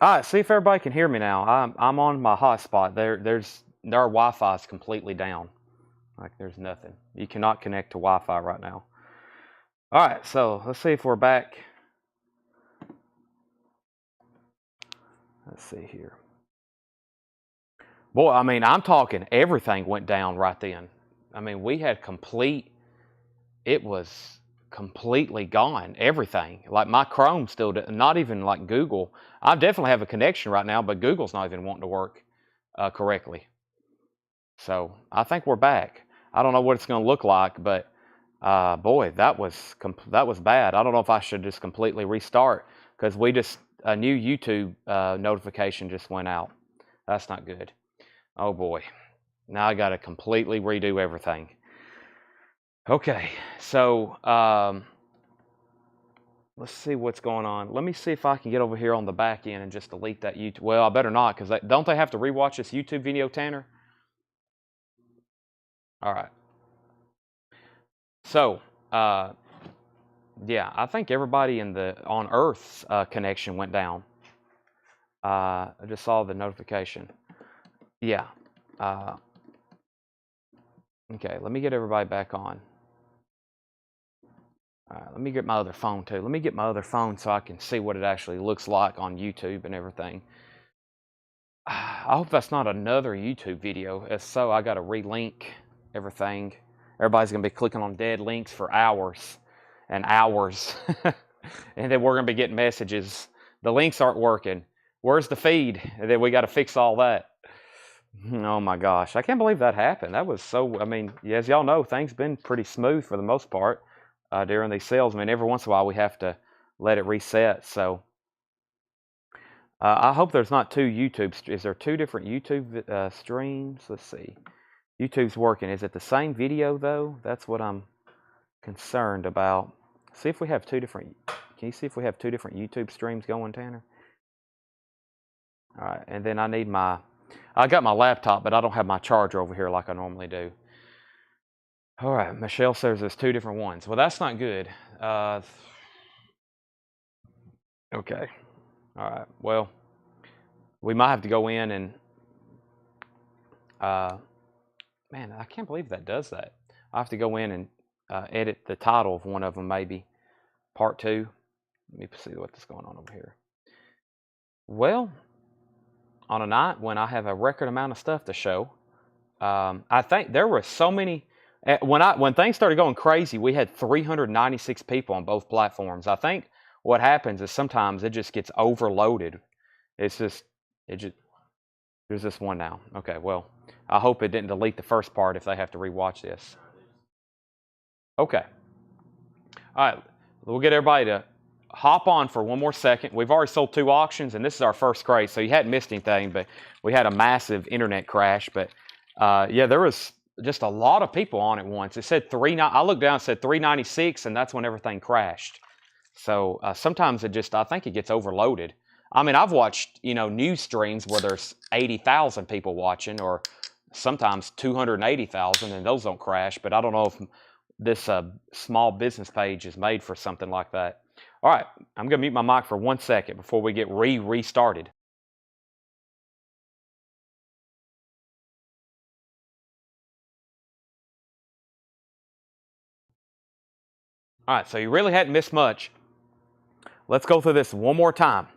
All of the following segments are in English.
All right, see if everybody can hear me now. I'm on my hotspot. Our Wi-Fi is completely down. Like there's nothing. You cannot connect to Wi-Fi right now. All right, so let's see if we're back. Let's see here. Boy, I mean, I'm talking everything went down right then. I mean, we had it was completely gone. Everything. Like my Chrome still, not even like Google. I definitely have a connection right now, but Google's not even wanting to work correctly. So I think we're back. I don't know what it's going to look like, but boy, that was bad. I don't know if I should just completely restart because a new YouTube notification just went out. That's not good. Oh boy, now I got to completely redo everything. Okay, so let's see what's going on. Let me see if I can get over here on the back end and just delete that YouTube. Well, I better not because don't they have to rewatch this YouTube video, Tanner? All right. So, yeah, I think everybody on Earth's connection went down. I just saw the notification. Yeah. Okay, let me get everybody back on. All right, let me get my other phone too. Let me get my other phone so I can see what it actually looks like on YouTube and everything. I hope that's not another YouTube video. If so, I got to relink everything. Everybody's going to be clicking on dead links for hours and hours. And then we're going to be getting messages. The links aren't working. Where's the feed? And then we got to fix all that. Oh my gosh. I can't believe that happened. That was I mean, as y'all know, things been pretty smooth for the most part during these sales. I mean, every once in a while we have to let it reset. So I hope there's not two YouTube. Is there two different YouTube streams? Let's see. YouTube's working. Is it the same video though? That's what I'm concerned about. See if we have two different. Can you see if we have two different YouTube streams going, Tanner? All right, and then I got my laptop, but I don't have my charger over here like I normally do. All right, Michelle says there's two different ones. Well, that's not good. Okay. All right. Well, we might have to go in and. Man, I can't believe that does that. I have to go in and edit the title of one of them, maybe part 2. Let me see what's going on over here. Well, on a night when I have a record amount of stuff to show, I think there were so many. When things started going crazy, we had 396 people on both platforms. I think what happens is sometimes it just gets overloaded. There's just one now. Okay, well, I hope it didn't delete the first part if they have to rewatch this. Okay. All right, we'll get everybody to hop on for one more second. We've already sold 2 auctions, and this is our first crate, so you hadn't missed anything, but we had a massive internet crash. But yeah, there was just a lot of people on at once. It said I looked down, it said 396, and that's when everything crashed. So sometimes I think it gets overloaded. I mean, I've watched, news streams where there's 80,000 people watching, or sometimes 280,000, and those don't crash. But I don't know if this small business page is made for something like that. All right, I'm going to mute my mic for 1 second before we get restarted. All right, so you really hadn't missed much. Let's go through this one more time.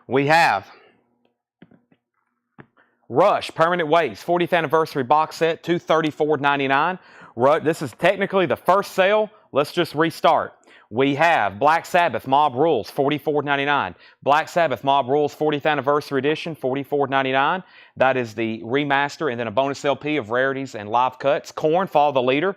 We have Rush Permanent Waves 40th Anniversary Box Set, $234.99. This is technically the first sale. Let's just restart. We have Black Sabbath Mob Rules, $44.99. Black Sabbath Mob Rules 40th Anniversary Edition, $44.99. That is the remaster, and then a bonus LP of rarities and live cuts. Korn, Follow the Leader.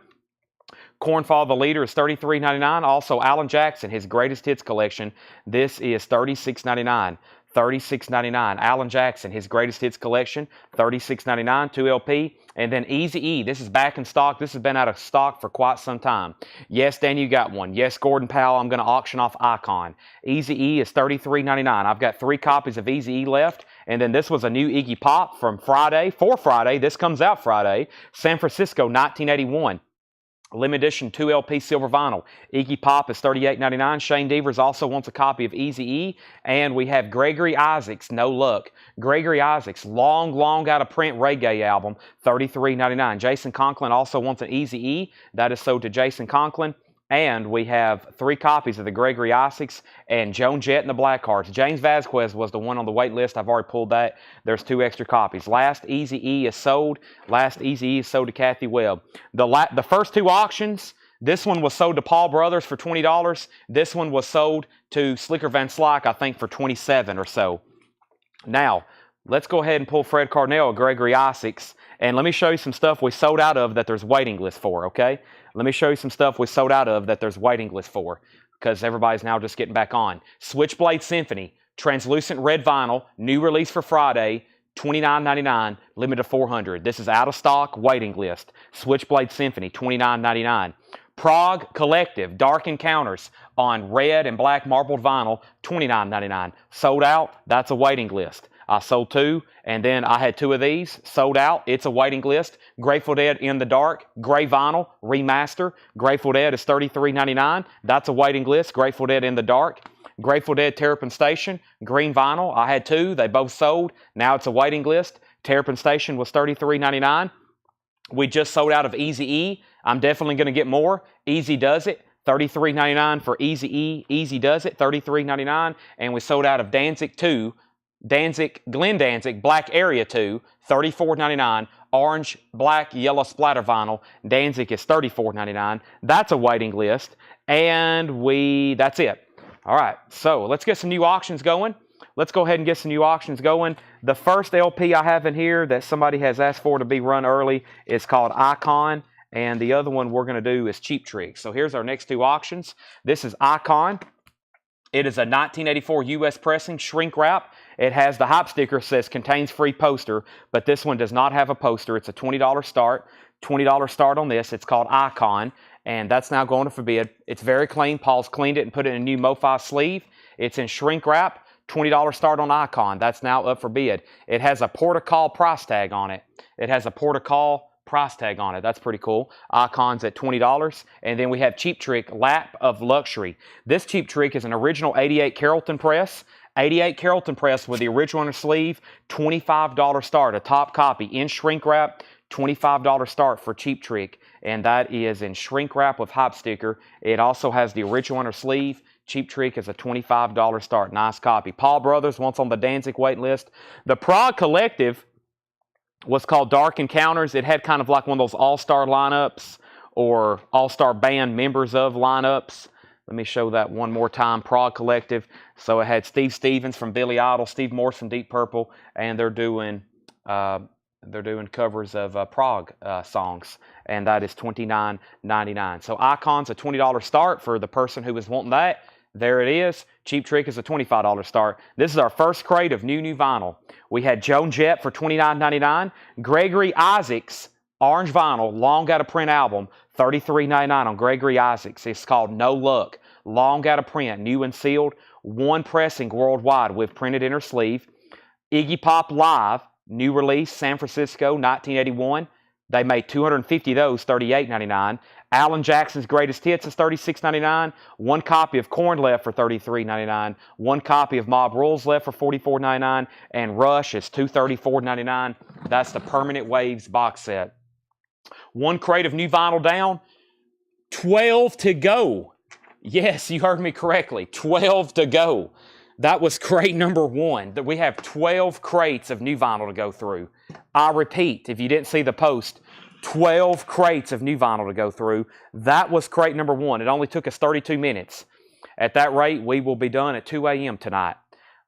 Korn, Follow the Leader is $33.99. Also, Alan Jackson, his Greatest Hits Collection. This is $36.99. $36.99. Alan Jackson, his Greatest Hits Collection, $36.99, 2LP. And then Eazy-E, this is back in stock. This has been out of stock for quite some time. Yes, Danny, you got one. Yes, Gordon Powell, I'm going to auction off Icon. Eazy-E is $33.99. I've got 3 copies of Eazy-E left. And then this was a new Iggy Pop from Friday. This comes out Friday. San Francisco, 1981. Limited edition 2 LP silver vinyl. Iggy Pop is $38.99. Shane Devers also wants a copy of Eazy-E. And we have Gregory Isaacs, No Luck. Gregory Isaacs, long out of print reggae album, $33.99. Jason Conklin also wants an Eazy-E. That is sold to Jason Conklin. And we have 3 copies of the Gregory Isaacs and Joan Jett and the Blackhearts. James Vasquez was the one on the wait list. I've already pulled that. There's 2 extra copies. Last Eazy-E is sold. Last Eazy-E is sold to Kathy Webb. The first 2 auctions, this one was sold to Paul Brothers for $20. This one was sold to Slicker Van Slyke, I think, for $27 or so. Now, let's go ahead and pull Fred Carnell, Gregory Isaacs, and let me show you some stuff we sold out of that there's waiting list for, okay? Let me show you some stuff we sold out of that there's waiting list for, because everybody's now just getting back on. Switchblade Symphony, translucent red vinyl, new release for Friday, $29.99, limited to 400. This is out of stock, waiting list. Switchblade Symphony, $29.99. Prague Collective, Dark Encounters on red and black marbled vinyl, $29.99. Sold out, that's a waiting list. I sold 2, and then I had 2 of these. Sold out, it's a waiting list. Grateful Dead In the Dark, gray vinyl, remaster. Grateful Dead is $33.99. That's a waiting list. Grateful Dead In the Dark. Grateful Dead Terrapin Station, green vinyl. I had 2, they both sold. Now it's a waiting list. Terrapin Station was $33.99. We just sold out of Eazy-E. I'm definitely going to get more. Easy Does It, $33.99 for Eazy-E. Easy Does It, $33.99. And we sold out of Danzig 2. Glenn Danzig, Black Area 2, $34.99. Orange, black, yellow splatter vinyl. Danzig is $34.99. That's a waiting list. And that's it. All right, so let's get some new auctions going. Let's go ahead and get some new auctions going. The first LP I have in here that somebody has asked for to be run early is called Icon. And the other one we're going to do is Cheap Trick. So here's our next 2 auctions. This is Icon. It is a 1984 U.S. pressing, shrink wrap. It has the hype sticker, says contains free poster, but this one does not have a poster. It's a $20 start. $20 start on this. It's called Icon, and that's now going to forbid. It's very clean. Paul's cleaned it and put it in a new MoFi sleeve. It's in shrink wrap. $20 start on Icon. That's now up for bid. It has a port-a-call price tag on it. It has a port-a-call price tag on it. That's pretty cool. Icon's at $20. And then we have Cheap Trick Lap of Luxury. This Cheap Trick is an original 88 Carrollton press. 88 Carrollton press with the original inner sleeve. $25 start. A top copy in shrink wrap. $25 start for Cheap Trick. And that is in shrink wrap with hype sticker. It also has the original inner sleeve. Cheap Trick is a $25 start. Nice copy. Paul Brothers wants on the Danzig wait list. The Prague Collective was called Dark Encounters. It had kind of like one of those all-star lineups or all-star band members of lineups. Let me show that one more time. Prague Collective. So it had Steve Stevens from Billy Idol, Steve Morse from Deep Purple, and they're doing covers of Prague songs, and that is $29.99. So Icon's a $20 start for the person who was wanting that. There it is. Cheap Trick is a $25 start. This is our first crate of new vinyl. We had Joan Jett for $29.99. Gregory Isaacs, orange vinyl, long out of print album, $33.99 on Gregory Isaacs. It's called No Luck. Long out of print, new and sealed. 1 pressing worldwide with printed inner sleeve. Iggy Pop Live, new release, San Francisco, 1981. They made 250 of those, $38.99. Alan Jackson's Greatest Hits is $36.99. 1 copy of Korn left for $33.99. 1 copy of Mob Rules left for $44.99. And Rush is $234.99. That's the Permanent Waves box set. 1 crate of new vinyl down. 12 to go. Yes, you heard me correctly. 12 to go. That was crate number 1. We have 12 crates of new vinyl to go through. I repeat, if you didn't see the post, 12 crates of new vinyl to go through. That was crate number 1. It only took us 32 minutes. At that rate, we will be done at 2 a.m. tonight.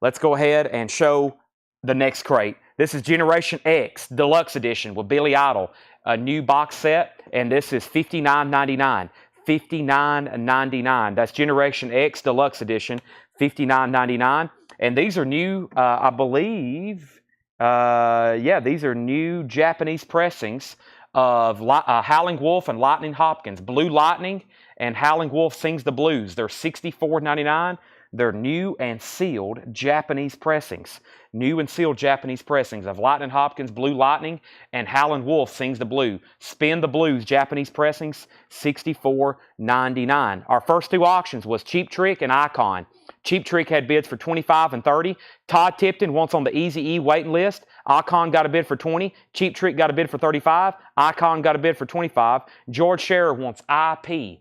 Let's go ahead and show the next crate. This is Generation X Deluxe Edition with Billy Idol, a new box set, and this is $59.99. $59.99. That's Generation X Deluxe Edition, $59.99. And these are new, I believe, these are new Japanese pressings of Howling Wolf and Lightning Hopkins. Blue Lightning and Howling Wolf Sings the Blues. They're $64.99. They're new and sealed Japanese pressings. new and sealed Japanese pressings of Lightning Hopkins, Blue Lightning, and Howlin' Wolf Sings the Blue. Spin the Blues Japanese pressings, $64.99. Our first two auctions was Cheap Trick and Icon. Cheap Trick had bids for $25 and $30. Todd Tipton wants on the Easy E waiting list. Icon got a bid for $20. Cheap Trick got a bid for $35. Icon got a bid for $25. George Scherer wants IP.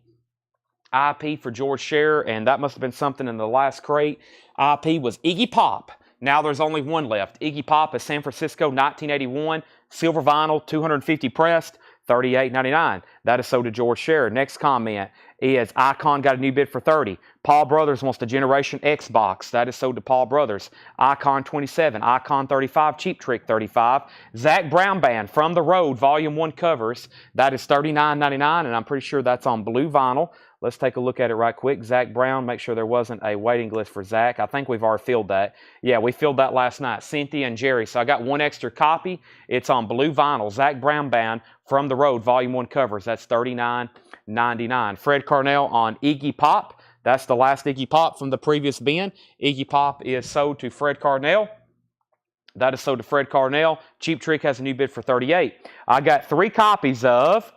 IP for George Scherer, and that must have been something in the last crate. IP was Iggy Pop. Now there's only one left. Iggy Pop is San Francisco 1981. Silver vinyl, 250 pressed. $38.99. That is sold to George Scherer. Next comment is Icon got a new bid for $30. Paul Brothers wants the Generation X box. That is sold to Paul Brothers. Icon 27, Icon 35, Cheap Trick 35. Zach Brown Band From the Road Volume 1 covers. That is $39.99, and I'm pretty sure that's on blue vinyl. Let's take a look at it right quick. Zach Brown, make sure there wasn't a waiting list for Zach. I think we've already filled that. Yeah, we filled that last night. Cynthia and Jerry. So I got one extra copy. It's on blue vinyl. Zach Brown Band From the Road Volume 1 covers. That's $39.99. Fred Carnell on Iggy Pop. That's the last Iggy Pop from the previous bin. Iggy Pop is sold to Fred Carnell. That is sold to Fred Carnell. Cheap Trick has a new bid for $38. I got 3 copies of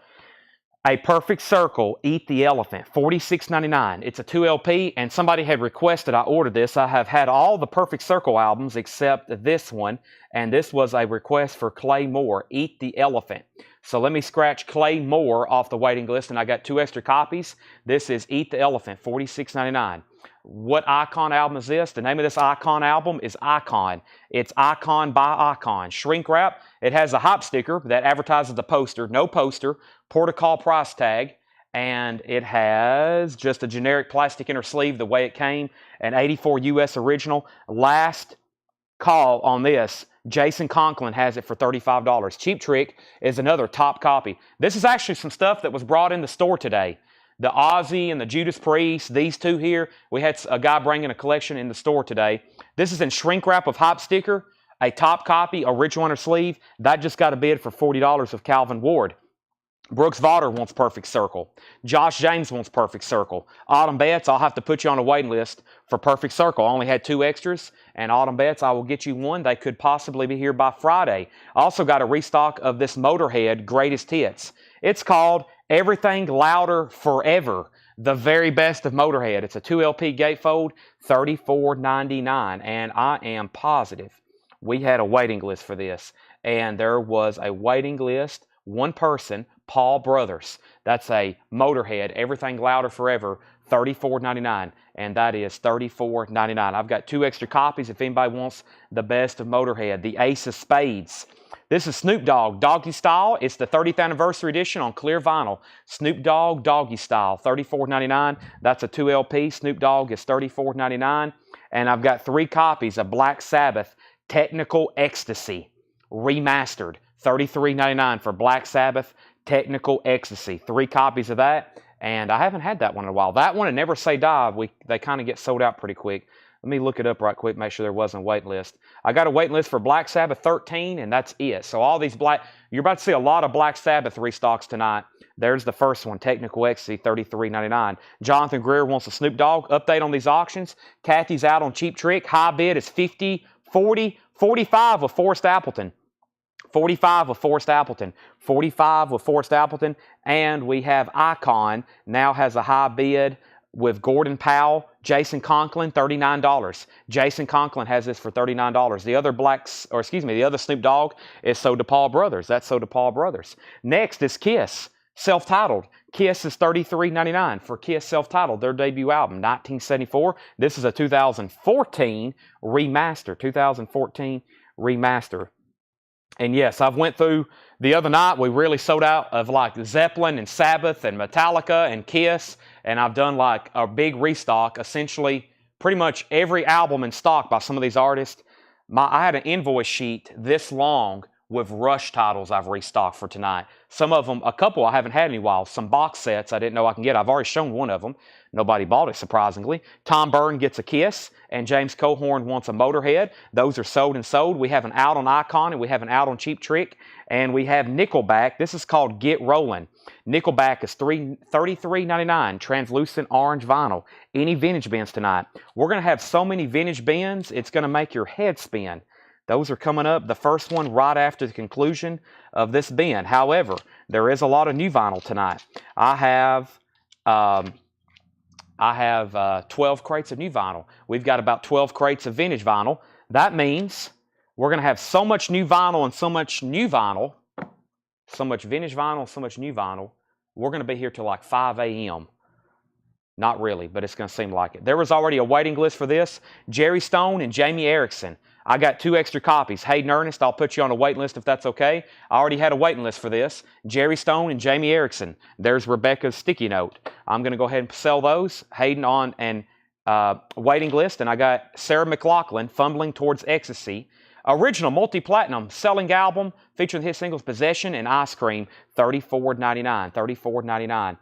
A Perfect Circle, Eat the Elephant, $46.99. It's a 2 LP, and somebody had requested I order this. I have had all the Perfect Circle albums except this one, and this was a request for Clay Moore, Eat the Elephant. So let me scratch Clay Moore off the waiting list, and I got 2 extra copies. This is Eat the Elephant, $46.99. What Icon album is this? The name of this Icon album is Icon. It's Icon by Icon. Shrink wrap. It has a hop sticker that advertises the poster. No poster. Protocol price tag. And it has just a generic plastic inner sleeve the way it came. An 84 US original. Last call on this. Jason Conklin has it for $35. Cheap Trick is another top copy. This is actually some stuff that was brought in the store today. The Ozzy and the Judas Priest, these two here, we had a guy bringing a collection in the store today. This is in shrink wrap of hop sticker, a top copy, original inner sleeve. That just got a bid for $40 of Calvin Ward. Brooks Vaughter wants Perfect Circle. Josh James wants Perfect Circle. Autumn Betts, I'll have to put you on a waiting list for Perfect Circle. I only had 2 extras, and Autumn Betts, I will get you one. They could possibly be here by Friday. I also got a restock of this Motorhead Greatest Hits. It's called Everything Louder Forever, the very best of Motorhead. It's a 2 LP gatefold, $34.99, and I am positive we had a waiting list for this, and there was a waiting list, one person, Paul Brothers. That's a Motorhead, Everything Louder Forever, $34.99, and that is $34.99. I've got 2 extra copies if anybody wants the best of Motorhead. The Ace of Spades. This is Snoop Dogg, Doggy Style. It's the 30th anniversary edition on clear vinyl. Snoop Dogg, Doggy Style, $34.99. That's a 2 LP. Snoop Dogg is $34.99. And I've got 3 copies of Black Sabbath, Technical Ecstasy, remastered, $33.99 for Black Sabbath, Technical Ecstasy. 3 copies of that, and I haven't had that one in a while. That one and Never Say Die, they kind of get sold out pretty quick. Let me look it up right quick, make sure there wasn't a wait list. I got a wait list for Black Sabbath 13, and that's it. So all these you're about to see a lot of Black Sabbath restocks tonight. There's the first one, Technical Ecstasy, $33.99. Jonathan Greer wants a Snoop Dogg. Update on these auctions. Kathy's out on Cheap Trick. High bid is 50, 40, 45 with Forrest Appleton. 45 with Forrest Appleton. 45 with Forrest Appleton. And we have Icon now has a high bid with Gordon Powell, Jason Conklin, $39. Jason Conklin has this for $39. The other Snoop Dogg is sold to Paul Brothers. That's sold to Paul Brothers. Next is Kiss, self-titled. Kiss is $33.99 for Kiss self-titled, their debut album, 1974. This is a 2014 remaster. 2014 remaster. And yes, I've went through the other night. We really sold out of like Zeppelin and Sabbath and Metallica and Kiss. And I've done like a big restock, essentially pretty much every album in stock by some of these artists. I had an invoice sheet this long with Rush titles I've restocked for tonight. Some of them, a couple I haven't had in a while. Some box sets I didn't know I can get. I've already shown one of them. Nobody bought it, surprisingly. Tom Byrne gets a Kiss, and James Cohorn wants a Motorhead. Those are sold and sold. We have an out on Icon, and we have an out on Cheap Trick, and we have Nickelback. This is called Get Rollin'. Nickelback is $33.99, translucent orange vinyl. Any vintage bins tonight? We're going to have so many vintage bins, it's going to make your head spin. Those are coming up. The first one right after the conclusion of this bin. However, there is a lot of new vinyl tonight. I have 12 crates of new vinyl. We've got about 12 crates of vintage vinyl. That means we're going to have so much new vinyl and so much new vinyl, so much vintage vinyl, so much new vinyl. We're going to be here till like 5 a.m. Not really, but it's going to seem like it. There was already a waiting list for this. Jerry Stone and Jamie Erickson. I got 2 extra copies. Hayden Ernest, I'll put you on a waiting list if that's okay. I already had a waiting list for this. Jerry Stone and Jamie Erickson. There's Rebecca's sticky note. I'm going to go ahead and sell those. Hayden on and waiting list. And I got Sarah McLachlan, Fumbling Towards Ecstasy. Original multi-platinum selling album featuring the hit singles Possession and Ice Cream, $34.99. $34.99.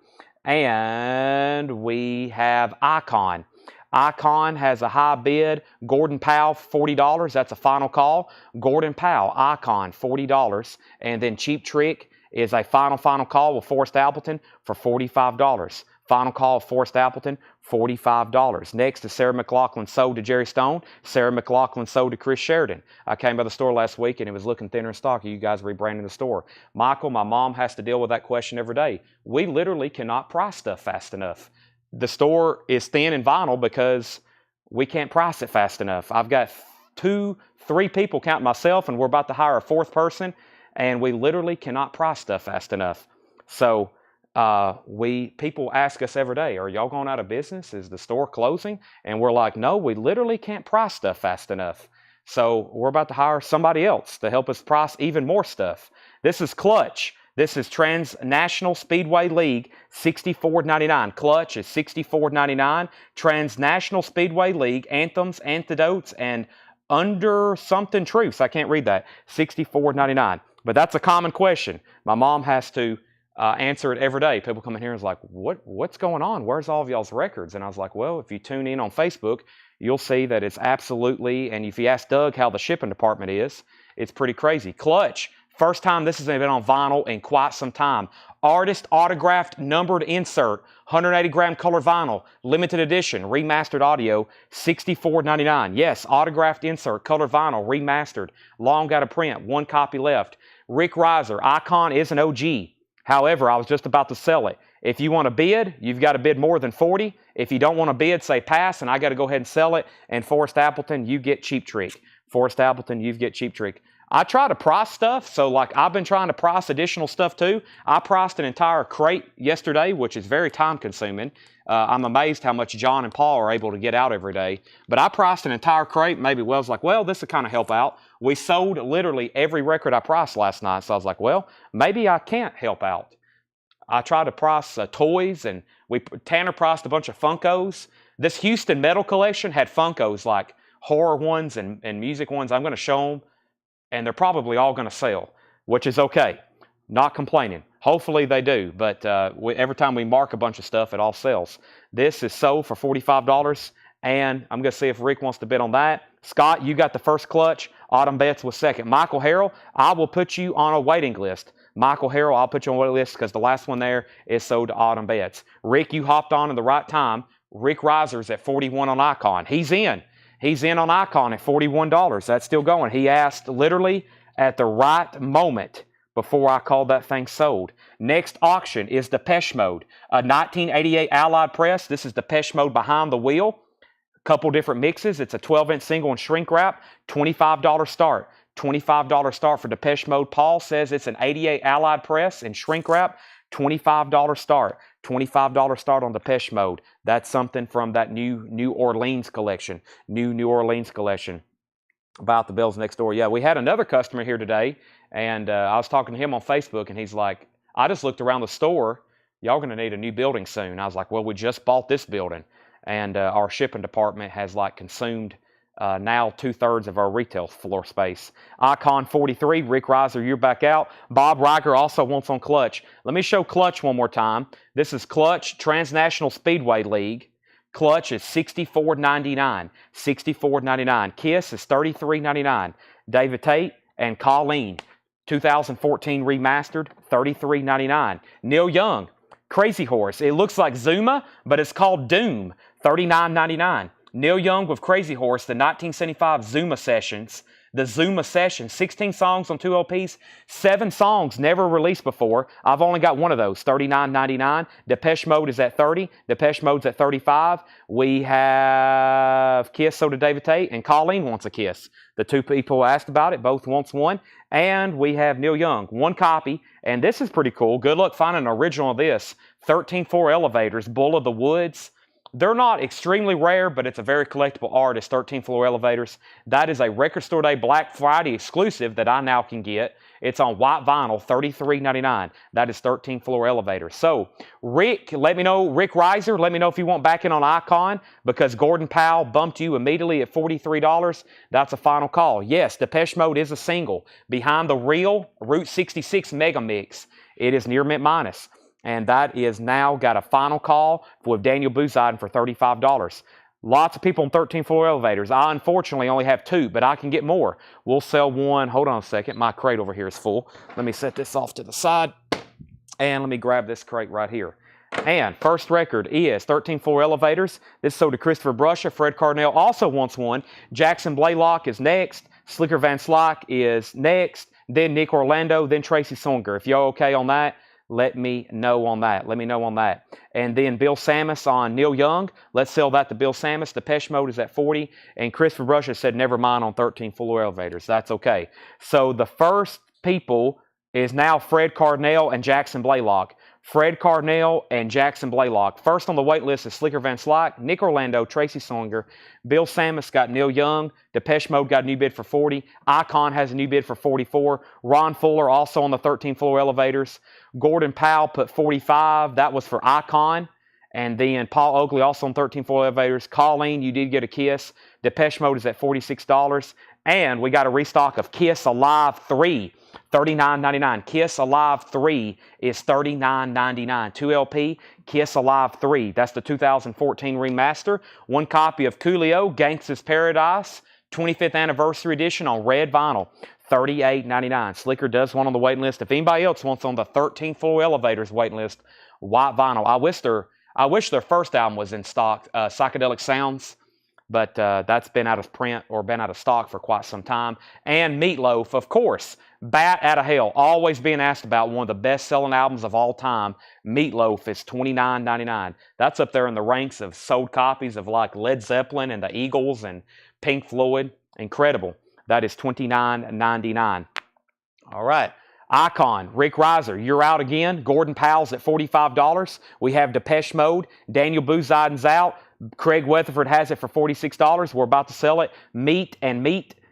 And we have Icon. Icon has a high bid. Gordon Powell, $40. That's a final call. Gordon Powell, Icon, $40. And then Cheap Trick is a final call with Forrest Appleton for $45. Final call of Forrest Appleton, $45. Next is Sarah McLachlan sold to Jerry Stone. Sarah McLachlan sold to Chris Sheridan. I came by the store last week and it was looking thinner in stock. You guys rebranding the store. Michael, my mom has to deal with that question every day. We literally cannot price stuff fast enough. The store is thin in vinyl because we can't price it fast enough. I've got 2, 3 people, counting myself, and we're about to hire a 4th person, and we literally cannot price stuff fast enough. So people ask us every day, are y'all going out of business? Is the store closing? And we're like, no, we literally can't price stuff fast enough. So we're about to hire somebody else to help us price even more stuff. This is Clutch. This is Transnational Speedway League, $64.99. Clutch is $64.99. Transnational Speedway League, Anthems, Antidotes, and Under Something Truths. I can't read that. $64.99. But that's a common question. My mom has to answer it every day. People come in here and is like, what's going on? Where's all of y'all's records? And I was like, well, if you tune in on Facebook, you'll see that it's absolutely, and if you ask Doug how the shipping department is, it's pretty crazy. Clutch. First time this has been on vinyl in quite some time. Artist autographed numbered insert, 180-gram color vinyl, limited edition, remastered audio, $64.99. Yes, autographed insert, color vinyl, remastered, long got a print, 1 copy left. Rick Reiser, Icon is an OG. However, I was just about to sell it. If you want to bid, you've got to bid more than 40. If you don't want to bid, say pass, and I got to go ahead and sell it. And Forrest Appleton, you get Cheap Trick. Forrest Appleton, you get Cheap Trick. I try to price stuff, so like I've been trying to price additional stuff too. I priced an entire crate yesterday, which is very time consuming. I'm amazed how much John and Paul are able to get out every day. But I priced an entire crate. Maybe Wells like, well, this will kind of help out. We sold literally every record I priced last night. So I was like, well, maybe I can't help out. I tried to price toys, and Tanner priced a bunch of Funkos. This Houston Metal Collection had Funkos, like horror ones and music ones. I'm going to show them. And they're probably all going to sell, which is okay. Not complaining. Hopefully they do, but every time we mark a bunch of stuff, it all sells. This is sold for $45, and I'm going to see if Rick wants to bid on that. Scott, you got the first clutch. Autumn Betts was second. Michael Harrell, I will put you on a waiting list. Michael Harrell, I'll put you on a waiting list because the last one there is sold to Autumn Betts. Rick, you hopped on in the right time. Rick Reiser's at 41 on Icon. He's in. He's in on Icon at $41. That's still going. He asked literally at the right moment before I called that thing sold. Next auction is Depeche Mode, a 1988 Allied press. This is Depeche Mode Behind the Wheel. A couple different mixes. It's a 12-inch single and shrink wrap. $25 start. $25 start for Depeche Mode. Paul says it's an 88 Allied press and shrink wrap. $25 start. $25 start on Depeche Mode. That's something from that New Orleans collection. New Orleans collection. About the Bells Next Door. Yeah, we had another customer here today, and I was talking to him on Facebook, and he's like, I just looked around the store. Y'all going to need a new building soon. I was like, well, we just bought this building, and our shipping department has like consumed now 2/3 of our retail floor space. Icon 43, Rick Reiser, you're back out. Bob Riker also wants on Clutch. Let me show Clutch one more time. This is Clutch Transnational Speedway League. Clutch is $64.99. $64.99. Kiss is $33.99. David Tate and Colleen, 2014 remastered, $33.99. Neil Young, Crazy Horse. It looks like Zuma, but it's called Doom, $39.99. Neil Young with Crazy Horse, the 1975 Zuma sessions. The Zuma Session, 16 songs on 2 LPs, 7 songs never released before. I've only got one of those, $39.99. Depeche Mode is at $30. Depeche Mode's at $35. We have Kiss, So Did David Tate, and Colleen Wants a Kiss. The 2 people asked about it, both wants one. And we have Neil Young, 1 copy. And this is pretty cool. Good luck finding an original of this. 13-4 Elevators, Bull of the Woods. They're not extremely rare, but it's a very collectible artist, 13-Floor Elevators. That is a Record Store Day Black Friday exclusive that I now can get. It's on white vinyl, $33.99. That is 13-Floor Elevators. So, Rick, let me know, Rick Reiser, let me know if you want back in on Icon, because Gordon Powell bumped you immediately at $43. That's a final call. Yes, Depeche Mode is a single. Behind the Real, Route 66 Mega Mix. It is near mint minus. And that is now got a final call with Daniel Bouzidin for $35. Lots of people on 13-Floor Elevators. I unfortunately only have 2, but I can get more. We'll sell one. Hold on a second. My crate over here is full. Let me set this off to the side. And let me grab this crate right here. And first record is 13-Floor Elevators. This is sold to Christopher Brusha. Fred Carnell also wants one. Jackson Blaylock is next. Slicker Van Slyke is next. Then Nick Orlando. Then Tracy Songer. If y'all okay on that, let me know on that. Let me know on that. And then Bill Samus on Neil Young. Let's sell that to Bill Samus. Depeche Mode is at $40. And Christopher Brusha said never mind on 13-Floor Elevators. That's okay. So the first people is now Fred Carnell and Jackson Blaylock. Fred Carnell and Jackson Blaylock. First on the wait list is Slicker Van Slyke, Nick Orlando, Tracy Songer. Bill Samus got Neil Young. Depeche Mode got a new bid for $40. Icon has a new bid for $44. Ron Fuller also on the 13-Floor Elevators. Gordon Powell put $45. That was for Icon. And then Paul Oakley also on 13-Floor Elevators. Colleen, you did get a Kiss. Depeche Mode is at $46. And we got a restock of Kiss Alive 3. $39.99. Kiss Alive 3 is $39.99. 2 LP, Kiss Alive 3. That's the 2014 remaster. 1 copy of Coolio, Gangsta's Paradise, 25th anniversary edition on red vinyl. $38.99. Slicker does one on the waiting list. If anybody else wants on the 13-Floor Elevators waiting list, white vinyl. I wish their first album was in stock, Psychedelic Sounds. But that's been out of print or been out of stock for quite some time. And Meatloaf, of course, Bat Out of Hell, always being asked about, one of the best-selling albums of all time. Meatloaf is $29.99. That's up there in the ranks of sold copies of like Led Zeppelin and the Eagles and Pink Floyd. Incredible. That is $29.99. All right. Icon, Rick Reiser, you're out again. Gordon Powell's at $45. We have Depeche Mode. Daniel Bouzidin's out. Craig Weatherford has it for $46. We're about to sell it. Meat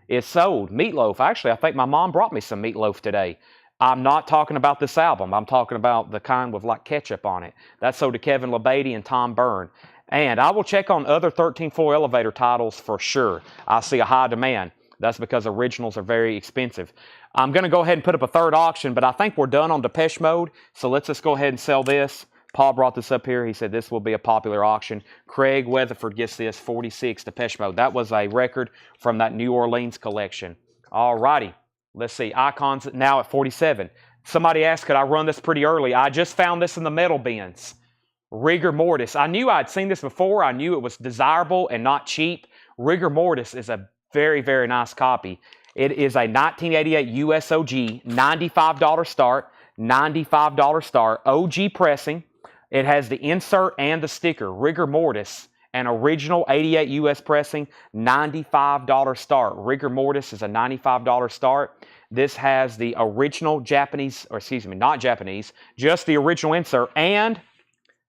is sold. Meatloaf. Actually, I think my mom brought me some meatloaf today. I'm not talking about this album. I'm talking about the kind with like ketchup on it. That's sold to Kevin LeBady and Tom Byrne. And I will check on other 13-Floor Elevator titles for sure. I see a high demand. That's because originals are very expensive. I'm going to go ahead and put up a third auction, but I think we're done on Depeche Mode. So let's just go ahead and sell this. Paul brought this up here. He said this will be a popular auction. Craig Weatherford gets this, 46, Depeche Mode. That was a record from that New Orleans collection. All righty. Let's see. Icon's now at 47. Somebody asked, could I run this pretty early? I just found this in the metal bins. Rigor Mortis. I knew I'd seen this before. I knew it was desirable and not cheap. Rigor Mortis is a very, very nice copy. It is a 1988 USOG, $95 start. $95 start. OG pressing. It has the insert and the sticker. Rigor Mortis, an original 88 US pressing, $95 start. Rigor Mortis is a $95 start. This has the original Japanese, or excuse me, not Japanese, just the original insert and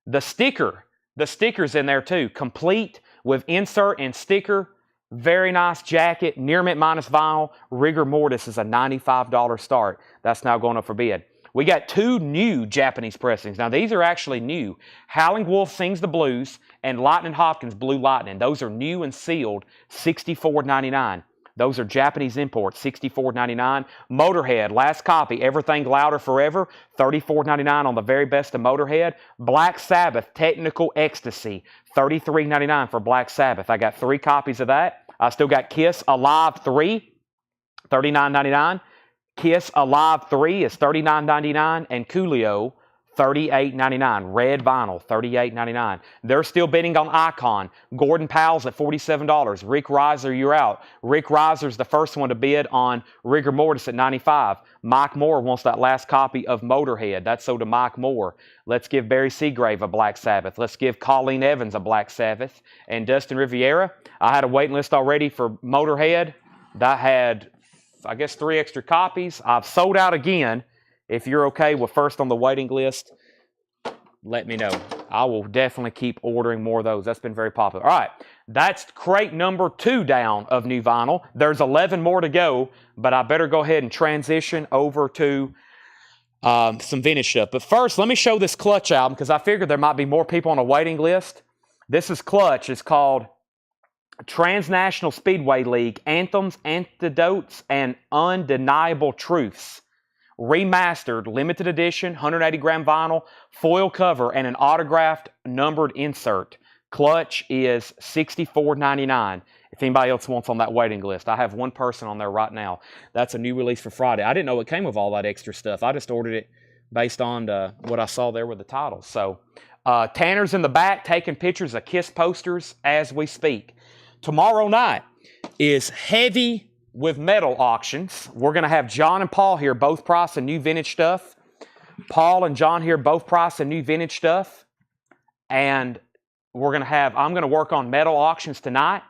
the sticker. The sticker's in there too, complete with insert and sticker. Very nice jacket, near mint minus vinyl. Rigor Mortis is a $95 start. That's now going up for bid. We got 2 new Japanese pressings. Now, these are actually new. Howling Wolf Sings the Blues and Lightning Hopkins Blue Lightning. Those are new and sealed, $64.99. Those are Japanese imports, $64.99. Motorhead, last copy, Everything Louder Forever, $34.99 on the very best of Motorhead. Black Sabbath, Technical Ecstasy, $33.99 for Black Sabbath. I got 3 copies of that. I still got Kiss Alive 3, $39.99. Kiss Alive 3 is $39.99, and Coolio $38.99. Red vinyl, $38.99. They're still bidding on Icon. Gordon Powell's at $47. Rick Reiser, you're out. Rick Reiser's the first one to bid on Rigor Mortis at $95. Mike Moore wants that last copy of Motorhead. That's sold to Mike Moore. Let's give Barry Seagrave a Black Sabbath. Let's give Colleen Evans a Black Sabbath. And Dustin Riviera, I had a waiting list already for Motorhead. That had, I guess, 3 extra copies. I've sold out again. If you're okay with first on the waiting list, let me know. I will definitely keep ordering more of those. That's been very popular. All right, that's crate number 2 down of new vinyl. There's 11 more to go, but I better go ahead and transition over to some vintage stuff. But first, let me show this Clutch album because I figured there might be more people on a waiting list. This is Clutch. It's called Transnational Speedway League, Anthems, Antidotes, and Undeniable Truths. Remastered, limited edition, 180-gram vinyl, foil cover, and an autographed numbered insert. Clutch is $64.99. If anybody else wants on that waiting list, I have one person on there right now. That's a new release for Friday. I didn't know it came with all that extra stuff. I just ordered it based on what I saw there with the titles. So, Tanner's in the back taking pictures of Kiss posters as we speak. Tomorrow night is heavy with metal auctions. We're going to have John and Paul here, both pricing new vintage stuff. Paul and John here, both pricing new vintage stuff. And I'm going to work on metal auctions tonight.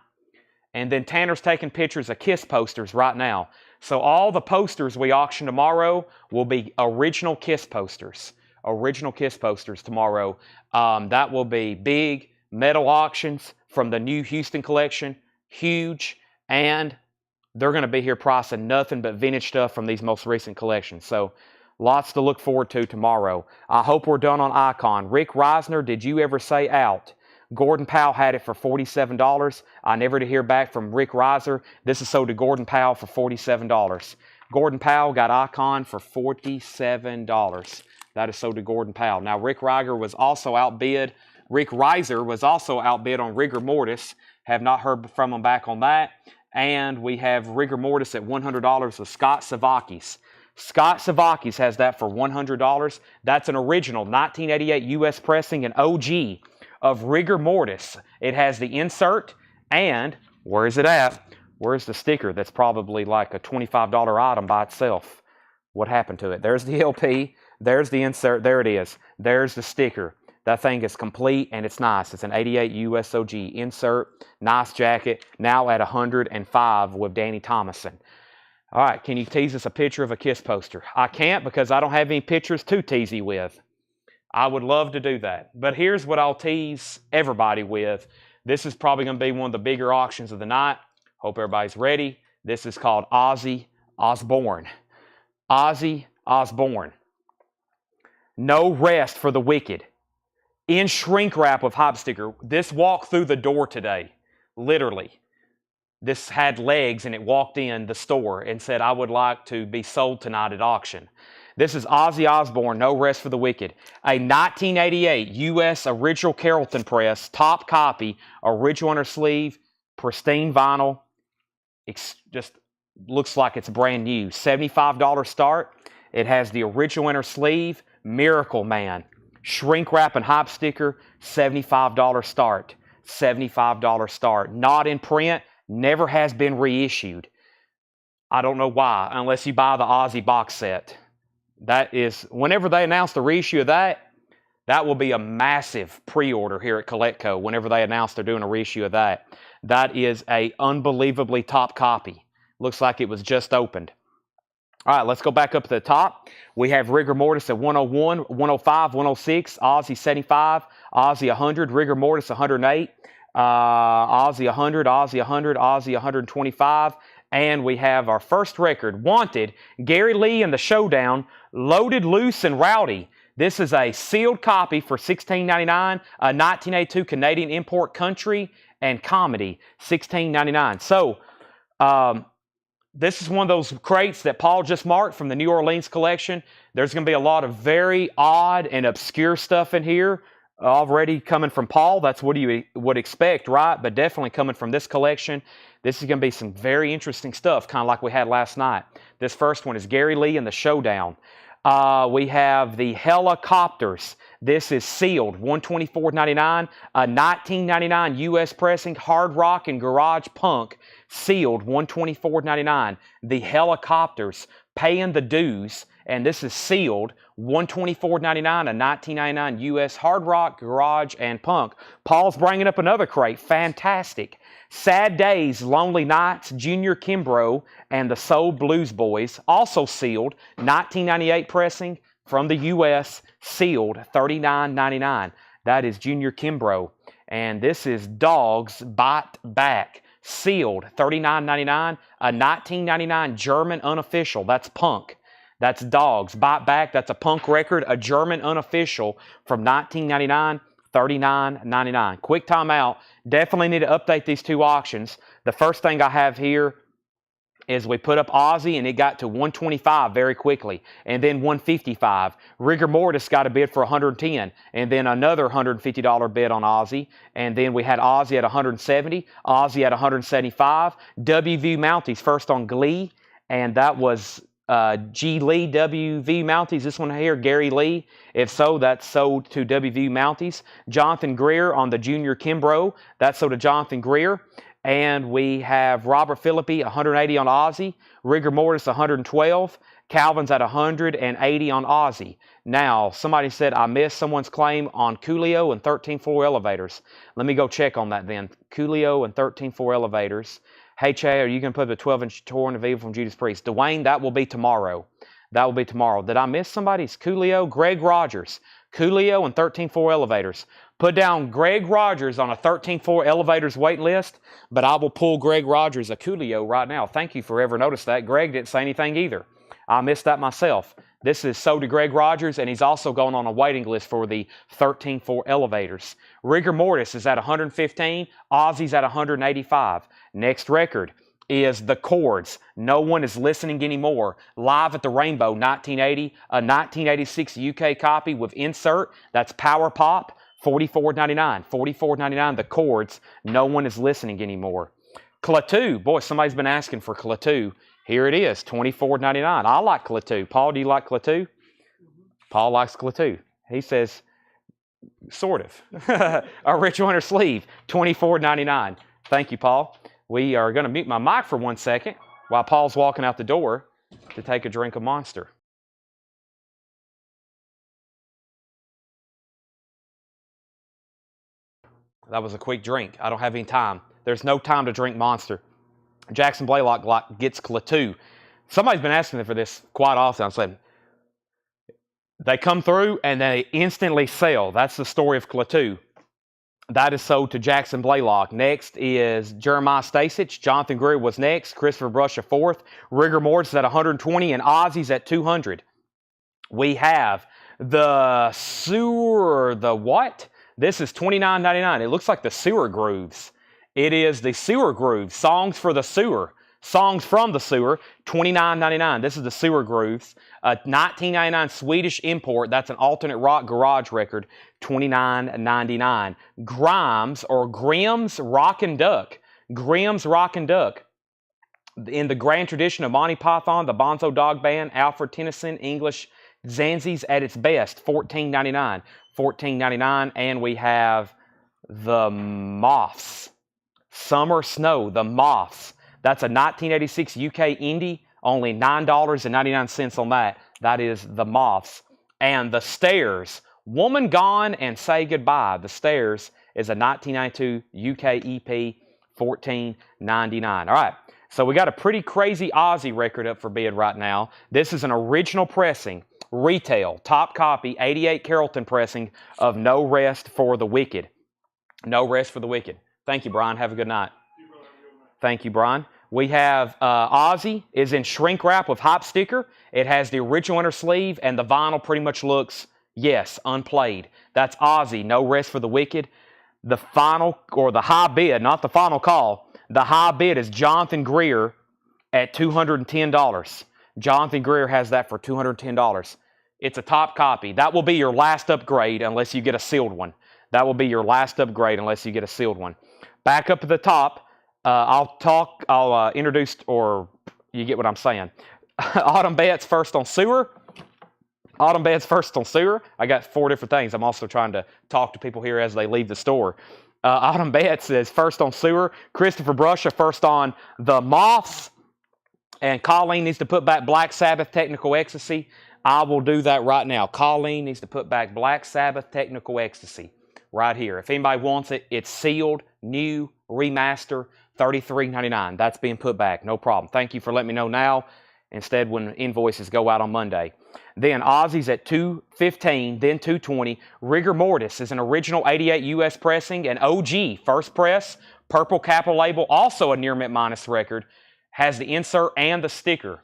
And then Tanner's taking pictures of Kiss posters right now. So all the posters we auction tomorrow will be original Kiss posters. Original Kiss posters tomorrow. That will be big metal auctions from the new Houston collection. Huge. And they're going to be here pricing nothing but vintage stuff from these most recent collections. So lots to look forward to tomorrow. I hope we're done on Icon. Rick Reisner, did you ever say out? Gordon Powell had it for $47. I never did hear back from Rick Reiser. This is sold to Gordon Powell for $47. Gordon Powell got Icon for $47. That is sold to Gordon Powell. Now, Rick Reiser was also outbid. Rick Reiser was also outbid on Rigor Mortis. Have not heard from him back on that. And we have Rigor Mortis at $100 with Scott Savakis. Scott Savakis has that for $100. That's an original 1988 U.S. pressing, an OG of Rigor Mortis. It has the insert, and where is it at? Where's the sticker? That's probably like a $25 item by itself. What happened to it? There's the LP. There's the insert. There it is. There's the sticker. That thing is complete and it's nice. It's an 88 USOG insert. Nice jacket. Now at 105 with Danny Thomason. All right, can you tease us a picture of a Kiss poster? I can't because I don't have any pictures to tease you with. I would love to do that. But here's what I'll tease everybody with. This is probably going to be one of the bigger auctions of the night. Hope everybody's ready. This is called Ozzy Osbourne. Ozzy Osbourne. No Rest for the Wicked. In shrink wrap with hype sticker. This walked through the door today. Literally. This had legs and it walked in the store and said, I would like to be sold tonight at auction. This is Ozzy Osbourne, No Rest for the Wicked. A 1988 U.S. original Carrollton press, top copy, original inner sleeve, pristine vinyl. It just looks like it's brand new. $75 start. It has the original inner sleeve, Miracle Man. Shrink wrap and hype sticker, $75 start. $75 start. Not in print, never has been reissued. I don't know why, unless you buy the Ozzy box set. That is, whenever they announce the reissue of that, that will be a massive pre-order here at Collectco whenever they announce they're doing a reissue of that. That is a unbelievably top copy. Looks like it was just opened. All right, let's go back up to the top. We have Rigor Mortis at 101, 105, 106, Ozzy 75, Ozzy 100, Rigor Mortis 108, Ozzy 100, Ozzy 100, Ozzy 125, and we have our first record, Wanted, Gary Lee and the Showdown, Loaded, Loose, and Rowdy. This is a sealed copy for $16.99, a 1982 Canadian import country and comedy, $16.99. So, this is one of those crates that Paul just marked from the New Orleans collection. There's going to be a lot of very odd and obscure stuff in here already coming from Paul. That's what you would expect, right? But definitely coming from this collection. This is going to be some very interesting stuff, kind of like we had last night. This first one is Gary Lee and the Showdown. We have the helicopters. This is sealed, $124.99. A $19.99 U.S. pressing, hard rock and garage punk, sealed, $124.99. The helicopters, paying the dues, and this is sealed, $124.99. A $19.99 U.S. hard rock, garage, and punk. Paul's bringing up another crate. Fantastic. Sad Days, Lonely Nights, Junior Kimbrough, and the Soul Blues Boys, also sealed, 1998 pressing from the U.S., sealed, $39.99. That is Junior Kimbrough. And this is Dogs Bite Back, sealed, $39.99. A 1999 German unofficial, that's punk. That's Dogs Bite Back, that's a punk record, a German unofficial from 1999. $39.99. Quick time out. Definitely need to update these two auctions. The first thing I have here is we put up Aussie and it got to 125 very quickly, and then 155. Rigor Mortis got a bid for 110, and then another $150 bid on Aussie, and then we had Aussie at 170, Aussie at 175. WV Mounties first on Glee, and that was G. Lee, WV Mounties. This one here, Gary Lee. If so, that's sold to WV Mounties. Jonathan Greer on the Junior Kimbrough. That's sold to Jonathan Greer. And we have Robert Philippi, 180 on Aussie. Rigor Mortis, 112. Calvin's at 180 on Aussie. Now, somebody said I missed someone's claim on Coolio and 13.4 elevators. Let me go check on that then. Coolio and 13.4 elevators. Hey, Che, are you going to put the 12-inch tour in the Viva from Judas Priest? Dwayne, that will be tomorrow. That will be tomorrow. Did I miss somebody? It's Coolio, Greg Rogers. Coolio and 13.4 elevators. Put down Greg Rogers on a 13.4 elevators wait list, but I will pull Greg Rogers a Coolio right now. Thank you for ever noticed that. Greg didn't say anything either. I missed that myself. This is sold to Greg Rogers, and he's also going on a waiting list for the 13.4 elevators. Rigor Mortis is at 115. Aussie's at 185. Next record is The Chords. No One Is Listening Anymore. Live at the Rainbow, 1980. A 1986 UK copy with insert. That's Power Pop, $44.99. $44.99. The Chords. No One Is Listening Anymore. Klaatu. Boy, somebody's been asking for Klaatu. Here it is, $24.99. I like Klaatu. Paul, do you like Klaatu? Paul likes Klaatu. He says, sort of. A Rich Winter sleeve, $24.99. Thank you, Paul. We are going to mute my mic for 1 second while Paul's walking out the door to take a drink of Monster. That was a quick drink. I don't have any time. There's no time to drink Monster. Jackson Blaylock gets Klaatu. Somebody's been asking me for this quite often. I'm saying they come through and they instantly sell. That's the story of Klaatu. That is sold to Jackson Blaylock. Next is Jeremiah Stasich. Jonathan Greer was next. Christopher Brush a fourth. Rigor Mortis is at 120 and Aussie's at 200. We have the Sewer, the what? This is $29.99. It looks like the Sewer Grooves. It is the Sewer Grooves, Songs for the Sewer, Songs from the Sewer, $29.99. This is the Sewer Grooves, a $19.99 Swedish import. That's an alternate rock garage record, $29.99. Grimes or Grimm's Rock and Duck, Grimm's Rock and Duck. In the grand tradition of Monty Python, the Bonzo Dog Band, Alfred Tennyson, English Zanzi's at its best, $14.99. $14.99, and we have the Moths. Summer Snow, the Moths. That's a 1986 UK indie, only $9.99 on that. That is the Moths. And the Stairs, Woman Gone and Say Goodbye. The Stairs is a 1992 UK EP, $14.99. All right, so we got a pretty crazy Aussie record up for bid right now. This is an original pressing, retail, top copy, 88 Carrollton pressing of No Rest for the Wicked. No Rest for the Wicked. Thank you, Brian. Have a good night. Thank you, Brian. We have Aussie is in shrink wrap with hop sticker. It has the original inner sleeve, and the vinyl pretty much looks, yes, unplayed. That's Aussie, No Rest for the Wicked. The final, or the high bid, not the final call, the high bid is Jonathan Greer at $210. Jonathan Greer has that for $210. It's a top copy. That will be your last upgrade unless you get a sealed one. That will be your last upgrade unless you get a sealed one. Back up at the top, I'll introduce, or you get what I'm saying. Autumn Betts first on Sewer. Autumn Bed's first on sewer. I got 4 different things. I'm also trying to talk to people here as they leave the store. Autumn Bed says first on sewer. Christopher Brusha first on the moths. And Colleen needs to put back Black Sabbath Technical Ecstasy. I will do that right now. Colleen needs to put back Black Sabbath Technical Ecstasy right here. If anybody wants it, it's sealed, new, remaster, $33.99. That's being put back. No problem. Thank you for letting me know now instead when invoices go out on Monday. Then Ozzy's at $215, then $220. Rigor Mortis is an original 88 US pressing, an OG first press, purple capital label, also a near mint minus record. Has the insert and the sticker.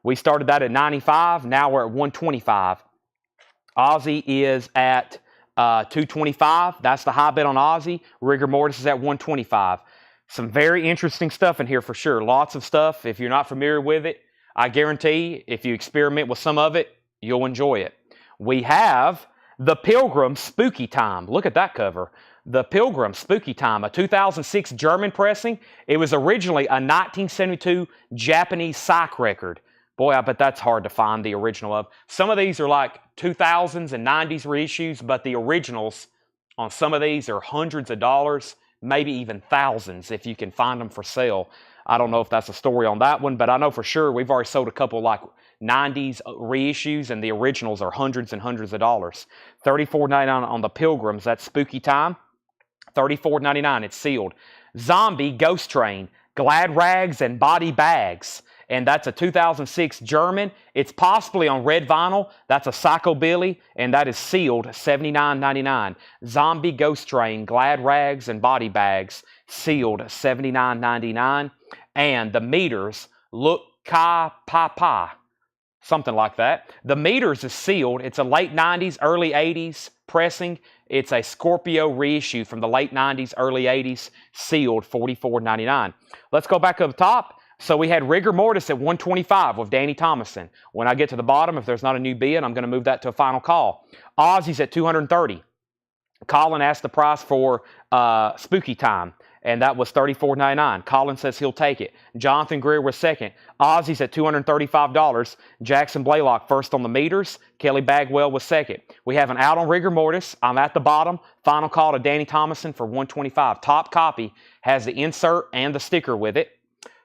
We started that at 95. Now we're at 125. Ozzy is at 225. That's the high bid on Ozzy. Rigor Mortis is at 125. Some very interesting stuff in here for sure. Lots of stuff. If you're not familiar with it, I guarantee if you experiment with some of it, you'll enjoy it. We have the Pilgrim Spooky Time. Look at that cover. The Pilgrim Spooky Time, a 2006 German pressing. It was originally a 1972 Japanese psych record. Boy, I bet that's hard to find the original of. Some of these are like 2000s and 90s reissues, but the originals on some of these are hundreds of dollars, maybe even thousands if you can find them for sale. I don't know if that's a story on that one, but I know for sure we've already sold a couple like 90s reissues, and the originals are hundreds and hundreds of dollars. $34.99 on the Pilgrims. That's Spooky Time. $34.99. It's sealed. Zombie Ghost Train, Glad Rags and Body Bags. And that's a 2006 German. It's possibly on red vinyl. That's a Psychobilly, and that is sealed, $79.99. Zombie Ghost Train, Glad Rags and Body Bags, sealed, $79.99. And the Meters, Look Ka Pa Pa, something like that. The Meters is sealed. It's a late 90s, early 80s pressing. It's a Scorpio reissue from the late 90s, early 80s, sealed, $44.99. Let's go back up top. So we had Rigor Mortis at 125 with Danny Thomason. When I get to the bottom, if there's not a new bid, I'm going to move that to a final call. Ozzy's at 230. Colin asked the price for Spooky Time, and that was $34.99. Colin says he'll take it. Jonathan Greer was second. Ozzy's at $235. Jackson Blaylock first on the Meters. Kelly Bagwell was second. We have an out on Rigor Mortis. I'm at the bottom. Final call to Danny Thomason for $125. Top copy has the insert and the sticker with it.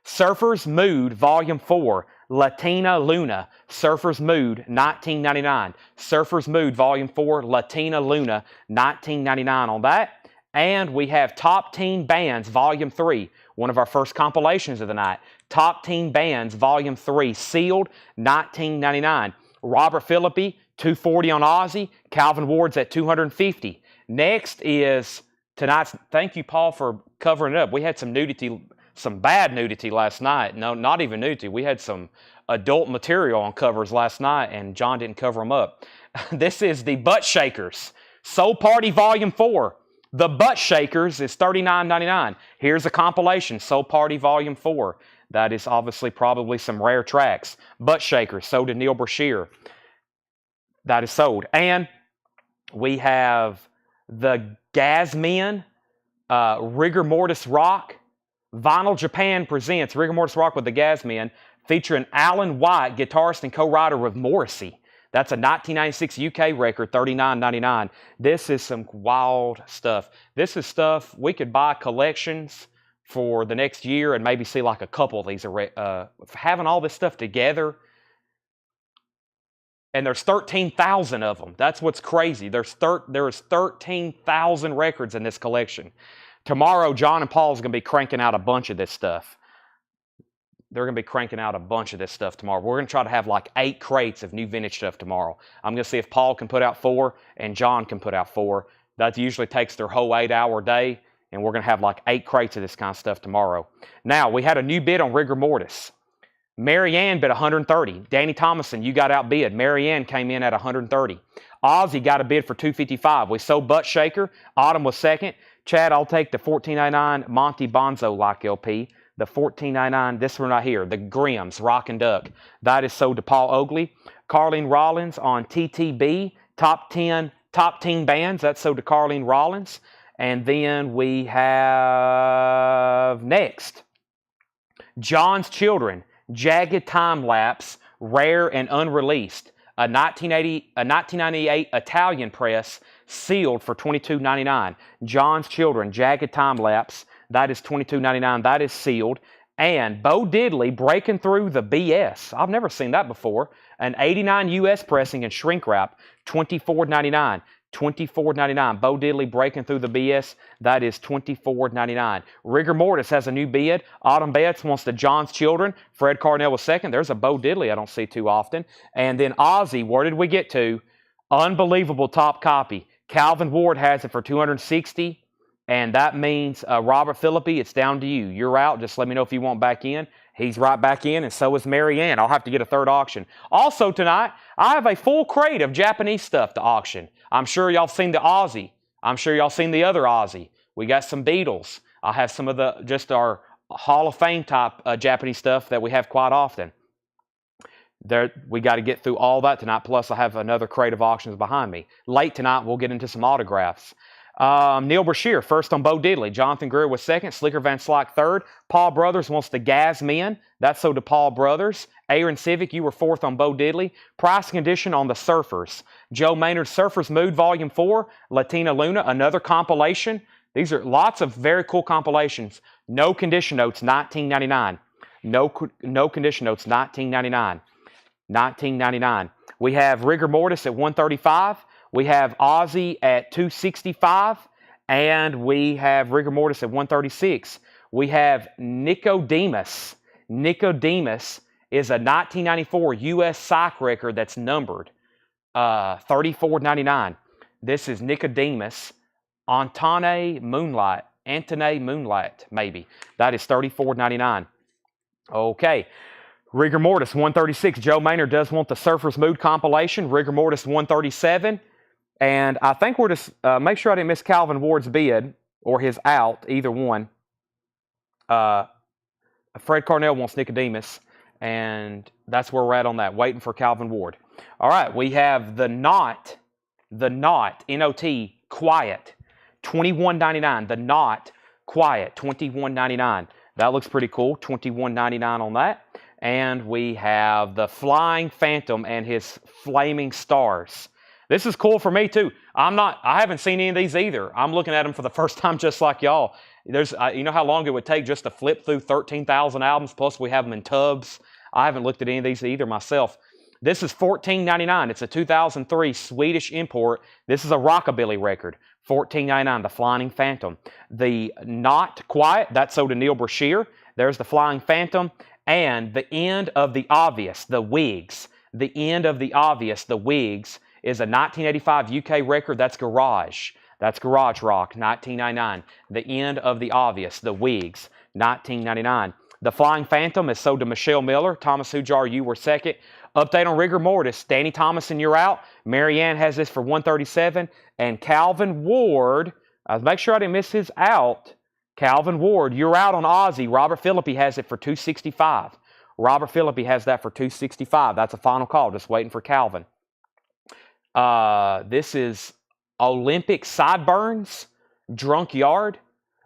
Surfer's Mood, Volume 4, Latina Luna. Surfer's Mood, $19.99. Surfer's Mood, Volume 4, Latina Luna, $19.99 on that. And we have Top Teen Bands, Volume 3, one of our first compilations of the night. Top Teen Bands, Volume 3, sealed, $19.99. Robert Philippi, $240 on Ozzy. Calvin Ward's at $250. Next is tonight's, thank you, Paul, for covering it up. We had some nudity, some bad nudity last night. No, not even nudity. We had some adult material on covers last night, and John didn't cover them up. This is the Butt Shakers, Soul Party Volume 4. The Butt Shakers is $39.99. Here's a compilation, Soul Party Volume 4. That is obviously probably some rare tracks. Butt Shakers, sold to Neil Brashear. That is sold. And we have the Gazmen, Rigor Mortis Rock. Vinyl Japan presents Rigor Mortis Rock with the Gazmen, featuring Alan White, guitarist and co-writer with Morrissey. That's a 1996 UK record, $39.99. This is some wild stuff. This is stuff we could buy collections for the next year and maybe see like a couple of these. Having all this stuff together, and there's 13,000 of them. That's what's crazy. There is 13,000 records in this collection. Tomorrow, John and Paul's going to be cranking out a bunch of this stuff. They're going to be cranking out a bunch of this stuff tomorrow. We're going to try to have like 8 crates of new vintage stuff tomorrow. I'm going to see if Paul can put out 4 and John can put out 4. That usually takes their whole 8-hour day, and we're going to have like 8 crates of this kind of stuff tomorrow. Now, we had a new bid on Rigor Mortis. Marianne bid $130. Danny Thomason, you got outbid. Marianne came in at $130. Ozzy got a bid for $255. We sold Butt Shaker. Autumn was second. Chad, I'll take the $14.99 Monty Bonzo-like LP. The $14.99, this one right here, the Grimm's Rock and Duck. That is sold to Paul Oakley. Carlene Rollins on TTB, Top 10 Bands. That's sold to Carlene Rollins. And then we have next, John's Children, Jagged Time Lapse, rare and unreleased. A 1998 Italian press, sealed for $22.99. John's Children, Jagged Time Lapse, that is $22.99. That is sealed. And Bo Diddley, Breaking Through the BS. I've never seen that before. An 89 US pressing and shrink wrap, $24.99. $24.99. Bo Diddley, Breaking Through the BS. That is $24.99. Rigor Mortis has a new bid. Autumn Betts wants the John's Children. Fred Carnell was second. There's a Bo Diddley I don't see too often. And then Ozzy, where did we get to? Unbelievable top copy. Calvin Ward has it for $260. And that means Robert Philippi, it's down to you. You're out. Just let me know if you want back in. He's right back in, and so is Mary Ann. I'll have to get a third auction. Also tonight, I have a full crate of Japanese stuff to auction. I'm sure y'all seen the Aussie. I'm sure y'all seen the other Aussie. We got some Beatles. I have some of the just our Hall of Fame type Japanese stuff that we have quite often. We got to get through all that tonight. Plus, I have another crate of auctions behind me. Late tonight, we'll get into some autographs. Neil Brashear, first on Bo Diddley. Jonathan Greer was second. Slicker Van Slyke third. Paul Brothers wants the Gaz Men. That's so to Paul Brothers. Aaron Civic, you were fourth on Bo Diddley. Price condition on the Surfers. Joe Maynard, Surfers Mood Volume 4. Latina Luna, another compilation. These are lots of very cool compilations. No condition notes, $19.99. No condition notes, $19.99. $19.99. We have Rigor Mortis at $135. We have Ozzy at $265. And we have Rigor Mortis at $136. We have Nicodemus. Nicodemus is a 1994 U.S. Psych record that's numbered. $34.99. This is Nicodemus. Antone Moonlight, maybe. That is $34.99. Okay. Rigor Mortis, $136. Joe Maynard does want the Surfer's Mood compilation. Rigor Mortis, $137. And I think we're just, make sure I didn't miss Calvin Ward's bid or his out, either one. Fred Carnell wants Nicodemus. And that's where we're at on that, waiting for Calvin Ward. All right, we have the Knot, N-O-T, Quiet, $21.99. The Knot, Quiet, $21.99. That looks pretty cool, $21.99 on that. And we have the Flying Phantom and his Flaming Stars. This is cool for me too. I haven't seen any of these either. I'm looking at them for the first time just like y'all. You know how long it would take just to flip through 13,000 albums, plus we have them in tubs. I haven't looked at any of these either myself. This is $14.99. It's a 2003 Swedish import. This is a rockabilly record. $14.99, the Flying Phantom. The Not Quiet, that's sold to Neil Brashear. There's the Flying Phantom. And The End of the Obvious, The Wigs. The End of the Obvious, The Wigs is a 1985 UK record. That's Garage. That's Garage Rock, $19.99. The End of the Obvious, The Wigs, $19.99. The Flying Phantom is sold to Michelle Miller. Thomas Hujar, you were second. Update on Rigor Mortis. Danny Thomason, you're out. Mary Ann has this for $137. And Calvin Ward, make sure I didn't miss his out. Calvin Ward, you're out on Ozzy. Robert Philippi has it for $265. Robert Philippi has that for $265. That's a final call. Just waiting for Calvin. This is Olympic Sideburns, Drunk Yard.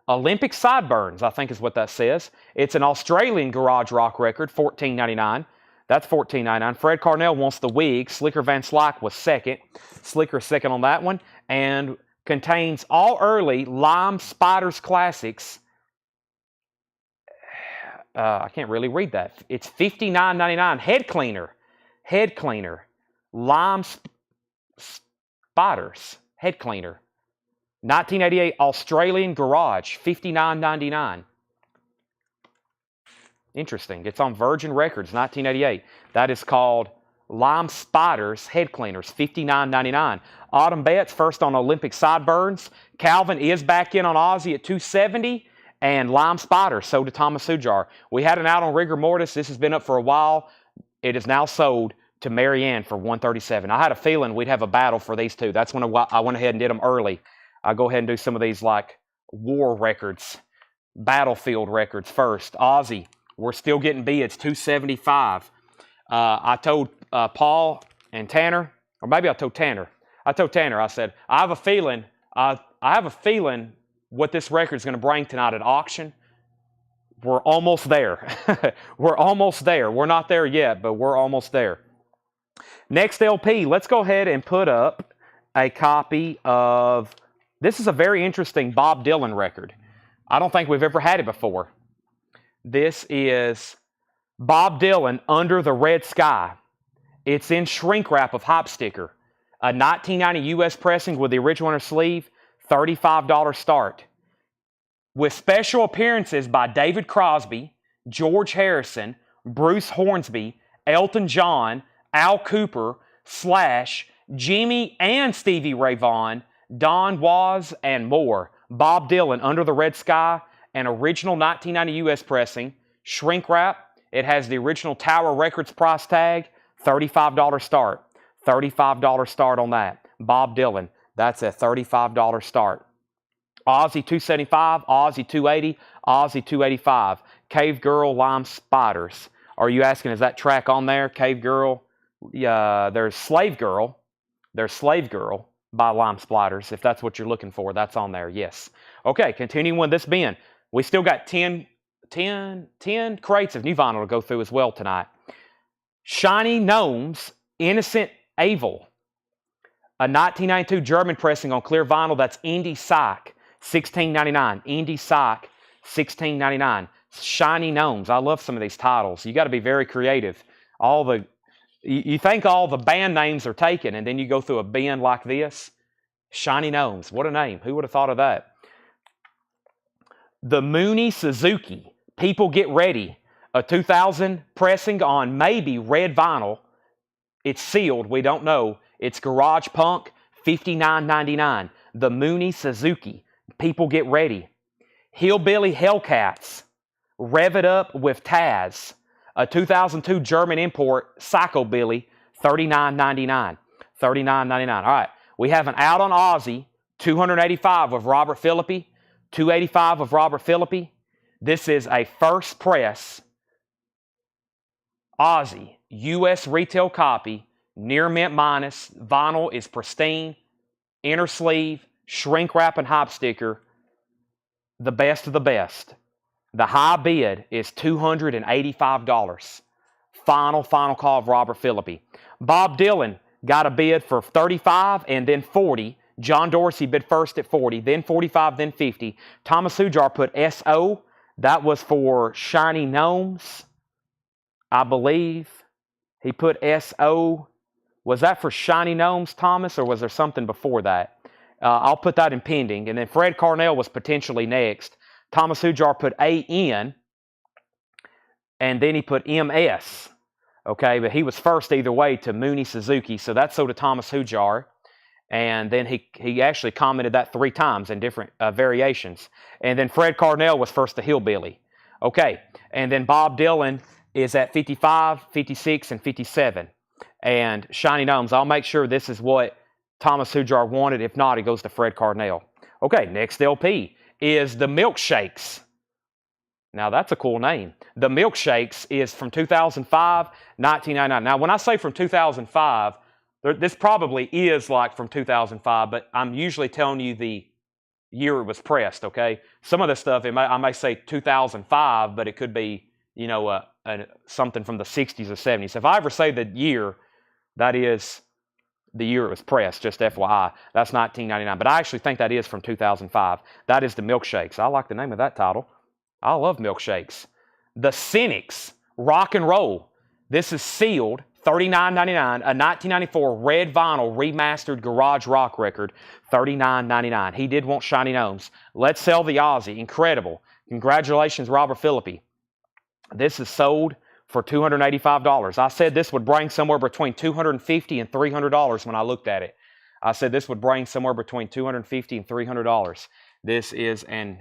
Olympic Sideburns, I think is what that says. It's an Australian garage rock record, $14.99. That's $14.99. Fred Carnell wants the Wig. Slicker Van Slyke was second. Slicker second on that one. And contains all early Lime Spiders classics. I can't really read that. It's $59.99. Head cleaner. Head cleaner. Lime Spiders. Head cleaner. 1988 Australian Garage. $59.99. Interesting. It's on Virgin Records, 1988. That is called Lime Spiders Head Cleaners, $59.99. Autumn Betts first on Olympic Sideburns. Calvin is back in on Ozzy at $270. And Lime Spiders sold to Thomas Hujar. We had an out on Rigor Mortis. This has been up for a while. It is now sold to Mary Ann for $137. I had a feeling we'd have a battle for these two. That's when I went ahead and did them early. I'll go ahead and do some of these like war records, battlefield records first. Ozzy, we're still getting bids, $275. I told Paul and Tanner, or maybe I told Tanner. I said, I have a feeling what this record is going to bring tonight at auction. We're almost there. We're almost there. We're not there yet, but we're almost there. Next LP, let's go ahead and put up a copy of, this is a very interesting Bob Dylan record. I don't think we've ever had it before. This is Bob Dylan, Under the Red Sky. It's in shrink wrap of hop sticker. A 1990 US pressing with the original inner sleeve, $35 start. With special appearances by David Crosby, George Harrison, Bruce Hornsby, Elton John, Al Cooper, Slash, Jimmy and Stevie Ray Vaughan, Don Was, and more. Bob Dylan, Under the Red Sky, an original 1990 US pressing, shrink wrap. It has the original Tower Records price tag, $35 start. $35 start on that. Bob Dylan, that's a $35 start. Aussie 275, Aussie 280, Aussie 285. Cave Girl, Lime Spiders. Are you asking, is that track on there? Cave Girl? Yeah, there's Slave Girl. There's Slave Girl by Lime Spiders. If that's what you're looking for, that's on there, yes. Okay, continuing with this bin. We still got 10 crates of new vinyl to go through as well tonight. Shiny Gnomes, Innocent Evil. A 1992 German pressing on clear vinyl. That's Indie Psych, $16.99. Indie Psych, $16.99. Shiny Gnomes. I love some of these titles. You got to be very creative. You think all the band names are taken, and then you go through a bin like this. Shiny Gnomes. What a name. Who would have thought of that? The Mooney Suzuki. People Get Ready. A 2000 pressing on maybe red vinyl. It's sealed. We don't know. It's Garage Punk, $59.99. The Mooney Suzuki. People Get Ready. Hillbilly Hellcats. Rev It Up with Taz. A 2002 German import, Psychobilly, $39.99. $39.99. All right. We have an out on Aussie, 285 of Robert Philippi. 285 of Robert Philippi. This is a first press Aussie, US retail copy, near mint minus. Vinyl is pristine. Inner sleeve, shrink wrap and hop sticker. The best of the best. The high bid is $285. Final call of Robert Philippi. Bob Dylan got a bid for $35 and then $40. John Dorsey bid first at $40, then $45, then $50. Thomas Hujar put SO. That was for Shiny Gnomes, I believe. He put SO. Was that for Shiny Gnomes, Thomas, or was there something before that? I'll put that in pending. And then Fred Carnell was potentially next. Thomas Hujar put AN, and then he put MS. Okay, but he was first either way to Mooney Suzuki, so that's so to Thomas Hujar. And then he actually commented that 3 times in different variations. And then Fred Carnell was first to Hillbilly. Okay, and then Bob Dylan is at 55, 56, and 57. And Shiny Gnomes, I'll make sure this is what Thomas Hujar wanted. If not, it goes to Fred Carnell. Okay, next LP is The Milkshakes. Now, that's a cool name. The Milkshakes is from 2005, 1999. Now, when I say from 2005, this probably is like from 2005, but I'm usually telling you the year it was pressed, okay? Some of this stuff, I may say 2005, but it could be, you know, something from the 60s or 70s. If I ever say the year, that is the year it was pressed, just FYI. That's 1999, but I actually think that is from 2005. That is The Milkshakes. I like the name of that title. I love Milkshakes. The Cynics, Rock and Roll. This is sealed, $39.99, a 1994 red vinyl remastered garage rock record, $39.99. He did want Shiny Gnomes. Let's Sell the Aussie. Incredible. Congratulations, Robert Philippi. This is sold for $285. I said this would bring somewhere between $250 and $300 when I looked at it. I said this would bring somewhere between $250 and $300. This is an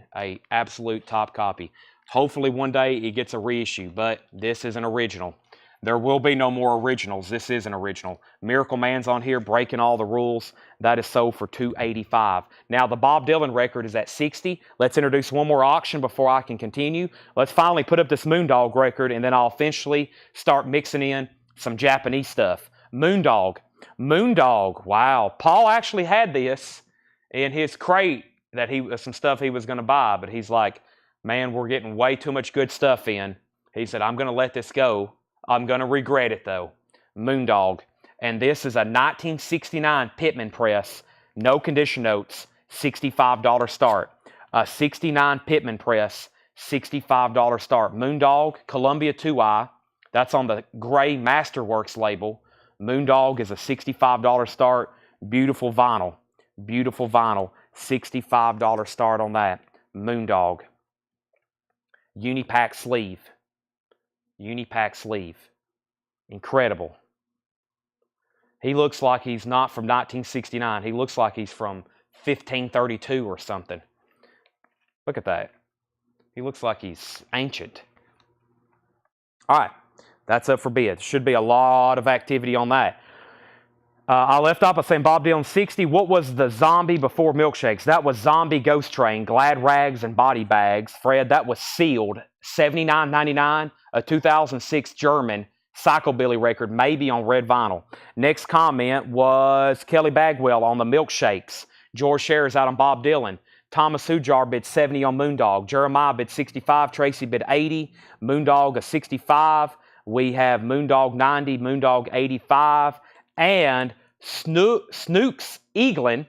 absolute top copy. Hopefully one day it gets a reissue, but this is an original. There will be no more originals. This is an original. Miracle Man's on here breaking all the rules. That is sold for $285. Now the Bob Dylan record is at $60. Let's introduce one more auction before I can continue. Let's finally put up this Moondog record, and then I'll eventually start mixing in some Japanese stuff. Moondog. Moondog. Wow. Paul actually had this in his crate, that some stuff he was going to buy, but he's like, Man, we're getting way too much good stuff in. He said, I'm going to let this go. I'm going to regret it, though. Moondog. And this is a 1969 Pittman press. No condition notes. $65 start. A 69 Pittman press. $65 start. Moondog, Columbia 2i. That's on the gray Masterworks label. Moondog is a $65 start. Beautiful vinyl. Beautiful vinyl. $65 start on that. Moondog. Unipack sleeve. Unipack sleeve. Incredible. He looks like he's not from 1969. He looks like he's from 1532 or something. Look at that. He looks like he's ancient. All right. That's up for bid. Should be a lot of activity on that. I left off by saying Bob Dylan 60. What was the zombie before milkshakes? That was Zombie Ghost Train, Glad Rags and Body Bags. Fred, that was sealed. $79.99. A 2006 German psychobilly record, maybe on red vinyl. Next comment was Kelly Bagwell on the milkshakes. George Scherer's out on Bob Dylan. Thomas Hujar bid 70 on Moondog. Jeremiah bid 65. Tracy bid 80. Moondog a 65. We have Moondog 90, Moondog 85, and Snooks Eaglin,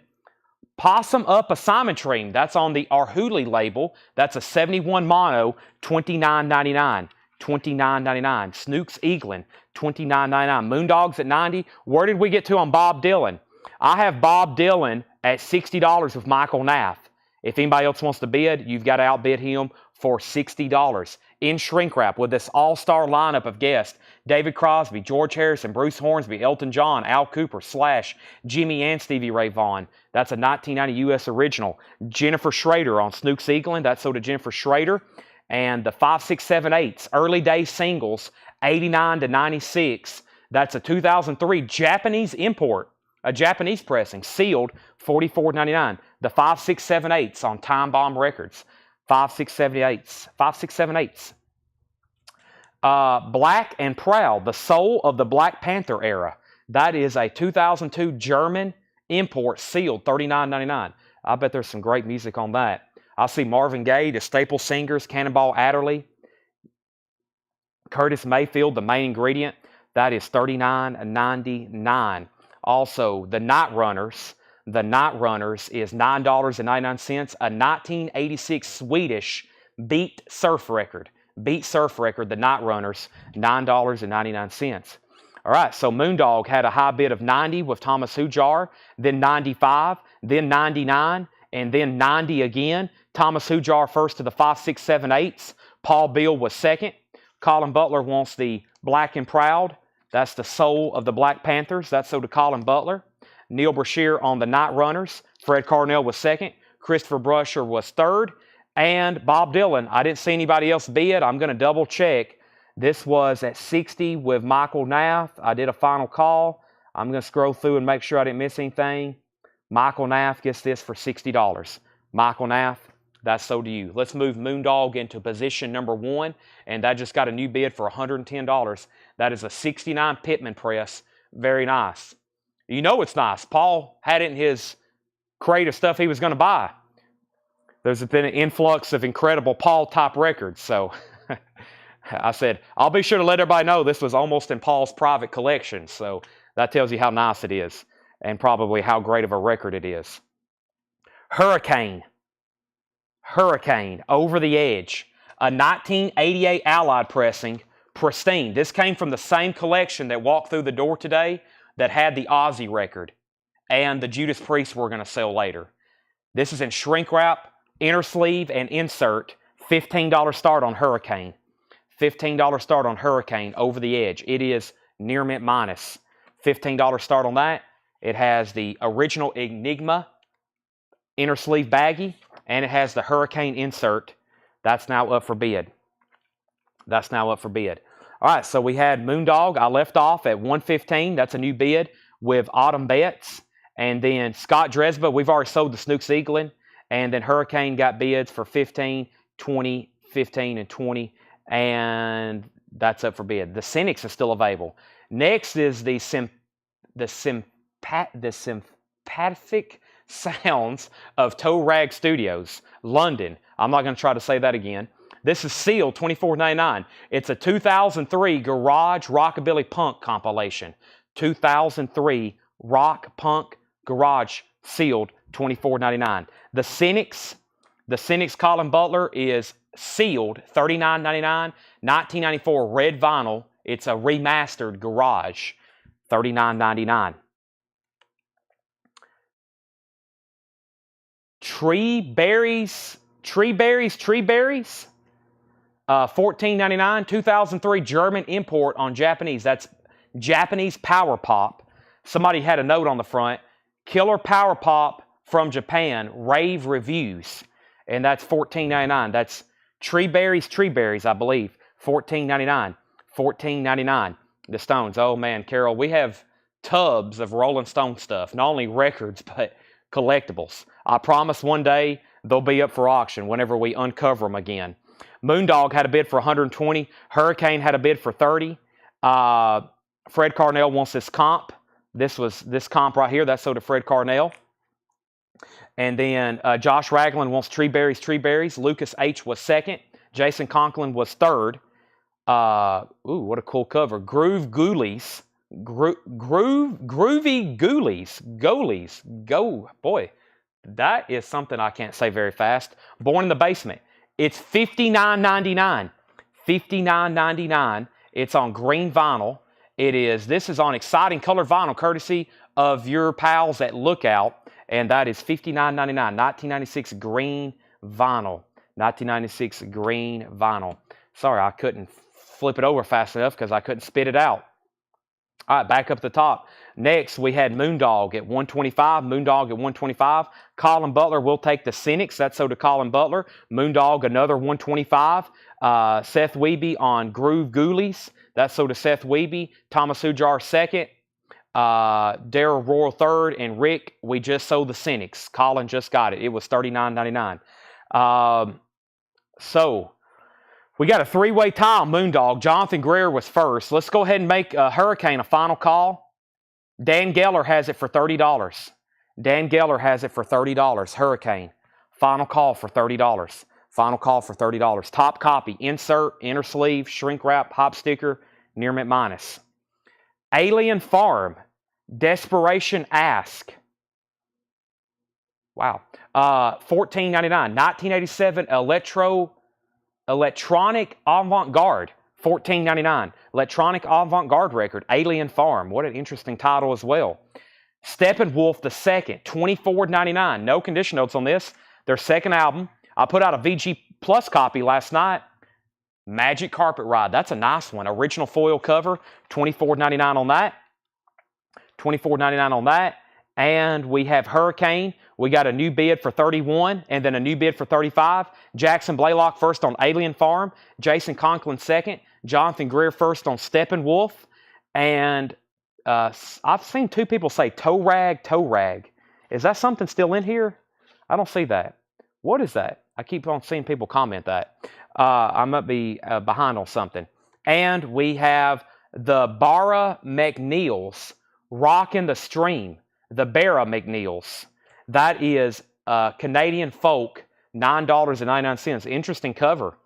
Possum Up a Simon Tream. That's on the Arhoolie label. That's a 71 mono, $29.99. $29.99. Snooks Eaglin, $29.99. Moondogs at 90. Where did we get to on Bob Dylan? I have Bob Dylan at $60 with Michael Nath. If anybody else wants to bid, you've got to outbid him for $60. In shrink wrap with this all-star lineup of guests, David Crosby, George Harrison, Bruce Hornsby, Elton John, Al Cooper, Slash, Jimmy and Stevie Ray Vaughan. That's a 1990 U.S. original. Jennifer Schrader on Snooks Eaglin. That's sold to Jennifer Schrader. And the 5, 6, 7, 8s, early day singles, 89 to 96. That's a 2003 Japanese import, a Japanese pressing, sealed, $44.99. The 5, 6, 7, 8s on Time Bomb Records. 5, 6, 7, 8s. 5, 6, 7, 8s. Black and Proud, the soul of the Black Panther era. That is a 2002 German import, sealed, $39.99. I bet there's some great music on that. I see Marvin Gaye, the Staple Singers, Cannonball Adderley, Curtis Mayfield, the main ingredient. That is $39.99. Also, the Night Runners. The Night Runners is $9.99. A 1986 Swedish beat surf record. Beat surf record, the Night Runners, $9.99. All right, so Moondog had a high bid of 90 with Thomas Hujar, then 95, then 99, and then 90 again. Thomas Hujar first to the 5, 6, 7, 8s. Paul Beal was second. Colin Butler wants the Black and Proud. That's the soul of the Black Panthers. That's so to Colin Butler. Neil Brashear on the Night Runners. Fred Carnell was second. Christopher Brusher was third. And Bob Dylan, I didn't see anybody else bid. I'm going to double check. This was at 60 with Michael Nath. I did a final call. I'm going to scroll through and make sure I didn't miss anything. Michael Nath gets this for $60. Michael Nath, that's so to you. Let's move Moondog into position number 1, and that just got a new bid for $110. That is a 69 Pittman press. Very nice. You know it's nice. Paul had it in his crate of stuff he was going to buy. There's been an influx of incredible Paul-type records, so I said, I'll be sure to let everybody know this was almost in Paul's private collection, so that tells you how nice it is and probably how great of a record it is. Hurricane, Over the Edge, a 1988 Allied pressing, pristine. This came from the same collection that walked through the door today that had the Ozzy record and the Judas Priest we're going to sell later. This is in shrink wrap, inner sleeve, and insert. $15 start on Hurricane. $15 start on Hurricane, Over the Edge. It is near mint minus. $15 start on that. It has the original Enigma inner sleeve baggie, and it has the Hurricane insert. That's now up for bid. That's now up for bid. All right, so we had Moondog. I left off at $115. That's a new bid with Autumn Betts. And then Scott Dresba, we've already sold the Snooks Eaglin. And then Hurricane got bids for 15, 20, 15, and 20. And that's up for bid. The Cynics is still available. Next is the sympathetic sounds of Toe Rag Studios, London. I'm not going to try to say that again. This is sealed, $24.99. It's a 2003 Garage Rockabilly Punk compilation. 2003 Rock Punk Garage sealed, $24.99. The Cynics Colin Butler is sealed, $39.99. 1994 red vinyl. It's a remastered Garage, $39.99. Tree Berries, $14.99. 2003 German import on Japanese. That's Japanese Power Pop. Somebody had a note on the front. Killer Power Pop from Japan, rave reviews. And that's $14.99. That's Tree Berries, I believe. $14.99. $14.99. The Stones. Oh man, Carol, we have tubs of Rolling Stone stuff. Not only records, but collectibles. I promise one day they'll be up for auction whenever we uncover them again. Moondog had a bid for $120. Hurricane had a bid for $30. Fred Carnell wants this comp. This comp right here. That's sold to Fred Carnell. And then Josh Ragland wants Tree Berries. Lucas H was second. Jason Conklin was third. Ooh, what a cool cover. Groovy Ghoulies. Go, boy. That is something I can't say very fast. Born in the Basement. It's $59.99. $59.99. It's on green vinyl. This is on exciting colored vinyl, courtesy of your pals at Lookout. And that is $59.99. 1996 green vinyl. 1996 green vinyl. Sorry, I couldn't flip it over fast enough because I couldn't spit it out. All right, back up the top. Next, we had Moondog at $125. Colin Butler will take the Cynics. That's sold to Colin Butler. Moondog, another $125. Seth Weeby on Groove Ghoulies. That's sold to Seth Weeby. Thomas Hujar second. Daryl Royal third. And Rick, we just sold the Cynics. Colin just got it. It was $39.99. So we got a three-way tie on Moondog. Jonathan Greer was first. Let's go ahead and make Hurricane a final call. Dan Geller has it for $30. Dan Geller has it for $30. Hurricane. Final call for $30. Final call for $30. Top copy. Insert, inner sleeve, shrink wrap, hop sticker, near mint minus. Alien Farm. Desperation Ask. Wow. $14.99. 1987 Electronic Avant-Garde. $14.99. Electronic Avant-Garde record. Alien Farm. What an interesting title as well. Steppenwolf II. $24.99. No condition notes on this. Their second album. I put out a VG Plus copy last night. Magic Carpet Ride. That's a nice one. Original foil cover. $24.99 on that. $24.99 on that. And we have Hurricane. We got a new bid for $31 and then a new bid for $35. Jackson Blaylock first on Alien Farm. Jason Conklin second. Jonathan Greer first on Steppenwolf. And I've seen two people say toe rag. Is that something still in here? I don't see that. What is that? I keep on seeing people comment that. I might be behind on something. And we have the Barra McNeils, Rockin' the Stream. The Barra McNeils. That is Canadian folk, $9.99. Interesting cover.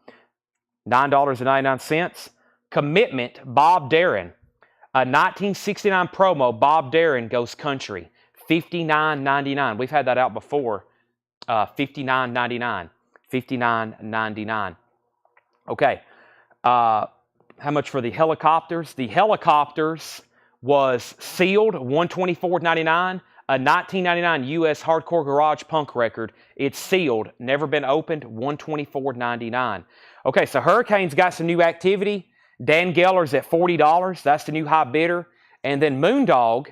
$9.99. Commitment, Bob Darren. A 1969 promo, Bob Darren Goes Country. $59.99. We've had that out before. $59.99. $59.99. Okay. How much for the Helicopters? The Helicopters was sealed, $124.99. A 1999 U.S. Hardcore Garage Punk record. It's sealed, never been opened, $124.99. Okay, so Hurricane's got some new activity. Dan Geller's at $40. That's the new high bidder. And then Moondog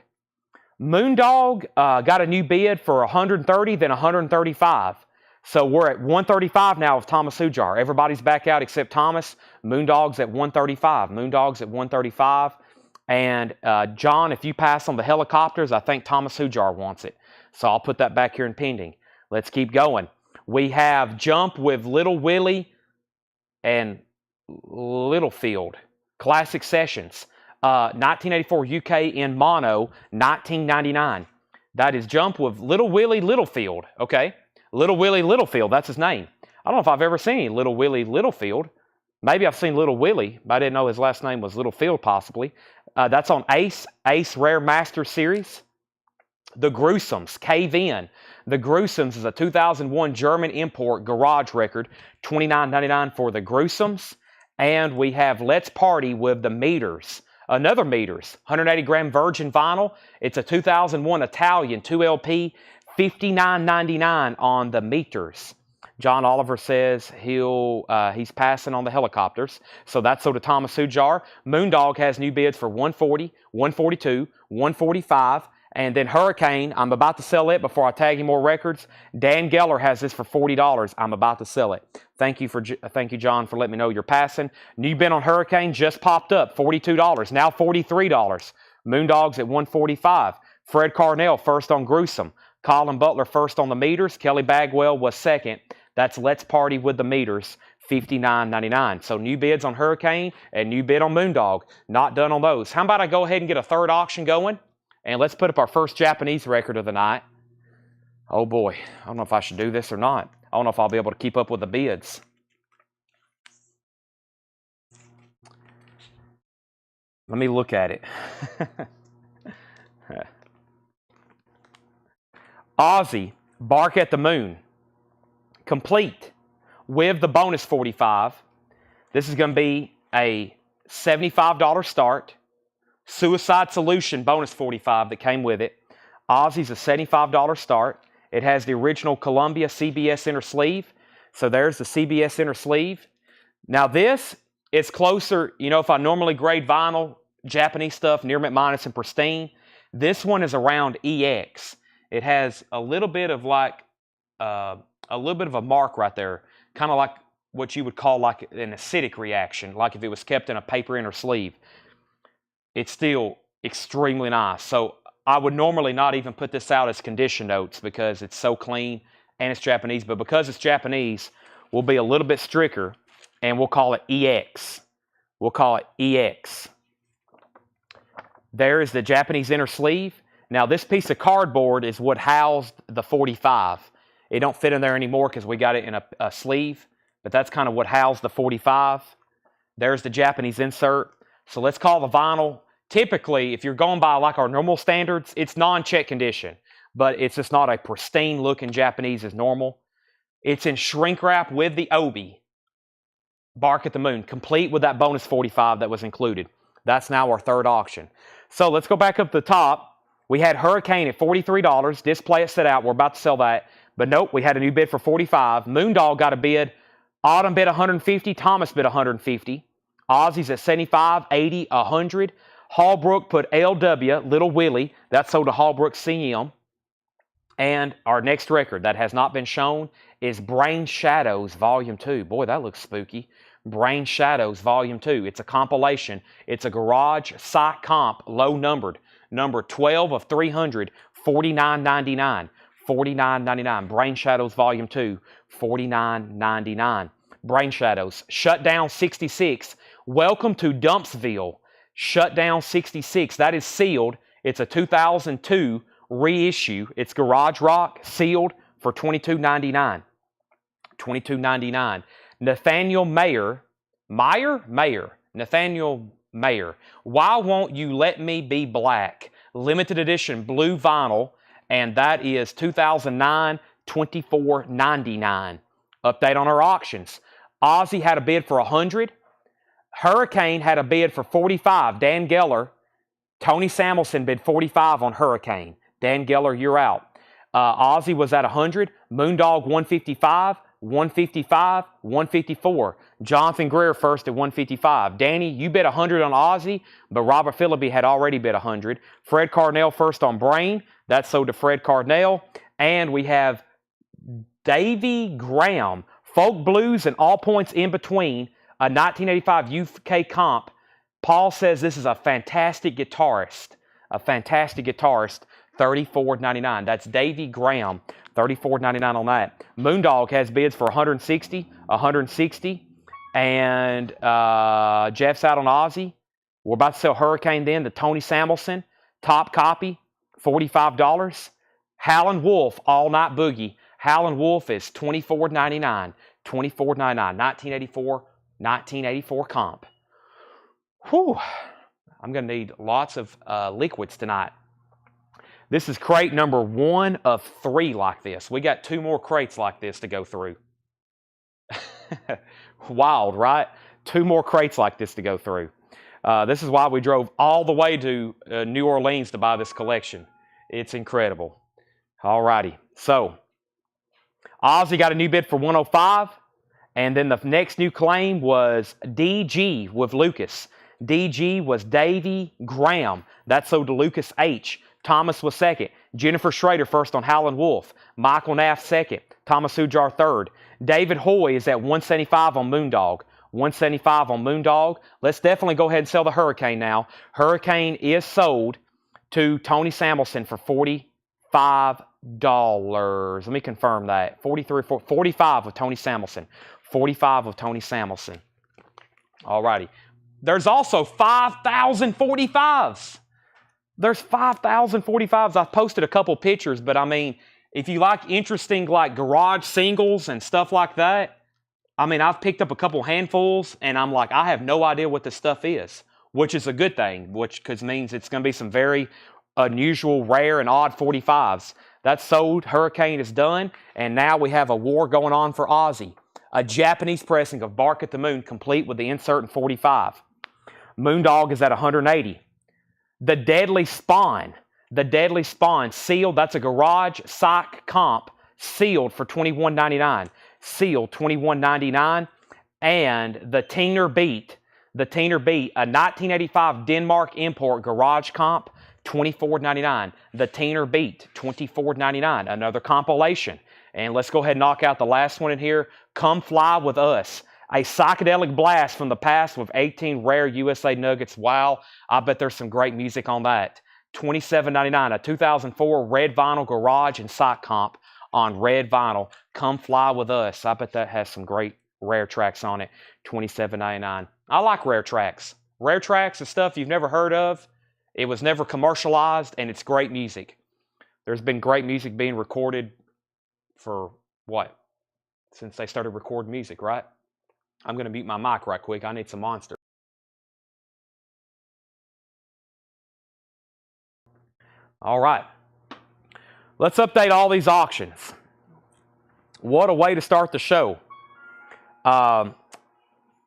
got a new bid for $130, then $135. So we're at $135 now with Thomas Hujar. Everybody's back out except Thomas. Moondog's at $135. Moondog's at $135. And John, if you pass on the Helicopters, I think Thomas Hujar wants it. So I'll put that back here in pending. Let's keep going. We have Jump with Little Willie and Littlefield. Classic Sessions. 1984 UK in mono, $19.99. That is Jump with Little Willie Littlefield. Okay. Little Willie Littlefield, that's his name. I don't know if I've ever seen any Little Willie Littlefield. Maybe I've seen Little Willie, but I didn't know his last name was Littlefield, possibly. That's on Ace Rare Master Series. The Gruesomes, Cave In. The Gruesomes is a 2001 German import garage record, $29.99 for the Gruesomes. And we have Let's Party with the Meters. Another Meters, 180-gram virgin vinyl. It's a 2001 Italian 2LP, $59.99 on the Meters. John Oliver says he's passing on the helicopters. So that's sold to Thomas Hujar. Moondog has new bids for 140, 142, 145. And then Hurricane, I'm about to sell it before I tag you more records. Dan Geller has this for $40. I'm about to sell it. Thank you, John, for letting me know you're passing. New bid on Hurricane just popped up, $42. Now $43. Moondog's at $145. Fred Carnell first on Gruesome. Colin Butler first on the Meters. Kelly Bagwell was second. That's Let's Party with the Meters, $59.99. So new bids on Hurricane and new bid on Moondog. Not done on those. How about I go ahead and get a third auction going? And let's put up our first Japanese record of the night. Oh boy, I don't know if I should do this or not. I don't know if I'll be able to keep up with the bids. Let me look at it. Ozzy, Bark at the Moon. Complete with the bonus 45. This is going to be a $75 start. Suicide Solution bonus 45 that came with it. Ozzy's a $75 start. It has the original Columbia CBS inner sleeve. So there's the CBS inner sleeve. Now this is closer, if I normally grade vinyl, Japanese stuff, near mint minus and pristine, this one is around EX. It has a little bit of a mark right there, kind of like what you would call like an acidic reaction, like if it was kept in a paper inner sleeve. It's still extremely nice. So I would normally not even put this out as condition notes because it's so clean and it's Japanese. But because it's Japanese, we'll be a little bit stricter and we'll call it EX. We'll call it EX. There is the Japanese inner sleeve. Now this piece of cardboard is what housed the 45. It don't fit in there anymore because we got it in a sleeve. But that's kind of what housed the 45. There's the Japanese insert. So let's call the vinyl. Typically, if you're going by like our normal standards, it's non-check condition. But it's just not a pristine looking Japanese as normal. It's in shrink wrap with the Obi. Bark at the Moon. Complete with that bonus 45 that was included. That's now our third auction. So let's go back up to the top. We had Hurricane at $43. Display it set out. We're about to sell that. But nope, we had a new bid for $45. Moondog got a bid. Autumn bid $150. Thomas bid $150. Ozzy's at $75, $80, $100. Hallbrook put LW, Little Willie. That's sold to Hallbrook CM. And our next record that has not been shown is Brain Shadows Volume 2. Boy, that looks spooky. Brain Shadows Volume 2. It's a compilation. It's a garage psych comp, low numbered. Number 12 of 300, $49.99. $49.99. Brain Shadows Volume 2, $49.99. Brain Shadows. Shutdown 66. Welcome to Dumpsville. Shutdown 66. That is sealed. It's a 2002 reissue. It's Garage Rock, sealed for $22.99. $22.99. Nathaniel Nathaniel Mayer. Why Won't You Let Me Be Black? Limited edition blue vinyl. And that is 2009, $24.99. Update on our auctions. Ozzy had a bid for $100. Hurricane had a bid for $45. Dan Geller. Tony Samuelson bid $45 on Hurricane. Dan Geller, you're out. Ozzy was at $100. Moondog $155. $155. $154. Jonathan Greer first at $155. Danny, you bid $100 on Ozzy, but Robert Phillippe had already bid $100. Fred Carnell first on Brain. That's sold to Fred Carnell. And we have Davy Graham, folk blues and all points in between, a 1985 UK comp. Paul says this is a fantastic guitarist. A fantastic guitarist. $34.99. That's Davy Graham. $34.99 on that. Moondog has bids for $160, $160, and Jeff's out on Ozzy. We're about to sell Hurricane then to Tony Samuelson. Top copy, $45. Howlin' Wolf, All Night Boogie. Howlin' Wolf is $24.99. $24.99. 1984 comp. Whew. I'm going to need lots of liquids tonight. This is crate number 1 of 3 like this. We got 2 more crates like this to go through. Wild, right? 2 more crates like this to go through. This is why we drove all the way to New Orleans to buy this collection. It's incredible. All righty. So, Ozzy got a new bid for 105. And then the next new claim was DG with Lucas. DG was Davy Graham. That sold to Lucas H. Thomas was second. Jennifer Schrader first on Howlin' Wolf. Michael Naff second. Thomas Hujar third. David Hoy is at 175 on Moondog. 175 on Moondog. Let's definitely go ahead and sell the Hurricane now. Hurricane is sold to Tony Samuelson for $45. Let me confirm that. 45 with Tony Samuelson. 45 with Tony Samuelson. Alrighty. There's also 5,045s. There's 5,045s. I've posted a couple pictures, but I mean, if you like interesting like garage singles and stuff like that, I mean, I've picked up a couple handfuls, and I'm like, I have no idea what this stuff is, which is a good thing, which means it's going to be some very unusual, rare, and odd 45s. That's sold. Hurricane is done, and now we have a war going on for Ozzy. A Japanese pressing of Bark at the Moon, complete with the insert in 45. Moondog is at 180. The Deadly Spawn sealed. That's a garage sock comp, sealed for $21.99. Sealed $21.99. And the Teener Beat, a 1985 Denmark import garage comp, $24.99. The Teener Beat, $24.99. Another compilation. And let's go ahead and knock out the last one in here. Come Fly With Us. A psychedelic blast from the past with 18 rare USA nuggets. Wow, I bet there's some great music on that. $27.99. A 2004 red vinyl garage and sock comp on red vinyl. Come Fly With Us. I bet that has some great rare tracks on it. $27.99. I like rare tracks. Rare tracks is stuff you've never heard of. It was never commercialized, and it's great music. There's been great music being recorded for what? Since they started recording music, right? I'm going to mute my mic right quick. I need some Monster. All right. Let's update all these auctions. What a way to start the show. What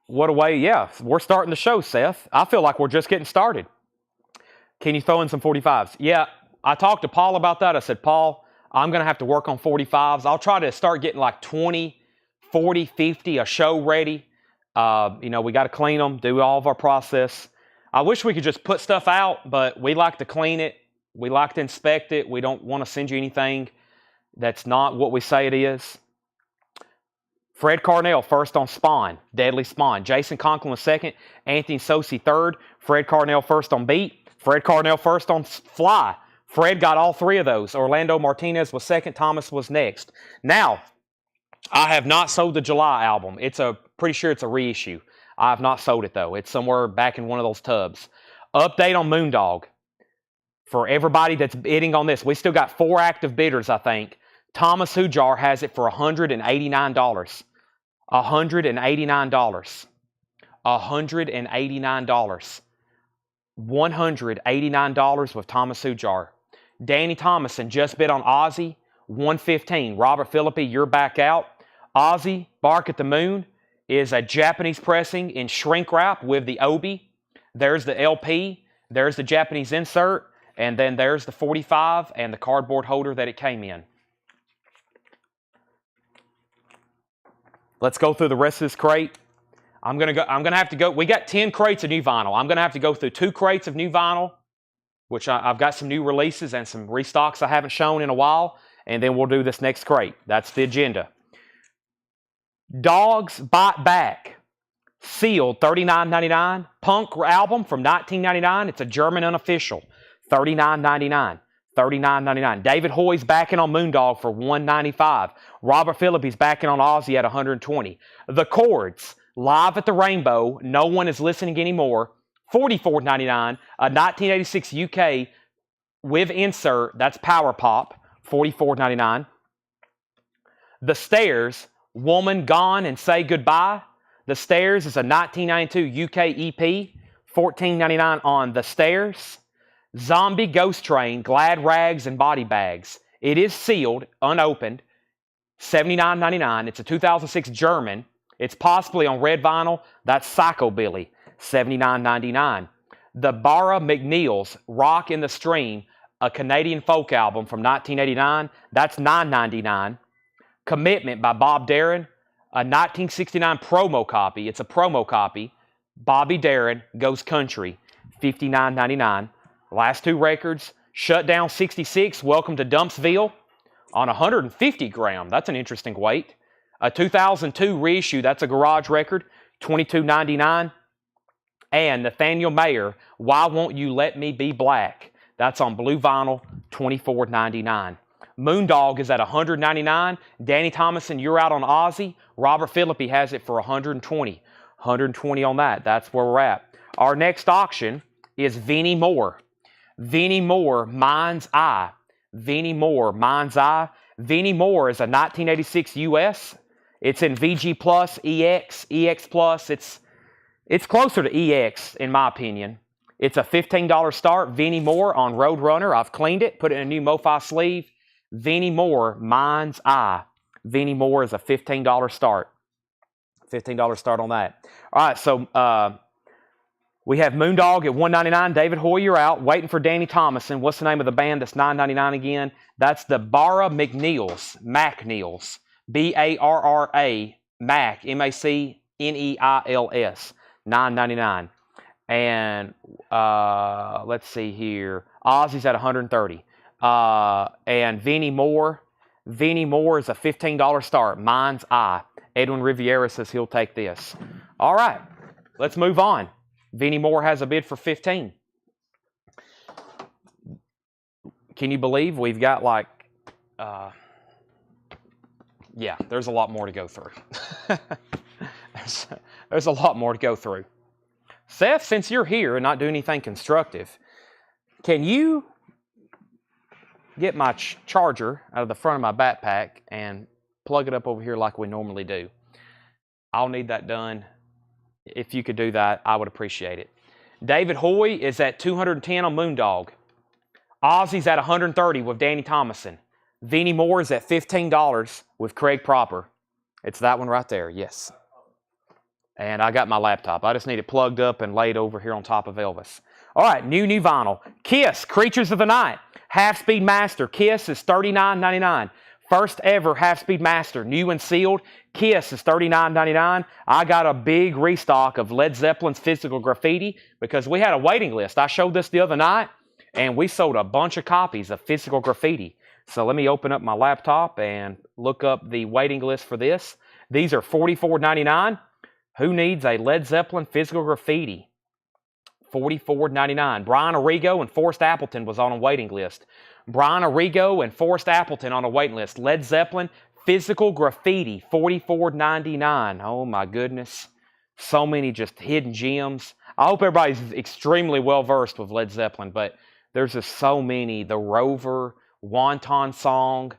a way, yeah. We're starting the show, Seth. I feel like we're just getting started. Can you throw in some 45s? Yeah, I talked to Paul about that. I said, Paul, I'm going to have to work on 45s. I'll try to start getting like 20, 40, 50 a show ready. We got to clean them, do all of our process. I wish we could just put stuff out, but we like to clean it. We like to inspect it. We don't want to send you anything that's not what we say it is. Fred Carnell first on Spawn, Deadly Spawn. Jason Conklin was second. Anthony Sosi third. Fred Carnell first on Beat. Fred Carnell first on Fly. Fred got all 3 of those. Orlando Martinez was second. Thomas was next. Now, I have not sold the July album. Pretty sure it's a reissue. I have not sold it, though. It's somewhere back in one of those tubs. Update on Moondog. For everybody that's bidding on this, we still got 4 active bidders, I think. Thomas Hujar has it for $189. $189. $189. $189 with Thomas Hujar. Danny Thomason just bid on Ozzy, $115. Robert Philippi, you're back out. Ozzy, Bark at the Moon, is a Japanese pressing in shrink wrap with the Obi. There's the LP. There's the Japanese insert. And then there's the 45 and the cardboard holder that it came in. Let's go through the rest of this crate. I'm gonna have to go. We got 10 crates of new vinyl. I'm gonna have to go through 2 crates of new vinyl, which I've got some new releases and some restocks I haven't shown in a while, and then we'll do this next crate. That's the agenda. Dogs Bite Back, sealed, $39.99. Punk album from 1999. It's a German unofficial, $39.99. $39.99. David Hoy's backing on Moondog for $195. Robert Phillippi's backing on Ozzy at $120. The Chords, live at the Rainbow, No One Is Listening Anymore, $44.99. A 1986 UK with insert, that's Power Pop, $44.99. The Stairs, Woman Gone and Say Goodbye. The Stairs is a 1992 UK EP, $14.99 on The Stairs. Zombie Ghost Train, Glad Rags and Body Bags. It is sealed, unopened, $79.99. It's a 2006 German. It's possibly on red vinyl. That's Psychobilly, $79.99. The Barra McNeil's Rock in the Stream, a Canadian folk album from 1989. That's $9.99. Commitment by Bob Darin, a 1969 promo copy. It's a promo copy. Bobby Darin Goes Country, $59.99. Last two records, Shutdown 66, Welcome to Dumpsville, on 150 gram. That's an interesting weight. A 2002 reissue, that's a garage record, $22.99. And Nathaniel Mayer, Why Won't You Let Me Be Black? That's on blue vinyl, $24.99. Moondog is at $199. Danny Thomason, You're Out on Ozzy. Robert Philippi has it for $120. $120 on that. That's where we're at. Our next auction is Vinnie Moore. Vinnie Moore, Mind's Eye. Vinnie Moore, Mind's Eye. Vinnie Moore is a 1986 US. It's in VG Plus, EX, EX Plus. It's closer to EX, in my opinion. It's a $15 start. Vinnie Moore on Roadrunner. I've cleaned it, put it in a new MoFi sleeve. Vinnie Moore, Mind's Eye. Vinnie Moore is a $15 start. $15 start on that. All right, so we have Moondog at $199. David Hoy, you're out. Waiting for Danny Thomason. What's the name of the band that's $9.99 again? That's the Barra McNeil's. MacNeil's. B-A-R-R-A. Mac. M-A-C-N-E-I-L-S. $9.99. And let's see here. Ozzy's at $130. And Vinnie Moore. Vinnie Moore is a $15 start. Mind's Eye. Edwin Riviera says he'll take this. All right, let's move on. Vinnie Moore has a bid for $15. Can you believe we've got like, yeah, there's a lot more to go through. there's a lot more to go through. Seth, since you're here and not doing anything constructive, can you get my charger out of the front of my backpack and plug it up over here like we normally do? I'll need that done. If you could do that, I would appreciate it. David Hoy is at $210 on Moondog. Ozzy's at $130 with Danny Thomason. Vinnie Moore is at $15 with Craig Proper. It's that one right there, yes. And I got my laptop. I just need it plugged up and laid over here on top of Elvis. All right, new vinyl. Kiss, Creatures of the Night. Half-Speed Master. Kiss is $39.99. First ever Half-Speed Master, new and sealed. Kiss is $39.99. I got a big restock of Led Zeppelin's Physical Graffiti because we had a waiting list. I showed this the other night, and we sold a bunch of copies of Physical Graffiti. So let me open up my laptop and look up the waiting list for this. These are $44.99. Who needs a Led Zeppelin Physical Graffiti? $44.99. Brian Arrigo and Forrest Appleton was on a waiting list. Brian Arrigo and Forrest Appleton on a waiting list. Led Zeppelin Physical Graffiti, $44.99. Oh my goodness. So many just hidden gems. I hope everybody's extremely well versed with Led Zeppelin, but there's just so many. The Rover, Wonton Song,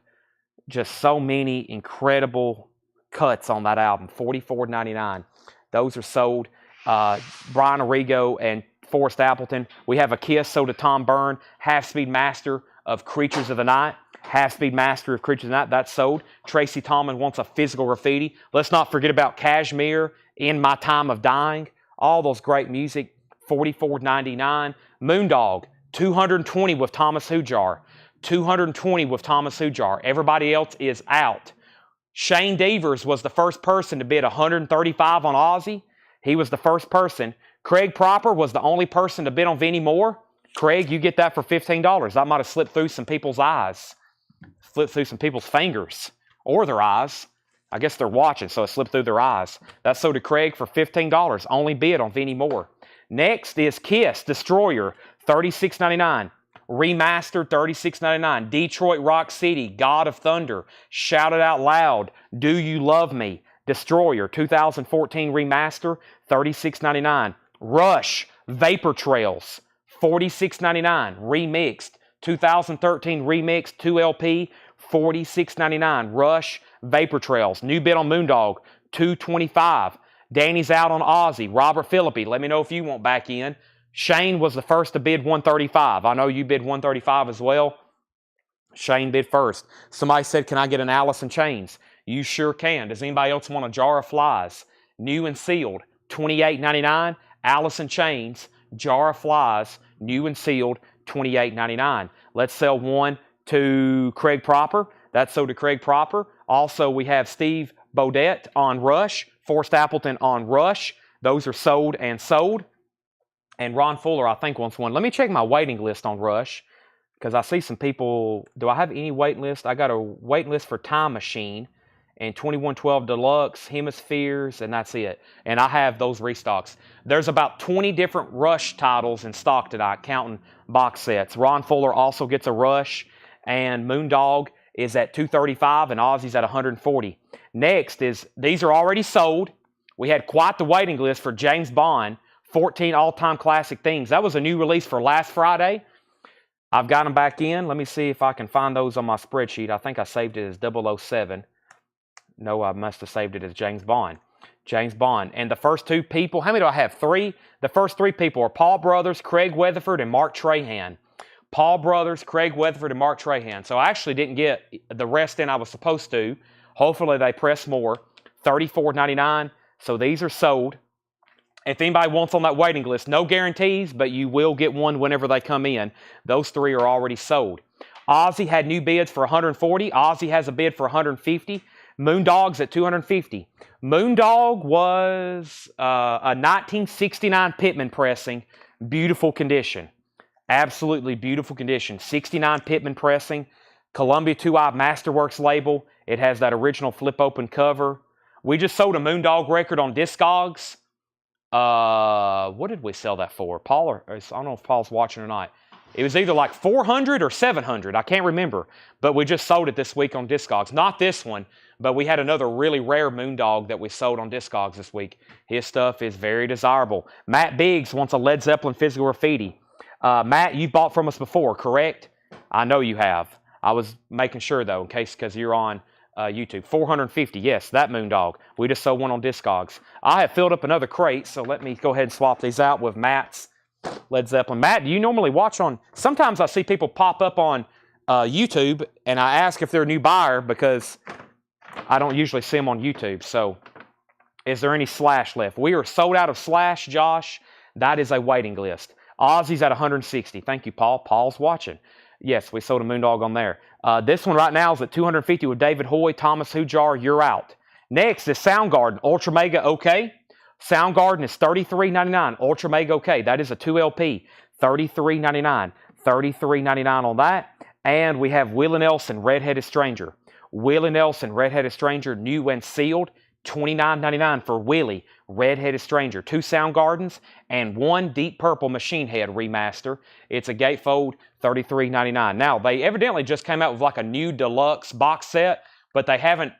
just so many incredible cuts on that album. $44.99. Those are sold. Brian Arrigo and Forrest Appleton. We have a Kiss sold to Tom Byrne. Half-Speed Master of Creatures of the Night. Half-Speed Master of Creatures of the Night. That's sold. Tracy Tallman wants a Physical Graffiti. Let's not forget about Kashmir, In My Time of Dying. All those great music. $44.99. Moondog, $220 with Thomas Hujar. $220 with Thomas Hujar. Everybody else is out. Shane Devers was the first person to bid $135 on Ozzy. He was the first person. Craig Proper was the only person to bid on Vinnie Moore. Craig, you get that for $15. That might have slipped through some people's eyes. Slipped through some people's fingers. Or their eyes. I guess they're watching, so it slipped through their eyes. That's sold to Craig for $15. Only bid on Vinnie Moore. Next is Kiss, Destroyer, $36.99. Remastered, $36.99. Detroit Rock City, God of Thunder, Shout It Out Loud, Do You Love Me? Destroyer, 2014 remaster, $36.99. Rush, Vapor Trails, $46.99. Remixed, 2013 Remix 2LP, $46.99. Rush Vapor Trails. New bid on Moondog, $225. Danny's out on Ozzy. Robert Philippi, let me know if you want back in. Shane was the first to bid $135. I know you bid $135 as well. Shane bid first. Somebody said, can I get an Alice in Chains? You sure can. Does anybody else want a jar of flies? New and sealed, $28.99. Alice in Chains, jar of flies, new and sealed, $28.99. Let's sell one to Craig Proper. That's sold to Craig Proper. Also, we have Steve Bodette on Rush, Forrest Appleton on Rush. Those are sold and sold. And Ron Fuller, I think, wants one. Let me check my waiting list on Rush, because I see some people. Do I have any waiting list? I got a waiting list for Time Machine and 2112 Deluxe, Hemispheres, and that's it. And I have those restocks. There's about 20 different Rush titles in stock tonight, counting box sets. Ron Fuller also gets a Rush, and Moondog is at $235, and Ozzy's at $140. Next is, these are already sold. We had quite the waiting list for James Bond, 14 all-time classic themes. That was a new release for last Friday. I've got them back in. Let me see if I can find those on my spreadsheet. I think I saved it as 007. No, I must have saved it as James Bond. James Bond. And the first two people, how many do I have? Three. The first three people are Paul Brothers, Craig Weatherford, and Mark Trahan. Paul Brothers, Craig Weatherford, and Mark Trahan. So I actually didn't get the rest in I was supposed to. Hopefully they press more. $34.99. So these are sold. If anybody wants on that waiting list, no guarantees, but you will get one whenever they come in. Those three are already sold. Ozzy had new bids for $140. Ozzy has a bid for $150. Moondog's at $250. Moondog was a 1969 Pittman pressing. Beautiful condition. Absolutely beautiful condition. 69 Pittman pressing. Columbia 2i Masterworks label. It has that original flip open cover. We just sold a Moondog record on Discogs. What did we sell that for? Paul, or I don't know if Paul's watching or not. It was either like 400 or 700. I can't remember. But we just sold it this week on Discogs. Not this one, but we had another really rare Moondog that we sold on Discogs this week. His stuff is very desirable. Matt Biggs wants a Led Zeppelin physical graffiti. Matt, you've bought from us before, correct? I know you have. I was making sure, though, in case, because you're on YouTube. $450, yes, that Moondog. We just sold one on Discogs. I have filled up another crate, so let me go ahead and swap these out with Matt's Led Zeppelin. Matt, do you normally watch on... Sometimes I see people pop up on YouTube, and I ask if they're a new buyer because I don't usually see them on YouTube. So, is there any Slash left? We are sold out of Slash, Josh. That is a waiting list. Ozzy's at $160. Thank you, Paul. Paul's watching. Yes, we sold a Moondog on there. This one right now is at $250 with David Hoy, Thomas Hujar, you're out. Next is Soundgarden, Ultra Mega OK. Soundgarden is $33.99. Ultra Mega OK. That is a 2LP. $33.99. $33.99 on that. And we have Willie Nelson, Red-Headed Stranger. Willie Nelson, Red-Headed Stranger, new and sealed. $29.99 for Willie, Red-Headed Stranger. 2 Soundgardens and 1 Deep Purple Machine Head remaster. It's a gatefold, $33.99. Now, they evidently just came out with like a new deluxe box set, but they haven't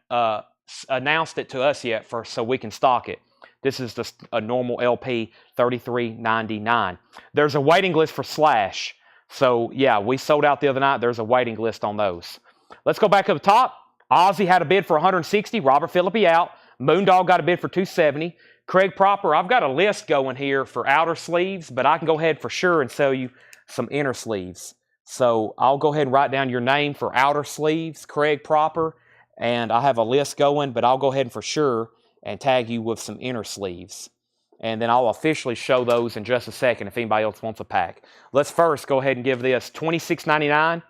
announced it to us yet so we can stock it. This is just a normal LP, $33.99. There's a waiting list for Slash. So, yeah, we sold out the other night. There's a waiting list on those. Let's go back up the top. Ozzy had a bid for $160. Robert Philippi out. Moondog got a bid for $270. Craig Proper, I've got a list going here for outer sleeves, but I can go ahead for sure and sell you some inner sleeves. So I'll go ahead and write down your name for outer sleeves, Craig Proper, and I have a list going, but I'll go ahead and for sure and tag you with some inner sleeves. And then I'll officially show those in just a second if anybody else wants a pack. Let's first go ahead and give this $26.99.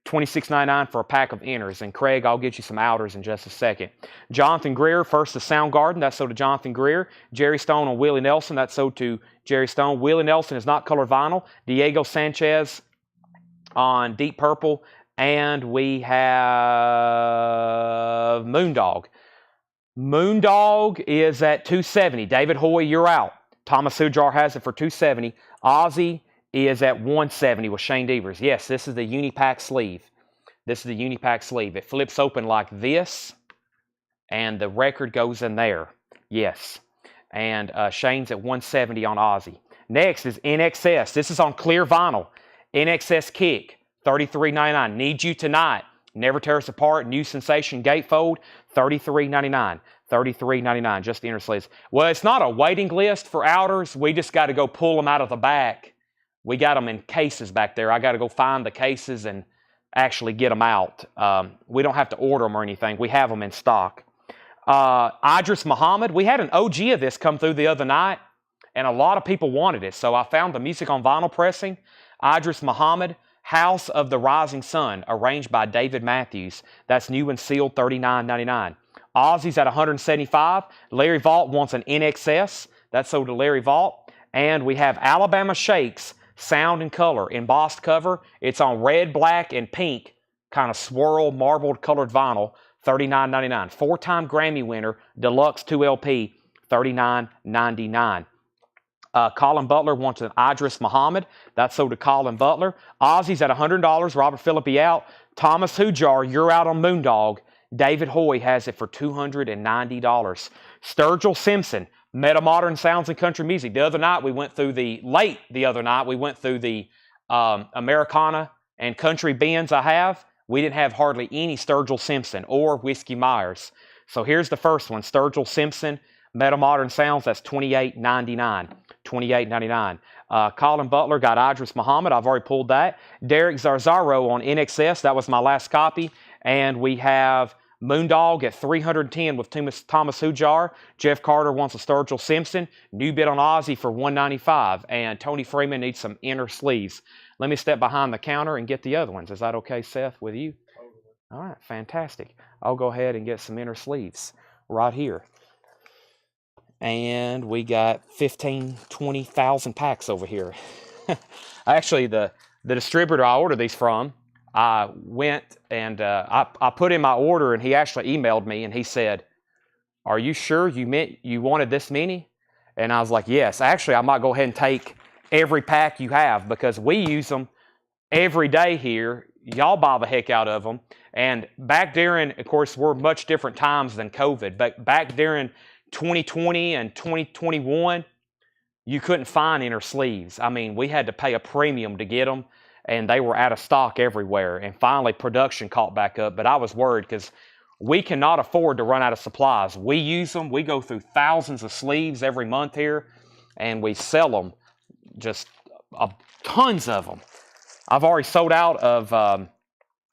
$26.99 for a pack of inners. And Craig, I'll get you some outers in just a second. Jonathan Greer, first to Soundgarden. That's sold to Jonathan Greer. Jerry Stone on Willie Nelson. That's sold to Jerry Stone. Willie Nelson is not color vinyl. Diego Sanchez on Deep Purple. And we have Moondog. Moondog is at $270. David Hoy, you're out. Thomas Hujar has it for $270. Ozzy is at $170 with Shane Devers. Yes, this is the Unipack sleeve. This is the Unipack sleeve. It flips open like this, and the record goes in there. Yes. And Shane's at $170 on Ozzy. Next is NXS. This is on clear vinyl. NXS Kick, $33.99. Need You Tonight, Never Tear Us Apart, New Sensation Gatefold, $33.99. $33.99, just the inner sleeves. Well, it's not a waiting list for outers. We just got to go pull them out of the back. We got them in cases back there. I got to go find the cases and actually get them out. We don't have to order them or anything. We have them in stock. Idris Muhammad, we had an OG of this come through the other night, and a lot of people wanted it. So I found the music on vinyl pressing. Idris Muhammad, House of the Rising Sun, arranged by David Matthews. That's new and sealed, $39.99. Ozzy's at $175. Larry Vault wants an NXS. That's sold to Larry Vault. And we have Alabama Shakes, Sound and Color, embossed cover. It's on red, black, and pink, kind of swirl, marbled colored vinyl, $39.99. Four-time Grammy winner, deluxe 2LP, $39.99. Colin Butler wants an Idris Muhammad. That's sold to Colin Butler. Ozzy's at $100. Robert Phillippe out. Thomas Hujar, You're Out on Moondog. David Hoy has it for $290. Sturgill Simpson, Metamodern Sounds and Country Music. The other night we went through the Americana and country bins I have. We didn't have hardly any Sturgill Simpson or Whiskey Myers. So here's the first one, Sturgill Simpson, Metamodern Sounds. That's $28.99. $28.99. Colin Butler got Idris Muhammad. I've already pulled that. Derek Zarzaro on NXS. That was my last copy. And we have Moondog at $310 with Thomas Hujar. Jeff Carter wants a Sturgill Simpson. New bid on Ozzy for $195. And Tony Freeman needs some inner sleeves. Let me step behind the counter and get the other ones. Is that okay, Seth, with you? All right, fantastic. I'll go ahead and get some inner sleeves right here. And we got 15, 20,000 packs over here. Actually, the distributor I ordered these from, I went and I put in my order, and he actually emailed me, and he said, "Are you sure you wanted this many?" And I was like, "Yes." Actually, I might go ahead and take every pack you have, because we use them every day here. Y'all buy the heck out of them. And back during, of course, we're much different times than COVID, but back during 2020 and 2021, you couldn't find inner sleeves. I mean, we had to pay a premium to get them, and they were out of stock everywhere. And finally, production caught back up, but I was worried because we cannot afford to run out of supplies. We use them. We go through thousands of sleeves every month here, and we sell them, just tons of them. I've already sold out of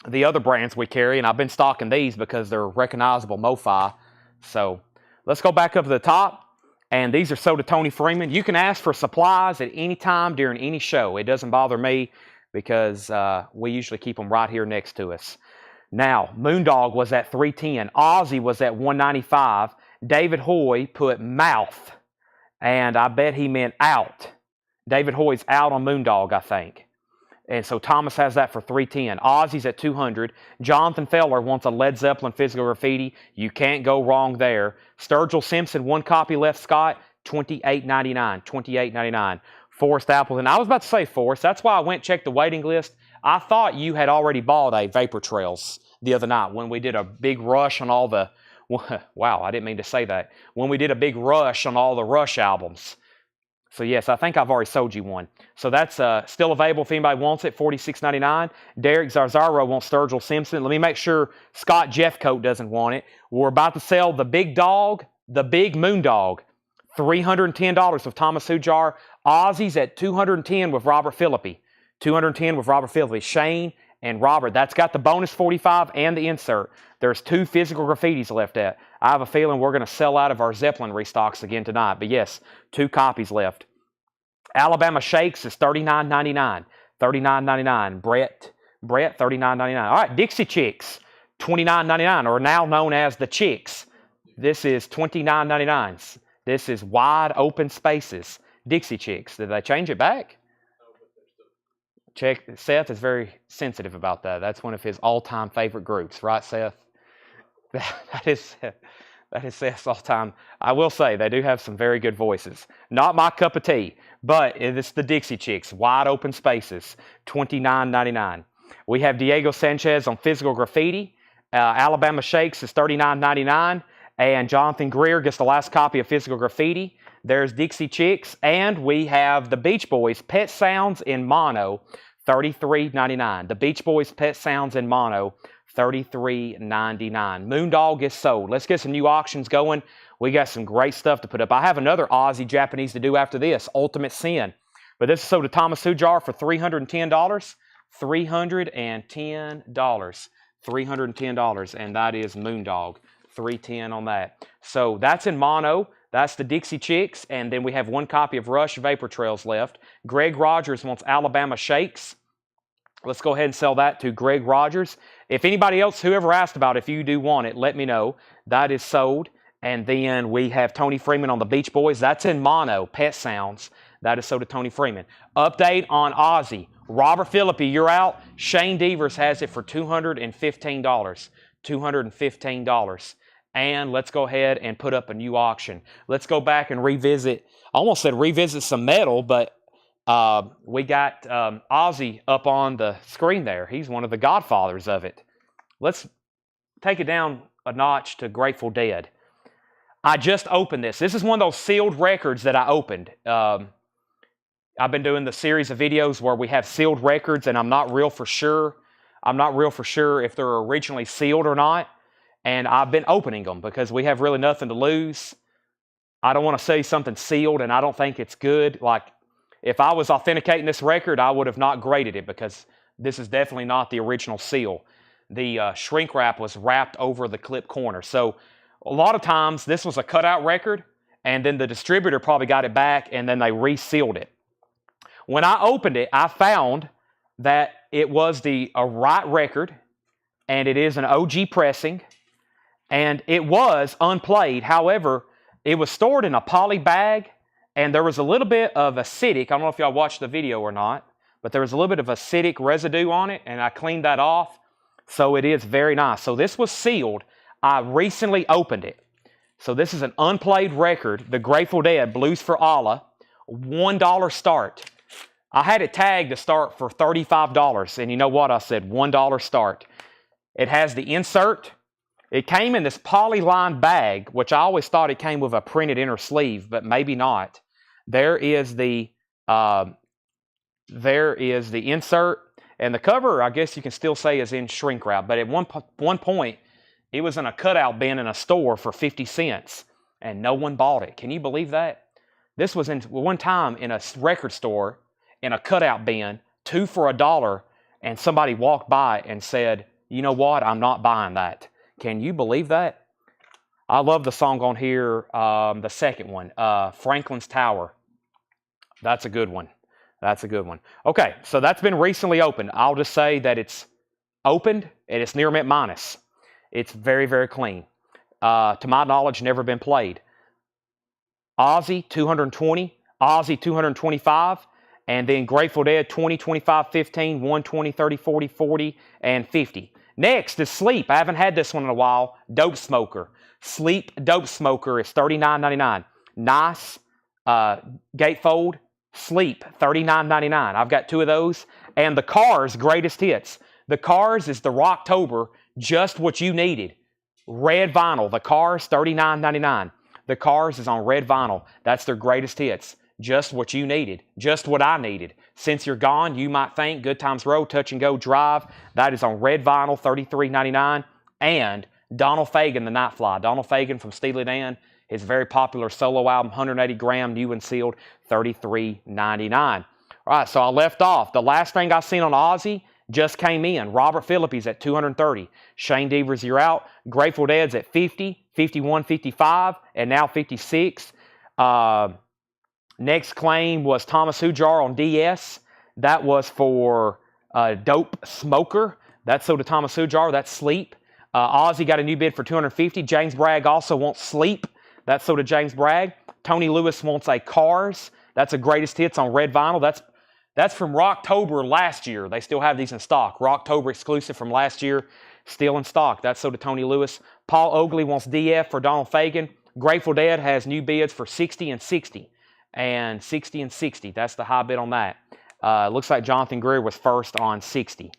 the other brands we carry, and I've been stocking these because they're recognizable MoFi. So let's go back up to the top. And these are sold to Tony Freeman. You can ask for supplies at any time during any show. It doesn't bother me because we usually keep them right here next to us. Now, Moondog was at $310. Ozzy was at $195. David Hoy put mouth, and I bet he meant out. David Hoy's out on Moondog, I think. And so Thomas has that for $310. Ozzy's at $200. Jonathan Feller wants a Led Zeppelin physical graffiti. You can't go wrong there. Sturgill Simpson, one copy left, Scott, $28.99. $28.99. Forrest Appleton. I was about to say Forrest. That's why I went and checked the waiting list. I thought you had already bought a Vapor Trails the other night when we did a big rush on all the... Wow, I didn't mean to say that. When we did a big rush on all the Rush albums. So yes, I think I've already sold you one. So that's still available if anybody wants it, $46.99. Derek Zarzaro wants Sturgill Simpson. Let me make sure Scott Jeffcoat doesn't want it. We're about to sell the Big Dog, the Big Moondog, $310 with Thomas Hujar. Ozzy's at $210 with Robert Phillippe. $210 with Robert Phillippe. Shane and Robert. That's got the bonus 45 and the insert. There's 2 physical graffitis left at. I have a feeling we're going to sell out of our Zeppelin restocks again tonight. But yes, 2 copies left. Alabama Shakes is $39.99. $39.99. Brett, $39.99. All right, Dixie Chicks, $29.99, or now known as the Chicks. This is $29.99. This is Wide Open Spaces. Dixie Chicks. Did they change it back? Check. Seth is very sensitive about that. That's one of his all-time favorite groups, right, Seth? That is Seth's all-time. I will say they do have some very good voices. Not my cup of tea, but it's the Dixie Chicks. Wide Open Spaces, $29.99. We have Diego Sanchez on physical graffiti. Alabama Shakes is $39.99, and Jonathan Greer gets the last copy of physical graffiti. There's Dixie Chicks, and we have the Beach Boys, Pet Sounds in mono, $33.99. The Beach Boys Pet Sounds in mono, $33.99. Moondog is sold. Let's get some new auctions going. We got some great stuff to put up. I have another Aussie Japanese to do after this, Ultimate Sin. But this is sold to Thomas Hujar for $310. $310. $310. And that is Moondog. $310 on that. So that's in mono. That's the Dixie Chicks. And then we have one copy of Rush Vapor Trails left. Greg Rogers wants Alabama Shakes. Let's go ahead and sell that to Greg Rogers. If anybody else, whoever asked about it, if you do want it, let me know. That is sold. And then we have Tony Freeman on the Beach Boys. That's in mono, Pet Sounds. That is sold to Tony Freeman. Update on Ozzy. Robert Philippi, you're out. Shane Devers has it for $215. $215. And let's go ahead and put up a new auction. Let's go back and revisit, I almost said revisit some metal, but we got Ozzy up on the screen there. He's one of the godfathers of it. Let's take it down a notch to Grateful Dead. I just opened this. This is one of those sealed records that I opened. I've been doing the series of videos where we have sealed records, and I'm not real for sure. I'm not real for sure if they're originally sealed or not. And I've been opening them because we have really nothing to lose. I don't want to say something sealed and I don't think it's good. Like, if I was authenticating this record, I would have not graded it because this is definitely not the original seal. The shrink wrap was wrapped over the clip corner. So a lot of times this was a cutout record and then the distributor probably got it back and then they resealed it. When I opened it, I found that it was a right record and it is an OG pressing. And it was unplayed. However, it was stored in a poly bag, and there was a little bit of acidic. I don't know if y'all watched the video or not, but there was a little bit of acidic residue on it, and I cleaned that off. So it is very nice. So this was sealed. I recently opened it. So this is an unplayed record, The Grateful Dead, Blues for Allah, $1 start. I had it tagged to start for $35, and you know what? I said $1 start. It has the insert. It came in this polyline bag, which I always thought it came with a printed inner sleeve, but maybe not. There is the insert, and the cover, I guess you can still say, is in shrink wrap. But at one point, it was in a cutout bin in a store for 50 cents, and no one bought it. Can you believe that? This was in one time in a record store in a cutout bin, 2 for $1, and somebody walked by and said, "You know what? I'm not buying that." Can you believe that? I love the song on here, the second one, Franklin's Tower. That's a good one. That's a good one. Okay, so that's been recently opened. I'll just say that it's opened and it's near mint minus. It's very, very clean. To my knowledge, never been played. Ozzy, 220. Ozzy, 225. And then Grateful Dead, 20, 25, 15, 120, 30, 40, 40, and 50. Next is Sleep. I haven't had this one in a while. Dope Smoker. Sleep Dope Smoker is $39.99. Nice gatefold. Sleep, $39.99. I've got 2 of those. And the Cars Greatest Hits. The Cars is the Rocktober, just what you needed. Red vinyl. The Cars, $39.99. The Cars is on red vinyl. That's their greatest hits. Just what you needed. Just what I needed. Since you're gone, you might think Good Times Road, Touch and Go Drive. That is on red vinyl, $33.99. And Donald Fagen, The Nightfly. Donald Fagen from Steely Dan. His very popular solo album, 180 gram, new and sealed, $33.99. All right, so I left off. The last thing I seen on Ozzy just came in. Robert Phillippi's at $230. Shane Devers, you're out. Grateful Dead's at $50, $51, $55, and now $56. Next claim was Thomas Hujar on DS. That was for Dope Smoker. That's sold to Thomas Hujar. That's Sleep. Ozzy got a new bid for $250. James Bragg also wants Sleep. That's sold to James Bragg. Tony Lewis wants a Cars. That's a greatest hits on red vinyl. That's from Rocktober last year. They still have these in stock. Rocktober exclusive from last year, still in stock. That's sold to Tony Lewis. Paul Oakley wants DF for Donald Fagen. Grateful Dead has new bids for 60 and 60. And 60 and 60. That's the high bid on that. Looks like Jonathan Greer was first on 60.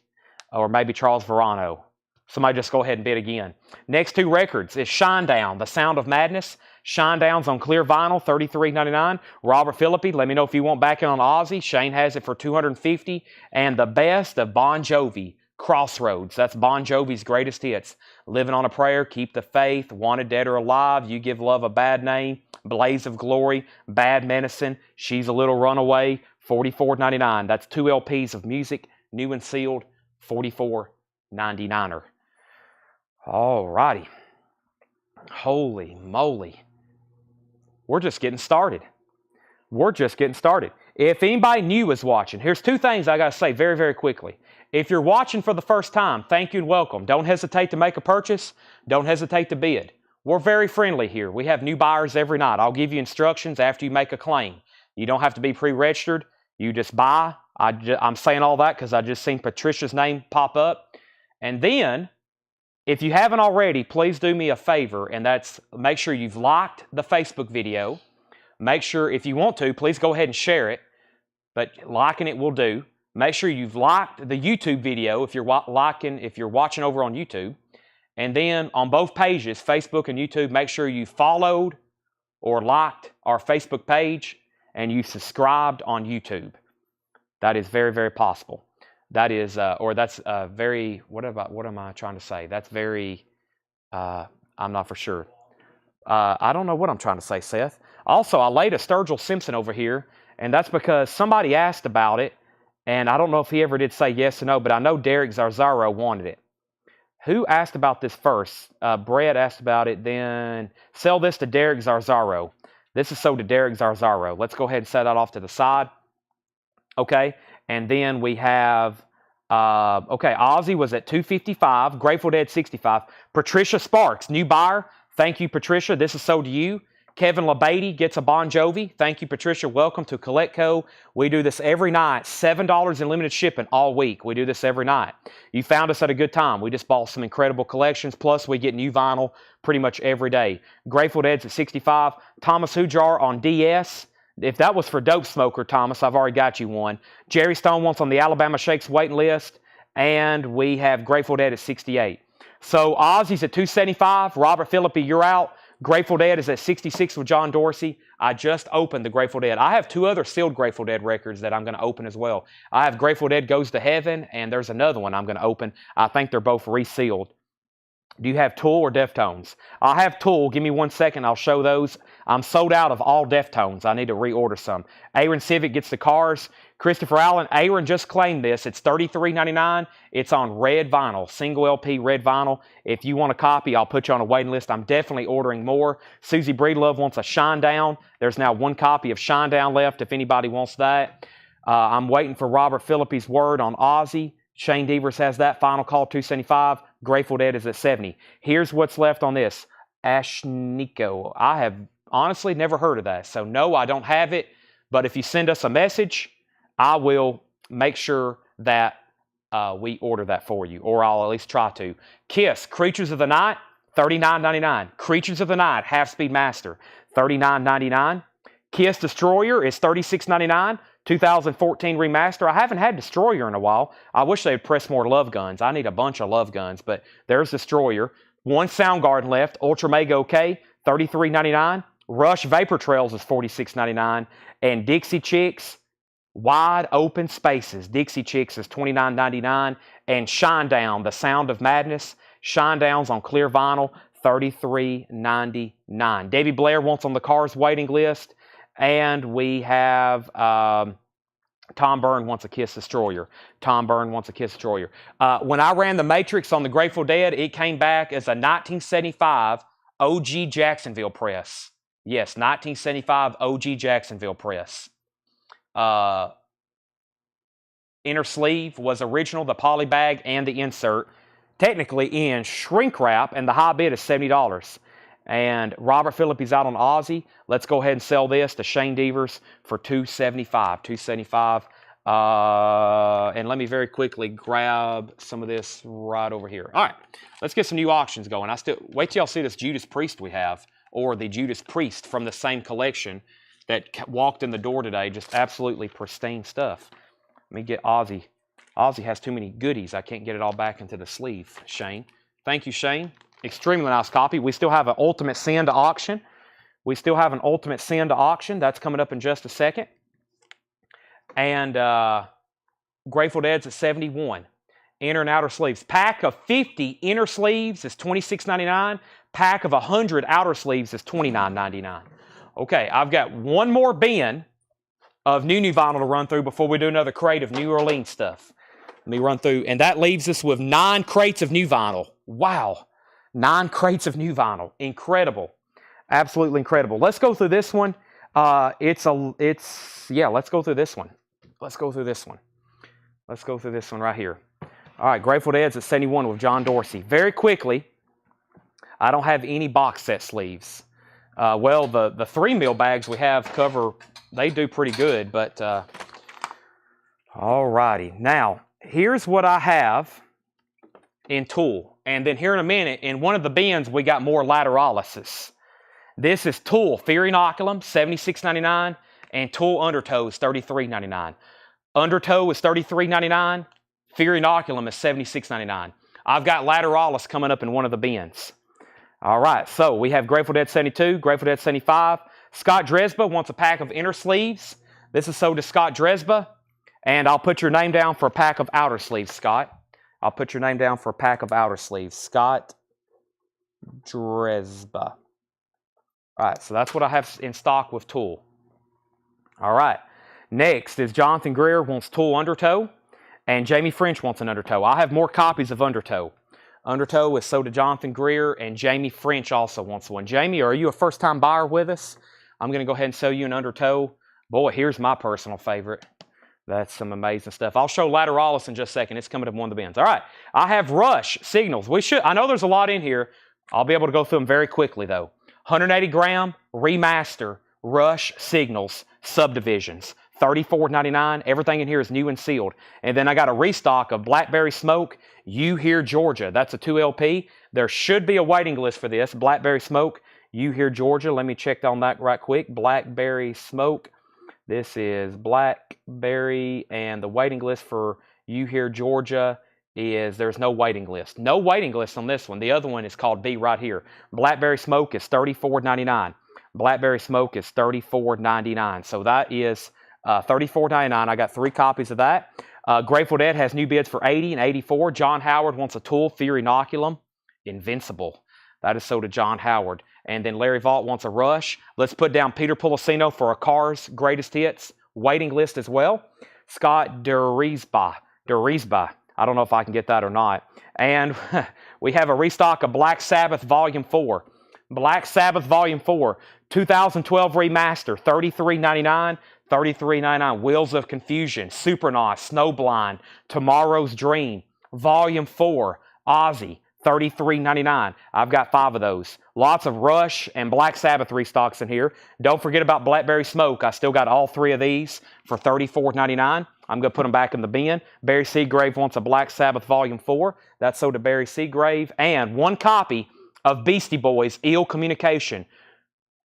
Or maybe Charles Verano. Somebody just go ahead and bid again. Next 2 records is Shinedown, The Sound of Madness. Shinedown's on clear vinyl, $33.99. Robert Philippi, let me know if you want back in on Ozzy. Shane has it for $250. And the best of Bon Jovi, Crossroads. That's Bon Jovi's greatest hits. Living on a Prayer, Keep the Faith, Wanted Dead or Alive, You Give Love a Bad Name, Blaze of Glory, Bad Medicine, She's a Little Runaway, $44.99. That's 2 LPs of music, new and sealed, $44.99. All righty. Holy moly. We're just getting started. We're just getting started. If anybody new is watching, here's 2 things I got to say very, very quickly. If you're watching for the first time, thank you and welcome. Don't hesitate to make a purchase. Don't hesitate to bid. We're very friendly here. We have new buyers every night. I'll give you instructions after you make a claim. You don't have to be pre-registered. You just buy. I'm saying all that because I just seen Patricia's name pop up. And then, if you haven't already, please do me a favor, and that's make sure you've liked the Facebook video. Make sure, if you want to, please go ahead and share it, but liking it will do. Make sure you've liked the YouTube video if you're watching over on YouTube. And then on both pages, Facebook and YouTube, make sure you followed or liked our Facebook page and you subscribed on YouTube. That is very, very possible. That is, very, what am I trying to say? That's very, I'm not for sure. I don't know what I'm trying to say, Seth. Also, I laid a Sturgill Simpson over here, and that's because somebody asked about it, and I don't know if he ever did say yes or no, but I know Derek Zarzaro wanted it. Who asked about this first? Brett asked about it, then sell this to Derek Zarzaro. This is sold to Derek Zarzaro. Let's go ahead and set that off to the side. Okay, and then we have, Ozzy was at $255, Grateful Dead $65. Patricia Sparks, new buyer. Thank you, Patricia. This is sold to you. Kevin LeBady gets a Bon Jovi. Thank you, Patricia. Welcome to CollectCo. We do this every night. $7 in limited shipping all week. We do this every night. You found us at a good time. We just bought some incredible collections. Plus, we get new vinyl pretty much every day. Grateful Dead's at $65. Thomas Hujar on DS. If that was for Dope Smoker, Thomas, I've already got you one. Jerry Stone wants on the Alabama Shakes waiting list. And we have Grateful Dead at $68. So Ozzy's at $275. Robert Philippi, you're out. Grateful Dead is at $66 with John Dorsey. I just opened the Grateful Dead. I have 2 other sealed Grateful Dead records that I'm going to open as well. I have Grateful Dead Goes to Heaven, and there's another one I'm going to open. I think they're both resealed. Do you have Tool or Deftones? I have Tool. Give me 1 second. I'll show those. I'm sold out of all Deftones. I need to reorder some. Aaron Civic gets the Cars. Christopher Allen. Aaron just claimed this. It's $33.99. It's on red vinyl, single LP red vinyl. If you want a copy, I'll put you on a waiting list. I'm definitely ordering more. Susie Breedlove wants a Shinedown. There's now 1 copy of Shinedown left if anybody wants that. I'm waiting for Robert Philippi's word on Ozzy. Shane Devers has that. Final call, $275. Grateful Dead is at $70. Here's what's left on this. Ashniko. I have honestly never heard of that. So no, I don't have it. But if you send us a message, I will make sure that we order that for you. Or I'll at least try to. Kiss, Creatures of the Night, $39.99. Creatures of the Night, Half-Speed Master, $39.99. Kiss Destroyer is $36.99. 2014 remaster. I haven't had Destroyer in a while. I wish they would press more Love Guns. I need a bunch of Love Guns, but there's Destroyer. 1 Soundgarden left. Ultra Mega OK, $33.99. Rush Vapor Trails is $46.99. And Dixie Chicks, Wide Open Spaces. Dixie Chicks is $29.99. And Shinedown, The Sound of Madness. Shinedown's on clear vinyl, $33.99. Debbie Blair wants on the Cars waiting list. And we have Tom Byrne wants a Kiss Destroyer. Tom Byrne wants a Kiss Destroyer. When I ran the Matrix on the Grateful Dead, it came back as a 1975 OG Jacksonville press. Yes, 1975 OG Jacksonville press. Inner sleeve was original, the poly bag and the insert. Technically in shrink wrap, and the high bid is $70. And Robert Philippi's out on Ozzy. Let's go ahead and sell this to Shane Devers for $275. $275. And let me very quickly grab some of this right over here. All right, let's get some new auctions going. Wait till y'all see this Judas Priest we have, or the Judas Priest from the same collection that walked in the door today. Just absolutely pristine stuff. Let me get Ozzy. Ozzy has too many goodies. I can't get it all back into the sleeve, Shane. Thank you, Shane. Extremely nice copy. We still have an Ultimate Sin to auction. We still have an Ultimate Sin to auction. That's coming up in just a second. And Grateful Dead's at 71. Inner and outer sleeves. Pack of 50 inner sleeves is $26.99. Pack of 100 outer sleeves is $29.99. Okay, I've got one more bin of new vinyl to run through before we do another crate of New Orleans stuff. Let me run through, and that leaves us with 9 crates of new vinyl. Wow, 9 crates of new vinyl. Incredible, absolutely incredible. Let's go through this one. Let's go through this one. Let's go through this one. Let's go through this one right here. All right, Grateful Dead's at 71 with John Dorsey. Very quickly, I don't have any box set sleeves. Well, the 3 mil bags we have cover, they do pretty good, but all righty. Now, here's what I have in Tool. And then here in a minute, in one of the bins, we got more lateralis. This is Tool Fear Inoculum, $76.99, and Tool Undertow is $33.99. Undertow is $33.99. Fear Inoculum is $76.99. I've got lateralis coming up in one of the bins. All right, so we have Grateful Dead 72, Grateful Dead 75. Scott Dresba wants a pack of inner sleeves. This is sold to Scott Dresba. And I'll put your name down for a pack of outer sleeves, Scott. I'll put your name down for a pack of outer sleeves. Scott Dresba. All right, so that's what I have in stock with Tool. All right, next is Jonathan Greer wants Tool Undertow. And Jamie French wants an Undertow. I have more copies of Undertow. Undertow is sold to Jonathan Greer, and Jamie French also wants one. Jamie, are you a first-time buyer with us? I'm going to go ahead and sell you an Undertow. Boy, here's my personal favorite. That's some amazing stuff. I'll show lateralis in just a second. It's coming up in one of the bins. All right, I have Rush signals. I know there's a lot in here. I'll be able to go through them very quickly, though. 180-gram remaster Rush signals subdivisions. $34.99. Everything in here is new and sealed. And then I got a restock of Blackberry Smoke, You Hear Georgia. That's a 2 LP. There should be a waiting list for this. Blackberry Smoke, You Hear Georgia. Let me check on that right quick. Blackberry Smoke. This is Blackberry, and the waiting list for You Hear Georgia is there's no waiting list. No waiting list on this one. The other one is called B right here. Blackberry Smoke is $34.99. Blackberry Smoke is $34.99. So that is $34.99. I got 3 copies of that. Grateful Dead has new bids for $80 and $84. John Howard wants a Tool Fear Inoculum. Invincible. That is sold to John Howard. And then Larry Vaught wants a Rush. Let's put down Peter Policino for a Cars Greatest Hits waiting list as well. Scott Derisba. I don't know if I can get that or not. And we have a restock of Black Sabbath Volume 4. Black Sabbath Volume 4. 2012 remaster. $33.99. $33.99. Wheels of Confusion, Supernaut, Snowblind, Tomorrow's Dream, Volume 4, Ozzy, $33.99. I've got 5 of those. Lots of Rush and Black Sabbath restocks in here. Don't forget about Blackberry Smoke. I still got all 3 of these for $34.99. I'm going to put them back in the bin. Barry Seagrave wants a Black Sabbath Volume 4. That's sold to Barry Seagrave. And 1 copy of Beastie Boys, Ill Communication.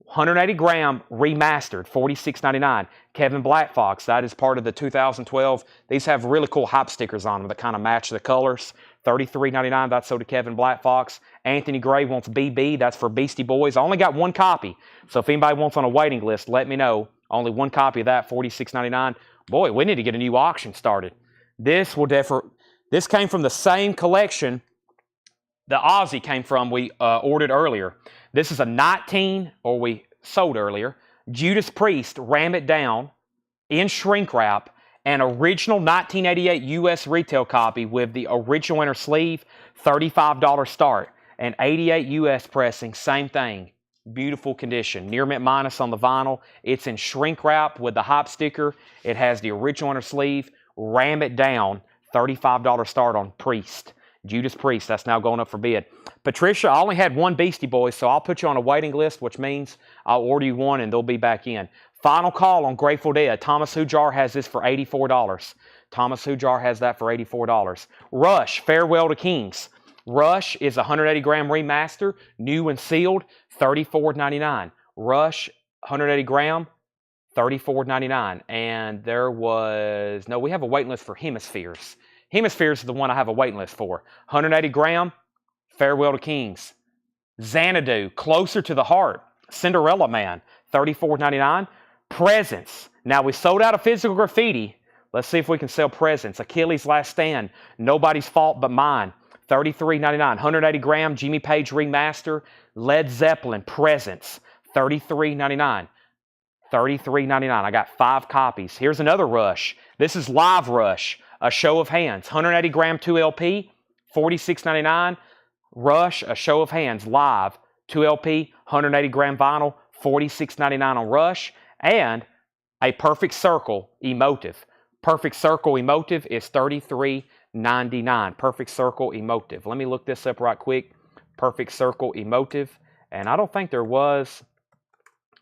180-gram remastered, $46.99. Kevin Black Fox, that is part of the 2012. These have really cool hype stickers on them that kind of match the colors. $33.99, that's sold to Kevin Black Fox. Anthony Gray wants BB, that's for Beastie Boys. I only got 1 copy, so if anybody wants on a waiting list, let me know. Only 1 copy of that, $46.99. Boy, we need to get a new auction started. This came from the same collection the Ozzy came from we ordered earlier. This is a we sold earlier, Judas Priest, Ram It Down, in shrink wrap, an original 1988 U.S. retail copy with the original inner sleeve, $35 start, and 88 U.S. pressing, same thing. Beautiful condition. Near mint minus on the vinyl. It's in shrink wrap with the hype sticker. It has the original inner sleeve, Ram It Down, $35 start on Priest. Judas Priest, that's now going up for bid. Patricia, I only had 1 Beastie Boys, so I'll put you on a waiting list, which means I'll order you 1 and they'll be back in. Final call on Grateful Dead. Thomas Hujar has this for $84. Thomas Hujar has that for $84. Rush, Farewell to Kings. Rush is a 180-gram remaster, new and sealed, $34.99. Rush, 180-gram, $34.99. And we have a waiting list for Hemispheres. Hemispheres is the one I have a waiting list for. 180-gram, Farewell to Kings. Xanadu, Closer to the Heart. Cinderella Man, $34.99. Presents. Now, we sold out of Physical Graffiti. Let's see if we can sell Presents. Achilles' Last Stand, Nobody's Fault But Mine, $33.99. 180 gram Jimmy Page Remaster, Led Zeppelin Presents, $33.99. $33.99. I got 5 copies. Here's another Rush. This is Live Rush, A Show of Hands, 180 gram 2LP, $46.99. Rush, A Show of Hands, live, 2LP, 180 gram vinyl, $46.99 on Rush. And a Perfect Circle Emotive. Perfect Circle Emotive is $33.99. Perfect Circle Emotive. Let me look this up right quick. Perfect Circle Emotive. And I don't think there was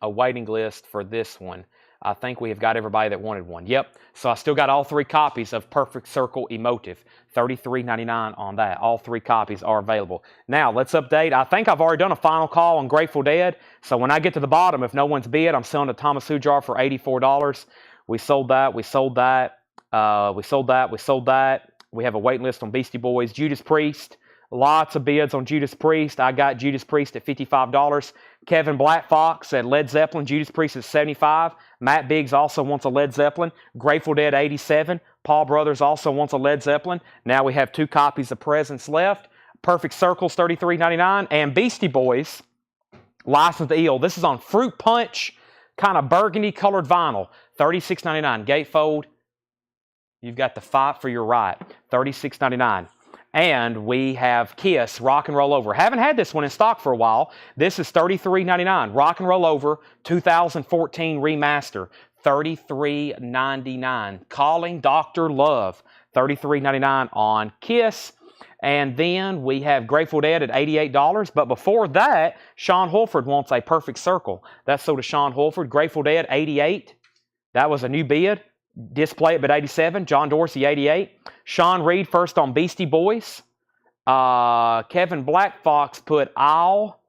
a waiting list for this one. I think we have got everybody that wanted one. Yep. So I still got all 3 copies of Perfect Circle Emotive. $33.99 on that. All 3 copies are available. Now, let's update. I think I've already done a final call on Grateful Dead. So when I get to the bottom, if no one's bid, I'm selling a Thomas Hujar for $84. We sold that. We sold that. We sold that. We sold that. We have a waiting list on Beastie Boys. Judas Priest. Lots of bids on Judas Priest. I got Judas Priest at $55. Kevin Black Fox at Led Zeppelin. Judas Priest at $75. Matt Biggs also wants a Led Zeppelin. Grateful Dead $87. Paul Brothers also wants a Led Zeppelin. Now we have 2 copies of Presents left. Perfect Circles $33.99. And Beastie Boys, License to Ill. This is on Fruit Punch, kind of burgundy colored vinyl. $36.99. Gatefold. You've got the fight for your right. $36.99. And we have Kiss, Rock and Roll Over. Haven't had this one in stock for a while. This is $33.99. Rock and Roll Over, 2014 remaster, $33.99. Calling Dr. Love, $33.99 on Kiss. And then we have Grateful Dead at $88. But before that, Sean Holford wants a Perfect Circle. That's sold to Sean Holford. Grateful Dead, $88. That was a new bid. Display it, but $87. John Dorsey, $88. Sean Reed first on Beastie Boys. Kevin Black Fox put Owl,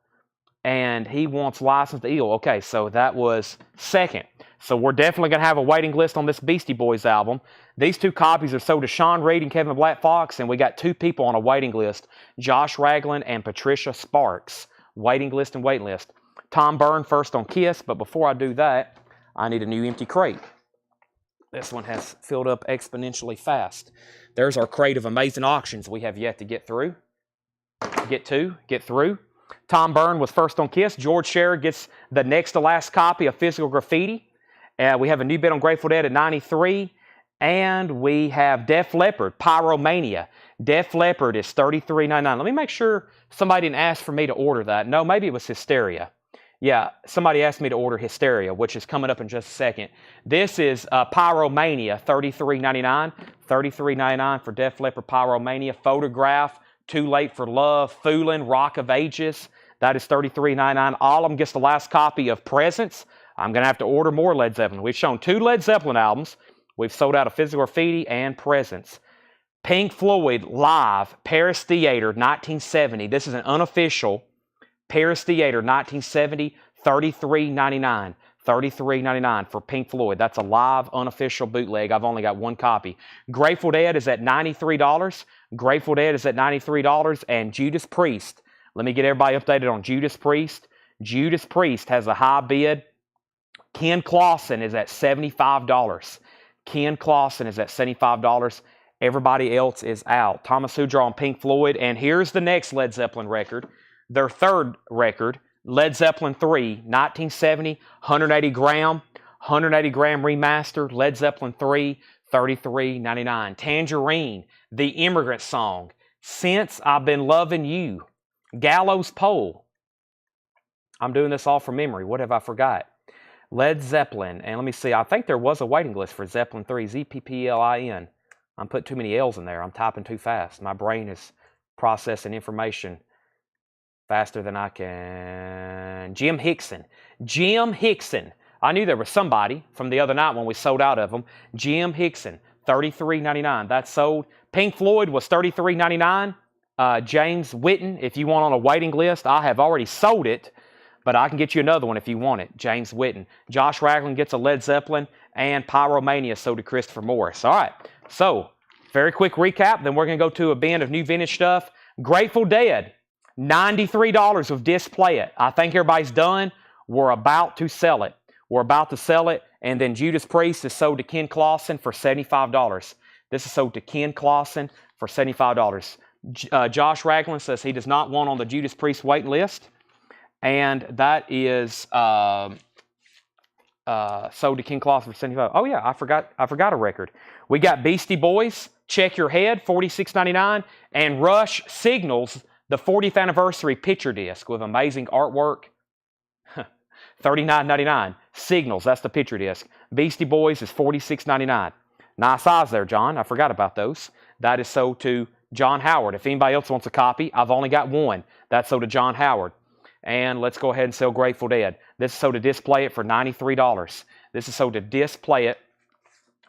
and he wants License to Ill. Okay, so that was second. So we're definitely going to have a waiting list on this Beastie Boys album. These 2 copies are sold to Sean Reed and Kevin Black Fox, and we got 2 people on a waiting list, Josh Ragland and Patricia Sparks. Waiting list and waiting list. Tom Byrne first on Kiss, but before I do that, I need a new empty crate. This one has filled up exponentially fast. There's our crate of amazing auctions we have yet to get through. Get through. Tom Byrne was first on Kiss. George Scherer gets the next to last copy of Physical Graffiti. We have a new bid on Grateful Dead at $93. And we have Def Leppard, Pyromania. Def Leppard is $33.99. Let me make sure somebody didn't ask for me to order that. No, maybe it was Hysteria. Yeah, somebody asked me to order Hysteria, which is coming up in just a second. This is Pyromania, $33.99. $33.99 for Def Leppard Pyromania. Photograph, Too Late for Love, Foolin', Rock of Ages. That is $33.99. All of them gets the last copy of Presents. I'm going to have to order more Led Zeppelin. We've shown 2 Led Zeppelin albums. We've sold out of Physical Graffiti and Presents. Pink Floyd, Live, Paris Theater, 1970. This is an unofficial Paris Theater, 1970, $33.99. $33.99 for Pink Floyd. That's a live, unofficial bootleg. I've only got 1 copy. Grateful Dead is at $93. Grateful Dead is at $93. And Judas Priest. Let me get everybody updated on Judas Priest. Judas Priest has a high bid. Ken Clausen is at $75. Ken Clausen is at $75. Everybody else is out. Thomas Hujar on Pink Floyd. And here's the next Led Zeppelin record. Their third record, Led Zeppelin 3, 1970, 180 gram remaster, Led Zeppelin 3, $33.99. Tangerine, The Immigrant Song, Since I've Been Loving You, Gallows Pole. I'm doing this all from memory. What have I forgot? Led Zeppelin, and let me see, I think there was a waiting list for Zeppelin 3, Z-P-P-L-I-N. I'm putting too many L's in there. I'm typing too fast. My brain is processing information faster than I can. Jim Hickson. Jim Hickson. I knew there was somebody from the other night when we sold out of them. Jim Hickson, $33.99. That's sold. Pink Floyd was $33.99. James Whitten, if you want on a waiting list, I have already sold it, but I can get you another one if you want it. James Whitten. Josh Ragland gets a Led Zeppelin, and Pyromania sold to Christopher Morris. All right, so very quick recap. Then we're going to go to a bin of new vintage stuff. Grateful Dead. $93 with Display It. I think everybody's done We're about to sell it. We're about to sell it. And then Judas Priest is sold to Ken Clausen for $75. This is sold to Ken Clausen for $75. Josh Ragland says he does not want on the Judas Priest wait list. And that is sold to Ken Clausen for $75. Oh yeah, I forgot a record. We got Beastie Boys, Check Your Head, $46.99, and Rush Signals, the 40th anniversary picture disc with amazing artwork, $39.99. Signals, that's the picture disc. Beastie Boys is $46.99. Nice eyes there, John. I forgot about those. That is sold to John Howard. If anybody else wants a copy, I've only got one. That's sold to John Howard. And let's go ahead and sell Grateful Dead. This is sold to Display It for $93. This is sold to Display It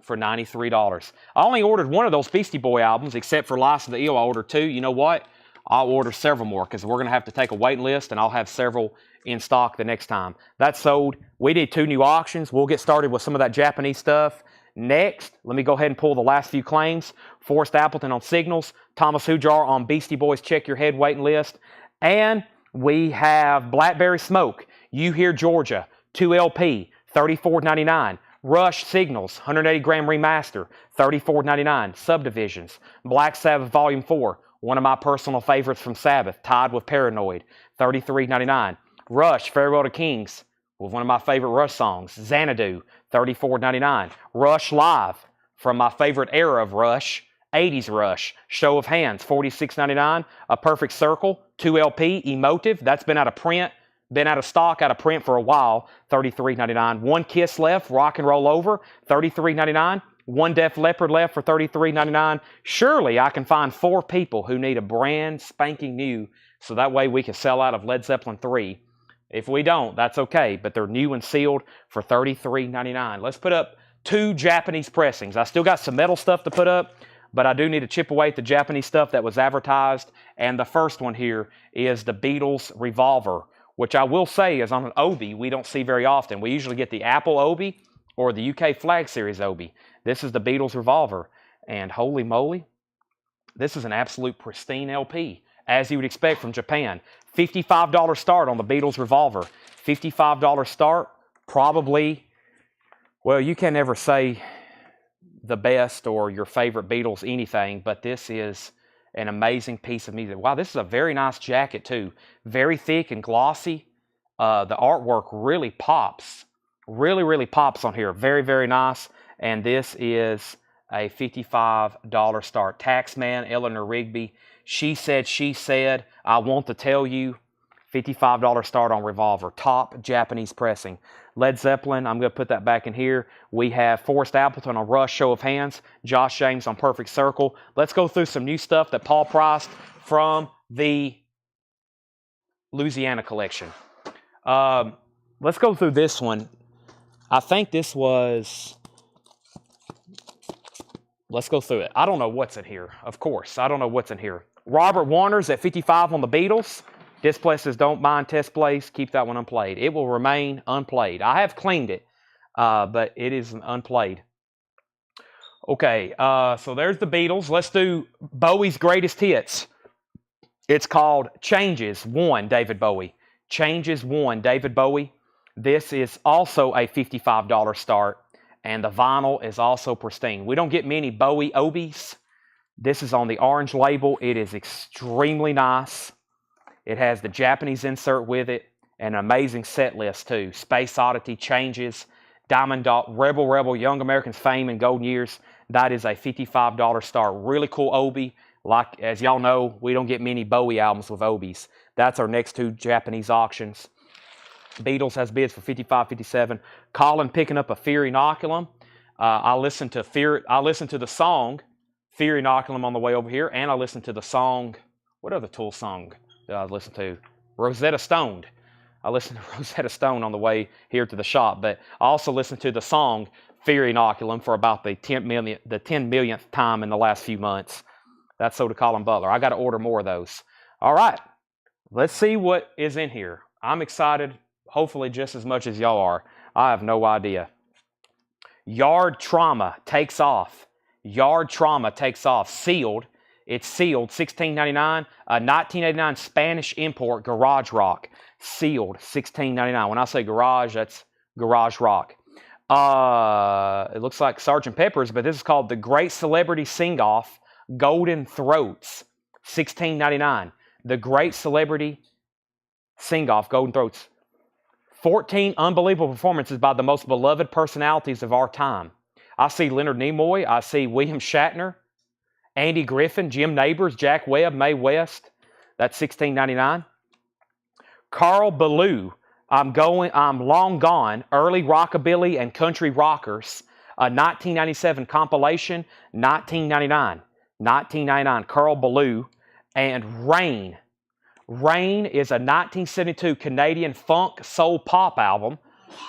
for $93. I only ordered one of those Beastie Boy albums, except for Lice of the Eel. I ordered two. You know what? I'll order several more because we're going to have to take a waiting list, and I'll have several in stock the next time. That's sold. We did 2 new auctions. We'll get started with some of that Japanese stuff next. Let me go ahead and pull the last few claims. Forrest Appleton on Signals, Thomas Hujar on Beastie Boys Check Your Head waiting list, and we have Blackberry Smoke, You Hear Georgia, 2 LP, $34.99. Rush Signals, 180 gram remaster, $34.99. Subdivisions, Black Sabbath Volume 4, one of my personal favorites from Sabbath, tied with Paranoid, $33.99. Rush, Farewell to Kings, with one of my favorite Rush songs, Xanadu, $34.99. Rush Live, from my favorite era of Rush, 80s Rush, Show of Hands, $46.99. A Perfect Circle, 2 LP, Emotive, that's been out of print, been out of stock, out of print for a while, $33.99. One Kiss Left, Rock and Roll Over, $33.99. One Def Leppard left for $33.99. Surely I can find 4 people who need a brand spanking new, so that way we can sell out of Led Zeppelin 3. If we don't, that's okay, but they're new and sealed for $33.99. Let's put up 2 Japanese pressings. I still got some metal stuff to put up, but I do need to chip away at the Japanese stuff that was advertised. And the first one here is the Beatles Revolver, which I will say is on an Obi we don't see very often. We usually get the Apple Obi or the UK Flag Series Obi. This is the Beatles Revolver, and holy moly, this is an absolute pristine LP, as you would expect from Japan. $55 start on the Beatles Revolver. $55 start, probably, well, you can never say the best or your favorite Beatles anything, but this is an amazing piece of music. Wow, this is a very nice jacket too. Very thick and glossy. The artwork really pops. Really pops on here. Very, very nice. And this is a $55 start. Taxman, Eleanor Rigby. She Said, I Want to Tell You. $55 start on Revolver. Top Japanese pressing. Led Zeppelin, I'm going to put that back in here. We have Forrest Appleton on Rush, Show of Hands. Josh James on Perfect Circle. Let's go through some new stuff that Paul priced from the Louisiana collection. Let's go through this one. I think this was... Let's go through it. I don't know what's in here, of course. I don't know what's in here. Robert Warner's at 55 on the Beatles. Display says, don't mind test plays. Keep that one unplayed. It will remain unplayed. I have cleaned it, but it is unplayed. Okay, so there's the Beatles. Let's do Bowie's greatest hits. It's called Changes 1, David Bowie. Changes 1, David Bowie. This is also a $55 start, and the vinyl is also pristine. We don't get many Bowie Obies. This is on the orange label. It is extremely nice. It has the Japanese insert with it, and an amazing set list too. Space Oddity, Changes, Diamond Dog, Rebel, Young Americans Fame and Golden Years. That is a $55 start. Really cool Obi. Like, as y'all know, we don't get many Bowie albums with Obies. That's our next 2 Japanese auctions. Beatles has bids for $55, $57. Colin picking up a Fear Inoculum. I listened to the song Fear Inoculum on the way over here, and I listened to the song. What other Tool song did I listen to? Rosetta Stone. I listened to Rosetta Stone on the way here to the shop, but I also listened to the song Fear Inoculum for about the 10 millionth time in the last few months. That's sold to Colin Butler. I got to order more of those. All right, let's see what is in here. I'm excited, hopefully just as much as y'all are. I have no idea. Yard Trauma takes off. Yard Trauma takes off. Sealed. It's sealed, $16.99. 1989 Spanish import, Garage Rock, sealed, $16.99. When I say garage, that's Garage Rock. It looks like Sgt. Pepper's, but this is called the Great Celebrity Sing-Off Golden Throats, $16.99. The Great Celebrity Sing-Off Golden Throats. 14 unbelievable performances by the most beloved personalities of our time. I see Leonard Nimoy. I see William Shatner, Andy Griffin, Jim Nabors, Jack Webb, Mae West. That's $16.99. Carl Ballou. I'm long gone. Early rockabilly and country rockers. A 1997 compilation. $19.99. $19.99. Carl Ballou. And Rain. Rain is a 1972 Canadian funk soul pop album.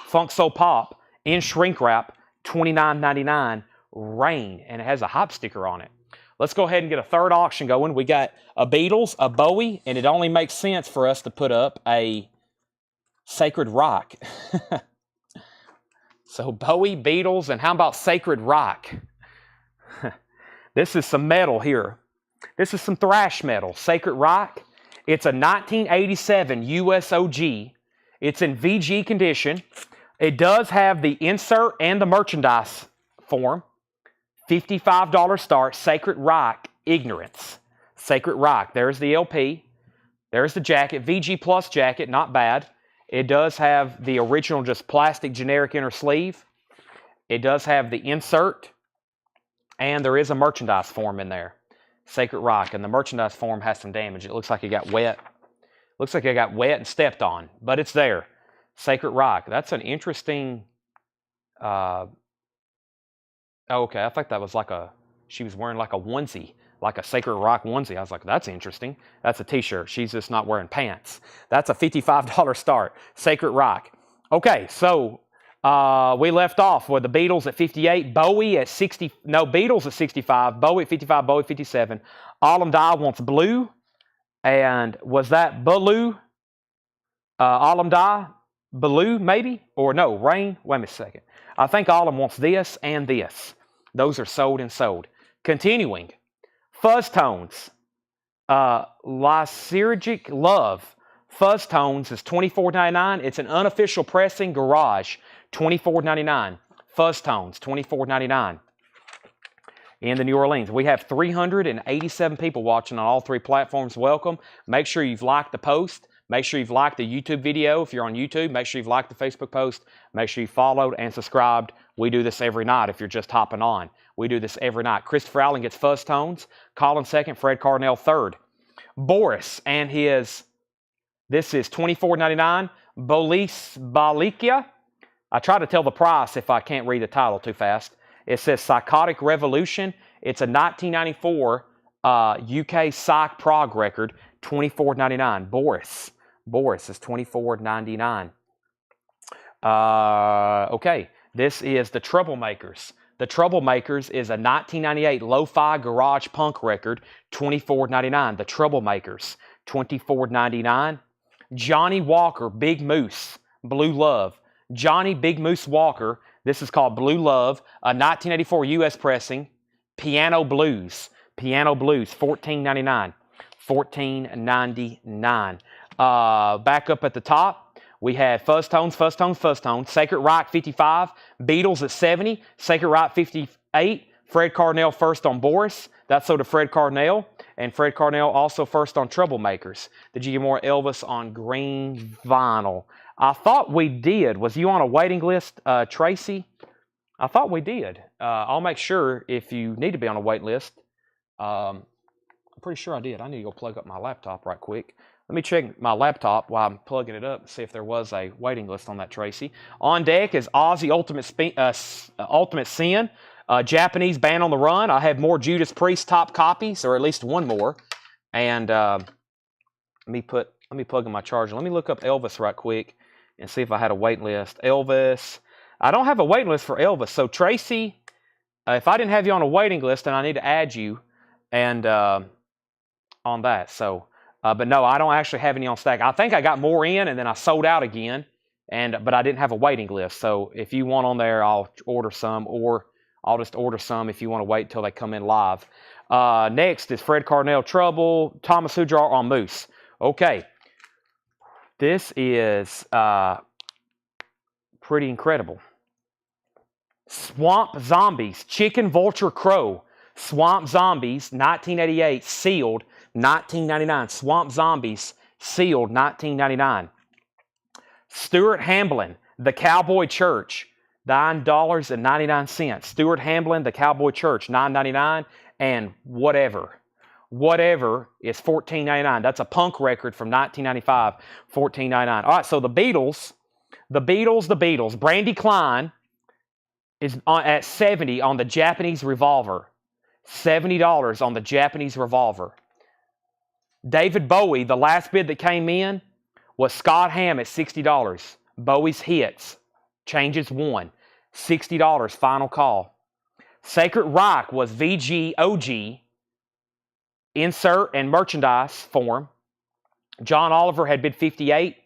Funk soul pop in shrink wrap. $29.99. Rain. And it has a hop sticker on it. Let's go ahead and get a third auction going. We got a Beatles, a Bowie, and it only makes sense for us to put up a Sacred Rock. So Bowie, Beatles, and how about Sacred Rock? This is some metal here. This is some thrash metal. Sacred Rock. It's a 1987 USOG. It's in VG condition. It does have the insert and the merchandise form. $55 start. Sacred Rock, Ignorance. Sacred Rock. There's the LP. There's the jacket. VG Plus jacket. Not bad. It does have the original just plastic generic inner sleeve. It does have the insert. And there is a merchandise form in there. Sacred Rock. And the merchandise form has some damage. It looks like it got wet. Looks like it got wet and stepped on. But it's there. Sacred Rock. That's an interesting... okay, I think that was like she was wearing like a onesie. Like a Sacred Rock onesie. I was like, that's interesting. That's a t-shirt. She's just not wearing pants. That's a $55 start. Sacred Rock. Okay, so we left off with the Beatles at 58, Bowie at 60, no, Beatles at 65, Bowie at 55, Bowie at 57. Alam Dye wants Blue. And was that Blue? Alam Dye? Blue, maybe? Or no, Rain? Wait a second. I think Alam wants this and this. Those are sold and sold. Continuing. Fuzz Tones, Lysergic Love. Fuzz Tones is $24.99. It's an unofficial pressing, Garage, $24.99. Fuzz Tones, $24.99. In the New Orleans, we have 387 people watching on all three platforms. Welcome. Make sure you've liked the post. Make sure you've liked the YouTube video if you're on YouTube. Make sure you've liked the Facebook post. Make sure you followed and subscribed. We do this every night if you're just hopping on. We do this every night. Christopher Allen gets Fuzz Tones. Colin second. Fred Carnell third. Boris and his, this is $24.99. Bolis Balikia. I try to tell the price if I can't read the title too fast. It says Psychotic Revolution. It's a 1994 UK psych prog record. $24.99. Boris is $24.99. Okay, this is The Troublemakers. The Troublemakers is a 1998 lo-fi garage punk record, $24.99. The Troublemakers, $24.99. Johnny Walker, Big Moose, Blue Love. Johnny Big Moose Walker, this is called Blue Love, a 1984 US pressing, Piano Blues. Piano Blues, $14.99. $14.99. Back up at the top, we had Fuzz Tones, Fuzz Tones, Fuzz Tones. Sacred Rock, 55. Beatles at 70. Sacred Rock, 58. Fred Carnell first on Boris. That's so to Fred Carnell. And Fred Carnell also first on Troublemakers. Did you get more Elvis on green vinyl? I thought we did. Was you on a waiting list, Tracy? I thought we did. I'll make sure if you need to be on a wait list. I'm pretty sure I did. I need to go plug up my laptop right quick. Let me check my laptop while I'm plugging it up and see if there was a waiting list on that, Tracy. On deck is Ozzy Ultimate Sin, Japanese Band on the Run. I have more Judas Priest top copies, or at least one more. And let me plug in my charger. Let me look up Elvis right quick and see if I had a wait list. Elvis. I don't have a wait list for Elvis. So Tracy, if I didn't have you on a waiting list, then I need to add you and on that. So, but no, I don't actually have any on stack. I think I got more in and then I sold out again, but I didn't have a waiting list. So if you want on there, I'll order some, or I'll just order some if you want to wait until they come in live. Next is Fred Carnell Trouble, Thomas Hujar on Moose. Okay, this is pretty incredible. Swamp Zombies, Chicken Vulture Crow. Swamp Zombies, 1988, sealed, 1999. Swamp Zombies, sealed, 1999. Stuart Hamblin, The Cowboy Church, $9.99. Stuart Hamblin, The Cowboy Church, $9.99. And Whatever. Whatever is $14.99. That's a punk record from 1995, $14.99. All right, so the Beatles. Brandy Klein is at $70 on the Japanese Revolver. $70 on the Japanese Revolver. David Bowie, the last bid that came in was Scott Ham at $60. Bowie's Hits, Changes 1, $60, final call. Sacred Reich was VG OG, insert and merchandise form. John Oliver had bid 58,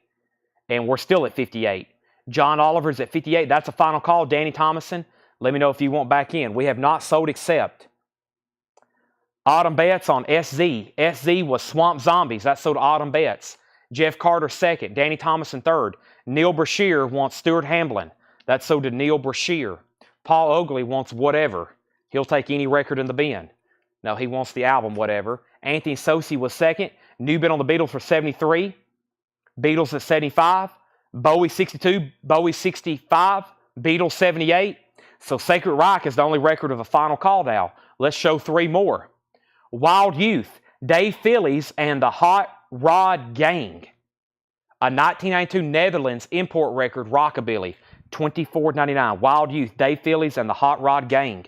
and we're still at 58. John Oliver's at 58. That's a final call. Danny Thomason, let me know if you want back in. We have not sold accept. Autumn Betts on SZ. SZ was Swamp Zombies. That sold Autumn Betts. Jeff Carter second. Danny Thomason third. Neil Brashear wants Stuart Hamblin. That sold to Neil Brashear. Paul Oakley wants Whatever. He'll take any record in the bin. No, he wants the album Whatever. Anthony Sosi was second. New bid on the Beatles for 73. Beatles at 75. Bowie 62. Bowie 65. Beatles 78. So Sacred Reich is the only record of a final call now. Let's show three more. Wild Youth, Dave Phillies and the Hot Rod Gang. A 1992 Netherlands import record, Rockabilly, $24.99. Wild Youth, Dave Phillies and the Hot Rod Gang.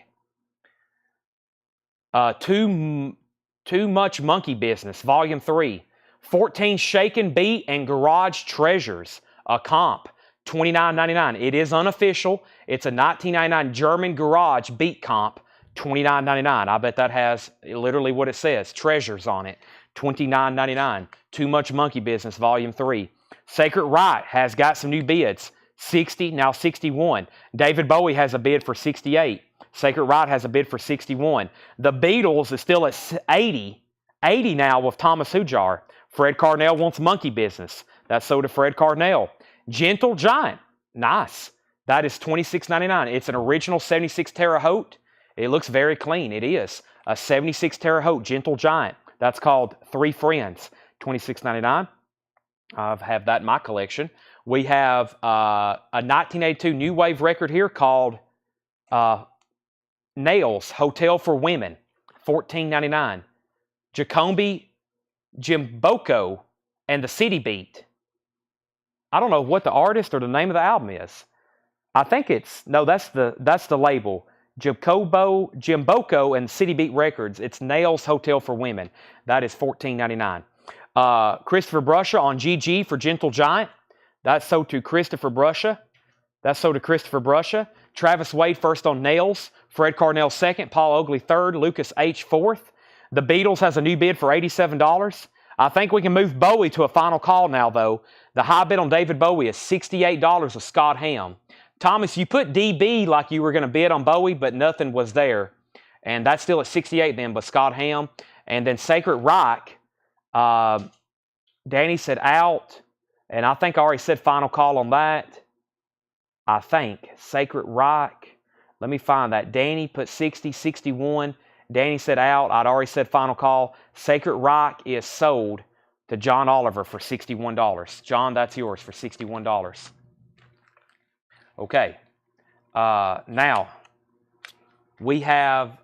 Too Much Monkey Business, Volume 3. 14 Shaken Beat and Garage Treasures, a comp, $29.99. It is unofficial. It's a 1999 German garage beat comp, $29.99. I bet that has literally what it says, treasures on it, $29.99. Too Much Monkey Business, Volume 3. Sacred Reich has got some new bids, 60, now 61. David Bowie has a bid for 68. Sacred Reich has a bid for 61. The Beatles is still at 80. 80 now with Thomas Hujar. Fred Carnell wants Monkey Business. That's sold to Fred Carnell. Gentle Giant, nice. That is $26.99. It's an original 76 Terre Haute. It looks very clean. It is a 76 Terre Haute Gentle Giant. That's called Three Friends, $26.99. I have that in my collection. We have a 1982 New Wave record here called Nails, Hotel for Women, $14.99. Jacoby Jimboko and the City Beat. I don't know what the artist or the name of the album is. I think it's, no, that's the label. Jimboko and City Beat Records. It's Nails Hotel for Women. That is $14.99. Christopher Brusha on GG for Gentle Giant. That's sold to Christopher Brusha. Travis Wade first on Nails. Fred Carnell second. Paul Oakley third. Lucas H. fourth. The Beatles has a new bid for $87. I think we can move Bowie to a final call now, though. The high bid on David Bowie is $68 with Scott Ham. Thomas, you put DB like you were going to bid on Bowie, but nothing was there. And that's still at 68 then, but Scott Ham. And then Sacred Reich, Danny said out. And I think I already said final call on that. I think. Sacred Reich. Let me find that. Danny put 60, 61. Danny said out. I'd already said final call. Sacred Reich is sold to John Oliver for $61. John, that's yours for $61. Okay. Now, we have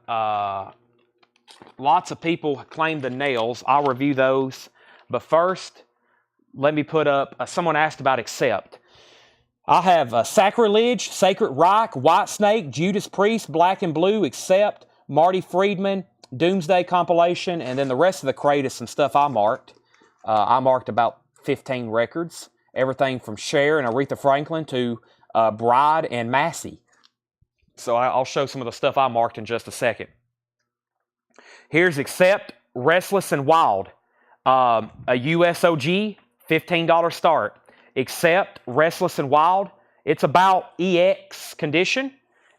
lots of people claim the nails. I'll review those. But first, let me put up, someone asked about accept. I have Sacrilege, Sacred Reich, Whitesnake, Judas Priest, Black and Blue, Accept, Marty Friedman, Doomsday Compilation, and then the rest of the crate is some stuff I marked. I marked about 15 records. Everything from Cher and Aretha Franklin to Bride and Massey. So I'll show some of the stuff I marked in just a second. Here's Accept, Restless and Wild. A USOG, $15 start. Accept, Restless and Wild. It's about EX condition.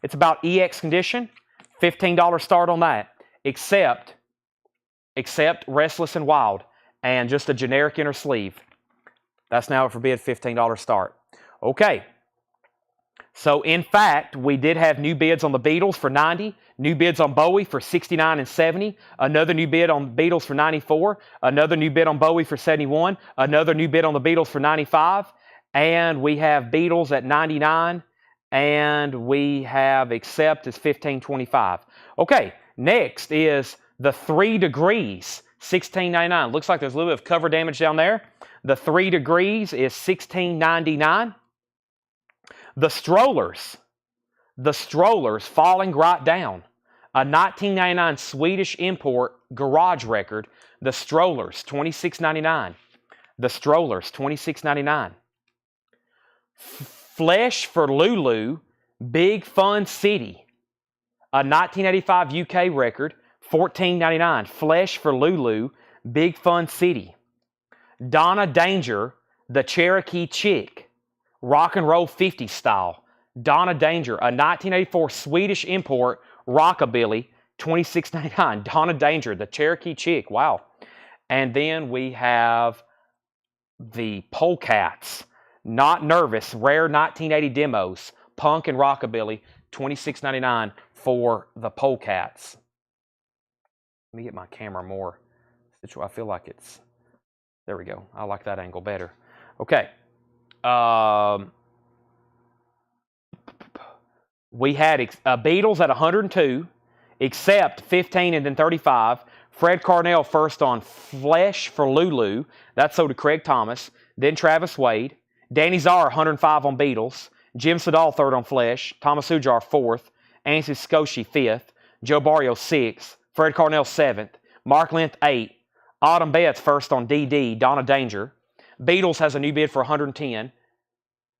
$15 start on that. Accept, except Restless and Wild, and just a generic inner sleeve. That's now for bid, $15 start. Okay. So, in fact, we did have new bids on the Beatles for 90, new bids on Bowie for 69 and 70, another new bid on Beatles for 94, another new bid on Bowie for 71, another new bid on the Beatles for 95, and we have Beatles at 99, and we have Accept as 1525. Okay, next is the 3 Degrees, 1699. Looks like there's a little bit of cover damage down there. The 3 Degrees is 1699. The Strollers falling right down. A 1999 Swedish import garage record. The Strollers, $26.99. The Strollers, $26.99. Flesh for Lulu, Big Fun City. A 1985 UK record, $14.99. Flesh for Lulu, Big Fun City. Donna Danger, The Cherokee Chick. Rock and Roll 50 style. Donna Danger, a 1984 Swedish import, rockabilly, $26.99. Donna Danger, The Cherokee Chick. Wow. And then we have the Polecats, Not Nervous, rare 1980 demos, punk and rockabilly, $26.99 for the Polecats. Let me get my camera more. I feel like it's, there we go. I like that angle better. Okay. We had Beatles at 102, Accept 15 and then 35. Fred Carnell first on Flesh for Lulu. That's sold to Craig Thomas. Then Travis Wade. Danny Czar 105 on Beatles. Jim Sedal third on Flesh. Thomas Ujar fourth. Anthony Scoshi fifth. Joe Barrio sixth. Fred Carnell seventh. Mark Lynch eighth. Autumn Betts first on DD. Donna Danger. Beatles has a new bid for 110.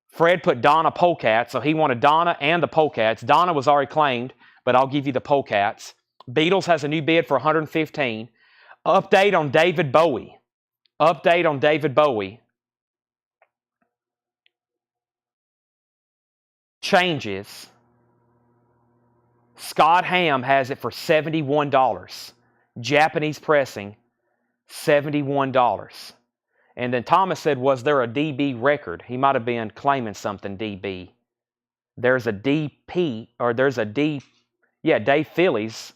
Fred put Donna Polecat, so he wanted Donna and the Polecats. Donna was already claimed, but I'll give you the Polecats. Beatles has a new bid for 115. Update on David Bowie. Update on David Bowie. Changes. Scott Ham has it for $71. Japanese pressing, $71. And then Thomas said, was there a DB record? He might have been claiming something DB. There's a DP, or there's a D, yeah, Dave Phillies.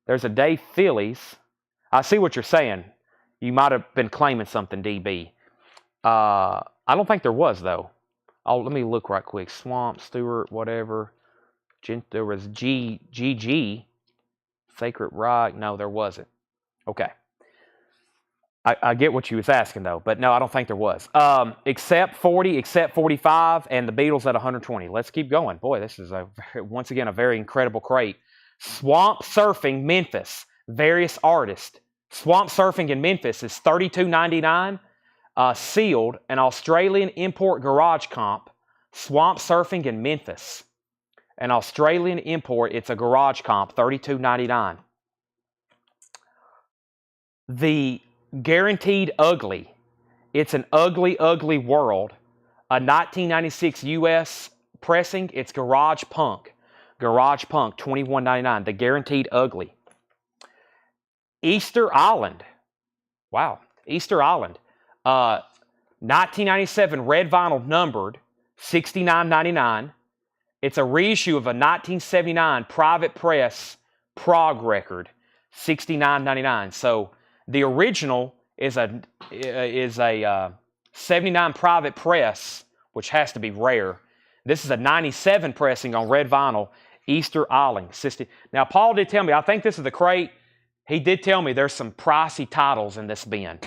There's a Dave Phillies. I see what you're saying. You might have been claiming something DB. I don't think there was, though. Let me look right quick. Swamp, Stewart, whatever. There was GG. Sacred Rock. No, there wasn't. Okay. I get what you was asking, though. But no, I don't think there was. Except 40, except 45, and the Beatles at 120. Let's keep going. Boy, this is, once again, a very incredible crate. Swamp Surfing, Memphis. Various artists. Swamp Surfing in Memphis is $32.99. Sealed, an Australian import garage comp. Swamp Surfing in Memphis. An Australian import. It's a garage comp, $32.99. The Guaranteed Ugly. It's an ugly, ugly world. A 1996 U.S. pressing. It's Garage Punk. Garage Punk, $21.99. The Guaranteed Ugly. Easter Island. Wow. Easter Island. 1997 red vinyl numbered, $69.99. It's a reissue of a 1979 private press prog record, $69.99. So the original is a 79 private press, which has to be rare. This is a 97 pressing on red vinyl, Easter Island. Now, Paul did tell me, I think this is the crate. He did tell me there's some pricey titles in this bin.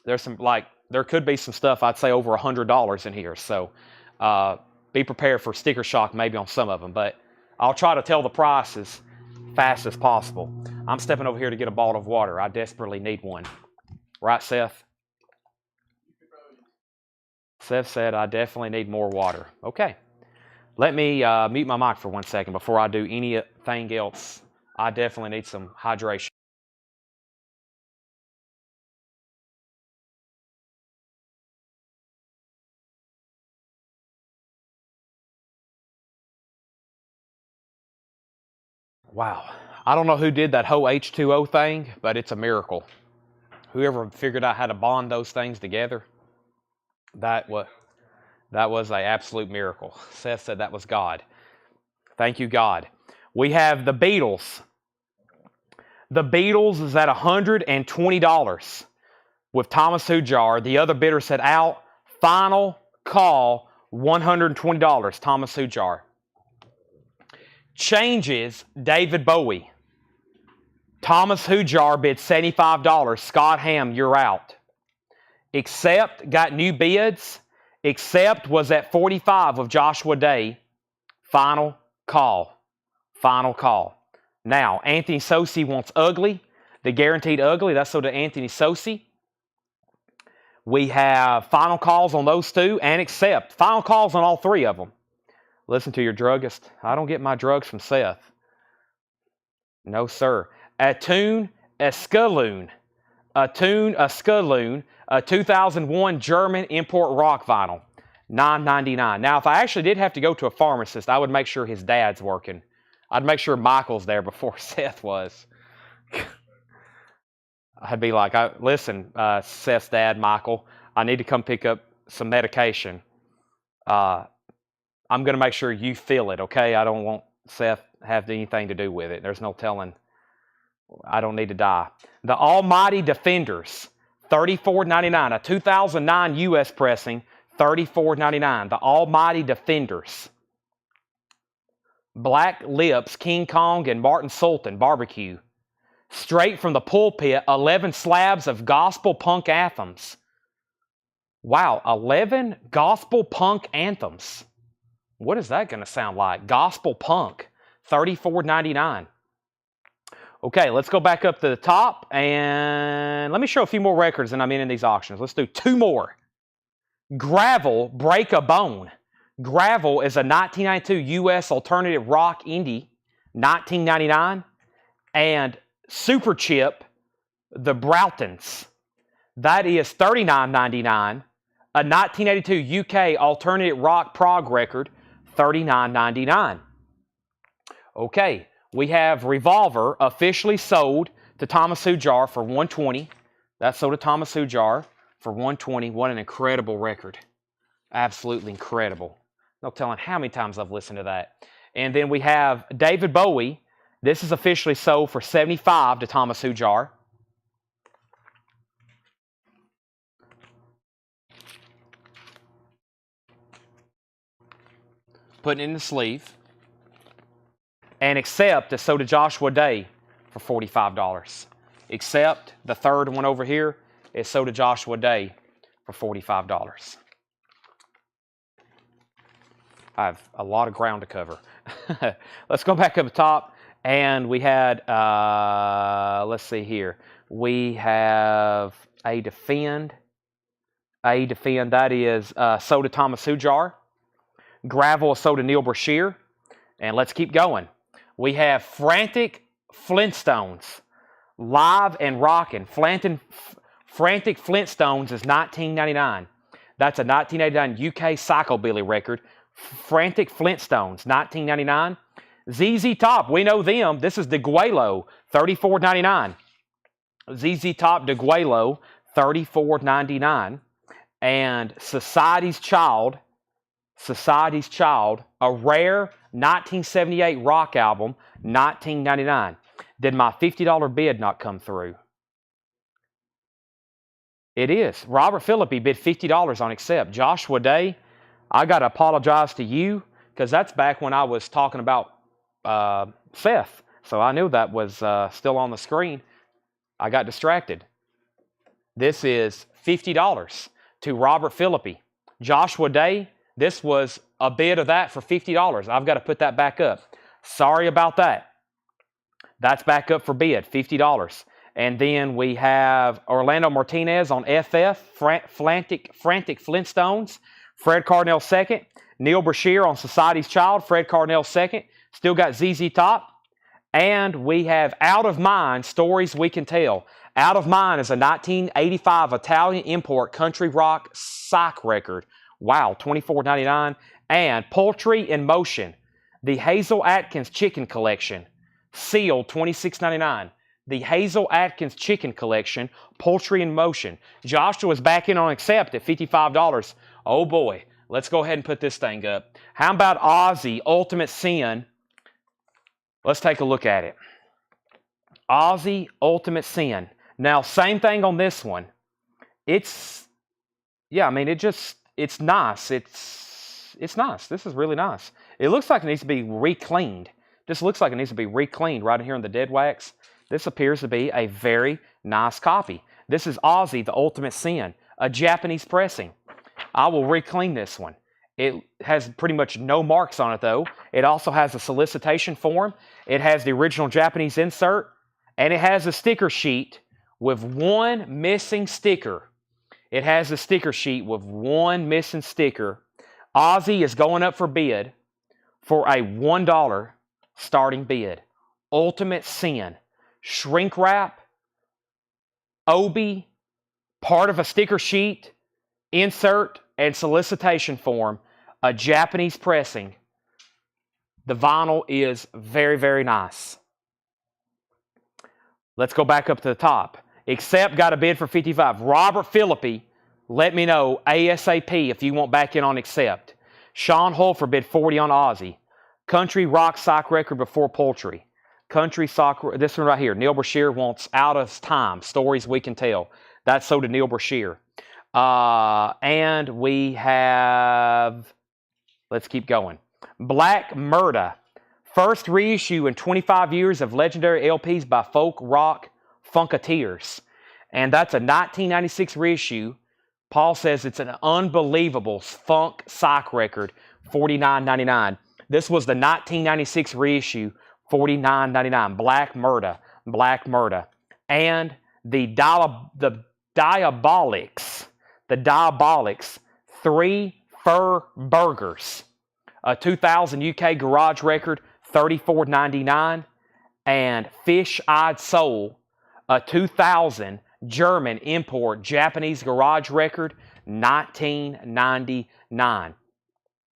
There's some, there could be some stuff, I'd say over $100 in here. So be prepared for sticker shock maybe on some of them. But I'll try to tell the price as fast as possible. I'm stepping over here to get a bottle of water. I desperately need one. Right, Seth? Seth said I definitely need more water. Okay. Let me mute my mic for 1 second before I do anything else. I definitely need some hydration. Wow. I don't know who did that whole H2O thing, but it's a miracle. Whoever figured out how to bond those things together, that was an absolute miracle. Seth said that was God. Thank you, God. We have the Beatles. The Beatles is at $120 with Thomas Hujar. The other bidder said out. Final call, $120, Thomas Hujar. Changes, David Bowie. Thomas Hujar bid $75. Scott Ham, you're out. Accept, got new bids. Accept was at 45 with Joshua Day. Final call. Final call. Now, Anthony Sosi wants ugly. The guaranteed ugly, that's so to Anthony Sosi. We have final calls on those two and accept. Final calls on all three of them. Listen to your druggist. I don't get my drugs from Seth. No, sir. Attune Escaloon. Attune Escaloon, a 2001 German import rock vinyl. $9.99. Now, if I actually did have to go to a pharmacist, I would make sure his dad's working. I'd make sure Michael's there before Seth was. I'd be like, listen, Seth's dad, Michael, I need to come pick up some medication. I'm going to make sure you feel it, okay? I don't want Seth to have anything to do with it. There's no telling. I don't need to die. The Almighty Defenders, $34.99. A 2009 U.S. pressing, $34.99. The Almighty Defenders. Black Lips, King Kong, and Martin Sultan, Barbecue. Straight from the pulpit, 11 slabs of gospel punk anthems. Wow, 11 gospel punk anthems. What is that going to sound like? Gospel punk, $34.99. Okay, let's go back up to the top, and let me show a few more records than I'm in these auctions. Let's do two more. Gravel, Break a Bone. Gravel is a 1992 U.S. alternative rock indie, $19.99. And Super Chip, The Broughtons. That is $39.99. A 1982 UK alternative rock prog record, $39.99. Okay, we have Revolver officially sold to Thomas Hujar for $120. That's sold to Thomas Hujar for $120. What an incredible record. Absolutely incredible. No telling how many times I've listened to that. And then we have David Bowie. This is officially sold for $75 to Thomas Hujar. Putting it in the sleeve. And Accept is sold to Joshua Day for $45. Accept, the third one over here, is sold to Joshua Day for $45. I have a lot of ground to cover. Let's go back up the top. And we had, let's see here. We have a Defend. A Defend, that is sold to Thomas Hujar. Gravel is sold to Neil Brashear. And let's keep going. We have Frantic Flintstones. Live and Rockin'. Frantic Flintstones is $19.99. That's a 1989 UK Psychobilly record. Frantic Flintstones, $19.99. ZZ Top, we know them. This is DeGuelo, $34.99. ZZ Top DeGuelo, $34.99. And Society's Child, a rare 1978 rock album, $19.99. Did my $50 bid not come through? It is. Robert Philippi bid $50 on Accept. Joshua Day, I got to apologize to you because that's back when I was talking about Seth. So I knew that was still on the screen. I got distracted. This is $50 to Robert Philippi. Joshua Day, this was a bid of that for $50. I've got to put that back up. Sorry about that. That's back up for bid, $50. And then we have Orlando Martinez on FF, Frantic Flintstones, Fred Carnell second. Neil Brashear on Society's Child, Fred Carnell second. Still got ZZ Top. And we have Out of Mind, Stories We Can Tell. Out of Mind is a 1985 Italian import country rock psych record. Wow, $24.99. And Poultry in Motion, the Hazel Atkins Chicken Collection, sealed, $26.99. The Hazel Atkins Chicken Collection, Poultry in Motion. Joshua is back in on accept at $55. Oh boy, let's go ahead and put this thing up. How about Ozzy Ultimate Sin? Let's take a look at it. Ozzy Ultimate Sin. Now, same thing on this one. It's nice. It's nice. This is really nice. It looks like it needs to be re-cleaned. Just looks like it needs to be re-cleaned right here in the dead wax. This appears to be a very nice copy. This is Ozzy, the Ultimate Sin, a Japanese pressing. I will re-clean this one. It has pretty much no marks on it, though. It also has a solicitation form. It has the original Japanese insert, and it has a sticker sheet with one missing sticker. It has a sticker sheet with one missing sticker. Ozzy is going up for bid for a $1 starting bid. Ultimate Sin. Shrink wrap, Obi, part of a sticker sheet, insert, and solicitation form, a Japanese pressing. The vinyl is very, very nice. Let's go back up to the top. Accept got a bid for $55. Robert Philippi, let me know ASAP if you want back in on Accept. Sean Holfer bid $40 on Ozzy. Country Rock Sock Record before Poultry. Country Sock, this one right here. Neil Brashear wants Out of Time, Stories We Can Tell. That's so to Neil Brashear. And we have, let's keep going. Black Murda. First reissue in 25 years of legendary LPs by folk rock funketeers. And that's a 1996 reissue. Paul says it's an unbelievable funk sock record, $49.99. This was the 1996 reissue, $49.99. Black Murda. Black Murda. And the Diabolics. The Diabolics. 3 Fur Burgers. A 2000 UK garage record, $34.99. And Fish-Eyed Soul. A 2000 German import Japanese garage record, $19.99.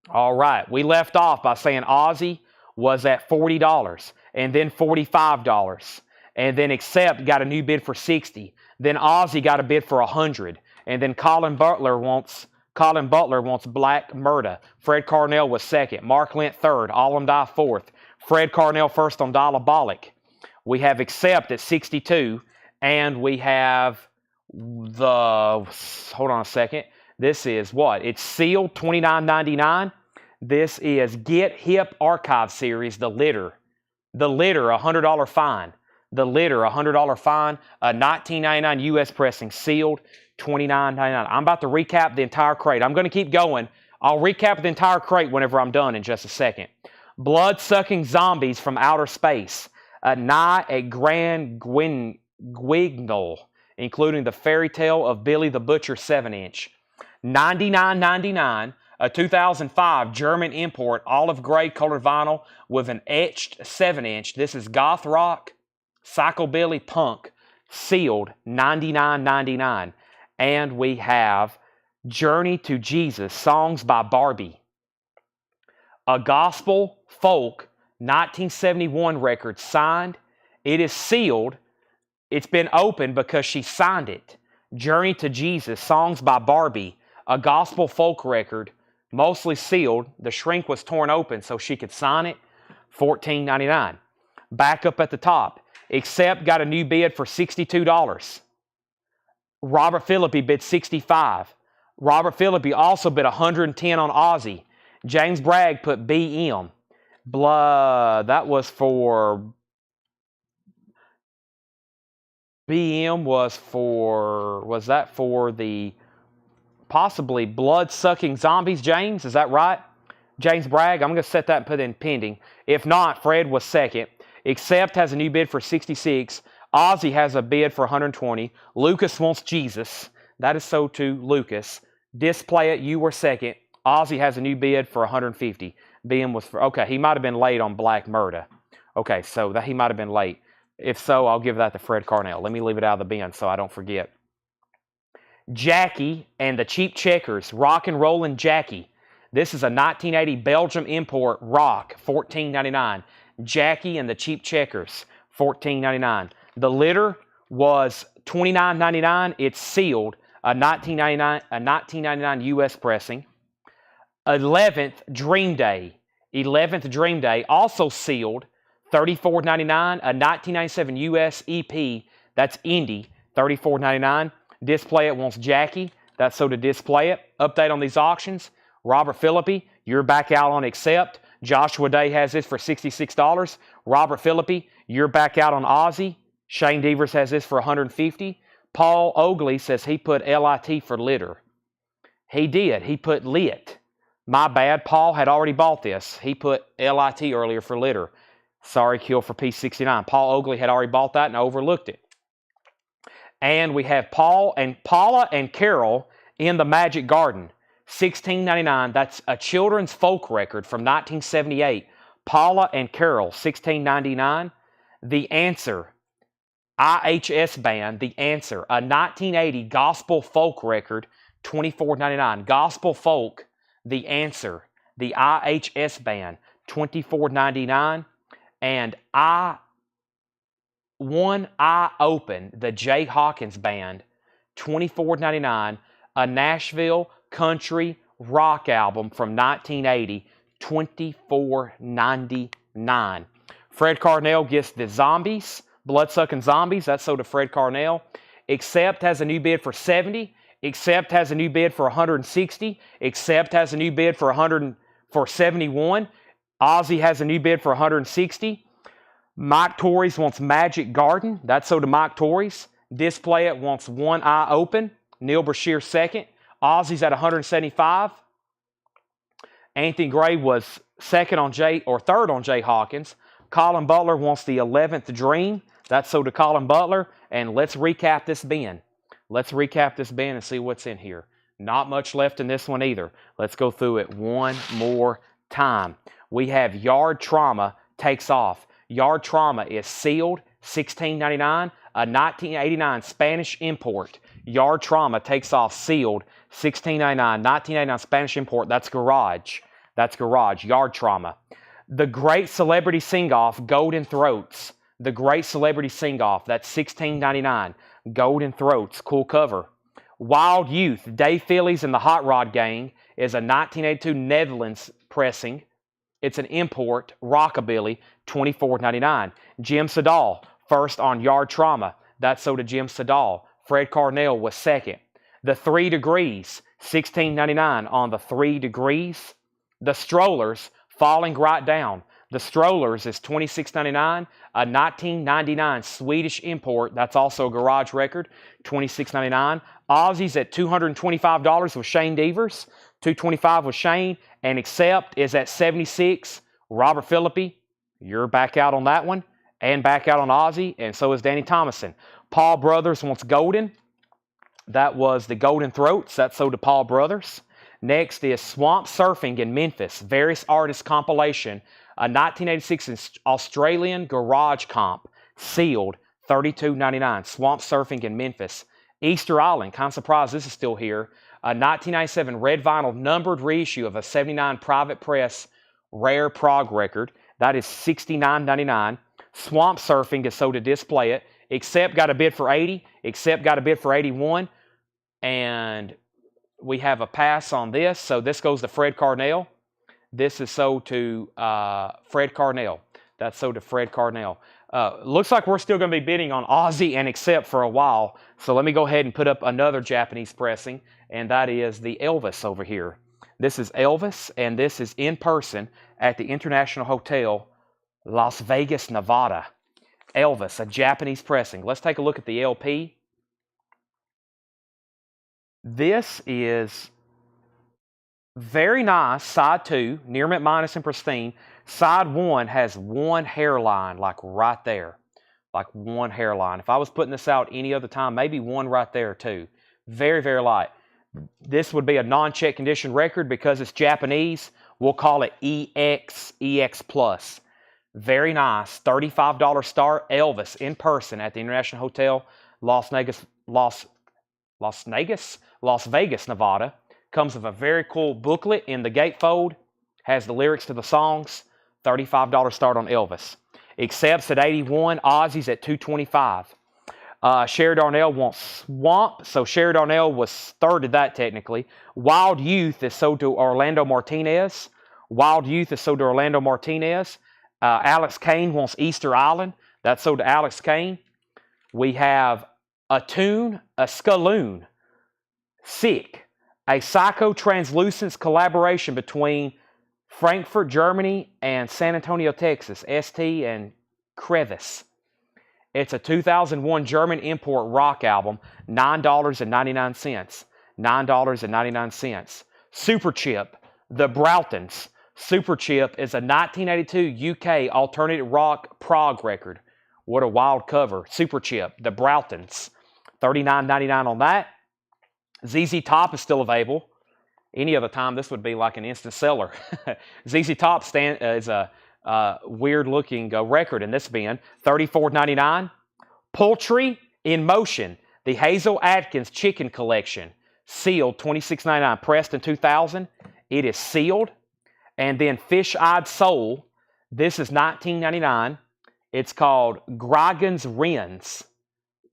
All right, we left off by saying Ozzy was at $40 and then $45. And then Accept got a new bid for $60. Then Ozzy got a bid for $100. And then Colin Butler wants Black Murda. Fred Carnell was second. Mark Lent third. Allen Dye fourth. Fred Carnell first on Diabolic. We have Accept at 62. And we have hold on a second. This is what? It's sealed, $29.99. This is Get Hip Archive Series, The Litter. The Litter, $100 fine. The Litter, $100 fine. A 1999 US pressing, sealed, $29.99. I'm about to recap the entire crate. I'm going to keep going. I'll recap the entire crate whenever I'm done in just a second. Blood-sucking zombies from outer space. A Nye at Grand Guignol, including the fairy tale of Billy the Butcher 7-inch. $99.99. A 2005 German import olive gray colored vinyl with an etched 7-inch. This is goth rock, psychobilly punk, sealed, $99.99. And we have Journey to Jesus, songs by Barbie. A gospel folk 1971 record, signed. It is sealed. It's been opened because she signed it. Journey to Jesus, songs by Barbie. A gospel folk record, mostly sealed. The shrink was torn open so she could sign it. $14.99. Back up at the top. Accept got a new bid for $62. Robert Philippi bid $65. Robert Philippi also bid $110 on Ozzy. James Bragg put BM. Blood. That was for... BM was for... Was that for the... possibly blood-sucking zombies, James? Is that right? James Bragg, I'm going to set that and put it in pending. If not, Fred was second. Accept has a new bid for $66. Ozzy has a bid for $120. Lucas wants Jesus. That is so too, Lucas. Display it, you were second. Ozzy has a new bid for $150. BM was for... Okay, he might have been late on Black Murda. Okay, so that he might have been late. If so, I'll give that to Fred Carnell. Let me leave it out of the bin so I don't forget. Jackie and the Cheap Checkers, Rock and Rollin' Jackie. This is a 1980 Belgium import rock, $14.99. Jackie and the Cheap Checkers, $14.99. The litter was $29.99. It's sealed, a $19.99 U.S. pressing. 11th Dream Day, also sealed, $34.99. A 1997 U.S. EP, that's indie, $34.99. Display It wants Jackie, that's so to display it. Update on these auctions. Robert Philippi, you're back out on accept. Joshua Day has this for $66. Robert Philippi, you're back out on Ozzy. Shane Devers has this for $150. Paul Oakley says he put LIT for litter. He did. He put lit. My bad. Paul had already bought this. He put LIT earlier for litter. Sorry, Kill for P69. Paul Oakley had already bought that and overlooked it. And we have Paula and Carol in the Magic Garden. $16.99. That's a children's folk record from 1978. Paula and Carol, $16.99. The Answer, IHS band, The Answer, a 1980 gospel folk record, $24.99. Gospel folk, The Answer, the IHS band, $24.99. And One Eye Open, the Jay Hawkins band, $24.99. A Nashville country rock album from 1980, $24.99. Fred Carnell gets the Zombies, Bloodsucking Zombies. That's sold to Fred Carnell. Accept has a new bid for $70. Accept has a new bid for $160. Accept has a new bid for $71. Ozzy has a new bid for $160. Mike Torres wants Magic Garden. That's sold to Mike Torres. Display It wants One Eye Open. Neil Brashear second. Ozzy's at $175. Anthony Gray was third on Jay Hawkins. Colin Butler wants the 11th Dream. That's sold to Colin Butler. And let's recap this bin. Let's recap this bin and see what's in here. Not much left in this one either. Let's go through it one more time. We have Yard Trauma takes off. Yard Trauma is sealed, $16.99. A 1989 Spanish import. Yard Trauma takes off sealed, $16.99. 1989 Spanish import. That's Garage. That's Garage. Yard Trauma. The Great Celebrity Sing-Off, Golden Throats. The Great Celebrity Sing-Off. That's $16.99. Golden Throats. Cool cover. Wild Youth, Dave Phillies and the Hot Rod Gang is a 1982 Netherlands pressing. It's an import, Rockabilly, $24.99. Jim Sedal, first on Yard Trauma. That's sold to Jim Sedal. Fred Carnell was second. The 3 Degrees, $16.99 on the 3 Degrees. The Strollers, Falling Right Down. The Strollers is $26.99. A 1999 Swedish import. That's also a Garage record, $26.99. Ozzy's at $225 with Shane Devers. $225 with Shane. And Accept is at $76. Robert Philippi, you're back out on that one. And back out on Ozzy. And so is Danny Thomason. Paul Brothers wants Golden. That was the Golden Throats. That's sold to Paul Brothers. Next is Swamp Surfing in Memphis. Various Artists compilation. A 1986 Australian Garage comp. Sealed, $32.99. Swamp Surfing in Memphis. Easter Island. Kind of surprised this is still here. A 1997 red vinyl numbered reissue of a 79 Private Press rare prog record. That is $69.99. Swamp Surfing is sold to Display It. Accept got a bid for $80. Accept got a bid for $81. And we have a pass on this. So this goes to Fred Carnell. This is sold to Fred Carnell. That's sold to Fred Carnell. Looks like we're still going to be bidding on Ozzy and Accept for a while. So let me go ahead and put up another Japanese pressing. And that is the Elvis over here. This is Elvis. And this is in person at the International Hotel, Las Vegas, Nevada. Elvis, a Japanese pressing. Let's take a look at the LP. This is very nice. Side 2, near mint minus and pristine. Side 1 has one hairline, like right there. Like one hairline. If I was putting this out any other time, maybe one right there too. Very, very light. This would be a non-check condition record because it's Japanese. We'll call it EX Plus. Very nice. $35 start. Elvis in person at the International Hotel, Las Vegas, Nevada. Comes with a very cool booklet in the gatefold. Has the lyrics to the songs. $35 start on Elvis. Accepts at 81. Ozzy's at 225. Sherry Darnell wants Swamp, so Sherry Darnell was third of that technically. Wild Youth is sold to Orlando Martinez. Wild Youth is sold to Orlando Martinez. Alex Kane wants Easter Island. That's sold to Alex Kane. We have a Tune, a Scaloon, Sick, a Psycho Translucence collaboration between Frankfurt, Germany, and San Antonio, Texas. ST and Crevice. It's a 2001 German import rock album, $9.99. $9.99. Super Chip, The Broughtons. Super Chip is a 1982 UK alternative rock prog record. What a wild cover. Super Chip, The Broughtons. $39.99 on that. ZZ Top is still available. Any other time, this would be like an instant seller. ZZ Top is a weird-looking record in this bin. $34.99. Poultry in Motion, the Hazel Atkins Chicken Collection. Sealed, $26.99. Pressed in 2000. It is sealed. And then Fish-Eyed Soul. This is $19.99. It's called Gragan's Rens.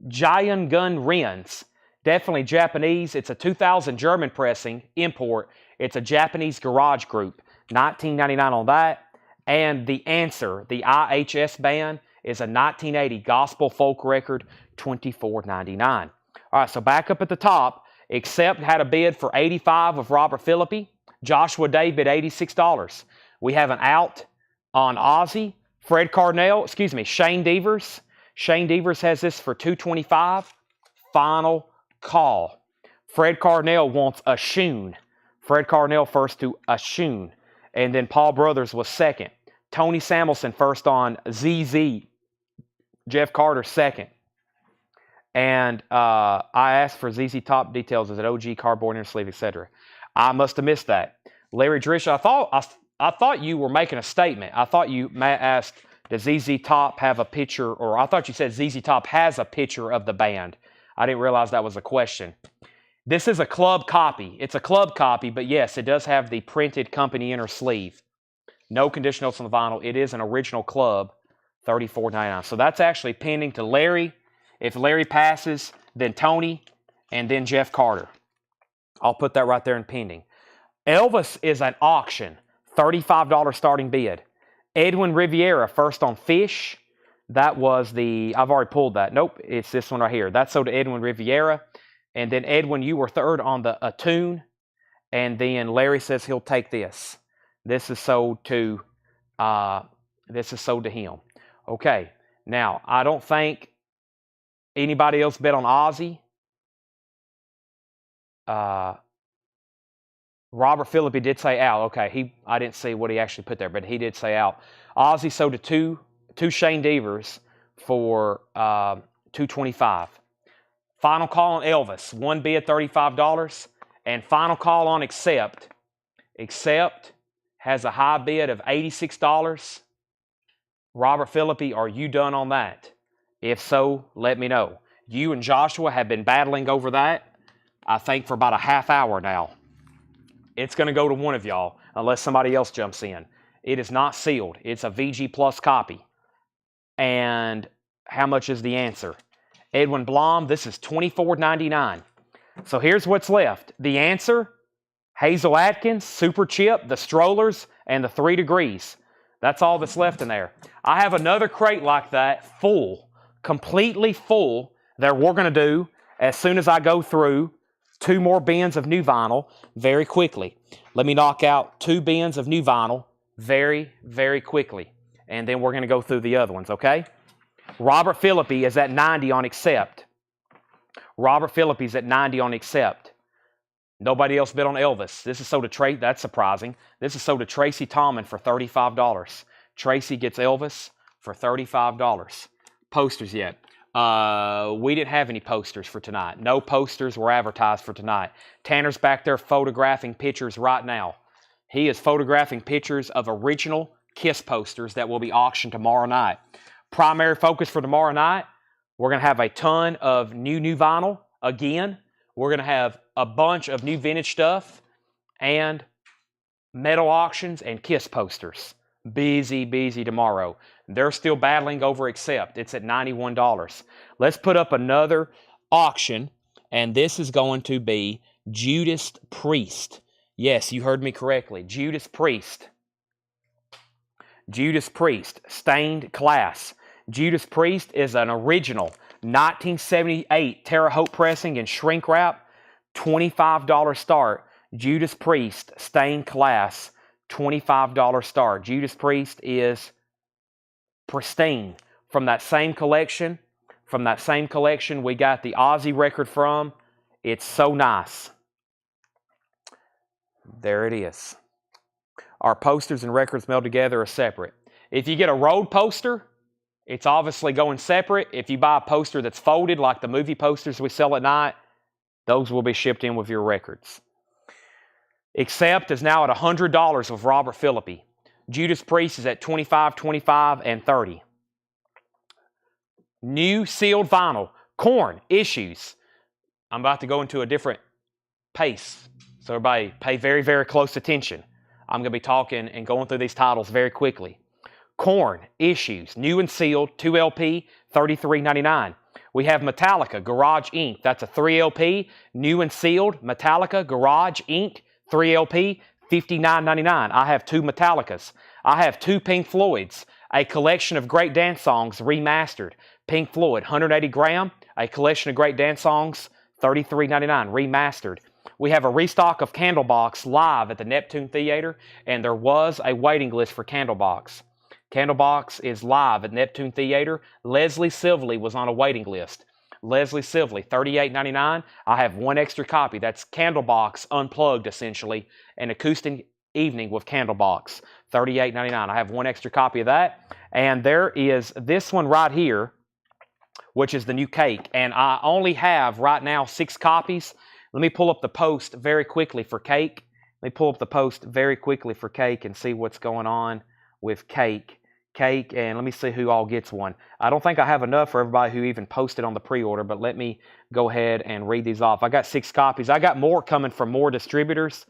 Giant Gun Rens. Definitely Japanese. It's a 2000 German pressing, import. It's a Japanese garage group. $19.99 on that. And The Answer, the IHS band, is a 1980 gospel folk record, $24.99. All right, so back up at the top. Accept had a bid for $85 of Robert Philippi. Joshua Day bid $86. We have an out on Ozzy. Shane Devers. Shane Devers has this for $225. Final call. Fred Carnell wants a Shoon. Fred Carnell first to a Shoon. And then Paul Brothers was second. Tony Samuelson first on ZZ. Jeff Carter second. And I asked for ZZ Top details. Is it OG, cardboard, inner sleeve, etc.? I must have missed that. Larry Drish, I thought you were making a statement. I thought you asked, does ZZ Top have a picture? Or I thought you said ZZ Top has a picture of the band. I didn't realize that was a question. This is a club copy. It's a club copy, but yes, it does have the printed company inner sleeve. No condition notes on the vinyl. It is an original club, $34.99. So that's actually pending to Larry. If Larry passes, then Tony, and then Jeff Carter. I'll put that right there in pending. Elvis is an auction, $35 starting bid. Edwin Riviera first on Fish. That was I've already pulled that. Nope, it's this one right here. That's sold to Edwin Riviera. And then Edwin, you were third on the Attune. And then Larry says he'll take this. This is sold to him. Okay. Now, I don't think anybody else bet on Ozzy. Robert Philippi did say out. Okay, I didn't see what he actually put there, but he did say out. Ozzy sold to two Shane Devers for $225. Final call on Elvis. One bid, $35. And final call on Accept. Accept has a high bid of $86. Robert Philippi, are you done on that? If so, let me know. You and Joshua have been battling over that, I think, for about a half hour now. It's going to go to one of y'all unless somebody else jumps in. It is not sealed. It's a VG Plus copy. And how much is the answer? Edwin Blom, this is $24.99. So here's what's left. The answer, Hazel Atkins, Super Chip, the Strollers, and the 3 Degrees. That's all that's left in there. I have another crate like that, full, completely full, that we're going to do as soon as I go through 2 more bins of new vinyl very quickly. Let me knock out 2 bins of new vinyl very, very quickly. And then we're going to go through the other ones, okay? Robert Philippi is at 90 on Accept. Robert Phillippi's at 90 on Accept. Nobody else bid on Elvis. This is sold to Tracy. That's surprising. This is sold to Tracy Tomlin for $35. Tracy gets Elvis for $35. Posters yet? We didn't have any posters for tonight. No posters were advertised for tonight. Tanner's back there photographing pictures right now. He is photographing pictures of original Kiss posters that will be auctioned tomorrow night. Primary focus for tomorrow night, we're going to have a ton of new vinyl again. We're going to have a bunch of new vintage stuff and metal auctions and Kiss posters. Busy, busy tomorrow. They're still battling over Accept. It's at $91. Let's put up another auction, and this is going to be Judas Priest. Yes, you heard me correctly. Judas Priest. Judas Priest, stained glass. Judas Priest is an original 1978 Terre Haute pressing and shrink wrap, $25 start. Judas Priest, stained glass, $25 start. Judas Priest is pristine. From that same collection, we got the Aussie record from. It's so nice. There it is. Our posters and records mailed together are separate. If you get a road poster, it's obviously going separate. If you buy a poster that's folded, like the movie posters we sell at night, those will be shipped in with your records. Accept is now at $100 with Robert Philippi. Judas Priest is at $25, $25, and $30. New sealed vinyl. Korn, Issues. I'm about to go into a different pace, so everybody pay very, very close attention. I'm going to be talking and going through these titles very quickly. Korn, Issues, new and sealed, 2 LP, $33.99. We have Metallica, Garage Inc. That's a 3 LP, new and sealed, Metallica, Garage Inc., 3 LP, $59.99. I have 2 Metallicas. I have 2 Pink Floyds, a collection of great dance songs remastered. Pink Floyd, 180 gram, a collection of great dance songs, $33.99, remastered. We have a restock of Candlebox live at the Neptune Theater, and there was a waiting list for Candlebox. Candlebox is live at Neptune Theater. Leslie Sibley was on a waiting list. Leslie Sibley, $38.99. I have 1 extra copy. That's Candlebox unplugged, essentially, an acoustic evening with Candlebox, $38.99. I have 1 extra copy of that. And there is this one right here, which is the new Cake. And I only have right now 6 copies. Let me pull up the post very quickly for Cake. Let me pull up the post very quickly for Cake and see what's going on with Cake. And let me see who all gets one. I don't think I have enough for everybody who even posted on the pre-order, but let me go ahead and read these off. I got 6 copies. I got more coming from more distributors,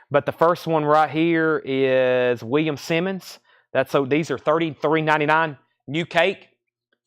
but the first one right here is William Simmons. These are $33.99. New Cake,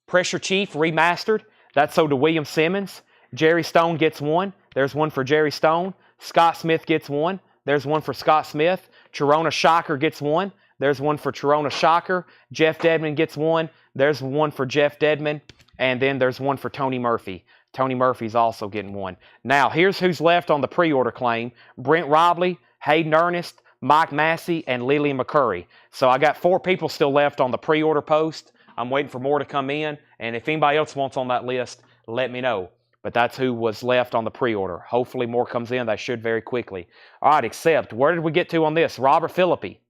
Pressure Chief remastered. That's sold to William Simmons. Jerry Stone gets one. There's one for Jerry Stone. Scott Smith gets one. There's one for Scott Smith. Cherona Shocker gets one. There's one for Cherona Shocker. Jeff Dedman gets one. There's one for Jeff Dedman. And then there's one for Tony Murphy. Tony Murphy's also getting one. Now, here's who's left on the pre-order claim. Brent Robley, Hayden Ernest, Mike Massey, and Lillian McCurry. So I got 4 people still left on the pre-order post. I'm waiting for more to come in. And if anybody else wants on that list, let me know. But that's who was left on the pre-order. Hopefully more comes in. They should very quickly. All right, Accept. Where did we get to on this? Robert Philippi.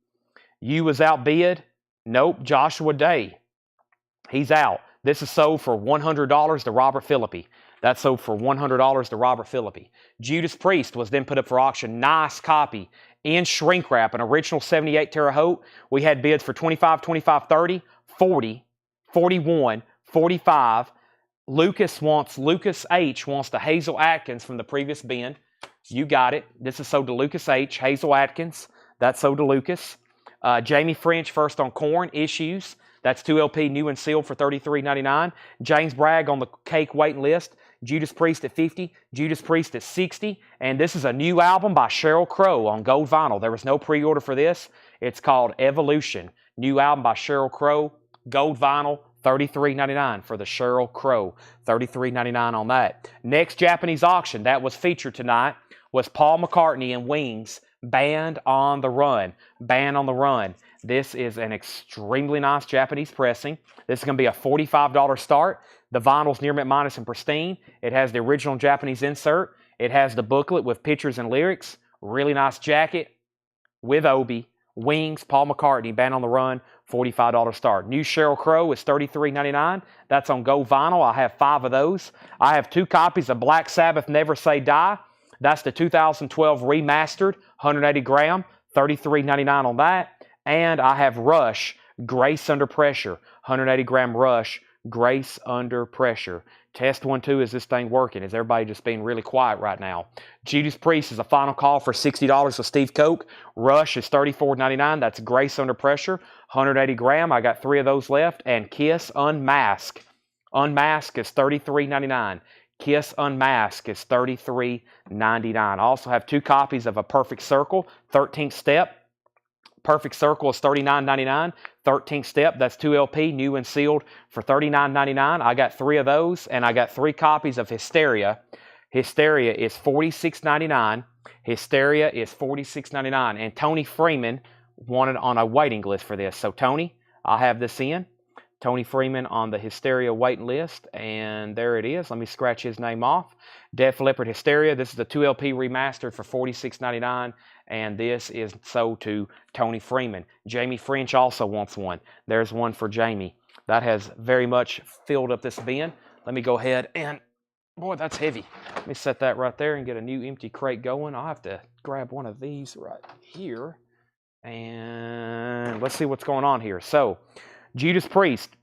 You was outbid? Nope. Joshua Day. He's out. This is sold for $100 to Robert Philippi. That's sold for $100 to Robert Philippi. Judas Priest was then put up for auction. Nice copy in shrink wrap, an original 78 Terre Haute. We had bids for $25, $25, $30, $40, $41, $45. Lucas H wants the Hazel Atkins from the previous bin. You got it. This is sold to Lucas H. Hazel Atkins. That's sold to Lucas. Jamie French first on Korn, Issues. That's 2 LP new and sealed for $33.99. James Bragg on the Cake waiting list. Judas Priest at $50. Judas Priest at $60. And this is a new album by Sheryl Crow on gold vinyl. There was no pre-order for this. It's called Evolution. New album by Sheryl Crow, gold vinyl, $33.99 for the Sheryl Crow. $33.99 on that. Next Japanese auction that was featured tonight was Paul McCartney and Wings, Band on the Run. Band on the Run. This is an extremely nice Japanese pressing. This is going to be a $45 start. The vinyl's near mint minus and pristine. It has the original Japanese insert. It has the booklet with pictures and lyrics. Really nice jacket with Obi. Wings, Paul McCartney, Band on the Run, $45 start. New Sheryl Crow is $33.99. That's on gold vinyl. I have 5 of those. I have 2 copies of Black Sabbath Never Say Die. That's the 2012 remastered, 180 gram, $33.99 on that. And I have Rush, Grace Under Pressure, 180 gram Rush, Grace Under Pressure. Test 1, 2. Is this thing working? Is everybody just being really quiet right now? Judas Priest is a final call for $60 with Steve Koch. Rush is $34.99. That's Grace Under Pressure. 180 gram. I got 3 of those left. And Kiss Unmask. Unmask is $33.99. Kiss Unmask is $33.99. I also have 2 copies of A Perfect Circle, 13th Step. Perfect Circle is $39.99. 13th Step, that's 2 LP, new and sealed for $39.99. I got 3 of those, and I got 3 copies of Hysteria. Hysteria is $46.99. Hysteria is $46.99. And Tony Freeman wanted on a waiting list for this. So, Tony, I'll have this in. Tony Freeman on the Hysteria waiting list, and there it is. Let me scratch his name off. Def Leppard Hysteria. This is the 2 LP remastered for $46.99, and this is sold to Tony Freeman. Jamie French also wants one. There's one for Jamie. That has very much filled up this bin. Let me go ahead and, boy, that's heavy. Let me set that right there and get a new empty crate going. I'll have to grab one of these right here, and let's see what's going on here. So, Judas Priest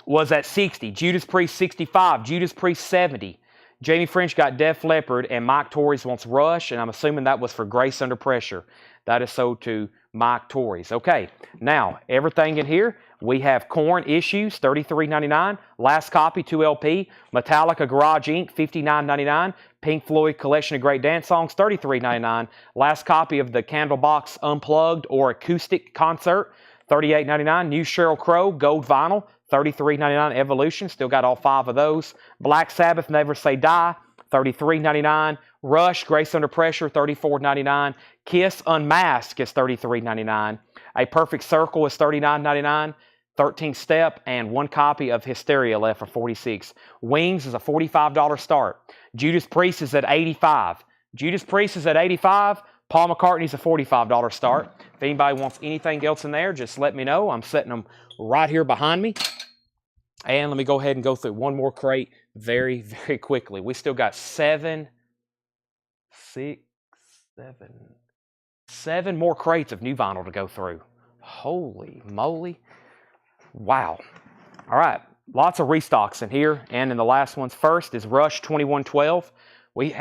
was at 60. Judas Priest 65. Judas Priest 70. Jamie French got Def Leppard, and Mike Torres wants Rush, and I'm assuming that was for Grace Under Pressure. That is sold to Mike Torres. Okay, now, everything in here, we have Korn Issues, $33.99. Last copy, 2 LP. Metallica Garage Inc., $59.99. Pink Floyd Collection of Great Dance Songs, $33.99. Last copy of the Candlebox Unplugged or Acoustic Concert, $38.99. New Sheryl Crow Gold Vinyl, $33.99. Evolution, still got all 5 of those. Black Sabbath Never Say Die, $33.99. Rush Grace Under Pressure, $34.99. Kiss Unmask is $33.99. A Perfect Circle is $39.99. 13th Step, and 1 copy of Hysteria left for $46. Wings is a $45 start. Judas Priest is at $85. Judas Priest is at $85. Paul McCartney's a $45 start. If anybody wants anything else in there, just let me know. I'm setting them right here behind me. And let me go ahead and go through one more crate very, very quickly. We still got 7 more crates of new vinyl to go through. Holy moly. Wow. All right. Lots of restocks in here and in the last ones. First is Rush 2112. We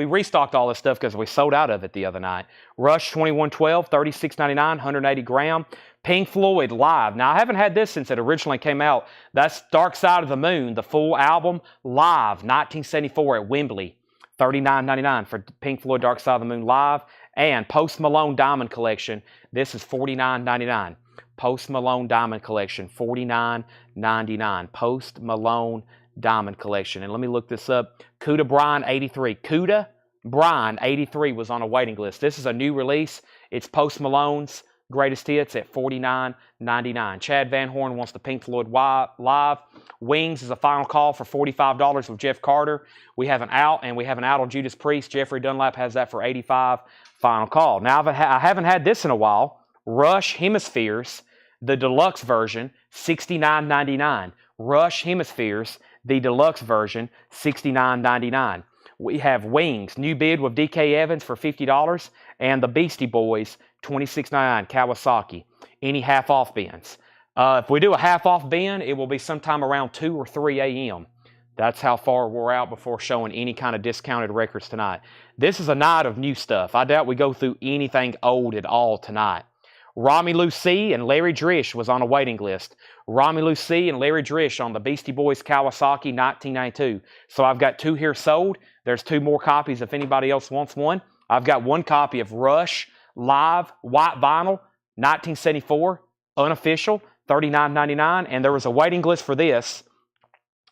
restocked all this stuff because we sold out of it the other night. Rush 2112, $36.99, 180 gram. Pink Floyd Live. Now, I haven't had this since it originally came out. That's Dark Side of the Moon, the full album, live, 1974 at Wembley. $39.99 for Pink Floyd Dark Side of the Moon Live. And Post Malone Diamond Collection. This is $49.99. Post Malone Diamond Collection, $49.99. Post Malone Diamond Collection. And let me look this up. Cuda Bryan 83. Cuda Bryan 83 was on a waiting list. This is a new release. It's Post Malone's greatest hits at $49.99. Chad Van Horn wants the Pink Floyd Live. Wings is a final call for $45 with Jeff Carter. We have an out, and we have an out on Judas Priest. Jeffrey Dunlap has that for $85. Final call. Now, I haven't had this in a while. Rush Hemispheres, the deluxe version, $69.99. Rush Hemispheres, the deluxe version, $69.99. We have Wings, new bid with DK Evans for $50, and the Beastie Boys, $26.99, Kawasaki. Any half-off bins. If we do a half-off bin, it will be sometime around 2 or 3 a.m. That's how far we're out before showing any kind of discounted records tonight. This is a night of new stuff. I doubt we go through anything old at all tonight. Rami Lucy and Larry Drish was on a waiting list. Rami Lucy and Larry Drish on the Beastie Boys Kawasaki 1992. So I've got 2 here sold. There's 2 more copies if anybody else wants one. I've got 1 copy of Rush Live White Vinyl 1974 unofficial $39.99, and there was a waiting list for this.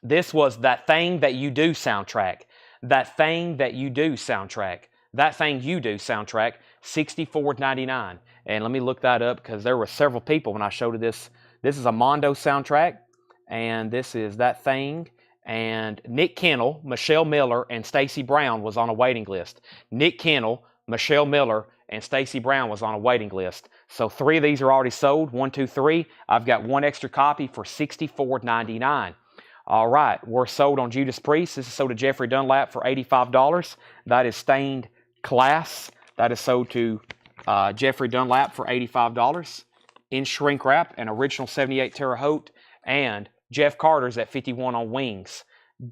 This was That Thing That You Do soundtrack. That Thing That You Do soundtrack. That Thing You Do soundtrack, $64.99. And let me look that up because there were several people when I showed this. This is a Mondo soundtrack, and this is That Thing. And Nick Kennel, Michelle Miller, and Stacey Brown was on a waiting list. Nick Kennel, Michelle Miller, and Stacey Brown was on a waiting list. So 3 of these are already sold. 1, 2, 3. I've got 1 extra copy for $64.99. All right, we're sold on Judas Priest. This is sold to Jeffrey Dunlap for $85. That is Stained Class. That is sold to Jeffrey Dunlap for $85. In shrink wrap, an original 78 Terre Haute and Jeff Carter's at 51 on Wings.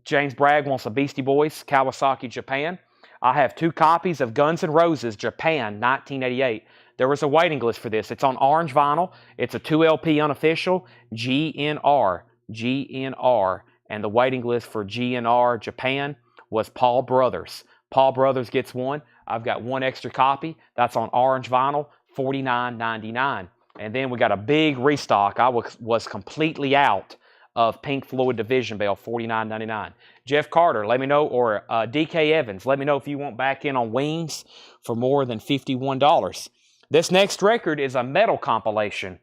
James Bragg wants a Beastie Boys, Kawasaki, Japan. I have 2 copies of Guns N' Roses, Japan, 1988. There was a waiting list for this. It's on orange vinyl. It's a 2 LP unofficial, GNR, GNR. And the waiting list for GNR Japan was Paul Brothers. Paul Brothers gets one. I've got 1 extra copy. That's on orange vinyl, $49.99. And then we got a big restock. I was completely out of Pink Floyd Division Bell, $49.99. Jeff Carter, let me know, or DK Evans, let me know if you want back in on Wings for more than $51. This next record is a metal compilation.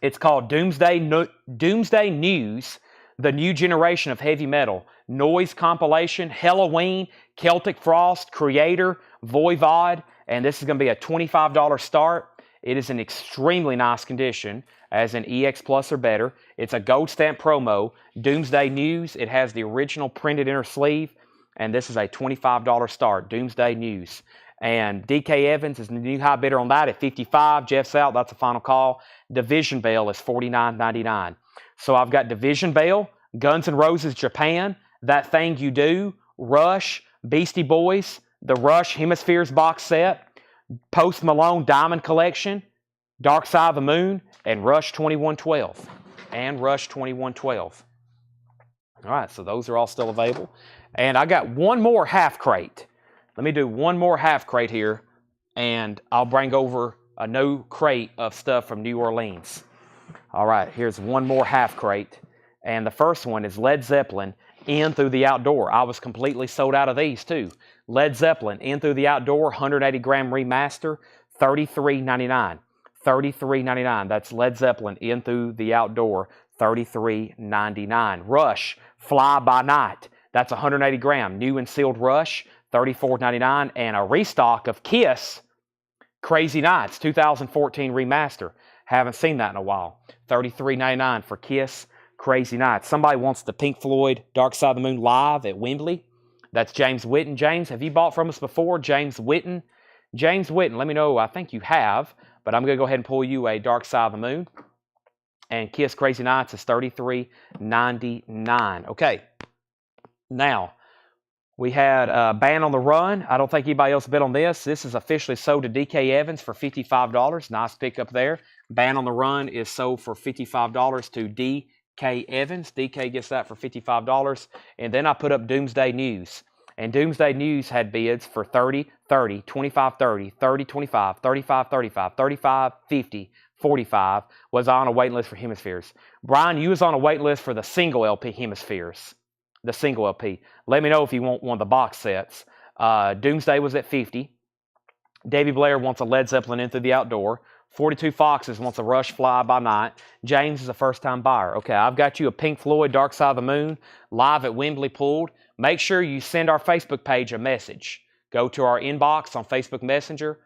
It's called Doomsday News, the new generation of heavy metal. Noise compilation, Halloween, Celtic Frost, Creator, Voivod, and this is going to be a $25 start. It is in extremely nice condition, as in EX Plus or better. It's a gold stamp promo, Doomsday News. It has the original printed inner sleeve, and this is a $25 start, Doomsday News. And DK Evans is the new high bidder on that at $55. Jeff's out, that's a final call. Division Bell is $49.99. So I've got Division Bell, Guns N' Roses Japan, That Thing You Do, Rush, Beastie Boys, the Rush Hemispheres box set, Post Malone Diamond Collection, Dark Side of the Moon, and Rush 2112. And Rush 2112. All right, so those are all still available. And I got one more half crate. Let me do one more half crate here, and I'll bring over a new crate of stuff from New Orleans. All right, here's one more half crate. And the first one is Led Zeppelin, In Through the Outdoor. I was completely sold out of these too. Led Zeppelin, In Through the Outdoor, 180 gram remaster, $33.99. $33.99. That's Led Zeppelin, In Through the Outdoor, $33.99. Rush, Fly By Night. That's 180 gram, new and sealed Rush, $34.99. And a restock of Kiss, Crazy Nights, 2014 remaster. Haven't seen that in a while. $33.99 for Kiss, Crazy Nights. Somebody wants the Pink Floyd Dark Side of the Moon live at Wembley. That's James Whitten. James, have you bought from us before? James Whitten. James Whitten, let me know. I think you have, but I'm going to go ahead and pull you a Dark Side of the Moon. And Kiss Crazy Nights is $33.99. Okay. Now, we had Band on the Run. I don't think anybody else bid on this. This is officially sold to DK Evans for $55. Nice pickup there. Band on the Run is sold for $55 to DK Evans. DK gets that for $55. And then I put up Doomsday News. And Doomsday News had bids for $30, $30, $25, $30, $30, $25, $35, $35, $35, $50, $45. Was on a waiting list for Hemispheres. Brian, you was on a waiting list for the single LP Hemispheres. The single LP. Let me know if you want one of the box sets. Doomsday was at $50. Davey Blair wants a Led Zeppelin In Through the Outdoor. 42 Foxes wants a Rush Fly By Night. James is a first-time buyer. Okay, I've got you a Pink Floyd Dark Side of the Moon live at Wembley pulled. Make sure you send our Facebook page a message. Go to our inbox on Facebook Messenger.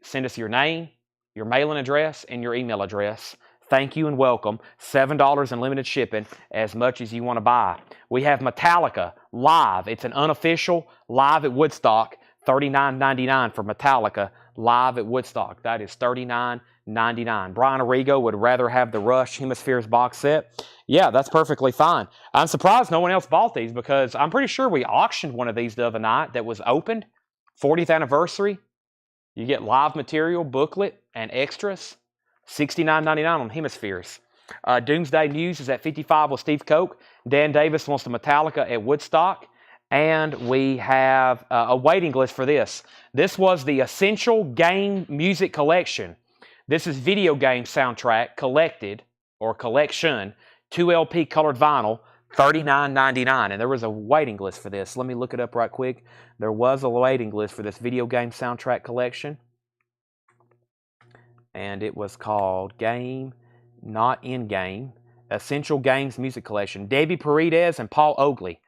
Send us your name, your mailing address, and your email address. Thank you and welcome. $7 in limited shipping, as much as you want to buy. We have Metallica live. It's an unofficial live at Woodstock. $39.99 for Metallica live at Woodstock. That is $39.99. Brian Arrigo would rather have the Rush Hemispheres box set. Yeah, that's perfectly fine. I'm surprised no one else bought these because I'm pretty sure we auctioned one of these the other night that was opened. 40th anniversary. You get live material, booklet, and extras. $69.99 on Hemispheres. Doomsday News is at $55 with Steve Koch. Dan Davis wants the Metallica at Woodstock. And we have a waiting list for this. This was the Essential Game Music Collection. This is video game soundtrack collected, or collection, 2 LP colored vinyl, $39.99. And there was a waiting list for this. Let me look it up right quick. There was a waiting list for this video game soundtrack collection. And it was called Game, Not In Game, Essential Games Music Collection. Debbie Paredes and Paul Oakley.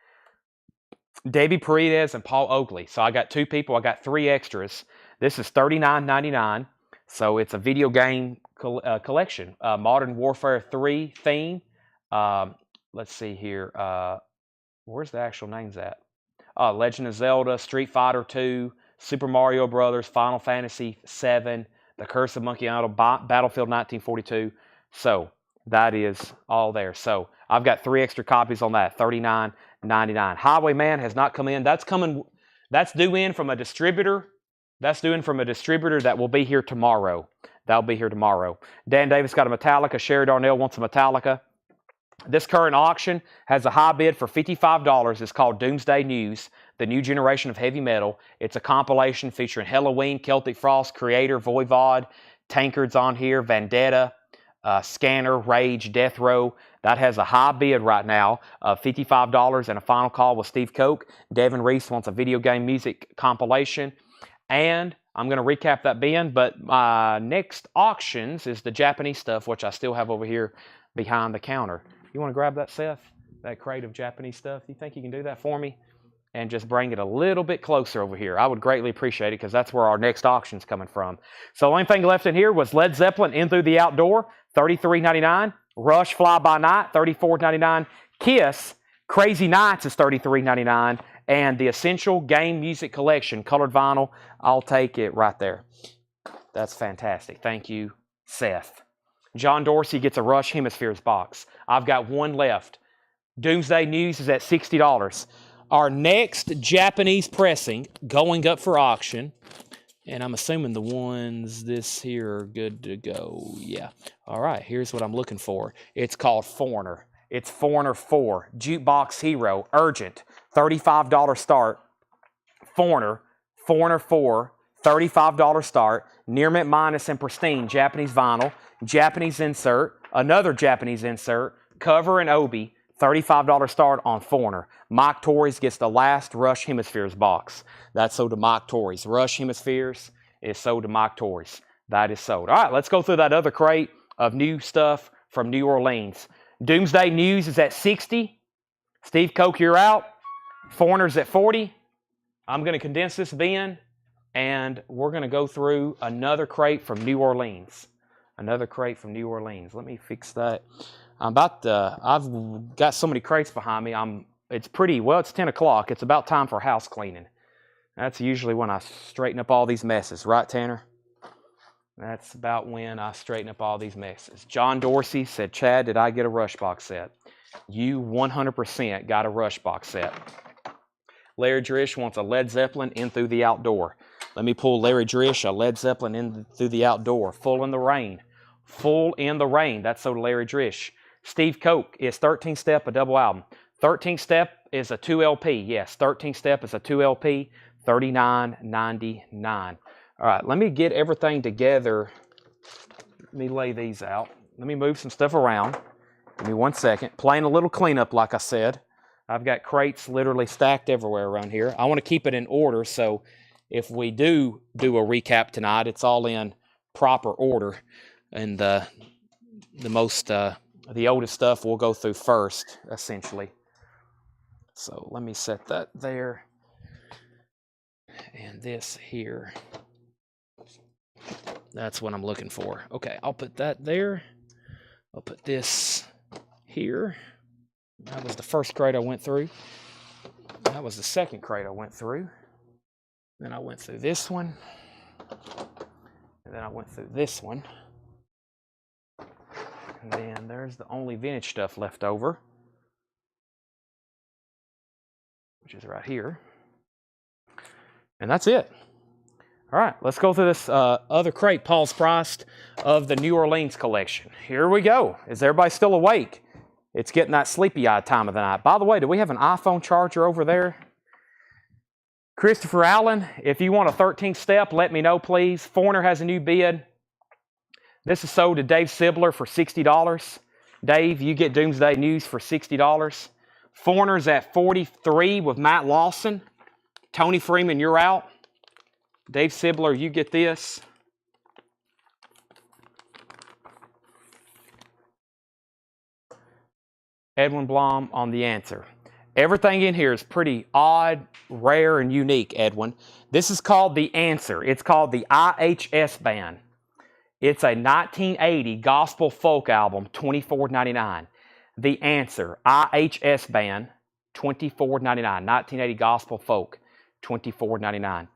Debbie Paredes and Paul Oakley. So I got 2 people. I got 3 extras. This is $39.99. So it's a video game collection. Modern Warfare 3 theme. Let's see here. Where's the actual names at? Legend of Zelda, Street Fighter 2, Super Mario Brothers, Final Fantasy 7, The Curse of Monkey Island, Battlefield 1942. So That is all there. So I've got 3 extra copies on that, $39.99. Highwayman has not come in. That's coming. That's due in from a distributor. That's due in from a distributor that will be here tomorrow. That'll be here tomorrow. Dan Davis got a Metallica. Sherry Darnell wants a Metallica. This current auction has a high bid for $55. It's called Doomsday News, the new generation of heavy metal. It's a compilation featuring Halloween, Celtic Frost, Creator, Voivod, Tankards on here, Vendetta, Scanner, Rage, Death Row. That has a high bid right now of $55 and a final call with Steve Koch. Devin Reese wants a video game music compilation. And I'm going to recap that bin, but my next auctions is the Japanese stuff, which I still have over here behind the counter. You want to grab that, Seth? That crate of Japanese stuff? You think you can do that for me? And just bring it a little bit closer over here. I would greatly appreciate it because that's where our next auction's coming from. So the only thing left in here was Led Zeppelin In Through the Outdoor, $33.99. Rush Fly By Night, $34.99. Kiss Crazy Nights is $33.99. And the Essential Game Music Collection, colored vinyl, I'll take it right there. That's fantastic. Thank you, Seth. John Dorsey gets a Rush Hemispheres box. I've got one left. Doomsday News is at $60. Our next Japanese pressing going up for auction, and I'm assuming the ones this here are good to go. Yeah. All right, here's what I'm looking for. It's called Foreigner. It's Foreigner 4, Jukebox Hero, Urgent, $35 start. Foreigner 4, $35 start. Near mint minus and pristine, Japanese vinyl, Japanese insert, another Japanese insert, cover and obi, $35 start on Foreigner. Mike Torres gets the last Rush Hemispheres box. That's sold to Mike Torres. Rush Hemispheres is sold to Mike Torres. That is sold. All right, let's go through that other crate of new stuff from New Orleans. Doomsday News is at $60. Steve Koch, you're out. Foreigner's at $40. I'm going to condense this bin, and we're going to go through another crate from New Orleans. Another crate from New Orleans. Let me fix that. I've got so many crates behind me. It's 10 o'clock. It's about time for house cleaning. That's usually when I straighten up all these messes, right, Tanner? That's about when I straighten up all these messes. John Dorsey said, Chad, did I get a Rush box set? You 100% got a Rush box set. Larry Drish wants a Led Zeppelin In Through the Outdoor. Let me pull Larry Drish a Led Zeppelin In Through the Outdoor. Full in the Rain. Full in the Rain. That's so Larry Drish. Steve Koch is 13 Step, a double album. 13 Step is a 2 LP. Yes, 13 Step is a 2 LP. $39.99. All right, let me get everything together. Let me lay these out. Let me move some stuff around. Give me 1 second. Playing a little cleanup, like I said. I've got crates literally stacked everywhere around here. I want to keep it in order, so if we do a recap tonight, it's all in proper order. And the oldest stuff we'll go through first, essentially. So let me set that there. And this here. That's what I'm looking for. Okay, I'll put that there. I'll put this here. That was the first crate I went through. That was the second crate I went through. Then I went through this one. And then I went through this one. And then there's the only vintage stuff left over, which is right here. And that's it. All right, let's go through this other crate, Paul's Priced, of the New Orleans collection. Here we go. Is everybody still awake? It's getting that sleepy-eyed time of the night. By the way, do we have an iPhone charger over there? Christopher Allen, if you want a 13th step, let me know, please. Foreigner has a new bid. This is sold to Dave Sibler for $60. Dave, you get Doomsday News for $60. Foreigner's at $43 with Matt Lawson. Tony Freeman, you're out. Dave Sibler, you get this. Edwin Blom on The Answer. Everything in here is pretty odd, rare, and unique, Edwin. This is called The Answer. It's called the IHS Band. It's a 1980 gospel folk album, $24.99. The Answer, IHS Band, $24.99. 1980 gospel folk, $24.99.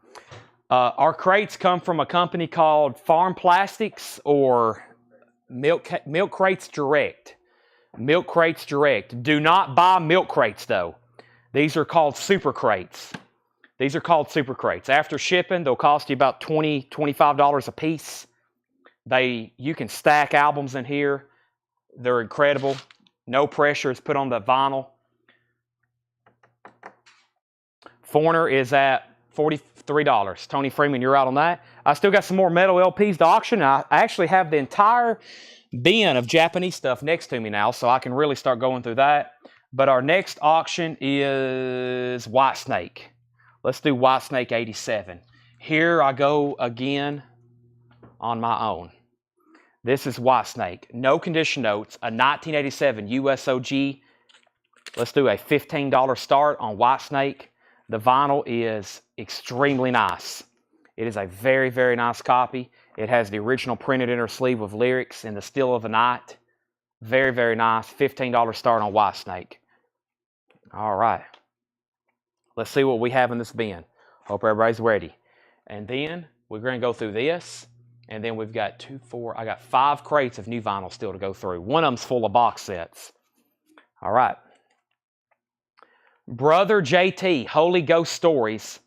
Our crates come from a company called Farm Plastics or Milk crates direct. Milk crates direct. Do not buy milk crates though. These are called super crates. These are called super crates. After shipping, they'll cost you about $20, $25 a piece. You can stack albums in here. They're incredible. No pressure is put on the vinyl. Foreigner is at $43. Tony Freeman, you're out on that. I still got some more metal LPs to auction. I actually have the entire bin of Japanese stuff next to me now, so I can really start going through that. But our next auction is Whitesnake. Let's do Whitesnake 87. Here I go again on my own. This is Whitesnake. No condition notes. A 1987 USOG. Let's do a $15 start on Whitesnake. The vinyl is extremely nice. It is a very, very nice copy. It has the original printed inner sleeve with lyrics in the still of the night. Very, very nice. $15 start on Whitesnake. All right. Let's see what we have in this bin. Hope everybody's ready. And then we're going to go through this. And then we've got I got 5 crates of new vinyl still to go through. One of them's full of box sets. All right. Brother JT, Holy Ghost Stories,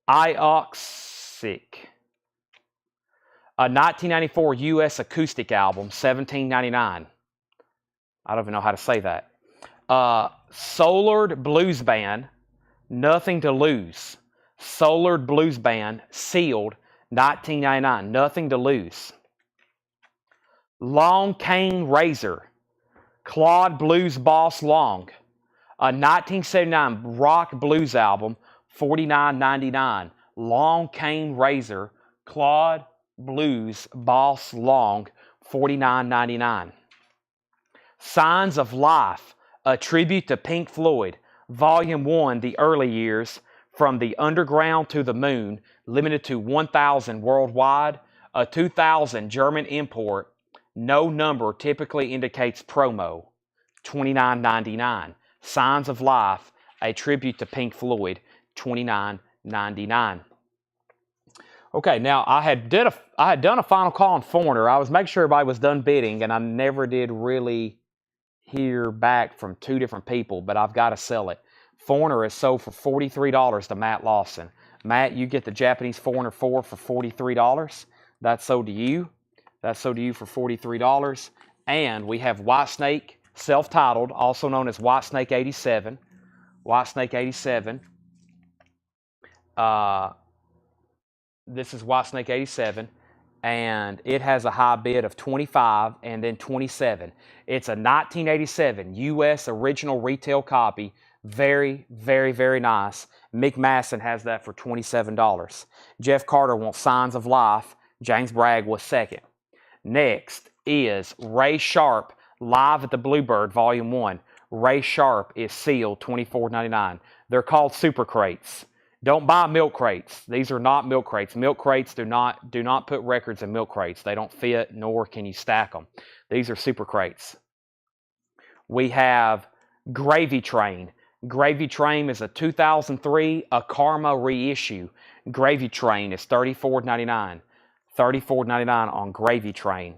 Ioxic. A 1994 U.S. acoustic album, $17.99. I don't even know how to say that. Soulard Blues Band, Nothing to Lose. Soulard Blues Band, sealed, $19.99. Nothing to Lose. Long Cane Razor, Claude Blues Boss Long. A 1979 rock blues album, $49.99. Long Cane Razor, Claude Blues Boss Long, $49.99. Signs of Life, a tribute to Pink Floyd, Volume 1, The Early Years, From the Underground to the Moon, limited to 1,000 worldwide, a 2,000 German import, no number typically indicates promo, $29.99. Signs of Life, a tribute to Pink Floyd, $29.99. Okay, now I had done a final call on Foreigner. I was making sure everybody was done bidding, and I never did really hear back from 2 different people, but I've got to sell it. Foreigner is sold for $43 to Matt Lawson. Matt, you get the Japanese Foreigner 4 for $43. That's sold to you. That's sold to you for $43. And we have Whitesnake, self-titled, also known as Whitesnake 87. Whitesnake 87. This is Whitesnake 87, and it has a high bid of 25 and then 27. It's a 1987 U.S. original retail copy. Very, very, very nice. Mick Masson has that for $27. Jeff Carter wants Signs of Life. James Bragg was second. Next is Ray Sharp, Live at the Bluebird, Volume 1. Ray Sharp is sealed, $24.99. They're called super crates. Don't buy milk crates. These are not milk crates. Milk crates do not put records in milk crates. They don't fit, nor can you stack them. These are super crates. We have Gravy Train. Gravy Train is a 2003 A Karma reissue. Gravy Train is $34.99. $34.99 on Gravy Train.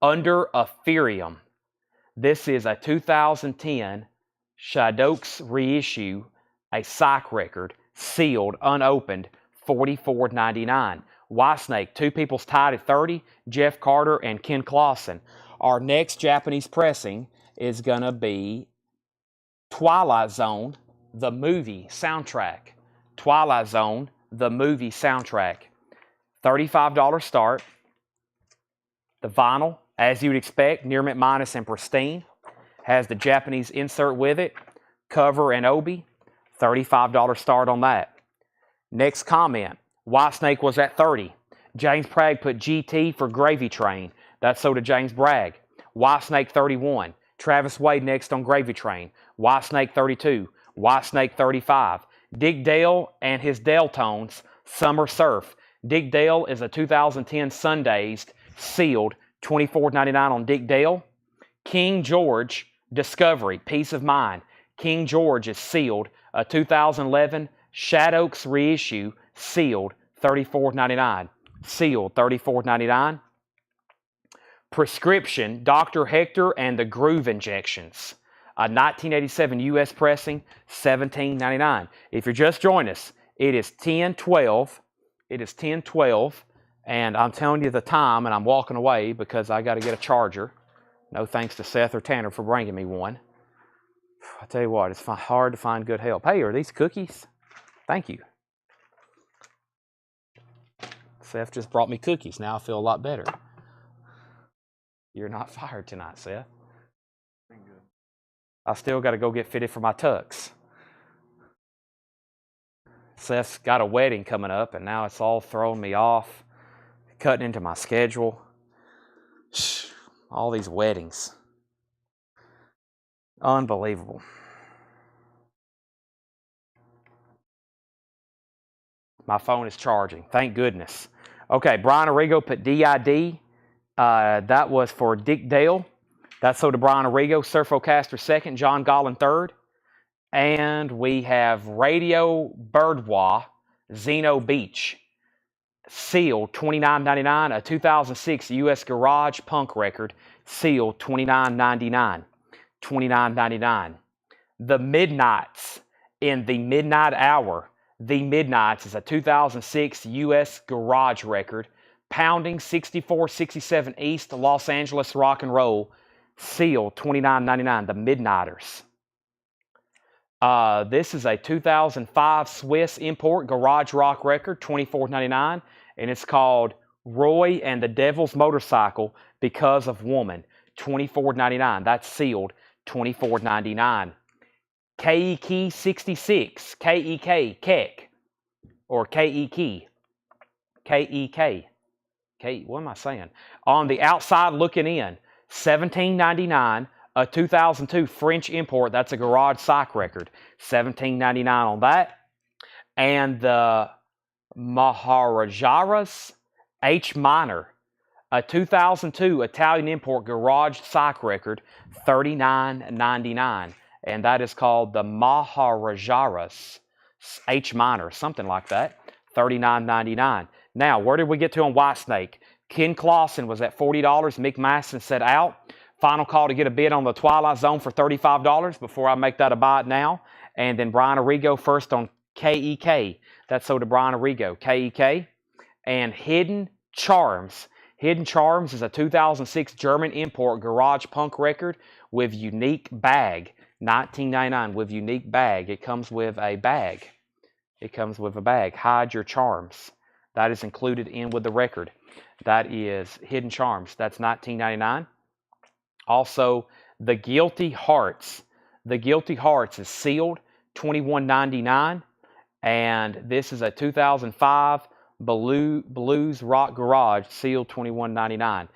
Under Ethereum. This is a 2010 Shadows reissue, a psych record, sealed, unopened, $44.99. Whitesnake, 2 people's tied at 30, Jeff Carter and Ken Clausen. Our next Japanese pressing is going to be Twilight Zone, the movie soundtrack. Twilight Zone, the movie soundtrack. $35 start. The vinyl, as you would expect, near mint minus and pristine. Has the Japanese insert with it, cover and obi. $35 start on that. Next comment. Whitesnake was at 30. James Bragg put GT for Gravy Train. That's so did James Bragg. Whitesnake 31. Travis Wade next on Gravy Train. Whitesnake 32. Whitesnake 35. Dick Dale and his Dale Tones, Summer Surf. Dick Dale is a 2010 Sundazed, sealed, $24.99 on Dick Dale. King George, Discovery, Peace of Mind. King George is sealed, a 2011 Shadows reissue, sealed, $34.99. Sealed, $34.99. Prescription, Dr. Hector and the Groove Injections. 1987 U.S. pressing, $17.99. If you're just joining us, it is 10:12. It is 10:12, and I'm telling you the time, and I'm walking away because I got to get a charger. No thanks to Seth or Tanner for bringing me one. I tell you what, it's hard to find good help. Hey, are these cookies? Thank you. Seth just brought me cookies. Now I feel a lot better. You're not fired tonight, Seth. I still got to go get fitted for my tux. Seth's got a wedding coming up, and now it's all throwing me off, cutting into my schedule. All these weddings. Unbelievable. My phone is charging. Thank goodness. Okay, Brian Arrigo put DID. That was for Dick Dale. That's so to Brian Arrigo. Surfocaster second. John Gollin third. And we have Radio Birdwa Zeno Beach. Sealed $29.99. A 2006 U.S. Garage Punk record. Sealed $29.99. $29.99. The Midnights in the Midnight Hour. The Midnights is a 2006 U.S. Garage record. Pounding 6467 East Los Angeles Rock and Roll. Sealed $29.99. The Midnighters. This is a 2005 Swiss import garage rock record, $24.99, and it's called Roy and the Devil's Motorcycle Because of Woman, $24.99. That's sealed, $24.99. KEK 66, KEK, Keck, or KEK, KEK, what am I saying? On the Outside Looking In, $17.99. A 2002 French import, that's a garage psych record, $17.99 on that. And the Maharajaras H minor, a 2002 Italian import garage psych record, $39.99. And that is called the Maharajaras H minor, something like that, $39.99. Now, where did we get to on Whitesnake? Ken Clausen was at $40. Mick Masson said out. Final call to get a bid on the Twilight Zone for $35 before I make that a buy now. And then Brian Arrigo first on KEK. That's so to Brian Arrigo, KEK. And Hidden Charms. Hidden Charms is a 2006 German import garage punk record with unique bag. $19.99 with unique bag. It comes with a bag. It comes with a bag. Hide Your Charms. That is included in with the record. That is Hidden Charms. That's $19.99. Also, The Guilty Hearts. The Guilty Hearts is sealed, $21.99. And this is a 2005 Blues Rock Garage, sealed, $21.99.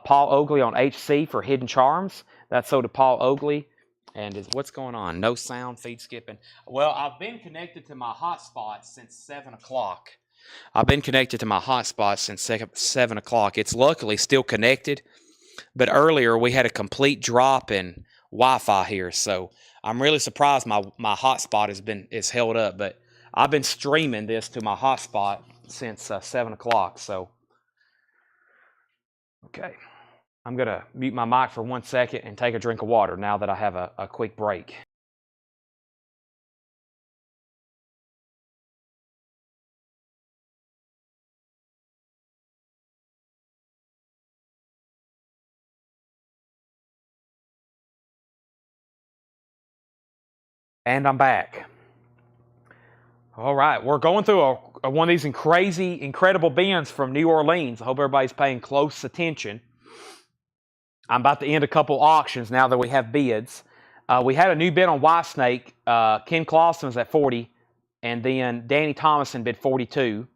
Paul Oakley on HC for Hidden Charms. That's so to Paul Oakley. And what's going on? No sound, feed skipping. Well, I've been connected to my hotspot since 7 o'clock. I've been connected to my hotspot since 7 o'clock. It's luckily still connected. But earlier, we had a complete drop in Wi-Fi here, so I'm really surprised my hotspot is held up. But I've been streaming this to my hotspot since 7 o'clock, so. Okay. I'm going to mute my mic for 1 second and take a drink of water now that I have a quick break. And I'm back. All right, we're going through one of these incredible bins from New Orleans. I hope everybody's paying close attention. I'm about to end a couple auctions now that we have bids. We had a new bid on Whitesnake. Ken Clausen was at 40, and then Danny Thomason bid 42.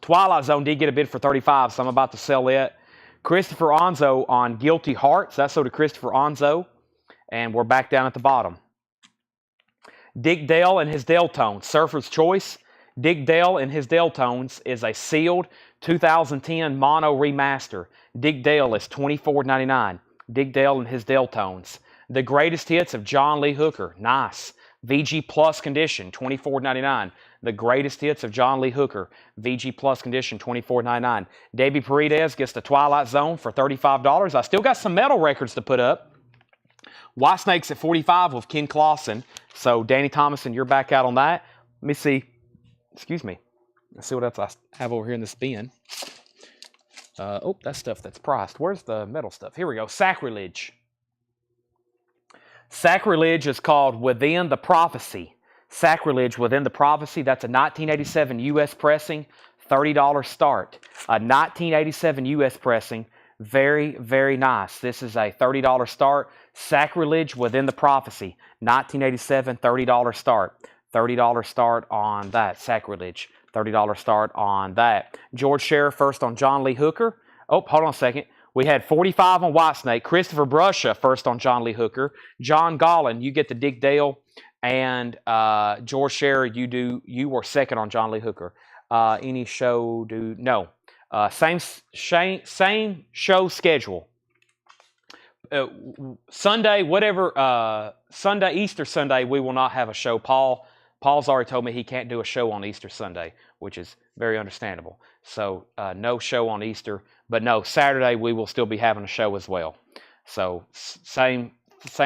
Twilight Zone did get a bid for 35, so I'm about to sell it. Christopher Onzo on Guilty Hearts. That's so to Christopher Onzo, and we're back down at the bottom. Dick Dale and his Deltones, Surfer's Choice. Dick Dale and his Deltones is a sealed 2010 mono remaster. Dick Dale is $24.99. Dick Dale and his Deltones. The Greatest Hits of John Lee Hooker, nice, VG Plus condition, $24.99. The Greatest Hits of John Lee Hooker, VG Plus condition, $24.99. Debbie Paredes gets the Twilight Zone for $35. I still got some metal records to put up. Whitesnake's at $45 with Ken Clausen. So, Danny Thomason, you're back out on that. Let me see. Excuse me. Let's see what else I have over here in this bin. Oh, that's stuff that's priced. Where's the metal stuff? Here we go. Sacrilege. Sacrilege is called Within the Prophecy. Sacrilege Within the Prophecy. That's a 1987 U.S. pressing, $30 start. A 1987 U.S. pressing, very, very nice. This is a $30 start. Sacrilege Within the Prophecy, 1987, $30 start. $30 start on that. Sacrilege, $30 start on that. George Sheriff first on John Lee Hooker. Oh, hold on a second. We had 45 on Whitesnake. Christopher Brusha first on John Lee Hooker. John Gollin, you get the Dick Dale. And George Scherer, you were second on John Lee Hooker. Any show do no. Same show schedule. Sunday, whatever. Sunday, Easter Sunday, we will not have a show. Paul's already told me he can't do a show on Easter Sunday, which is very understandable. So no show on Easter, but no, Saturday we will still be having a show as well. So same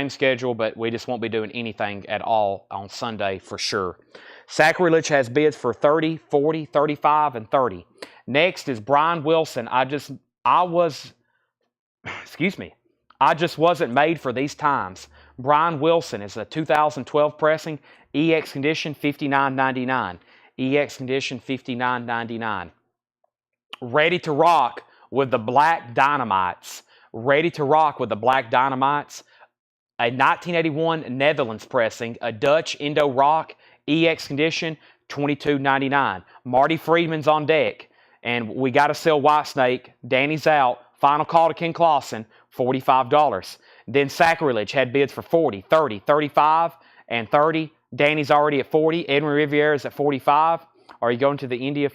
schedule, but we just won't be doing anything at all on Sunday for sure. Sacrilege has bids for 30, 40, 35, and 30. Next is Brian Wilson. I just wasn't made for these times. Brian Wilson is a 2012 pressing, EX condition, $59.99. EX condition, $59.99. Ready to rock with the Black Dynamites. Ready to rock with the Black Dynamites. A 1981 Netherlands pressing, a Dutch Indo-Rock, EX condition, $22.99. Marty Friedman's on deck. And we got to sell Whitesnake. Danny's out. Final call to Ken Clausen, $45. Then Sacrilege had bids for 40, 30, 35, and 30. Danny's already at 40. Edwin Riviera's at 45. Are you going to India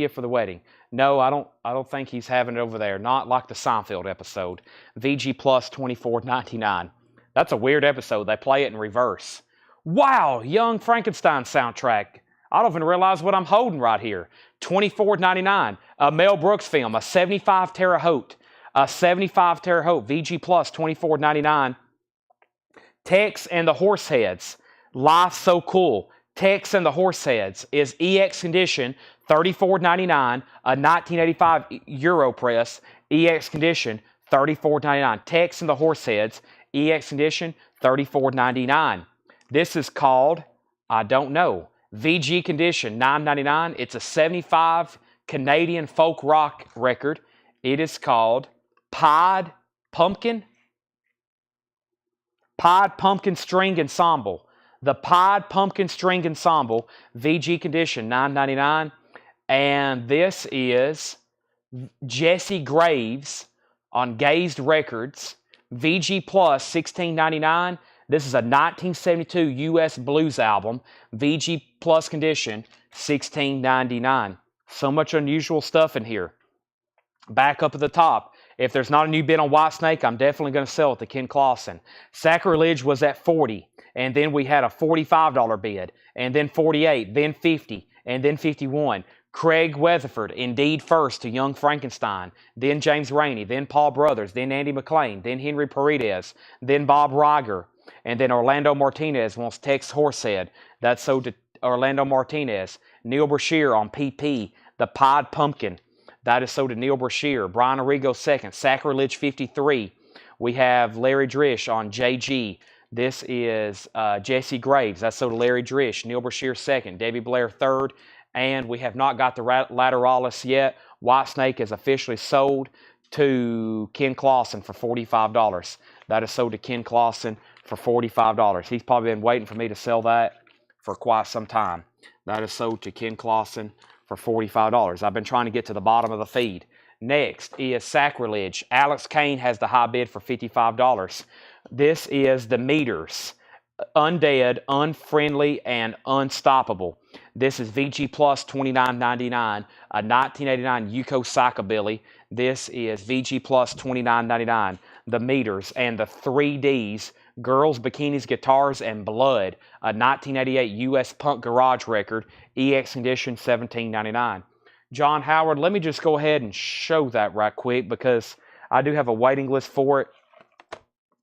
for the wedding? No, I don't think he's having it over there. Not like the Seinfeld episode. VG Plus, $24.99. That's a weird episode. They play it in reverse. Wow, Young Frankenstein soundtrack. I don't even realize what I'm holding right here. $24.99. A Mel Brooks film, a 75 Terre Haute. A 75 Terre Haute, VG Plus, $24.99. Tex and the Horseheads, Life's So Cool. Tex and the Horseheads is EX condition, $34.99. A 1985 Europress, EX condition, $34.99. Tex and the Horseheads, EX condition, $34.99. This is called, I don't know, VG condition, $9.99. It's a 75 Canadian folk rock record. It is called Pied Pumpkin String Ensemble. The Pied Pumpkin String Ensemble, VG condition, $9.99. And this is Jesse Graves on Gazed Records, VG Plus, $16.99. This is a 1972 U.S. blues album, VG Plus condition, $16.99. So much unusual stuff in here. Back up at the top. If there's not a new bid on Whitesnake, I'm definitely going to sell it to Ken Clausen. Sacrilege was at 40, and then we had a $45 bid, and then 48, then 50, and then 51. Craig Weatherford, Indeed first to Young Frankenstein, then James Rainey, then Paul Brothers, then Andy McLean, then Henry Paredes, then Bob Riger, and then Orlando Martinez wants Tex Horsehead. That's sold to Orlando Martinez. Neil Brashear on PP, the Pied Pumpkin. That is sold to Neil Brashear. Brian Arrigo second. Sacrilege 53. We have Larry Drish on JG. This is Jesse Graves. That's sold to Larry Drish. Neil Brashear second. Debbie Blair third. And we have not got the Lateralis yet. Whitesnake is officially sold to Ken Clausen for $45. That is sold to Ken Clausen for $45. He's probably been waiting for me to sell that for quite some time. That is sold to Ken Clausen for $45. I've been trying to get to the bottom of the feed. Next is Sacrilege. Alex Kane has the high bid for $55. This is the Meters. Undead, Unfriendly, and Unstoppable. This is VG Plus, $29.99. A 1989 Yuko Psychobilly. This is VG Plus, $29.99. The Meters and the 3Ds, Girls, Bikinis, Guitars, and Blood, a 1988 U.S. punk garage record, EX condition, $17.99. John Howard, let me just go ahead and show that right quick because I do have a waiting list for it.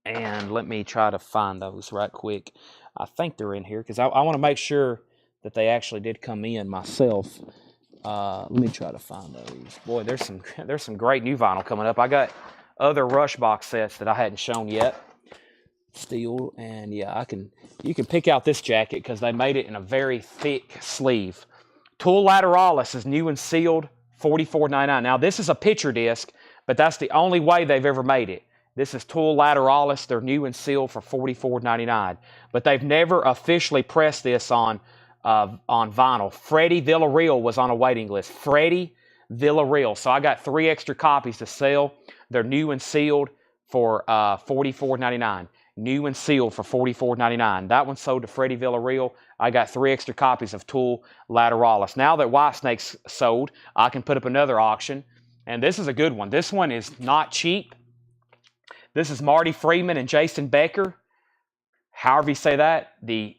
And let me try to find those right quick. I think they're in here because I want to make sure that they actually did come in myself. Let me try to find those. Boy, there's some great new vinyl coming up. I got other Rush box sets that I hadn't shown yet. Steel, and yeah, you can pick out this jacket because they made it in a very thick sleeve. Tool Lateralis is new and sealed, $44.99. Now this is a picture disc, but that's the only way they've ever made it. This is Tool Lateralis. They're new and sealed for $44.99. But they've never officially pressed this on vinyl. Freddie Villarreal was on a waiting list. Freddie Villarreal. So I got 3 extra copies to sell. They're new and sealed for $44.99. New and sealed for $44.99. That one sold to Freddie Villarreal. I got 3 extra copies of Tool Lateralis. Now that Whitesnake's sold, I can put up another auction. And this is a good one. This one is not cheap. This is Marty Friedman and Jason Becker. However you say that. I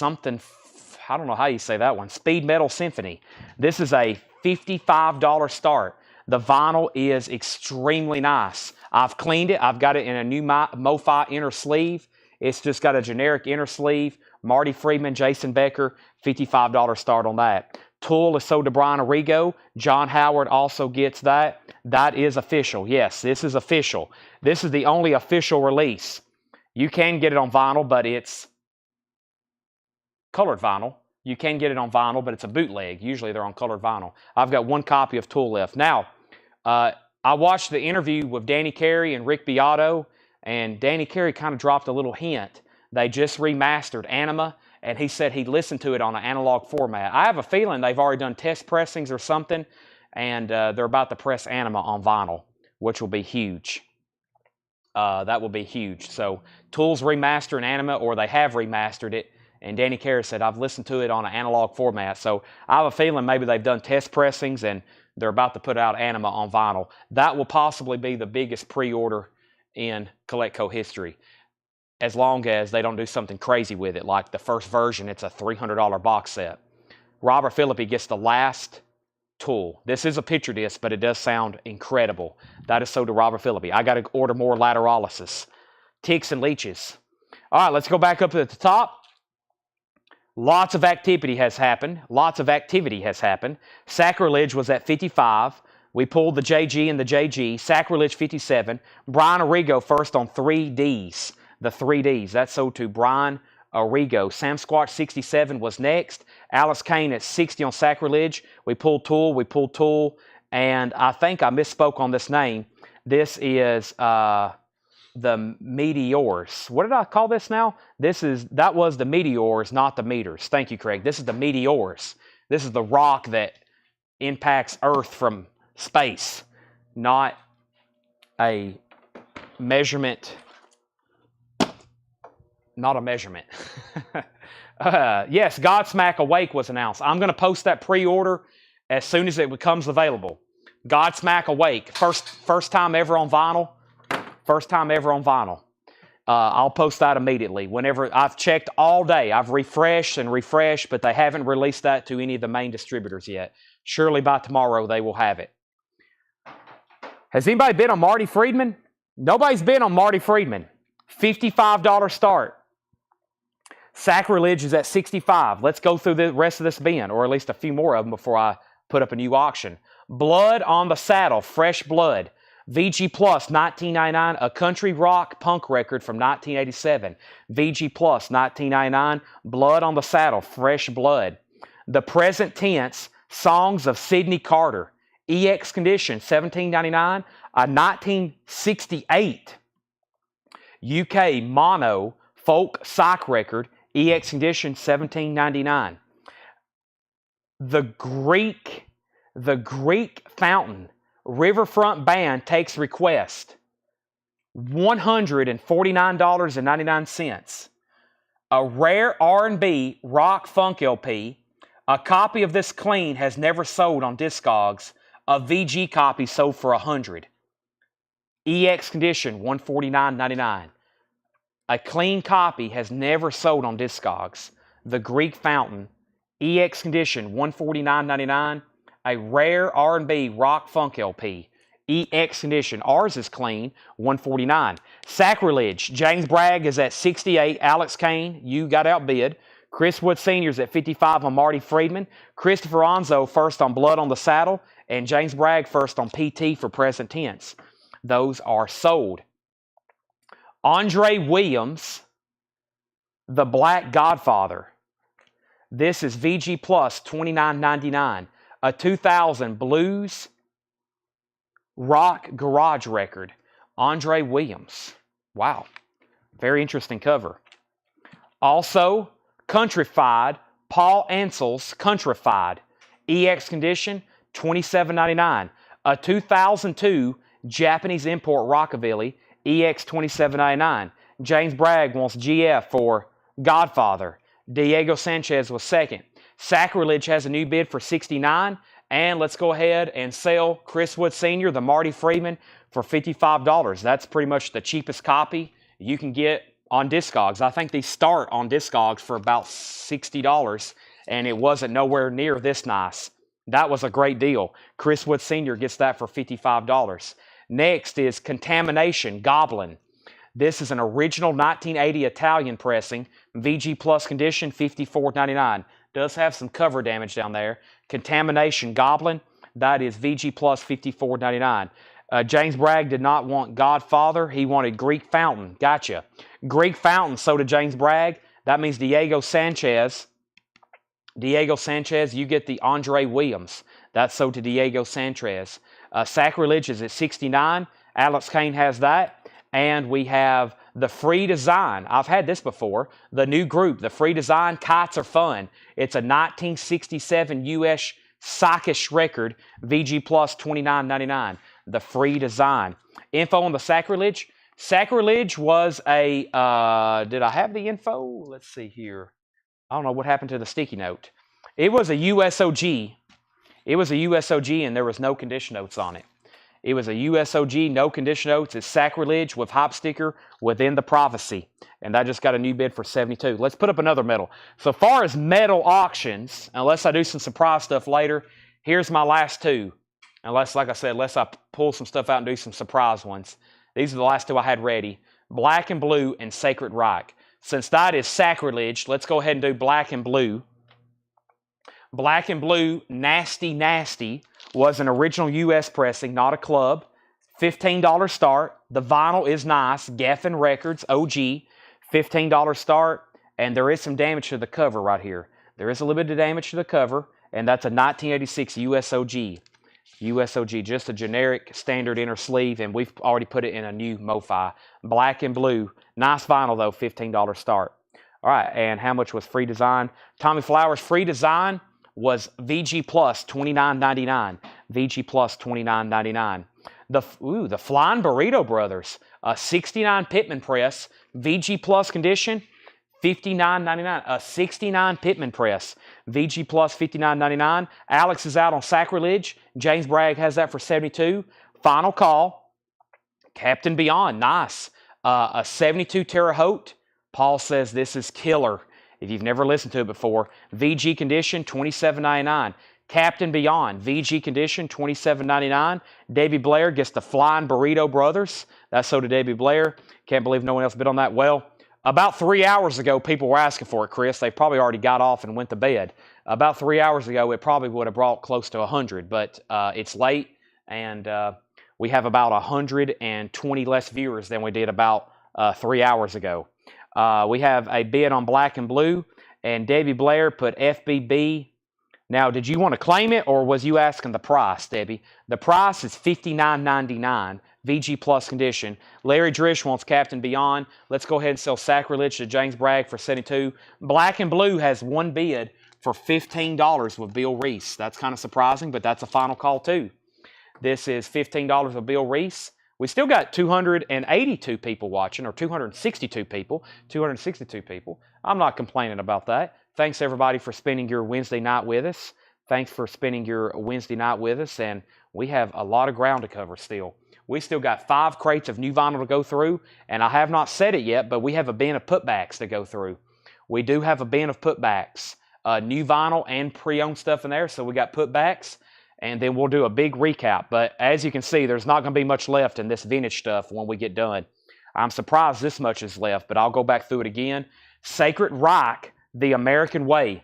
don't know how you say that one. Speed Metal Symphony. This is a $55 start. The vinyl is extremely nice. I've cleaned it. I've got it in a new MoFi inner sleeve. It's just got a generic inner sleeve. Marty Friedman, Jason Becker, $55 start on that. Tool is sold to Brian Arrigo. John Howard also gets that. That is official. Yes, this is official. This is the only official release. You can get it on vinyl, but it's colored vinyl. You can get it on vinyl, but it's a bootleg. Usually they're on colored vinyl. I've got 1 copy of Tool left. Now, I watched the interview with Danny Carey and Rick Beato, and Danny Carey kind of dropped a little hint. They just remastered Anima, and he said he listened to it on an analog format. I have a feeling they've already done test pressings or something, and they're about to press Anima on vinyl, which will be huge. That will be huge. So Tool's remastering Anima, or they have remastered it, and Danny Carey said, I've listened to it on an analog format. So I have a feeling maybe they've done test pressings, and they're about to put out Anima on vinyl. That will possibly be the biggest pre-order in Colectco history, as long as they don't do something crazy with it. Like the first version, it's a $300 box set. Robert Phillippe gets the last Tool. This is a picture disc, but it does sound incredible. That is sold to Robert Phillippe. I got to order more Lateralises. Ticks and Leeches. All right, let's go back up at the top. Lots of activity has happened. Lots of activity has happened. Sacrilege was at 55. We pulled the JG and the JG. Sacrilege 57. Brian Arrigo first on 3Ds. The 3Ds. That sold to Brian Arrigo. Sam Squatch 67 was next. Alice Kane at 60 on Sacrilege. We pulled Tool. And I think I misspoke on this name. This is the Meteors. What did I call this now? That was the Meteors, not the meters. Thank you, Craig. This is the Meteors. This is the rock that impacts Earth from space, not a measurement. Not a measurement. Yes, Godsmack Awake was announced. I'm going to post that pre-order as soon as it becomes available. Godsmack Awake. First time ever on vinyl. First time ever on vinyl. I'll post that immediately. Whenever I've checked all day, I've refreshed and refreshed, but they haven't released that to any of the main distributors yet. Surely by tomorrow they will have it. Has anybody been on Marty Friedman? Nobody's been on Marty Friedman. $55 start. Sacrilege is at 65. Let's go through the rest of this bin, or at least a few more of them before I put up a new auction. Blood on the Saddle, Fresh Blood. VG Plus, $19.99, a country rock punk record from 1987. VG Plus, $19.99, Blood on the Saddle, Fresh Blood. The Present Tense, Songs of Sidney Carter. EX Condition, $17.99, a 1968 UK mono folk psych record. EX Condition, $17.99. The Greek Fountain Riverfront Band takes request. $149.99. A rare R&B rock funk LP. A copy of this clean has never sold on Discogs. A VG copy sold for $100. EX Condition, $149.99. A clean copy has never sold on Discogs. The Greek Fountain, EX condition, $149.99. A rare R&B rock funk LP, EX condition. Ours is clean, $149. Sacrilege, James Bragg is at $68. Alex Kane, you got outbid. Chris Wood Sr. is at $55 on Marty Friedman. Christopher Onzo first on Blood on the Saddle. And James Bragg first on PT for present tense. Those are sold. Andre Williams, The Black Godfather. This is VG Plus, $29.99. A 2000 blues rock garage record. Andre Williams. Wow. Very interesting cover. Also, Countrified, Paul Ansel's Countrified. EX condition, $27.99. A 2002 Japanese import rockabilly, EX $27.99. James Bragg wants GF for Godfather. Diego Sanchez was second. Sacrilege has a new bid for $69. And let's go ahead and sell Chris Wood Sr., the Marty Friedman, for $55. That's pretty much the cheapest copy you can get on Discogs. I think these start on Discogs for about $60, and it wasn't nowhere near this nice. That was a great deal. Chris Wood Sr. gets that for $55. Next is Contamination Goblin. This is an original 1980 Italian pressing, VG Plus condition, $54.99. Does have some cover damage down there. Contamination Goblin, that is VG Plus, $54.99. James Bragg did not want Godfather. He wanted Greek Fountain. Gotcha. Greek Fountain, so did James Bragg. That means Diego Sanchez. Diego Sanchez, you get the Andre Williams. That's sold to Diego Sanchez. Sacrilege is at $69. Alex Kane has that. And we have the Free Design. I've had this before. The new group, the Free Design, Kites Are Fun. It's a 1967 U.S. Sockish record, VG Plus, $29.99. The Free Design. Info on the Sacrilege. Sacrilege was a, did I have the info? Let's see here. I don't know what happened to the sticky note. It was a USOG. It was a USOG and there was no condition notes on it. It was a USOG, no condition notes. It's Sacrilege with hop sticker within the prophecy. And that just got a new bid for $72. Let's put up another medal. So far as medal auctions, unless I do some surprise stuff later, here's my last two. Unless, like I said, unless I pull some stuff out and do some surprise ones. These are the last two I had ready. Black and Blue and Sacred Reich. Since that is Sacrilege, let's go ahead and do Black and Blue. Black and Blue, Nasty Nasty, was an original U.S. pressing, not a club. $15 start. The vinyl is nice. Geffen Records, OG. $15 start. And there is some damage to the cover right here. There is a little bit of damage to the cover. And that's a 1986 USOG. USOG, just a generic standard inner sleeve. And we've already put it in a new MoFi. Black and Blue. Nice vinyl though, $15 start. All right, and how much was Free Design? Tommy Flowers Free Design was VG Plus, $29.99. VG Plus, $29.99. The Flying Burrito Brothers, a 69 Pittman press, VG Plus condition, $59.99. A 69 Pittman press, VG Plus, $59.99. Alex is out on Sacrilege. James Bragg has that for $72. Final call, Captain Beyond, nice. A 72 Terre Haute. Paul says this is killer. If you've never listened to it before, VG condition, $27.99. Captain Beyond, VG condition, $27.99. Davey Blair gets the Flying Burrito Brothers. That's so to Davey Blair. Can't believe no one else bid on that. Well, about 3 hours ago, people were asking for it, Chris. They probably already got off and went to bed. About 3 hours ago, it probably would have brought close to 100, but it's late, and we have about 120 less viewers than we did about 3 hours ago. We have a bid on Black and Blue, and Debbie Blair put FBB. Now, did you want to claim it, or was you asking the price, Debbie? The price is $59.99, VG Plus condition. Larry Drish wants Captain Beyond. Let's go ahead and sell Sacrilege to James Bragg for $72. Black and Blue has one bid for $15 with Bill Reese. That's kind of surprising, but that's a final call too. This is $15 with Bill Reese. We still got 282 people watching, or 262 people. 262 people. I'm not complaining about that. Thanks, everybody, for spending your Wednesday night with us. Thanks for spending your Wednesday night with us, and we have a lot of ground to cover still. We still got 5 crates of new vinyl to go through, and I have not said it yet, but we have a bin of putbacks to go through. We do have a bin of putbacks, new vinyl and pre-owned stuff in there, so we got putbacks, and then we'll do a big recap. But as you can see, there's not going to be much left in this vintage stuff when we get done. I'm surprised this much is left, but I'll go back through it again. Sacred Reich, The American Way,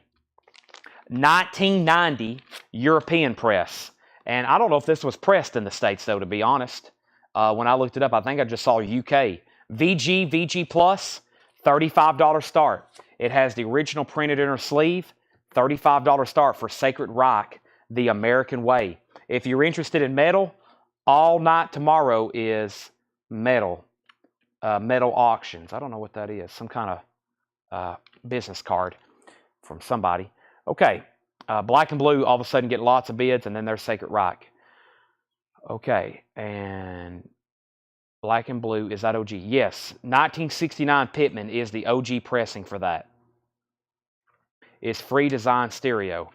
1990 European press. And I don't know if this was pressed in the States, though, to be honest. When I looked it up, I think I just saw UK. VG Plus, $35 start. It has the original printed inner sleeve, $35 start for Sacred Reich, The American Way. If you're interested in metal, all night tomorrow is metal auctions. I don't know what that is. Some kind of business card from somebody. Okay, black and blue all of a sudden get lots of bids, and then there's Sacred Reich. Okay, and black and blue, is that OG? Yes, 1969 Pittman is the OG pressing for that. It's Free Design Stereo.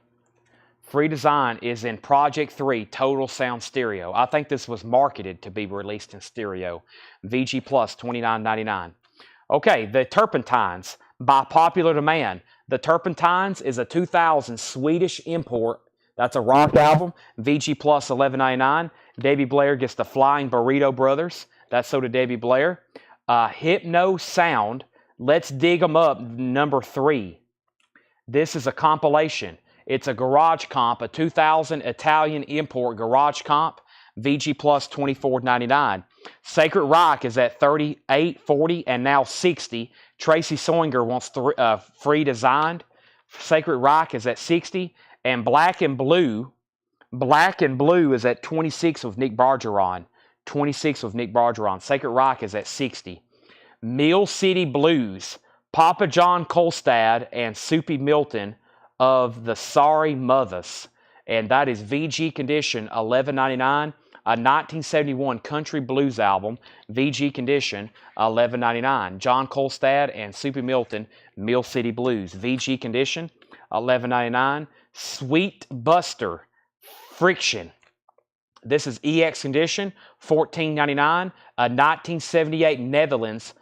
Free Design is in Project 3 Total Sound Stereo. I think this was marketed to be released in stereo. VG Plus, $29.99. Okay, the Turpentines, by popular demand. The Turpentines is a 2000 Swedish import. That's a rock album. VG Plus, $11.99. Debbie Blair gets the Flying Burrito Brothers. That's so did Debbie Blair. Hypno Sound, Let's Dig 'Em Up, number 3. This is a compilation. It's a garage comp, a 2000 Italian import garage comp. VG Plus, $24.99. Sacred Reich is at $38, $40, and now $60. Tracy Soinger wants Free Designed. Sacred Reich is at $60. And Black and Blue is at $26 with Nick Bargeron. $26 with Nick Bargeron. Sacred Reich is at $60. Mill City Blues, Papa John Kolstad and Soupy Milton of the Sorry Mothers. And that is VG Condition, $11.99. A 1971 country blues album, VG Condition, $11.99. John Kolstad and Soupy Milton, Mill City Blues. VG Condition, $11.99. Sweet Buster, Friction. This is EX Condition, $14.99. A 1978 Netherlands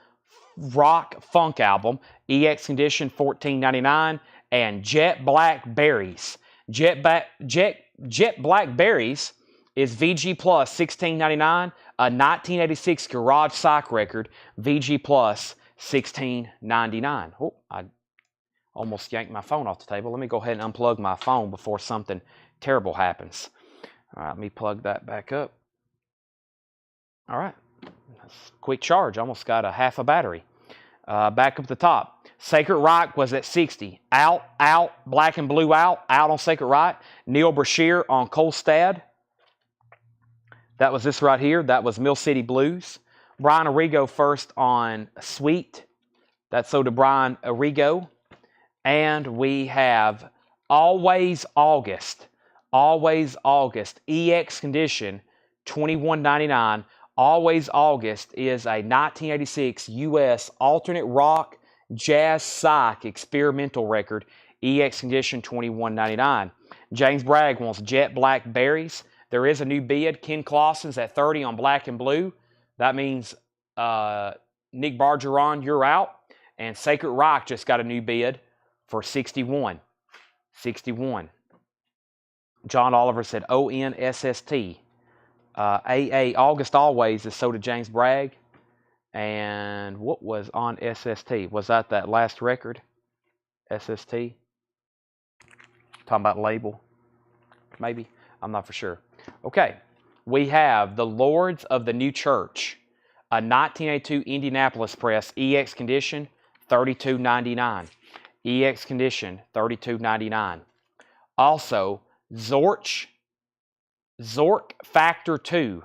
rock funk album, EX Condition, $14.99. And Jet Black Berries. Jet Black Berries is VG Plus, $16.99. A 1986 Garage Psych record, VG Plus, $16.99. Oh, I almost yanked my phone off the table. Let me go ahead and unplug my phone before something terrible happens. All right, let me plug that back up. All right, that's quick charge. Almost got a half a battery. Back up the top. Sacred Reich was at $60. Out. Black and Blue out on Sacred Reich. Neil Brashear on Kolstad. That was this right here. That was Mill City Blues. Brian Arrigo first on Sweet. That's so to Brian Arrigo. And we have Always August. Always August. EX Condition, $21.99. Always August is a 1986 U.S. alternate rock, jazz, psych experimental record. EX Condition, $21.99. James Bragg wants Jet Black Berries. There is a new bid. Ken Clausen's at $30 on Black and Blue. That means Nick Bargeron, you're out. And Sacred Reich just got a new bid for $61. $61. John Oliver said ONSST. AA August Always is so did James Bragg. And what was on SST? Was that last record? SST? Talking about label? Maybe? I'm not for sure. Okay. We have The Lords of the New Church. A 1982 Indianapolis press. EX Condition, $32.99. EX Condition, $32.99. Also, Zork Factor 2.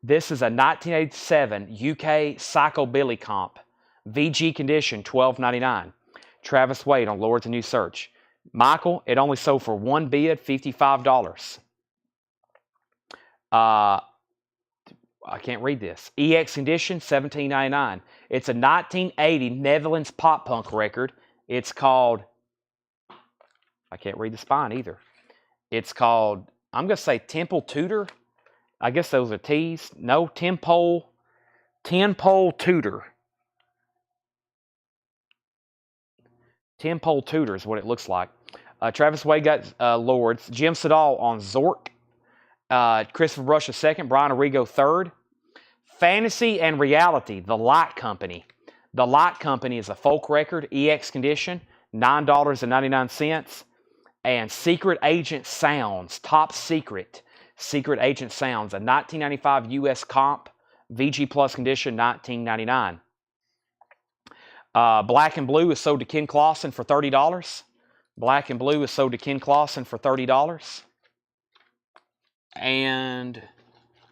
This is a 1987 UK Psychobilly comp. VG Condition, $12.99. Travis Wade on Lords of New Church. Michael, it only sold for one bid, $55. I can't read this. EX Condition, $17.99. It's a 1980 Netherlands pop punk record. It's called, I can't read the spine either. It's called, I'm going to say Temple Tudor. I guess those are T's. No, 10-pole Tudor. 10-pole Tudor is what it looks like. Travis Wade got Lords. Jim Sedal on Zork. Christopher Brush second. Brian Arrigo third. Fantasy and Reality, The Light Company. The Light Company is a folk record, EX condition, $9.99. And Secret Agent Sounds, Top Secret. Secret Agent Sounds, a 1995 US comp, VG Plus condition, $19.99. Black and Blue is sold to Ken Clausen for $30. Black and Blue is sold to Ken Clausen for $30. And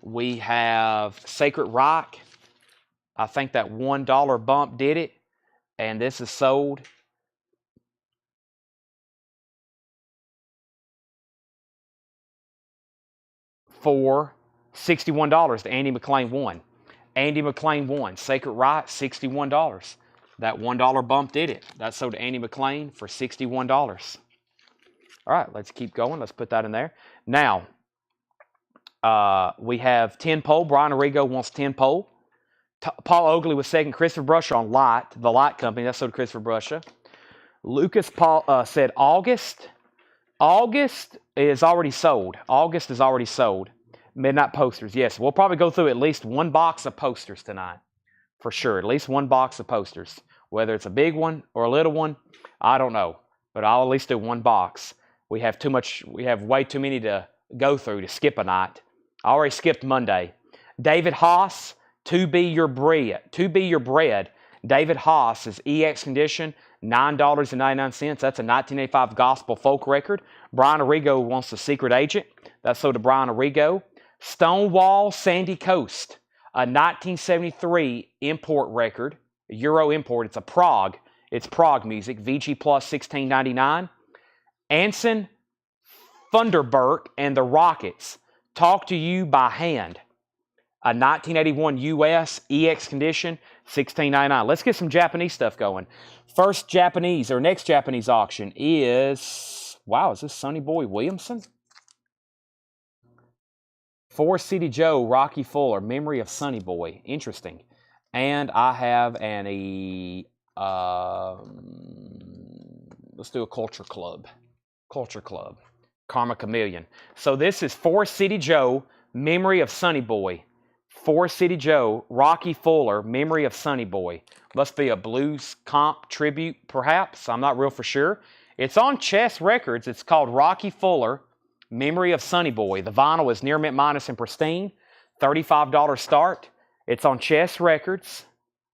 we have Sacred Reich. I think that $1 bump did it. And this is sold for $61 to Andy McLean won. Andy McLean won. Sacred Reich, $61. That $1 bump did it. That's sold to Andy McLean for $61. All right, let's keep going. Let's put that in there. Now, we have 10-pole. Brian Arrigo wants 10-pole. Paul Oakley was second. Christopher Brusher on Light, The Light Company. That's sold to Christopher Brusher. Lucas Paul said August. August is already sold. August is already sold. Midnight Posters. Yes, we'll probably go through at least one box of posters tonight. For sure. At least one box of posters. Whether it's a big one or a little one, I don't know. But I'll at least do one box. We have way too many to go through to skip a night. I already skipped Monday. David Haas, To Be Your Bread. To Be Your Bread. David Haas is EX condition, $9.99. That's a 1985 gospel folk record. Brian Arrigo wants The Secret Agent. That's sold to Brian Arrigo. Stonewall Sandy Coast, a 1973 import record, Euro import. It's a Prague. It's Prague music. VG Plus $16.99. Anson Funderburk and the Rockets, Talk to You by Hand, a 1981 US EX condition, $16.99. Let's get some Japanese stuff going. Next Japanese auction is, wow, is this Sonny Boy Williamson? For City Joe, Rocky Fuller, Memory of Sonny Boy. Interesting. And I have let's do a Culture Club. Culture Club. Karma Chameleon. So this is For City Joe, Memory of Sonny Boy. For City Joe, Rocky Fuller, Memory of Sonny Boy. Must be a blues comp tribute, perhaps. I'm not real for sure. It's on Chess Records. It's called Rocky Fuller, Memory of Sonny Boy. The vinyl is near mint minus and pristine. $35 start. It's on Chess Records.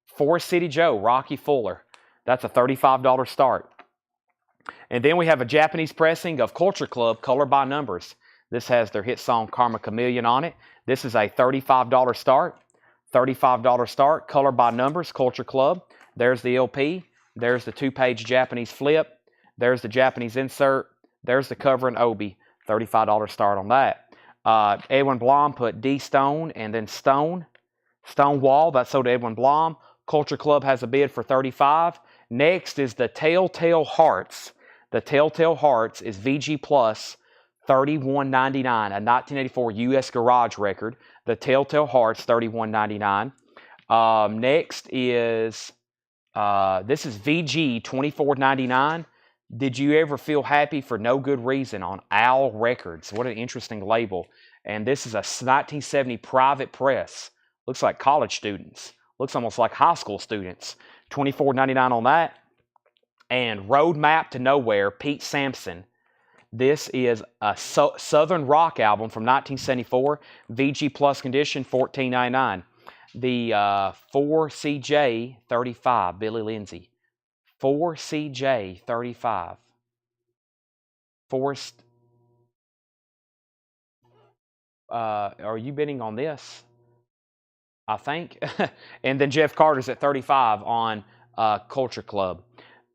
For City Joe, Rocky Fuller. That's a $35 start. And then we have a Japanese pressing of Culture Club, Color by Numbers. This has their hit song Karma Chameleon on it. This is a $35 start. $35 start, Color by Numbers, Culture Club. There's the LP. There's the 2-page Japanese flip. There's the Japanese insert. There's the cover and obi. $35 start on that. Edwin Blom put D Stone and then Stonewall. That's sold to Edwin Blom. Culture Club has a bid for $35. Next is the Telltale Hearts. The Telltale Hearts is VG Plus, $31.99, a 1984 US garage record. The Telltale Hearts, $31.99. Next is, this is VG, $24.99. Did You Ever Feel Happy for No Good Reason on Owl Records. What an interesting label. And this is a 1970 private press. Looks like college students. Looks almost like high school students. $24.99 on that. And Roadmap to Nowhere, Pete Sampson. This is a Southern rock album from 1974. VG Plus condition, $14.99. The 4CJ 35, Billy Lindsay. 4CJ 35. Are you bidding on this? I think. And then Jeff Carter's at 35 on Culture Club.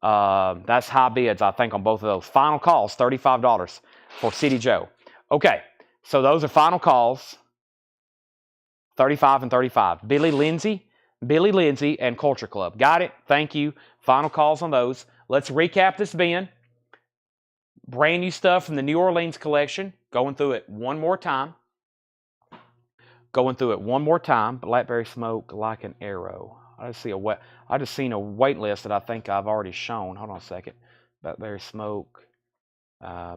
That's high bids, I think, on both of those. Final calls, $35 for City Joe. Okay, so those are final calls. 35 and 35. Billy Lindsay, and Culture Club. Got it? Thank you. Final calls on those. Let's recap this bin. Brand new stuff from the New Orleans collection. Going through it one more time. going through it one more time. Blackberry Smoke like an arrow. I just seen a wait list that I think I've already shown. Hold on a second. Blackberry Smoke.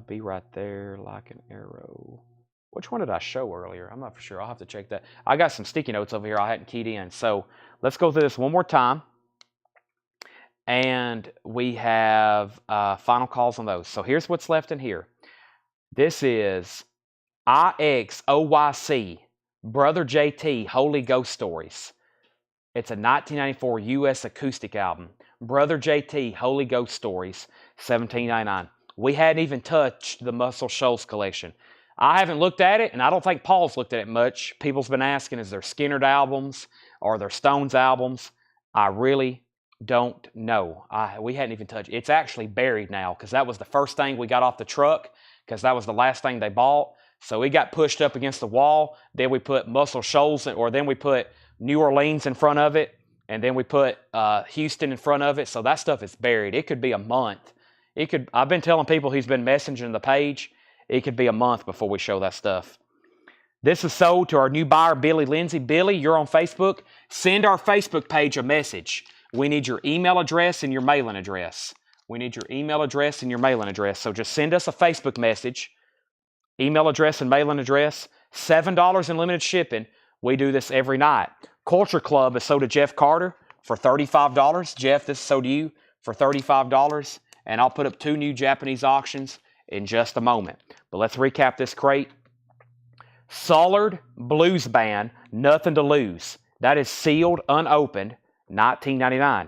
Be right there like an arrow. Which one did I show earlier? I'm not for sure. I'll have to check that. I got some sticky notes over here I hadn't keyed in. So let's go through this one more time. And we have final calls on those. So here's what's left in here. This is IXOYC, Brother JT, Holy Ghost Stories. It's a 1994 U.S. acoustic album. Brother JT, Holy Ghost Stories, $17.99. We hadn't even touched the Muscle Shoals collection. I haven't looked at it, and I don't think Paul's looked at it much. People's been asking, is there Skinner albums or there Stones albums? I really don't know. We hadn't even touched it. It's actually buried now because that was the first thing we got off the truck because that was the last thing they bought. So it got pushed up against the wall. Then we put Muscle Shoals, or then we put New Orleans in front of it, and then we put Houston in front of it. So that stuff is buried. It could be a month. I've been telling people who's been messaging the page, it could be a month before we show that stuff. This is sold to our new buyer, Billy Lindsay. Billy, you're on Facebook. Send our Facebook page a message. We need your email address and your mailing address. We need your email address and your mailing address. So just send us a Facebook message, email address and mailing address, $7 in limited shipping. We do this every night. Culture Club is sold to Jeff Carter for $35. Jeff, this is sold to you for $35. And I'll put up 2 new Japanese auctions in just a moment. But let's recap this crate. Sollard Blues Band, Nothing to Lose. That is sealed, unopened, $19.99.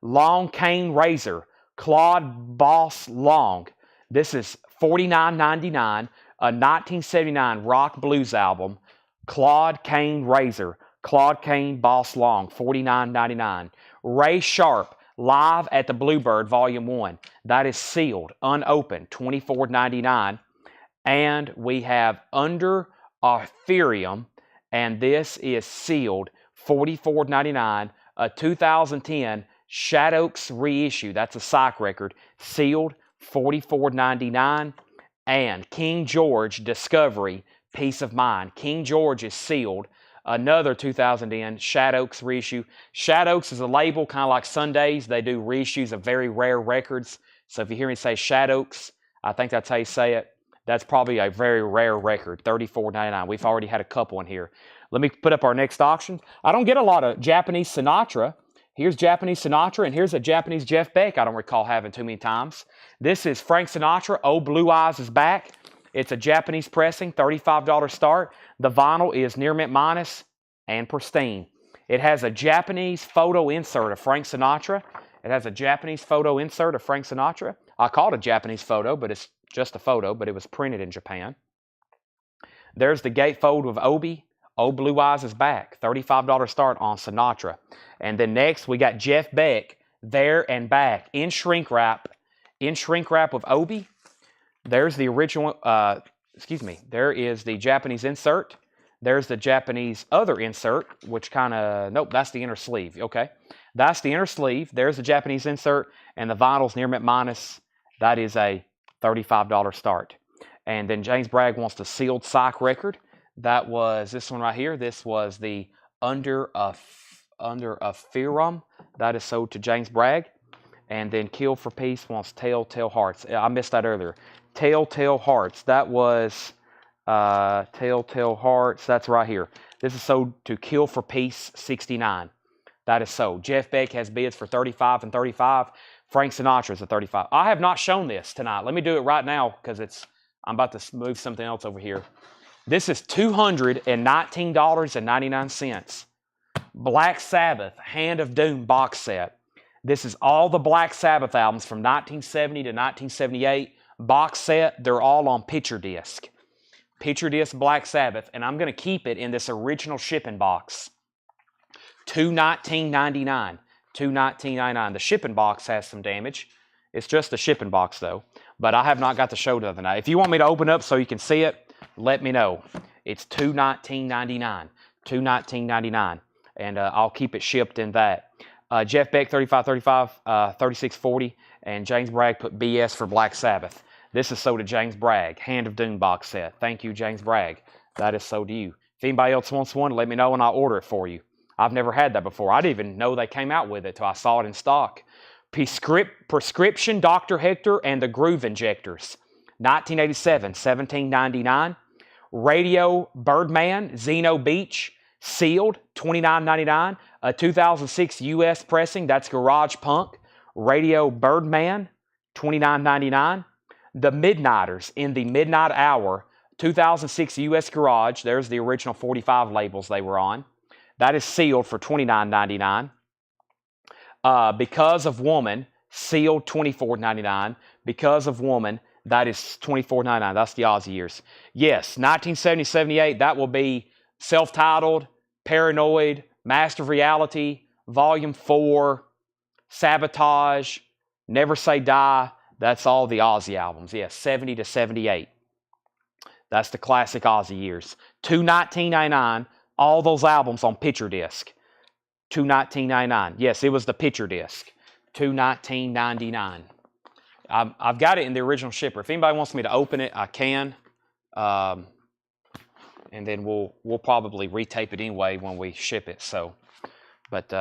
Long Cane Razor, Claude Boss Long. This is $49.99. A 1979 rock blues album. Claude Cane Razor, Claude Cane Boss Long, $49.99. Ray Sharp, Live at the Bluebird, Volume 1. That is sealed, unopened, $24.99. And we have Under Ethereum, and this is sealed, $44.99. A 2010 Shadows reissue, that's a psych record, sealed, $44.99. And King George Discovery, Peace of Mind. King George is sealed. Another 2010 Shadows reissue. Shadows is a label kind of like Sundays. They do reissues of very rare records. So if you hear me say Shadows, I think that's how you say it. That's probably a very rare record, $34.99. We've already had a couple in here. Let me put up our next auction. I don't get a lot of Japanese Sinatra. Here's Japanese Sinatra, and here's a Japanese Jeff Beck I don't recall having too many times. This is Frank Sinatra, Oh Blue Eyes Is Back. It's a Japanese pressing, $35 start. The vinyl is near mint minus and pristine. It has a Japanese photo insert of Frank Sinatra. It has a Japanese photo insert of Frank Sinatra. I call it a Japanese photo, but it's just a photo, but it was printed in Japan. There's the gatefold of Obi. Oh Blue Eyes Is Back, $35 start on Sinatra. And then next we got Jeff Beck, There and Back, in shrink wrap with Obi. There's the original, there is the Japanese insert. There's the Japanese other insert, which nope, that's the inner sleeve, okay. That's the inner sleeve. There's the Japanese insert, and the vinyl's near mint minus. That is a $35 start. And then James Bragg wants the sealed psych record. That was this one right here. This was the Under a Theorem. That is sold to James Bragg. And then Kill for Peace wants Telltale Hearts. I missed that earlier. Telltale Hearts. That was Telltale Hearts. That's right here. This is sold to Kill for Peace, $69. That is sold. Jeff Beck has bids for $35 and $35. Frank Sinatra's at $35. I have not shown this tonight. Let me do it right now because I'm about to move something else over here. This is $219.99. Black Sabbath Hand of Doom box set. This is all the Black Sabbath albums from 1970 to 1978. Box set. They're all on picture disc. Picture disc Black Sabbath. And I'm going to keep it in this original shipping box. $219.99. $219.99. The shipping box has some damage. It's just the shipping box though. But I have not got the show the other night. If you want me to open up so you can see it, let me know. It's $219.99. $219.99. And I'll keep it shipped in that. Jeff Beck, $35.35, $36.40. And James Bragg put BS for Black Sabbath. This is sold to James Bragg. Hand of Doom box set. Thank you, James Bragg. That is sold to you. If anybody else wants one, let me know and I'll order it for you. I've never had that before. I didn't even know they came out with it till I saw it in stock. Prescription Dr. Hector and the Groove Injectors. 1987, $17.99. Radio Birdman, Zeno Beach, sealed, $29.99. A 2006 US pressing, that's Garage Punk. Radio Birdman, $29.99. The Midnighters in the Midnight Hour, 2006 US Garage. There's the original 45 labels they were on. That is sealed for $29.99. Because of Woman, sealed $24.99. Because of Woman, that is $24.99. That's the Aussie years. Yes, 1970-78, that will be self-titled, Paranoid, Master of Reality, Volume 4, Sabotage, Never Say Die. That's all the Aussie albums. Yes, 70 to 78. That's the classic Aussie years. $219.99, all those albums on picture disc. $219.99. Yes, it was the picture disc. $219.99. I've got it in the original shipper. If anybody wants me to open it, I can. And then we'll probably retape it anyway when we ship it. So, but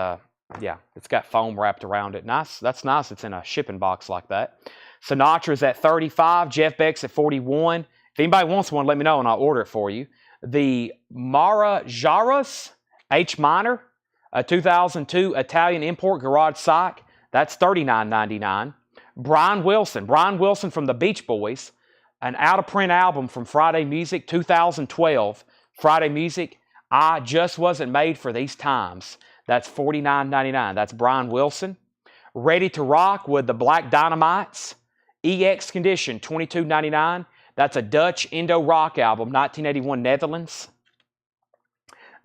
yeah, it's got foam wrapped around it. Nice. That's nice. It's in a shipping box like that. Sinatra's at 35. Jeff Beck's at 41. If anybody wants one, let me know and I'll order it for you. The Maharaja's H minor, a 2002 Italian import garage psych. That's $39.99. Brian Wilson from the Beach Boys, an out-of-print album from Friday Music, 2012. Friday Music, I Just Wasn't Made for These Times. That's $49.99. That's Brian Wilson. Ready to Rock with the Black Dynamites. EX Condition, $22.99. That's a Dutch Indo-Rock album, 1981 Netherlands.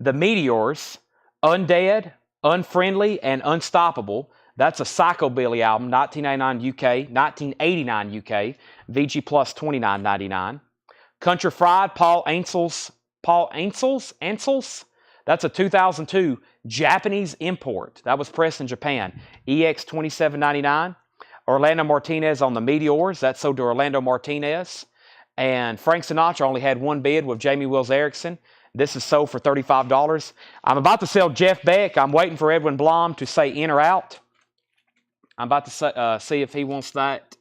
The Meteors, Undead, Unfriendly, and Unstoppable. That's a Psychobilly album, 1989 UK, VG Plus $29.99. Country Fried, Paul Ansels. That's a 2002 Japanese import. That was pressed in Japan. EX $27.99. Orlando Martinez on the Meteors. That's sold to Orlando Martinez. And Frank Sinatra only had one bid with Jamie Wills Erickson. This is sold for $35. I'm about to sell Jeff Beck. I'm waiting for Edwin Blom to say in or out. I'm about to see if he wants that.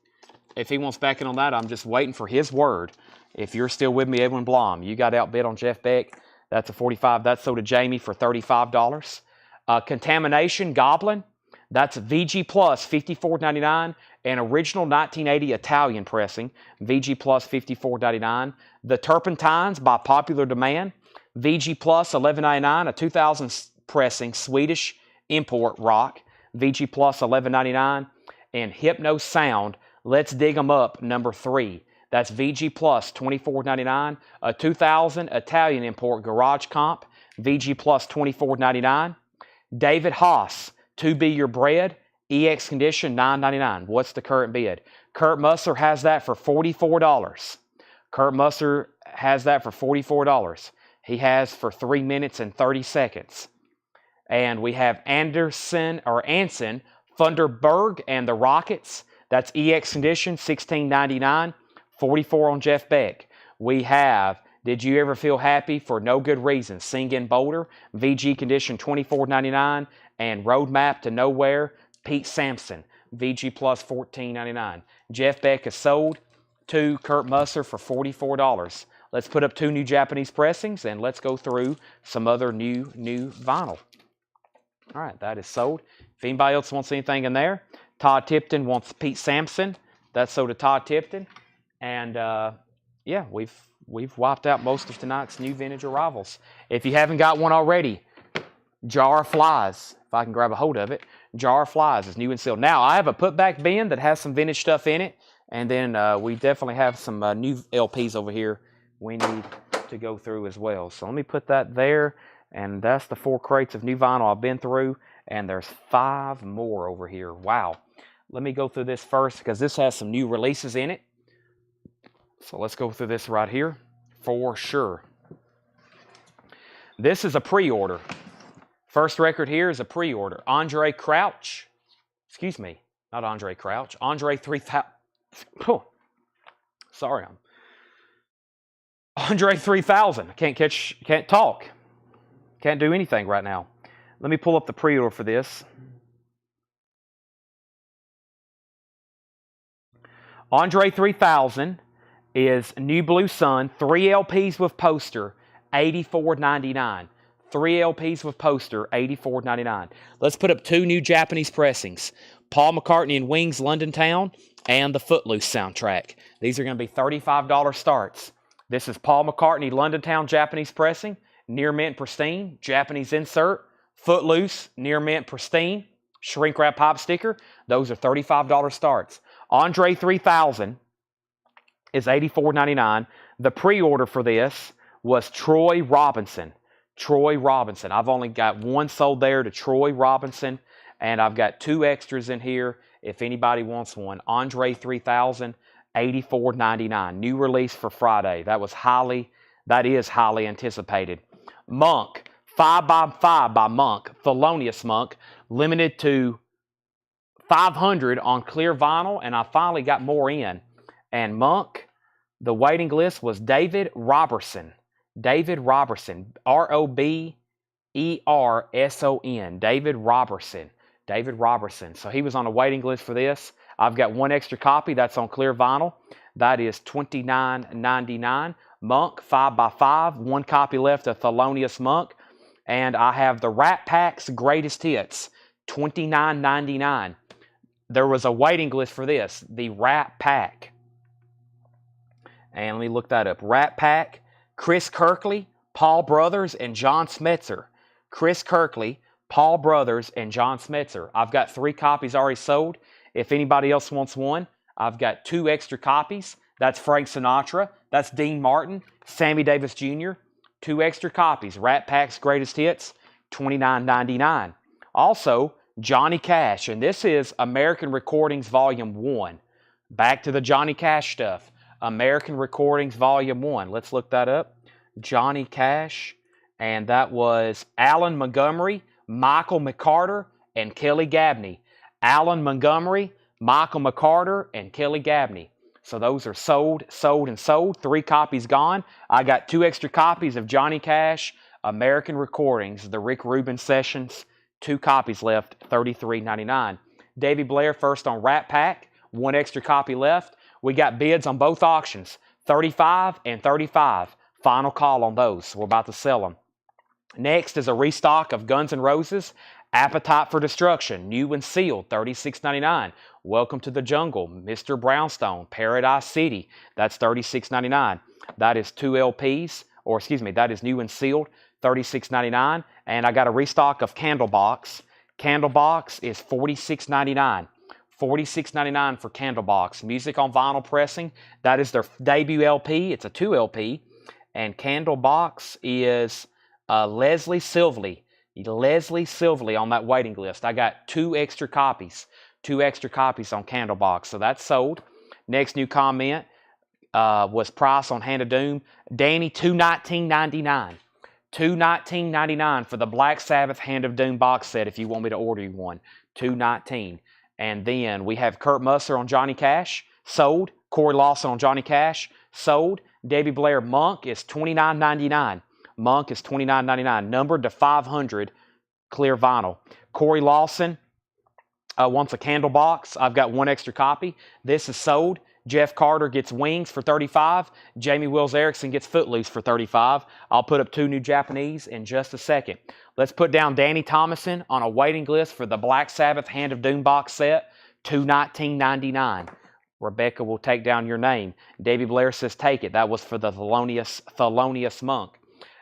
If he wants backing on that, I'm just waiting for his word. If you're still with me, Edwin Blom, you got outbid on Jeff Beck. That's a 45. That's sold to Jamie for $35. Contamination Goblin. That's VG Plus $54.99. An original 1980 Italian pressing. VG Plus $54.99. The Turpentines by popular demand. VG Plus $11.99. A 2000 pressing Swedish import rock. VG Plus $11.99. And Hypno Sound, Let's Dig 'Em Up, number 3. That's VG Plus $24.99. A 2000 Italian import garage comp. VG Plus $24.99. David Haas, To Be Your Bread. EX Condition $9.99. What's the current bid? Kurt Musser has that for $44. Kurt Musser has that for $44. He has for 3 minutes and 30 seconds. And we have Anson, Thunderberg and the Rockets. That's EX Condition, $16.99. 44 on Jeff Beck. We have Did You Ever Feel Happy for No Good Reason? Sing in Boulder. VG Condition, $24.99. And Roadmap to Nowhere, Pete Sampson. VG Plus, $14.99. Jeff Beck is sold to Kurt Musser for $44. Let's put up 2 new Japanese pressings and let's go through some other new vinyl. All right, that is sold. If anybody else wants anything in there, Todd Tipton wants Pete Sampson. That's sold to Todd Tipton. And yeah, we've wiped out most of tonight's new vintage arrivals. If you haven't got one already, Jar of Flies, if I can grab a hold of it, Jar of Flies is new and sealed. Now, I have a putback bin that has some vintage stuff in it. And then we definitely have some new LPs over here we need to go through as well. So let me put that there. And that's the 4 crates of new vinyl I've been through. And there's 5 more over here. Wow. Let me go through this first because this has some new releases in it. So let's go through this right here for sure. This is a pre-order. First record here is a pre-order. Andre Crouch. Excuse me. Not Andre Crouch. Andre 3000. Oh, sorry. Andre 3000. Can't talk. Can't do anything right now. Let me pull up the pre-order for this. Andre 3000 is New Blue Sun, 3 LPs with poster, $84.99. 3 LPs with poster, $84.99. Let's put up 2 new Japanese pressings. Paul McCartney and Wings, London Town, and the Footloose soundtrack. These are going to be $35 starts. This is Paul McCartney, London Town Japanese pressing, near mint pristine, Japanese insert, Footloose, near mint pristine, shrink wrap pop sticker. Those are $35 starts. Andre 3000 is $84.99. The pre-order for this was Troy Robinson. Troy Robinson. I've only got one sold there to Troy Robinson, and I've got 2 extras in here if anybody wants one. Andre 3000, $84.99. New release for Friday. That is highly anticipated. Monk, 5x5 by Monk, Thelonious Monk, limited to 500 on clear vinyl, and I finally got more in. And Monk, the waiting list was David Robertson. David Robertson, Roberson. David Robertson. David Robertson. So he was on a waiting list for this. I've got 1 extra copy that's on clear vinyl. That is $29.99. Monk, 5x5. 1 copy left of Thelonious Monk. And I have the Rat Pack's Greatest Hits, $29.99. There was a waiting list for this, the Rat Pack. And let me look that up. Rat Pack, Chris Kirkley, Paul Brothers, and John Smetzer. Chris Kirkley, Paul Brothers, and John Smetzer. I've got 3 copies already sold. If anybody else wants one, I've got 2 extra copies. That's Frank Sinatra. That's Dean Martin, Sammy Davis Jr. 2 extra copies. Rat Pack's Greatest Hits, $29.99. Also, Johnny Cash, and this is American Recordings Volume 1. Back to the Johnny Cash stuff. American Recordings Volume 1. Let's look that up. Johnny Cash, and that was Alan Montgomery, Michael McCarter, and Kelly Gabney. Alan Montgomery, Michael McCarter, and Kelly Gabney. So those are sold, and sold. 3 copies gone. I got 2 extra copies of Johnny Cash, American Recordings, the Rick Rubin Sessions. 2 copies left, $33.99. Davey Blair first on Rat Pack, 1 extra copy left. We got bids on both auctions, 35 and 35. Final call on those. We're about to sell them. Next is a restock of Guns N' Roses, Appetite for Destruction, new and sealed, $36.99. Welcome to the Jungle, Mr. Brownstone, Paradise City, that's $36.99. That is 2 LPs, that is new and sealed, $36.99. And I got a restock of Candlebox. Candlebox is $46.99. $46.99 for Candlebox. Music on vinyl pressing. That is their debut LP. It's a 2 LP. And Candlebox is Leslie Silvley. Leslie Silvley on that waiting list. I got 2 extra copies. 2 extra copies on Candlebox. So that's sold. Next new comment was price on Hand of Doom. Danny, $219.99. $219.99 for the Black Sabbath Hand of Doom box set if you want me to order you one. $219. And then we have Kurt Musser on Johnny Cash, sold. Corey Lawson on Johnny Cash, sold. Davey Blair Monk is $29.99. Monk is $29.99. Numbered to 500 clear vinyl. Corey Lawson wants a Candlebox. I've got 1 extra copy. This is sold. Jeff Carter gets Wings for $35. Jamie Wills Erickson gets Footloose for $35. I'll put up 2 new Japanese in just a second. Let's put down Danny Thomason on a waiting list for the Black Sabbath Hand of Doom box set, $219.99. Rebecca will take down your name. Davey Blair says take it. That was for the Thelonious Monk.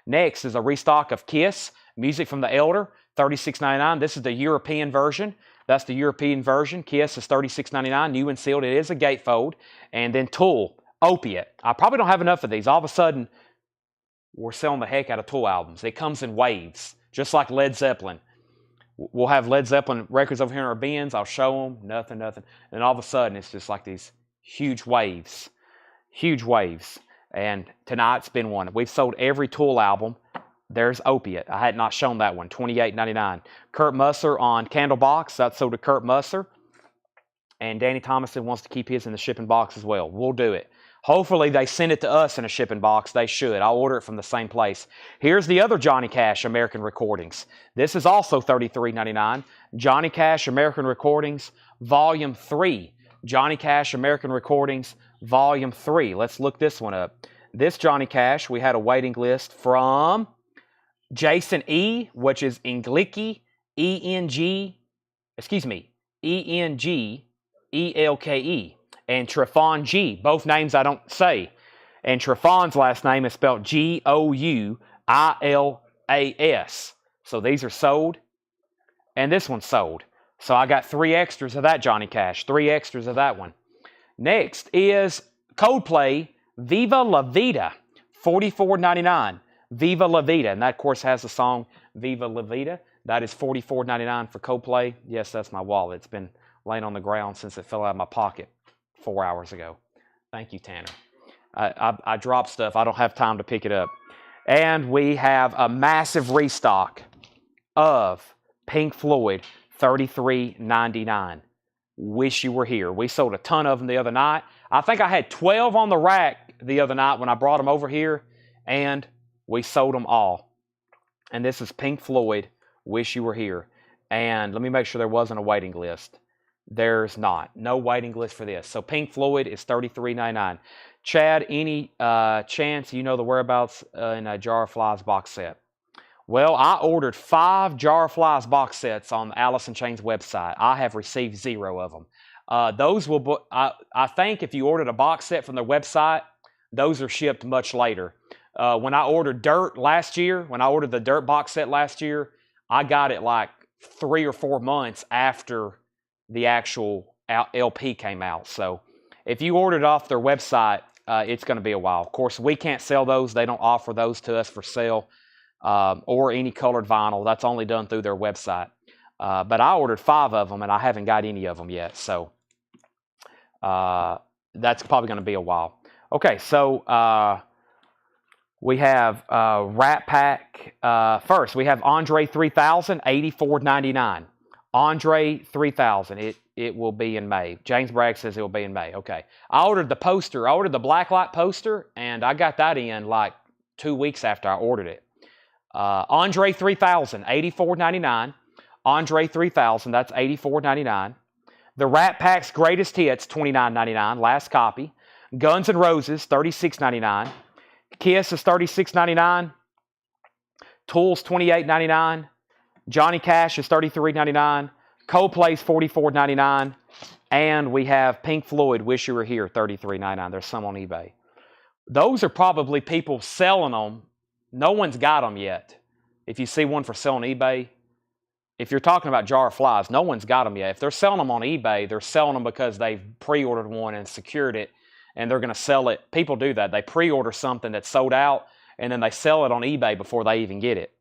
Next is a restock of Kiss, Music from the Elder, $36.99. This is the European version. That's the European version. Kiss is $36.99, new and sealed. It is a gatefold. And then Tool, Opiate. I probably don't have enough of these. All of a sudden, we're selling the heck out of Tool albums. It comes in waves, just like Led Zeppelin. We'll have Led Zeppelin records over here in our bins. I'll show them, nothing. And all of a sudden, it's just like these huge waves. Huge waves. And tonight's been one. We've sold every Tool album. There's Opiate. I had not shown that one, $28.99. Kurt Musser on Candlebox. That's sold to Kurt Musser. And Danny Thomason wants to keep his in the shipping box as well. We'll do it. Hopefully they send it to us in a shipping box. They should. I'll order it from the same place. Here's the other Johnny Cash American Recordings. This is also $33.99. Johnny Cash American Recordings, Volume 3. Johnny Cash American Recordings, Volume 3. Let's look this one up. This Johnny Cash, we had a waiting list from Jason E., which is Englicki, E-N-G-E-L-K-E, and Trefon G. Both names I don't say. And Trefon's last name is spelled G-O-U-I-L-A-S. So these are sold, and this one's sold. So I got 3 extras of that Johnny Cash, 3 extras of that one. Next is Coldplay, Viva La Vida, $44.99. Viva La Vida, and that, of course, has the song Viva La Vida. That is $44.99 for Coldplay. Yes, that's my wallet. It's been laying on the ground since it fell out of my pocket 4 hours ago. Thank you, Tanner. I drop stuff. I don't have time to pick it up. And we have a massive restock of Pink Floyd, $33.99. Wish you were here. We sold a ton of them the other night. I think I had 12 on the rack the other night when I brought them over here, and we sold them all. And this is Pink Floyd, Wish You Were Here. And let me make sure there wasn't a waiting list. There's not. No waiting list for this. So Pink Floyd is $33.99. Chad, any chance you know the whereabouts in a Jar of Flies box set? Well, I ordered 5 Jar of Flies box sets on Alice in Chains website. I have received 0 of them. Those will, I think if you ordered a box set from their website, those are shipped much later. When I ordered Dirt last year, when I ordered the Dirt box set last year, I got it like 3 or 4 months after the actual LP came out. So if you ordered off their website, it's going to be a while. Of course, we can't sell those. They don't offer those to us for sale or any colored vinyl. That's only done through their website. But I ordered 5 of them, and I haven't got any of them yet. So that's probably going to be a while. Okay, so we have Rat Pack. First, we have Andre 3000, $84.99. Andre 3000, it will be in May. James Bragg says it will be in May. Okay. I ordered the poster. I ordered the blacklight poster, and I got that in like 2 weeks after I ordered it. Andre 3000, $84.99. Andre 3000, that's $84.99. The Rat Pack's Greatest Hits, $29.99, last copy. Guns N' Roses, $36.99. Kiss is $36.99. Tool's $28.99. Johnny Cash is $33.99. Coldplay's $44.99. And we have Pink Floyd, Wish You Were Here, $33.99. There's some on eBay. Those are probably people selling them. No one's got them yet. If you see one for sale on eBay, if you're talking about Jar of Flies, no one's got them yet. If they're selling them on eBay, they're selling them because they've pre-ordered one and secured it, and they're going to sell it. People do that. They pre-order something that's sold out, and then they sell it on eBay before they even get it.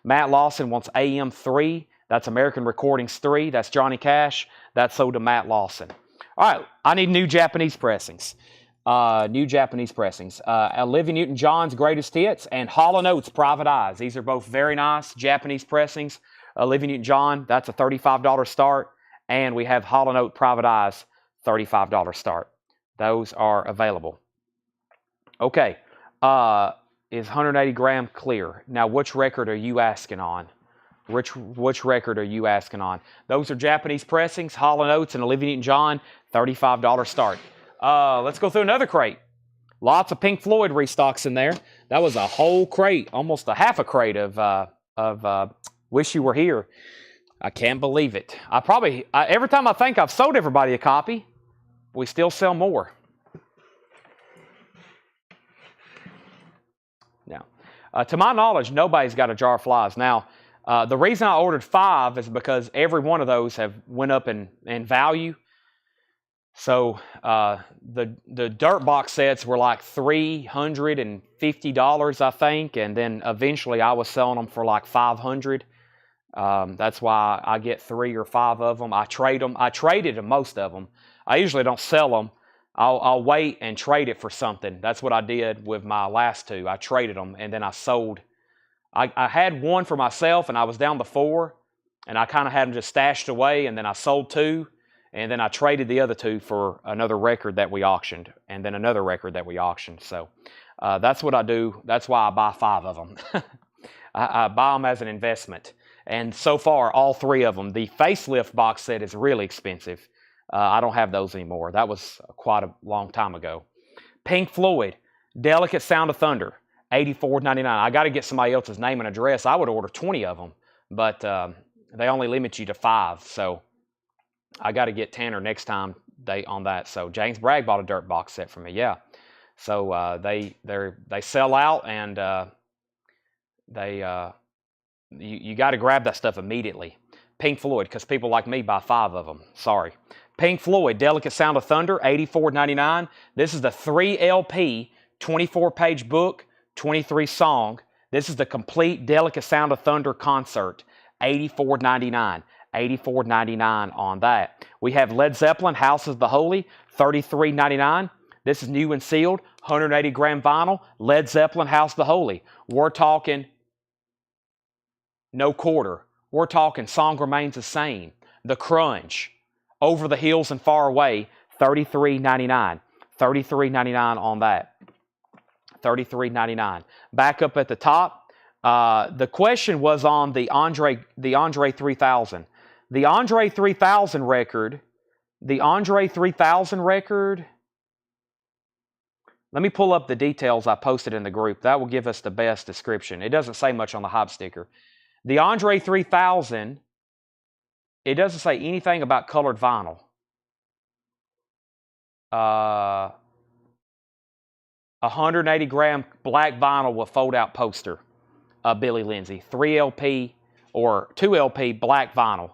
Matt Lawson wants AM3. That's American Recordings 3. That's Johnny Cash. That's sold to Matt Lawson. All right, I need new Japanese pressings. New Japanese pressings. Olivia Newton-John's Greatest Hits and Hall & Oates Private Eyes. These are both very nice Japanese pressings. Olivia Newton-John, that's a $35 start. And we have Hall & Oates Private Eyes, $35 start. Those are available. Okay. Is 180 gram clear? Now, which record are you asking on? Which record are you asking on? Those are Japanese pressings, Hall & Oates and Olivia Newton-John, $35 start. Let's go through another crate. Lots of Pink Floyd restocks in there. That was a whole crate, almost a half a crate of Wish You Were Here. I can't believe it. Every time I think I've sold everybody a copy, we still sell more. Now, to my knowledge, nobody's got a Jar of Flies. Now, the reason I ordered 5 is because every one of those have went up in value. So the Dirt box sets were like $350, I think, and then eventually I was selling them for like $500. That's why I get 3 or 5 of them. I trade them. I traded them, most of them. I usually don't sell them. I'll wait and trade it for something. That's what I did with my last 2. I traded them, and then I sold. I had 1 for myself, and I was down to 4, and I kind of had them just stashed away, and then I sold 2, And then I traded the other 2 for another record that we auctioned, and then another record that we auctioned. So that's what I do. That's why I buy 5 of them. I buy them as an investment. And so far, all 3 of them. The facelift box set is really expensive. I don't have those anymore. That was quite a long time ago. Pink Floyd, Delicate Sound of Thunder, $84.99. I got to get somebody else's name and address. I would order 20 of them, but they only limit you to 5. So I got to get Tanner next time on that. So James Bragg bought a dirt box set from me. Yeah. So they sell out, and you got to grab that stuff immediately. Pink Floyd, because people like me buy 5 of them. Sorry. Pink Floyd, Delicate Sound of Thunder, $84.99. This is the 3 LP, 24-page book, 23 song. This is the complete Delicate Sound of Thunder concert, $84.99. $84.99 on that. We have Led Zeppelin, House of the Holy, $33.99. This is new and sealed, 180 gram vinyl, Led Zeppelin, House of the Holy. We're talking no quarter. We're talking Song Remains the Same, The Crunch, Over the Hills and Far Away, $33.99. $33.99 on that. $33.99. Back up at the top, the question was on the Andre 3000. The Andre 3000 record, let me pull up the details I posted in the group. That will give us the best description. It doesn't say much on the hop sticker. The Andre 3000, it doesn't say anything about colored vinyl. 180 gram black vinyl with fold out poster. Billy Lindsay. 3 LP or 2 LP black vinyl.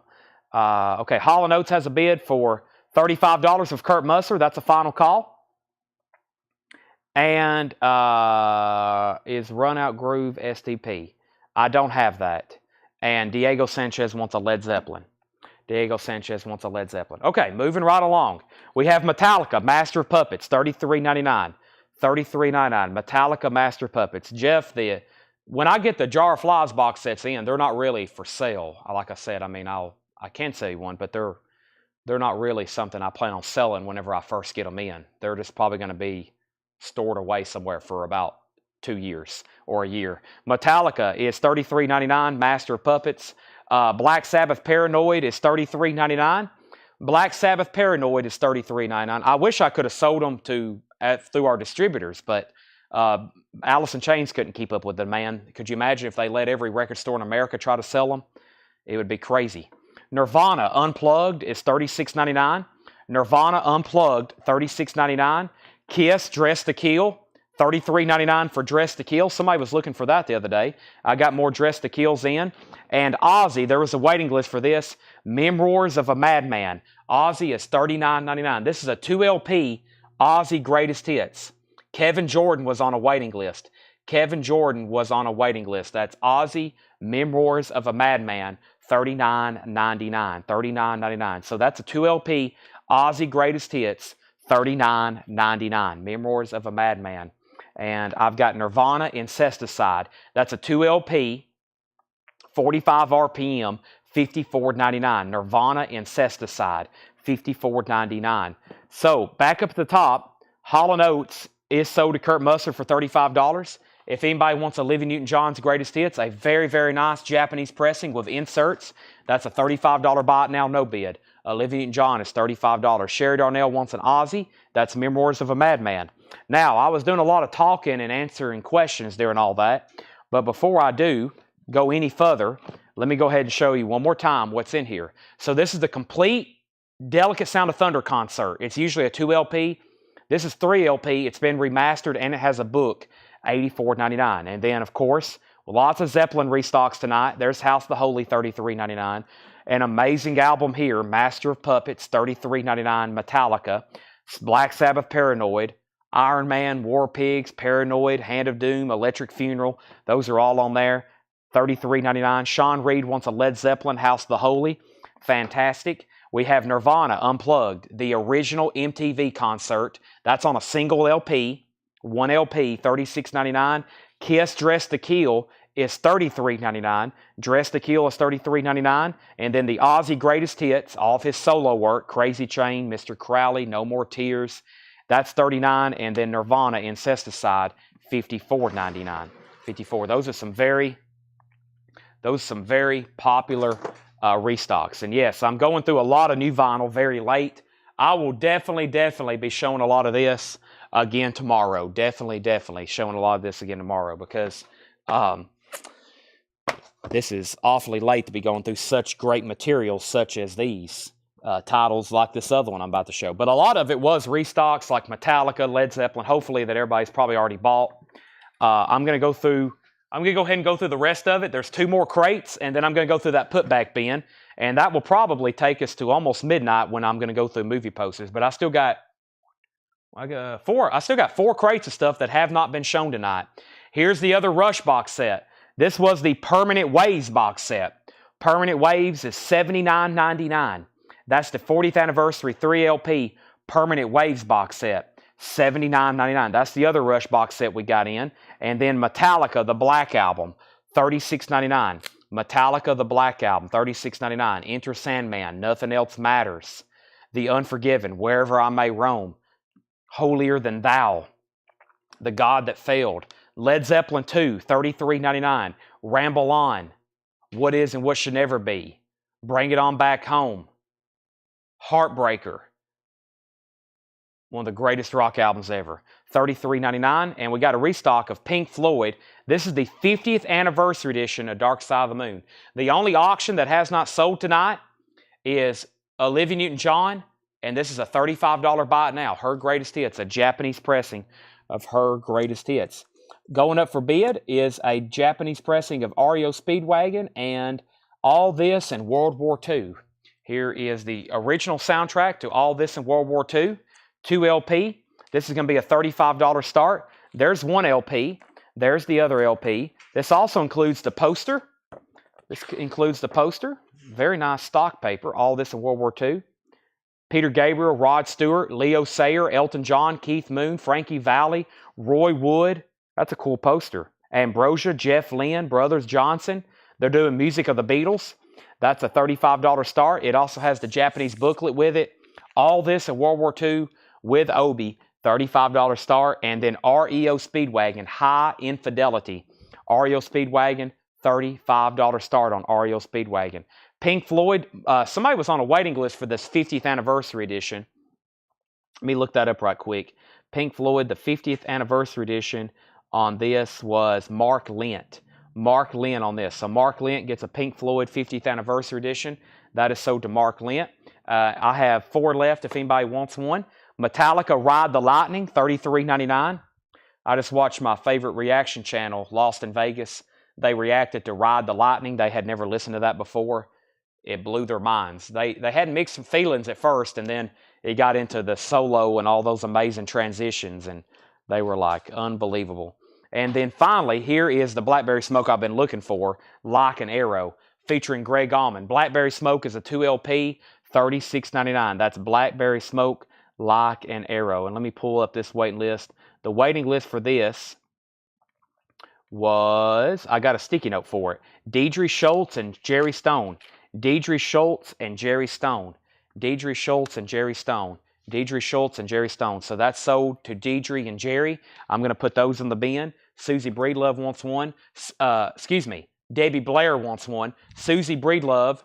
Okay, Hall & Oates has a bid for $35 of Kurt Musser. That's a final call. And is Run Out Groove STP. I don't have that. And Diego Sanchez wants a Led Zeppelin. Okay, moving right along. We have Metallica, Master of Puppets, $33.99. $33.99. Metallica Master Puppets. Jeff, when I get the Jar of Flies box sets in, they're not really for sale. Like I said, I mean, I can sell you one, but they're not really something I plan on selling whenever I first get them in. They're just probably going to be stored away somewhere for about 2 years or a year. Metallica is $33.99. Master of Puppets. Black Sabbath Paranoid is $33.99. Black Sabbath Paranoid is $33.99. I wish I could have sold them through our distributors, but Alice in Chains couldn't keep up with the demand. Could you imagine if they let every record store in America try to sell them? It would be crazy. Nirvana Unplugged is $36.99. Nirvana Unplugged, $36.99. Kiss Dress to Kill, $33.99 for Dress to Kill. Somebody was looking for that the other day. I got more Dress to Kills in. And Ozzy, there was a waiting list for this. Memoirs of a Madman. Ozzy is $39.99. This is a 2 LP Ozzy Greatest Hits. Kevin Jordan was on a waiting list. That's Ozzy, Memoirs of a Madman, $39.99. $39.99. So that's a 2 LP Ozzy Greatest Hits, $39.99. Memoirs of a Madman. And I've got Nirvana Incesticide. That's a 2 LP, 45 RPM, $54.99. Nirvana Incesticide, $54.99. So back up at the top, Hall & Oates is sold to Kurt Musser for $35. If anybody wants a Olivia Newton-John's Greatest Hits, a very, very nice Japanese pressing with inserts, that's a $35 buy it now, no bid. Olivia Newton-John is $35. Sherry Darnell wants an Ozzy. That's Memoirs of a Madman. Now, I was doing a lot of talking and answering questions during all that, but before I do go any further, let me go ahead and show you one more time what's in here. So this is the complete Delicate Sound of Thunder concert. It's usually a 2 LP. This is 3 LP. It's been remastered, and it has a book, $84.99. And then, of course, lots of Zeppelin restocks tonight. There's House of the Holy, $33.99. An amazing album here, Master of Puppets, $33.99. Metallica, Black Sabbath Paranoid, Iron Man, War Pigs, Paranoid, Hand of Doom, Electric Funeral. Those are all on there, $33.99. Sean Reed wants a Led Zeppelin, House of the Holy. Fantastic. We have Nirvana Unplugged, the original MTV concert. That's on a single LP, 1 LP, $36.99. Kiss Dress to Kill is $33.99. Dress to Kill is $33.99. And then the Ozzy Greatest Hits, all of his solo work, Crazy Train, Mr. Crowley, No More Tears, that's $39. And then Nirvana, Incesticide, $54.99. $54. Those are some very popular restocks. And yes, I'm going through a lot of new vinyl very late. I will definitely be showing a lot of this again tomorrow. Definitely showing a lot of this again tomorrow, because this is awfully late to be going through such great materials such as these titles like this other one I'm about to show. But a lot of it was restocks like Metallica, Led Zeppelin, hopefully that everybody's probably already bought. I'm going to go ahead and go through the rest of it. There's 2 more crates, and then I'm going to go through that putback bin, and that will probably take us to almost midnight when I'm going to go through movie posters. But I still got 4 crates of stuff that have not been shown tonight. Here's the other Rush box set. This was the Permanent Waves box set. Permanent Waves is $79.99. That's the 40th anniversary 3LP Permanent Waves box set. $79.99. That's the other Rush box set we got in. And then Metallica, the Black Album, $36.99. Metallica, the Black Album, $36.99. Enter Sandman, Nothing Else Matters. The Unforgiven, Wherever I May Roam. Holier Than Thou. The God That Failed. Led Zeppelin 2, $33.99. Ramble On. What Is and What Should Never Be. Bring It On Back Home. Heartbreaker. One of the greatest rock albums ever. $33.99. And we got a restock of Pink Floyd. This is the 50th anniversary edition of Dark Side of the Moon. The only auction that has not sold tonight is Olivia Newton-John. And this is a $35 buy it now. Her Greatest Hits. A Japanese pressing of Her Greatest Hits. Going up for bid is a Japanese pressing of REO Speedwagon and All This in World War II. Here is the original soundtrack to All This in World War II. 2 LP. This is going to be a $35 start. There's 1 LP. There's the other LP. This also includes the poster. Very nice stock paper. All This in World War II. Peter Gabriel, Rod Stewart, Leo Sayer, Elton John, Keith Moon, Frankie Valli, Roy Wood. That's a cool poster. Ambrosia, Jeff Lynne, Brothers Johnson. They're doing Music of the Beatles. That's a $35 start. It also has the Japanese booklet with it. All This in World War II with Obi, $35 start. And then REO Speedwagon, High Infidelity. REO Speedwagon, $35 start on REO Speedwagon. Pink Floyd, somebody was on a waiting list for this 50th anniversary edition. Let me look that up right quick. Pink Floyd, the 50th anniversary edition on this was Mark Lent. Mark Lent on this. So Mark Lent gets a Pink Floyd 50th anniversary edition. That is sold to Mark Lent. I have 4 left if anybody wants one. Metallica, Ride the Lightning, $33.99. I just watched my favorite reaction channel, Lost in Vegas. They reacted to Ride the Lightning. They had never listened to that before. It blew their minds. They had mixed feelings at first, and then it got into the solo and all those amazing transitions, and they were like unbelievable. And then finally, here is the Blackberry Smoke I've been looking for, Like an Arrow, featuring Greg Allman. Blackberry Smoke is a 2 LP, $36.99. That's Blackberry Smoke, Like an Arrow. And let me pull up this waiting list. The waiting list for this was, I got a sticky note for it, Deidre Schultz and Jerry Stone. Deidre Schultz and Jerry Stone. Deidre Schultz and Jerry Stone. Deidre Schultz and Jerry Stone. So that's sold to Deidre and Jerry. I'm going to put those in the bin. Susie Breedlove wants one. Debbie Blair wants one. Susie Breedlove.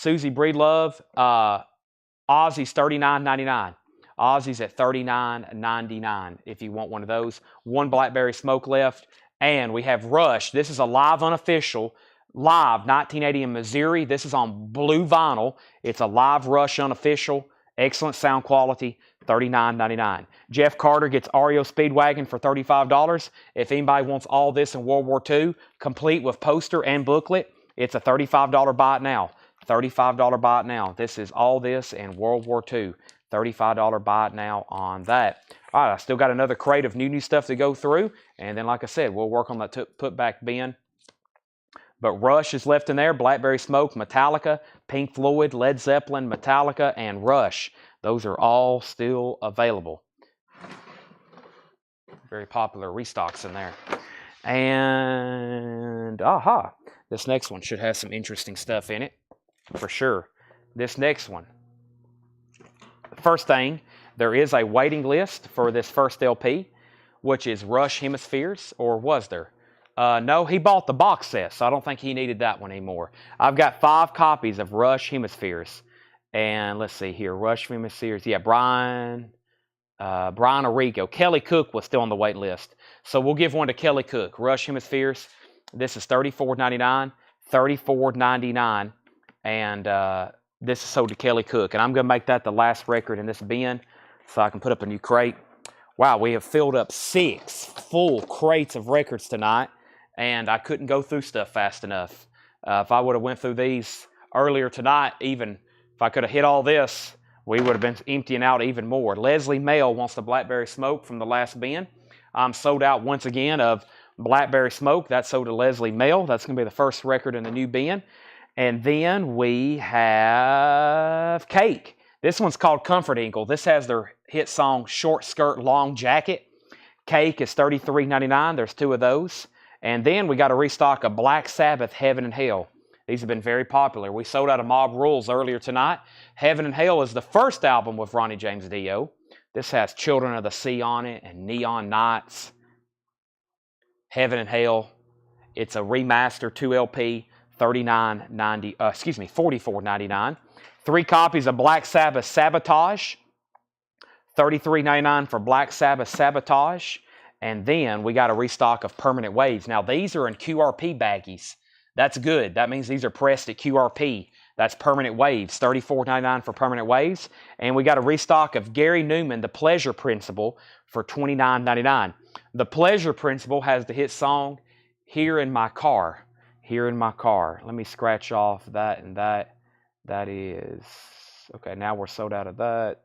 Ozzy's $39.99. Ozzy's at $39.99 if you want one of those. 1 Blackberry Smoke left. And we have Rush. This is a live unofficial. Live 1980 in Missouri. This is on blue vinyl. It's a live Rush unofficial. Excellent sound quality. $39.99. Jeff Carter gets REO Speedwagon for $35. If anybody wants All This in World War II, complete with poster and booklet, it's a $35 buy it now. $35 buy it now. This is All This in World War II. $35 buy it now on that. All right, I still got another crate of new stuff to go through. And then, like I said, we'll work on that put back bin. But Rush is left in there. Blackberry Smoke, Metallica, Pink Floyd, Led Zeppelin, Metallica, and Rush. Those are all still available. Very popular restocks in there. And, this next one should have some interesting stuff in it, for sure. This next one. First thing, there is a waiting list for this first LP, which is Rush Hemispheres, or was there? No, he bought the box set, so I don't think he needed that one anymore. I've got 5 copies of Rush Hemispheres. And let's see here, Rush Hemispheres. Yeah, Brian Arrigo. Kelly Cook was still on the wait list. So we'll give one to Kelly Cook. Rush Hemispheres. This is $34.99. $34.99. And this is sold to Kelly Cook. And I'm going to make that the last record in this bin so I can put up a new crate. Wow, we have filled up 6 full crates of records tonight. And I couldn't go through stuff fast enough. If I would have went through these earlier tonight, even if I could have hit all this, we would have been emptying out even more. Leslie Mail wants the Blackberry Smoke from the last bin. I'm sold out once again of Blackberry Smoke. That's sold to Leslie Mail. That's going to be the first record in the new bin. And then we have Cake. This one's called Comfort Eagle. This has their hit song Short Skirt Long Jacket. Cake is $33.99. There's 2 of those. And then we got a restock of Black Sabbath, Heaven and Hell. These have been very popular. We sold out of Mob Rules earlier tonight. Heaven and Hell is the first album with Ronnie James Dio. This has Children of the Sea on it and Neon Nights. Heaven and Hell. It's a remaster 2 LP, $44.99. 3 copies of Black Sabbath Sabotage. $33.99 for Black Sabbath Sabotage. And then we got a restock of Permanent Waves. Now these are in QRP baggies. That's good. That means these are pressed at QRP. That's Permanent Waves, $34.99 for Permanent Waves. And we got a restock of Gary Newman, The Pleasure Principle, for $29.99. The Pleasure Principle has the hit song, Here in My Car. Here in My Car. Let me scratch off that and that. That is... Okay, now we're sold out of that.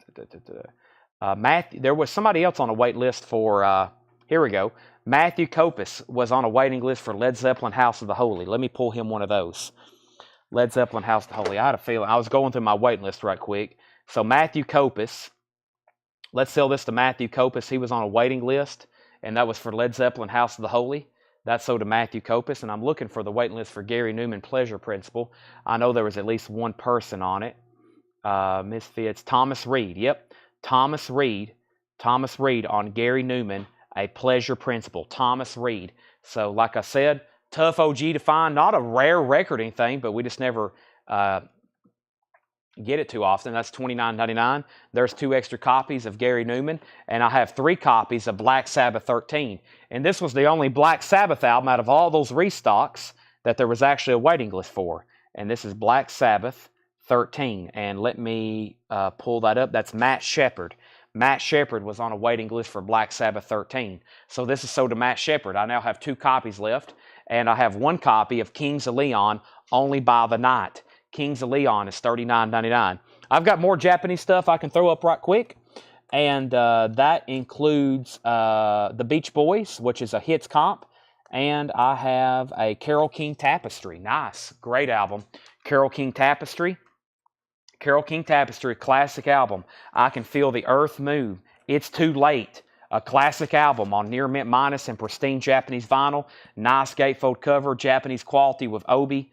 Matthew, there was somebody else on a wait list for... here we go. Matthew Copus was on a waiting list for Led Zeppelin House of the Holy. Let me pull him one of those. Led Zeppelin House of the Holy. I had a feeling. I was going through my waiting list right quick. So Matthew Copus. Let's sell this to Matthew Copus. He was on a waiting list, and that was for Led Zeppelin House of the Holy. That's sold to Matthew Copus, and I'm looking for the waiting list for Gary Newman Pleasure Principle. I know there was at least one person on it. Misfits. Thomas Reed. Yep. Thomas Reed. Thomas Reed on Gary Newman, A Pleasure Principle. Thomas Reed. So, like I said, tough OG to find. Not a rare record or anything, but we just never get it too often. That's $29.99. There's 2 extra copies of Gary Newman, and I have 3 copies of Black Sabbath 13. And this was the only Black Sabbath album out of all those restocks that there was actually a waiting list for. And this is Black Sabbath 13. And let me pull that up. That's Matt Shepard. Matt Shepard was on a waiting list for Black Sabbath 13. So this is sold to Matt Shepard. I now have 2 copies left, and I have 1 copy of Kings of Leon, Only by the Night. Kings of Leon is $39.99. I've got more Japanese stuff I can throw up right quick, and that includes the Beach Boys, which is a hits comp, and I have a Carole King Tapestry. Nice. Great album. Carole King Tapestry. Carole King Tapestry, classic album. I Can Feel the Earth Move. It's Too Late. A classic album on near mint minus and pristine Japanese vinyl. Nice gatefold cover, Japanese quality with Obi.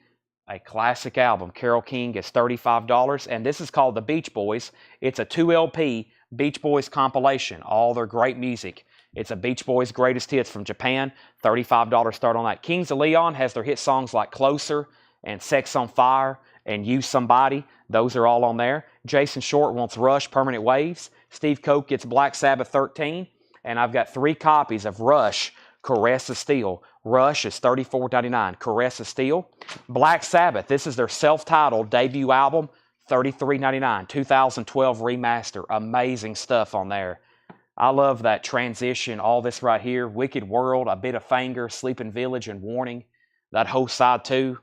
A classic album. Carole King is $35. And this is called The Beach Boys. It's a 2 LP Beach Boys compilation. All their great music. It's a Beach Boys greatest hits from Japan. $35 start on that. Kings of Leon has their hit songs like Closer and Sex on Fire and You Somebody. Those are all on there. Jason Short wants Rush, Permanent Waves. Steve Cope gets Black Sabbath 13. And I've got 3 copies of Rush, Caress of Steel. Rush is $34.99. Caress of Steel. Black Sabbath, this is their self-titled debut album, $33.99. 2012 remaster. Amazing stuff on there. I love that transition, all this right here. Wicked World, A Bit of Finger, Sleeping Village, and Warning. That whole side too,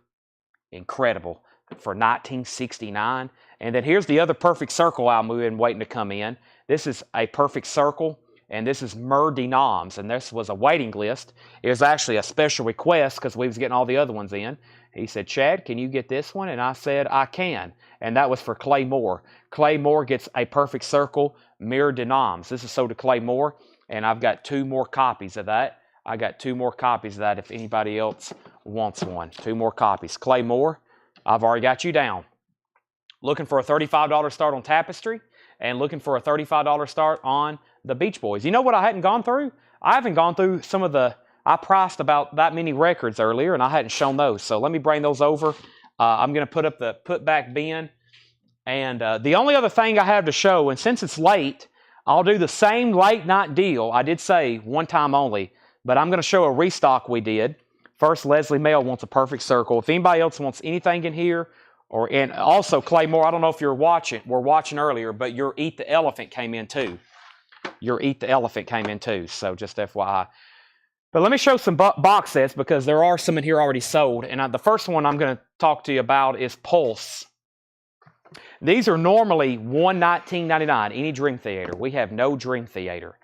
incredible. For 1969. And then here's the other Perfect Circle album we've been waiting to come in. This is A Perfect Circle, and this is Mur de Noms, and this was a waiting list. It was actually a special request because we was getting all the other ones in. He said, Chad, can you get this one? And I said, I can. And that was for Clay Moore. Clay Moore gets A Perfect Circle, Mur de Noms. This is sold to Clay Moore, and I've got 2 more copies of that. I got 2 more copies of that if anybody else wants one. 2 more copies. Clay Moore, I've already got you down. Looking for a $35 start on Tapestry and looking for a $35 start on the Beach Boys. You know what I hadn't gone through? I haven't gone through some of the, I priced about that many records earlier and I hadn't shown those. So let me bring those over. I'm going to put up the put back bin. And the only other thing I have to show, and since it's late, I'll do the same late night deal. I did say one time only, but I'm going to show a restock we did. First, Leslie Mail wants a perfect circle. If anybody else wants anything in here, and also Clay Moore, I don't know if we're watching earlier, but your Eat the Elephant came in too. Your Eat the Elephant came in too, so just FYI. But let me show some box sets because there are some in here already sold. And the first one I'm going to talk to you about is Pulse. These are normally $119.99, any Dream Theater. We have no Dream Theater.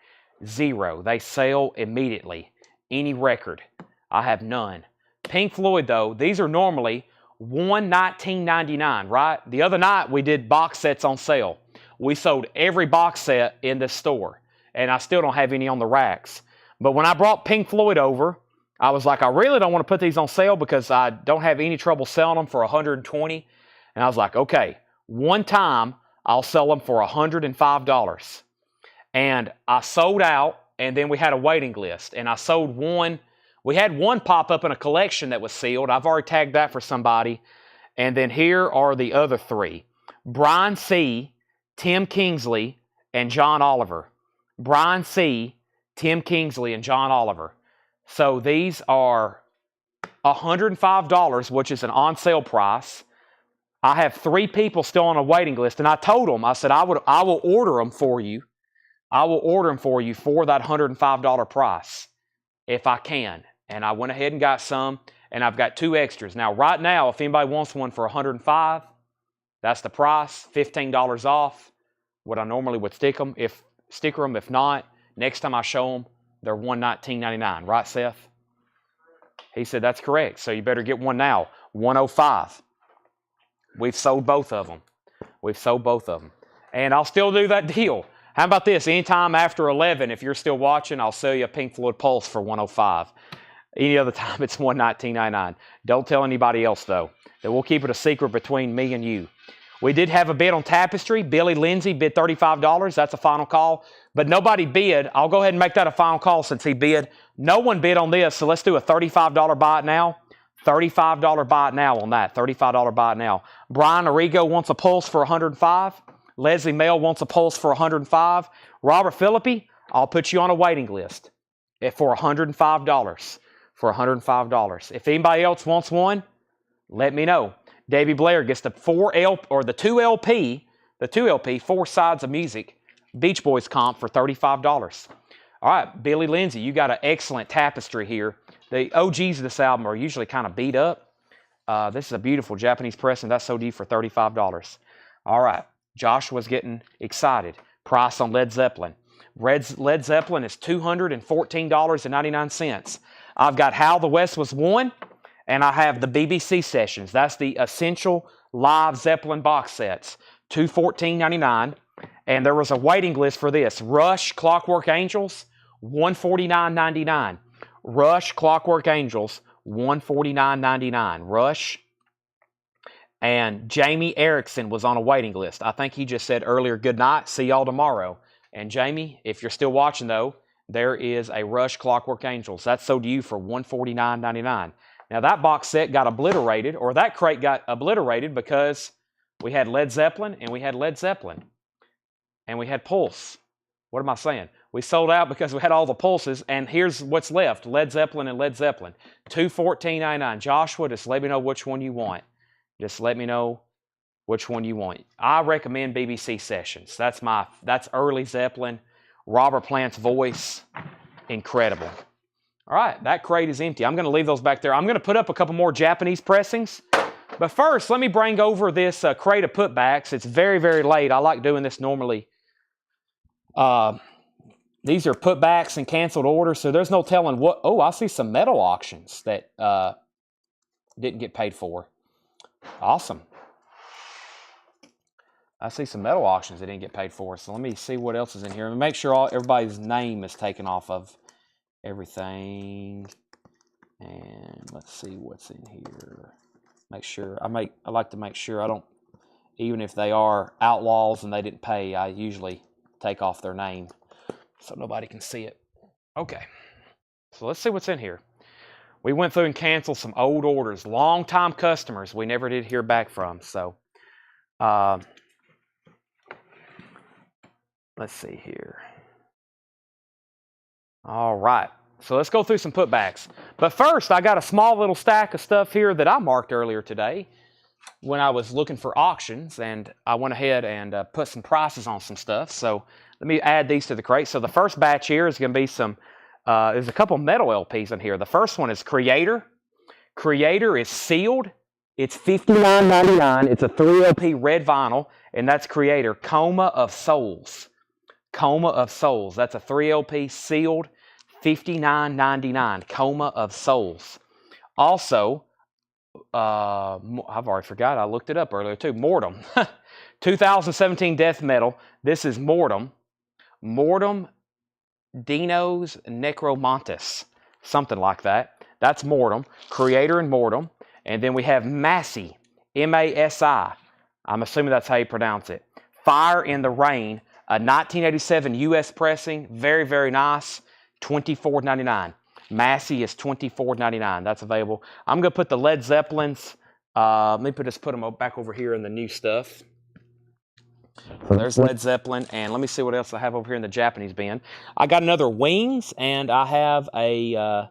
0. They sell immediately. Any record. I have none. Pink Floyd, though, these are normally $119.99, right? The other night, we did box sets on sale. We sold every box set in this store, and I still don't have any on the racks. But when I brought Pink Floyd over, I was like, I really don't want to put these on sale because I don't have any trouble selling them for $120. And I was like, okay, one time I'll sell them for $105. And I sold out, and then we had a waiting list. And I sold one. We had one pop up in a collection that was sealed. I've already tagged that for somebody. And then here are the other 3. Brian C., Tim Kingsley, and John Oliver. Brian C., Tim Kingsley, and John Oliver. So these are $105, which is an on-sale price. I have 3 people still on a waiting list, and I told them, I said, I will order them for you. I will order them for you for that $105 price if I can. And I went ahead and got some, and I've got 2 extras. Now, right now, if anybody wants one for $105, that's the price, $15 off. What I normally would sticker them. If not, next time I show them, they're $119.99. Right, Seth? He said, that's correct. So you better get one now. $105. We've sold both of them. We've sold both of them. And I'll still do that deal. How about this? Anytime after 11, if you're still watching, I'll sell you a Pink Floyd Pulse for $105. Any other time, it's $119.99. Don't tell anybody else, though. That we'll keep it a secret between me and you. We did have a bid on Tapestry. Billy Lindsay bid $35. That's a final call. But nobody bid. I'll go ahead and make that a final call since he bid. No one bid on this, so let's do a $35 buy it now. $35 buy it now on that. $35 buy it now. Brian Arrigo wants a Pulse for $105. Leslie Mail wants a Pulse for $105. Robert Philippi, I'll put you on a waiting list for $105. For $105. If anybody else wants one, let me know. Davey Blair gets the 2 LP, 4 Sides of Music, Beach Boys comp for $35. All right, Billy Lindsay, you got an excellent Tapestry here. The OGs of this album are usually kind of beat up. This is a beautiful Japanese press, and that's sold you for $35. All right, Joshua's getting excited. Price on Led Zeppelin. Led Zeppelin is $214.99. I've got How the West Was Won, and I have the BBC Sessions. That's the Essential Live Zeppelin box sets, $214.99. And there was a waiting list for this. Rush, Clockwork Angels, $149.99. Rush, Clockwork Angels, $149.99. Rush. And Jamie Erickson was on a waiting list. I think he just said earlier, good night, see y'all tomorrow. And Jamie, if you're still watching though, there is a Rush Clockwork Angels. That's sold to you for $149.99. Now that box set got obliterated, or that crate got obliterated because we had Led Zeppelin and we had Led Zeppelin. And we had Pulse. What am I saying? We sold out because we had all the Pulses, and here's what's left. Led Zeppelin and Led Zeppelin. $214.99. Joshua, just let me know which one you want. Just let me know which one you want. I recommend BBC Sessions. That's early Zeppelin. Robert Plant's voice, incredible. All right, that crate is empty. I'm going to leave those back there. I'm going to put up a couple more Japanese pressings. But first, let me bring over this crate of putbacks. It's very, very late. I like doing this normally. These are putbacks and canceled orders, so there's no telling what. Oh, I see some metal auctions that didn't get paid for. Awesome. I see some metal auctions that didn't get paid for. So let me see what else is in here. And make sure everybody's name is taken off of everything. And let's see what's in here. Make sure, I like to make sure I don't, even if they are outlaws and they didn't pay, I usually take off their name so nobody can see it. Okay, so let's see what's in here. We went through and canceled some old orders, long-time customers we never did hear back from. So let's see here. All right, so let's go through some putbacks. But first, I got a small little stack of stuff here that I marked earlier today when I was looking for auctions, and I went ahead and put some prices on some stuff. So let me add these to the crate. So the first batch here is going to be some, there's a couple metal LPs in here. The first one is Creator. Creator is sealed. It's $59.99. It's a 3 LP red vinyl, and that's Creator. Coma of Souls. Coma of Souls. That's a 3 LP sealed, $59.99. Coma of Souls. Also, I've already forgot. I looked it up earlier too. Mortem. 2017 death metal. This is Mortem. Mortem Dinos Necromantis. Something like that. That's Mortem. Creator and Mortem. And then we have Massey. M-A-S-I. I'm assuming that's how you pronounce it. Fire in the Rain. A 1987 U.S. pressing. Very, very nice. $24.99. Massey is $24.99. That's available. I'm going to put the Led Zeppelins. Let me just put them back over here in the new stuff. So there's Led Zeppelin, and let me see what else I have over here in the Japanese bin. I got another Wings, and I have a,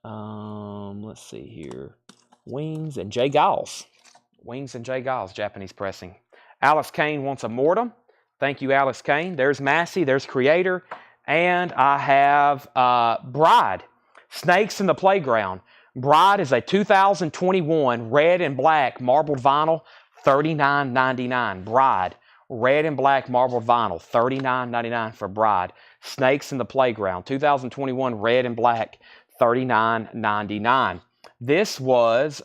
let's see here, Wings and J. Giles. Wings and J. Giles, Japanese pressing. Alice Kane wants a Mortem. Thank you, Alice Kane. There's Massey, there's Creator, and I have Bride, Snakes in the Playground. Bride is a 2021 red and black marbled vinyl, $39.99. Bride, red and black marbled vinyl, $39.99 for Bride. Snakes in the Playground, 2021 red and black, $39.99. This was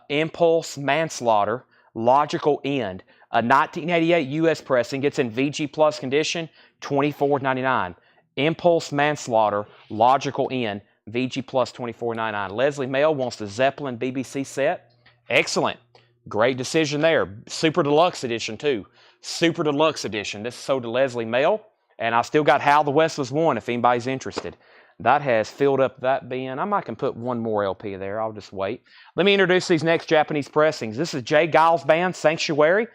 Impulse Manslaughter, Logical End, a 1988 U.S. pressing. It's in VG Plus condition, $24.99. Impulse Manslaughter, Logical End, VG Plus, $24.99. Leslie Mail wants the Zeppelin BBC set. Excellent. Great decision there. Super Deluxe Edition, too. Super Deluxe Edition. This is sold to Leslie Mail. And I still got How the West Was Won if anybody's interested. That has filled up that bin. I might can put one more LP there. I'll just wait. Let me introduce these next Japanese pressings. This is J. Giles Band Sanctuary.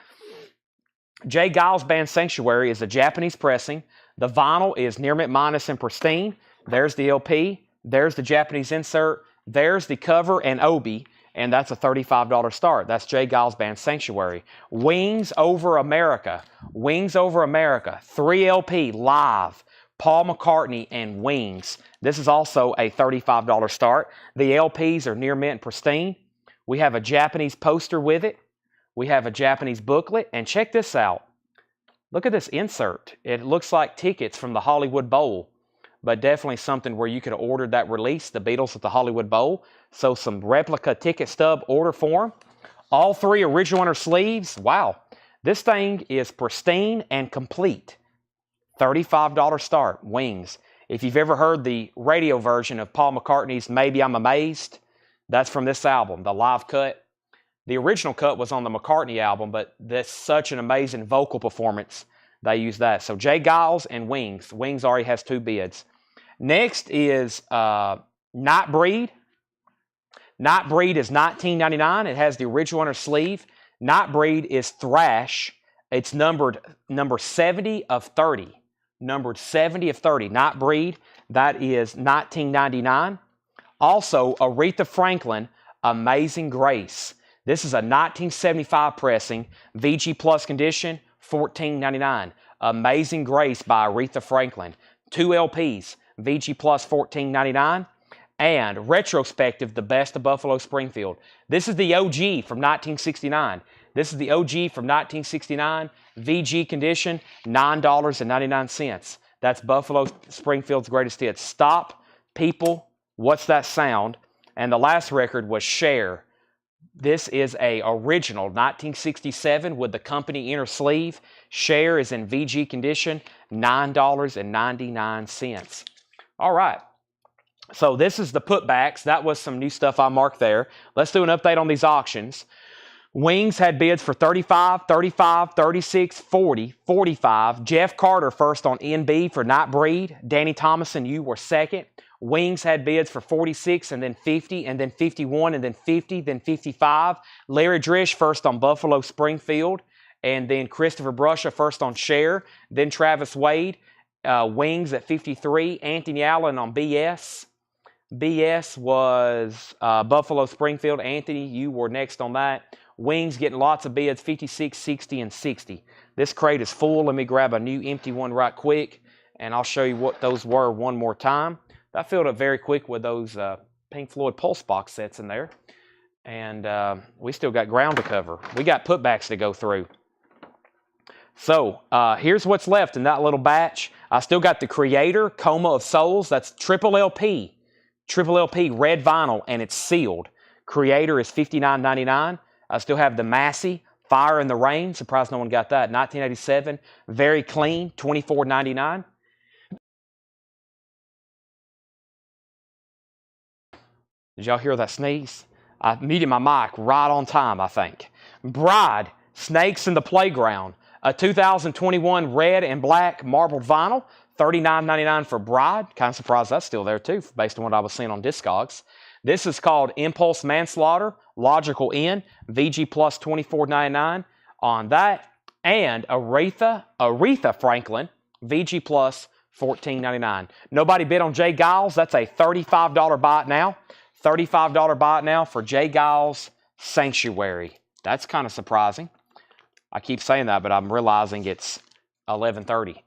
J. Giles Band Sanctuary is a Japanese pressing. The vinyl is near mint minus and pristine. There's the LP. There's the Japanese insert. There's the cover and obi. And that's a $35 start. That's J. Giles Band Sanctuary. Wings Over America. Wings Over America. 3 LP live. Paul McCartney and Wings. This is also a $35 start. The LPs are near mint and pristine. We have a Japanese poster with it. We have a Japanese booklet. And check this out. Look at this insert. It looks like tickets from the Hollywood Bowl, but definitely something where you could have ordered that release, the Beatles at the Hollywood Bowl. So some replica ticket stub order form. All 3 original inner sleeves. Wow. This thing is pristine and complete. $35 start, Wings. If you've ever heard the radio version of Paul McCartney's Maybe I'm Amazed, that's from this album, the live cut. The original cut was on the McCartney album, but that's such an amazing vocal performance, they use that. So J. Giles and Wings. Wings already has 2 bids. Next is Nightbreed. Nightbreed is $19.99. It has the original inner sleeve. Nightbreed is thrash. It's numbered number 70 of 30. Numbered 70 of 30. Nightbreed, that is $19.99. Also, Aretha Franklin, Amazing Grace. This is a 1975 pressing, VG Plus condition, $14.99. Amazing Grace by Aretha Franklin. 2 LPs, VG Plus, $14.99. And Retrospective, The Best of Buffalo Springfield. This is the OG from 1969. This is the OG from 1969, VG condition, $9.99. That's Buffalo Springfield's greatest hits. Stop, People, What's That Sound? And the last record was Share. This is a original 1967 with the company inner sleeve. Share is in VG condition, $9.99. All right. So this is the putbacks. That was some new stuff I marked there. Let's do an update on these auctions. Wings had bids for 35, 35, 36, 40, 45. Jeff Carter first on NB for Nightbreed. Danny Thomason, you were second. Wings had bids for 46 and then 50 and then 51 and then 50, then 55. Larry Drish first on Buffalo Springfield. And then Christopher Brusha first on Share. Then Travis Wade. Wings at 53. Anthony Allen on BS. BS was Buffalo Springfield. Anthony, you were next on that. Wings getting lots of bids, 56, 60, and 60. This crate is full. Let me grab a new empty one right quick, and I'll show you what those were one more time. That filled up very quick with those Pink Floyd Pulse box sets in there. And we still got ground to cover. We got putbacks to go through. So here's what's left in that little batch. I still got the Creator, Coma of Souls. That's triple LP. Triple LP red vinyl, and it's sealed. Creator is $59.99. I still have the Massey, Fire in the Rain. Surprised no one got that. 1987. Very clean, $24.99. Did y'all hear that sneeze? I muted my mic right on time, I think. Bride, Snakes in the Playground. A 2021 red and black marbled vinyl. $39.99 for Bride. Kind of surprised that's still there too, based on what I was seeing on Discogs. This is called Impulse Manslaughter, Logical End, VG Plus $24.99 on that. And Aretha Franklin, VG Plus $14.99. Nobody bid on Jay Giles. That's a $35 buy it now. $35 buy it now for Jay Giles Sanctuary. That's kind of surprising. I keep saying that, but I'm realizing it's 11:30.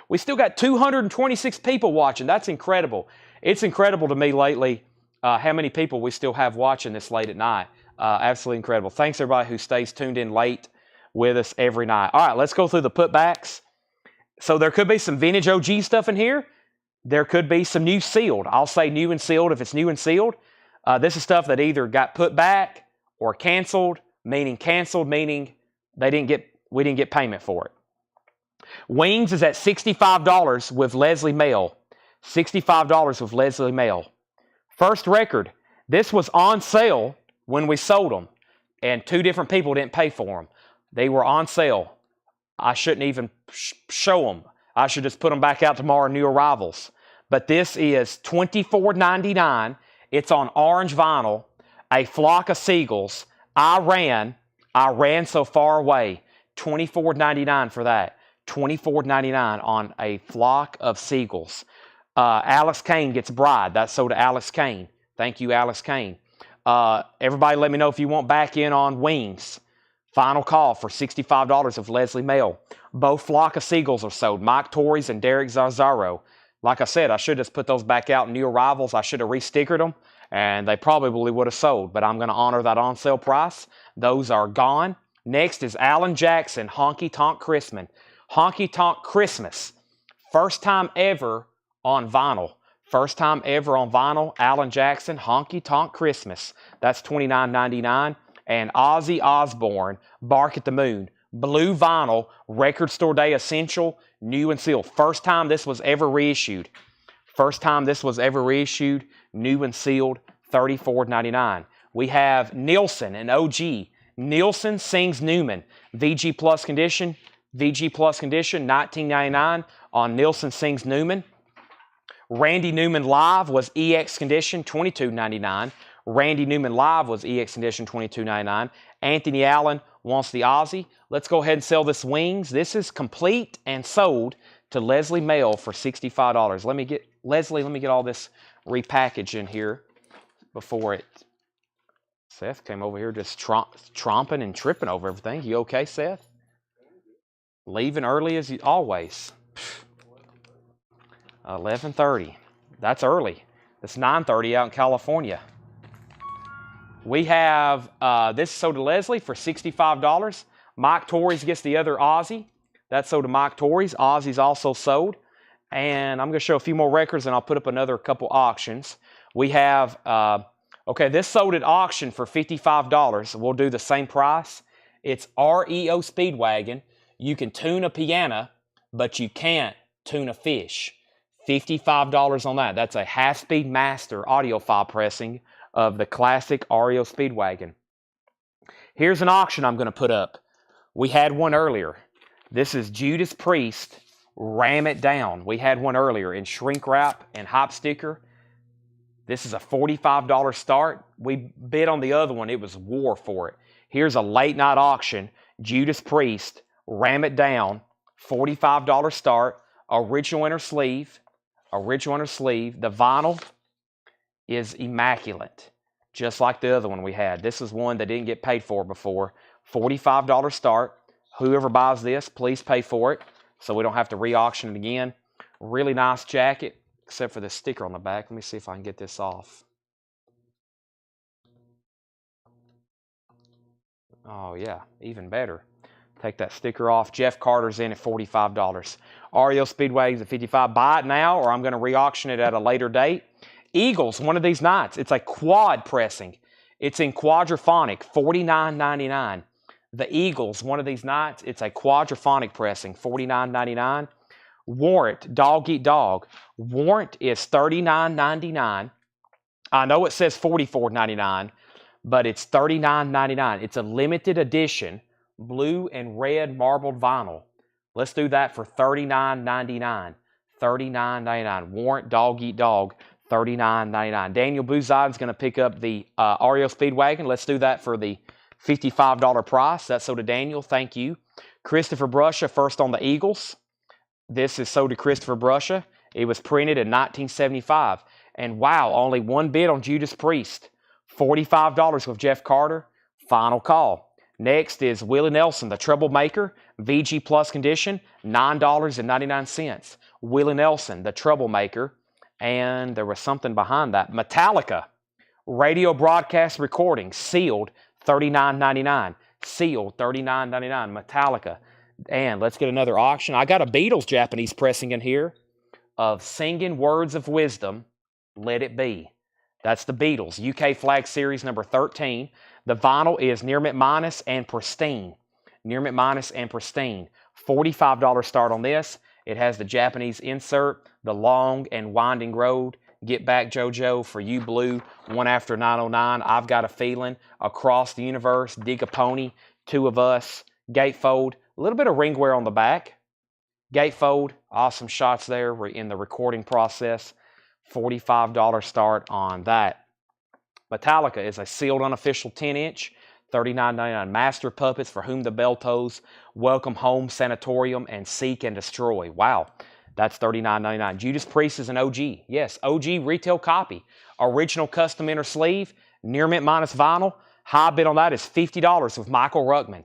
We still got 226 people watching. That's incredible. It's incredible to me lately how many people we still have watching this late at night. Absolutely incredible. Thanks, everybody who stays tuned in late with us every night. All right, let's go through the putbacks. So there could be some vintage OG stuff in here. There could be some new sealed. I'll say new and sealed if it's new and sealed. This is stuff that either got put back or canceled, meaning we didn't get payment for it. Wings is at $65 with Leslie Mail. $65 with Leslie Mail. First record. This was on sale when we sold them, and two different people didn't pay for them. They were on sale. I shouldn't even show them. I should just put them back out tomorrow, new arrivals. But this is $24.99. It's on orange vinyl. A Flock of Seagulls. I ran so far away. $24.99 for that. $24.99 on a Flock of Seagulls. Alex Kane gets Bride. That's sold to Alex Kane. Thank you, Alex Kane. Everybody let me know if you want back in on Wings. Final call for $65 of Leslie Mail. Both Flock of Seagulls are sold. Mike Torres and Derek Zarzaro. Like I said, I should have just put those back out in new arrivals. I should have re-stickered them, and they probably would have sold. But I'm going to honor that on-sale price. Those are gone. Next is Alan Jackson, Honky Tonk Christmas. Honky Tonk Christmas. First time ever on vinyl. First time ever on vinyl. Alan Jackson, Honky Tonk Christmas. That's $29.99. And Ozzy Osbourne, Bark at the Moon. Blue vinyl, Record Store Day Essential, new and sealed. First time this was ever reissued. First time this was ever reissued, new and sealed, $34.99. We have Nielsen, an OG. Nielsen Sings Newman, VG Plus condition, $19.99 on Nielsen Sings Newman. Randy Newman Live was EX condition, $22.99. Randy Newman Live was EX condition, $22.99. Anthony Allen wants the Aussie. Let's go ahead and sell this Wings. This is complete and sold to Leslie Mail for $65. Let me get all this repackaged in here before it. Seth came over here just tromping and tripping over everything. You okay, Seth? Leaving early as always. 11:30. That's early. It's 9:30 out in California. We have this sold to Leslie for $65. Mike Torres gets the other Aussie. That's sold to Mike Torres. Aussie's also sold. And I'm going to show a few more records, and I'll put up another couple auctions. We have, this sold at auction for $55. We'll do the same price. It's REO Speedwagon. You can tune a piano, but you can't tune a fish. $55 on that. That's a half-speed master audiophile pressing of the classic REO Speedwagon. Here's an auction I'm going to put up. We had one earlier. This is Judas Priest, Ram It Down. We had one earlier in shrink wrap and hop sticker. This is a $45 start. We bid on the other one. It was war for it. Here's a late night auction. Judas Priest, Ram It Down, $45 start. Original inner sleeve. Original inner sleeve. The vinyl is immaculate, just like the other one we had. This is one that didn't get paid for before. $45 start. Whoever buys this, please pay for it so we don't have to re-auction it again. Really nice jacket, except for the sticker on the back. Let me see if I can get this off. Oh, yeah, even better. Take that sticker off. Jeff Carter's in at $45. REO Speedwagon's at $55. Buy it now, or I'm going to re-auction it at a later date. Eagles, one of these nights. It's a quad pressing. It's in quadraphonic, $49.99. The Eagles, one of these nights. It's a quadraphonic pressing, $49.99. Warrant, Dog Eat Dog. Warrant is $39.99. I know it says $44.99, but it's $39.99. It's a limited edition blue and red marbled vinyl. Let's do that for $39.99. $39.99. Warrant, Dog Eat Dog, $39.99. Daniel Buzzine's going to pick up the REO Speedwagon. Let's do that for the $55 price. That's sold to Daniel. Thank you. Christopher Brusha, first on the Eagles. This is sold to Christopher Brusha. It was printed in 1975. And wow, only one bid on Judas Priest. $45 with Jeff Carter. Final call. Next is Willie Nelson, the Troublemaker. VG Plus condition, $9.99. Willie Nelson, the Troublemaker. And there was something behind that. Metallica, radio broadcast recording, sealed, $39.99. Sealed, $39.99. Metallica. And let's get another auction. I got a Beatles Japanese pressing in here of Singing Words of Wisdom, Let It Be. That's the Beatles, UK Flag Series number 13. The vinyl is Near Mint Minus and Pristine. Near Mint Minus and Pristine. $45 start on this. It has the Japanese insert, the long and winding road. Get Back JoJo, For You Blue, One After 909. I've Got a Feeling, Across the Universe, Dig a Pony, Two of Us, Gatefold. A little bit of ring wear on the back. Gatefold, awesome shots there. We're in the recording process. $45 start on that. Metallica is a sealed unofficial 10-inch, $39.99. Master Puppets, For Whom the Bell Tolls, Welcome Home, Sanatorium, and Seek and Destroy. Wow, that's $39.99. Judas Priest is an OG. Yes, OG retail copy. Original custom inner sleeve, Near Mint Minus vinyl. High bid on that is $50 with Michael Ruckman.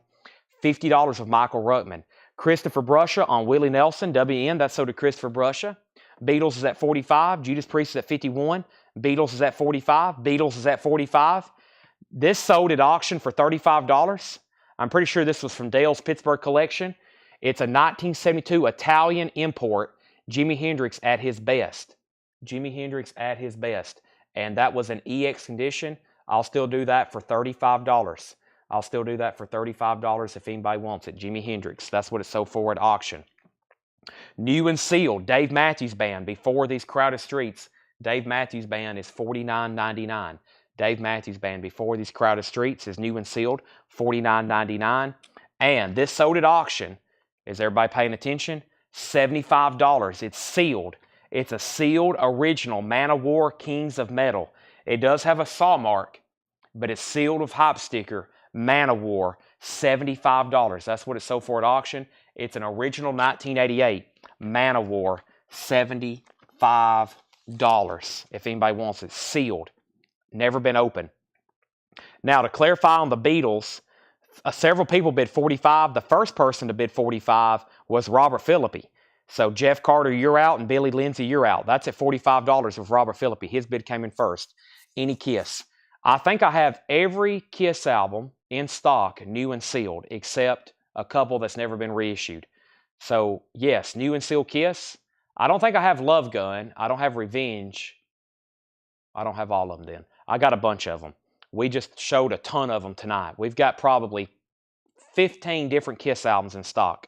$50 with Michael Ruckman. Christopher Brusha on Willie Nelson, WN, that's sold to Christopher Brusha. Beatles is at $45. Judas Priest is at $51. Beatles is at $45. Beatles is at $45. This sold at auction for $35. I'm pretty sure this was from Dale's Pittsburgh collection. It's a 1972 Italian import, Jimi Hendrix at his best. Jimi Hendrix at his best. And that was an EX condition. I'll still do that for $35. I'll still do that for $35 if anybody wants it. Jimi Hendrix. That's what it sold for at auction. New and sealed, Dave Matthews Band. Before These Crowded Streets, Dave Matthews Band is $49.99. Dave Matthews Band, Before These Crowded Streets, is new and sealed, $49.99. And this sold at auction, is everybody paying attention? $75. It's sealed. It's a sealed original Man of War Kings of Metal. It does have a saw mark, but it's sealed with hop sticker. Man of War, $75. That's what it sold for at auction. It's an original 1988 Man of War, $75. If anybody wants it, sealed. Never been opened. Now, to clarify on the Beatles, several people bid $45. The first person to bid $45 was Robert Philippi. So Jeff Carter, you're out, and Billy Lindsay, you're out. That's at $45 with Robert Philippi. His bid came in first. Any Kiss. I think I have every Kiss album in stock, new and sealed, except a couple that's never been reissued. So, yes, new and sealed Kiss. I don't think I have Love Gun. I don't have Revenge. I don't have all of them then. I got a bunch of them. We just showed a ton of them tonight. We've got probably 15 different Kiss albums in stock.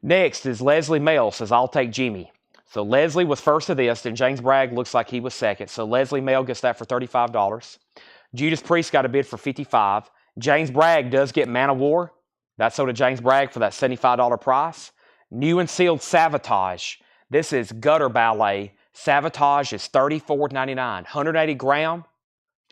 Next is Leslie Mel says, I'll take Jimmy. So Leslie was first of this, and James Bragg looks like he was second. So Leslie Male gets that for $35. Judas Priest got a bid for $55. James Bragg does get Man of War. That's sold to James Bragg for that $75 price. New and sealed Savatage. This is Gutter Ballet. Savatage is $34.99. 180 gram,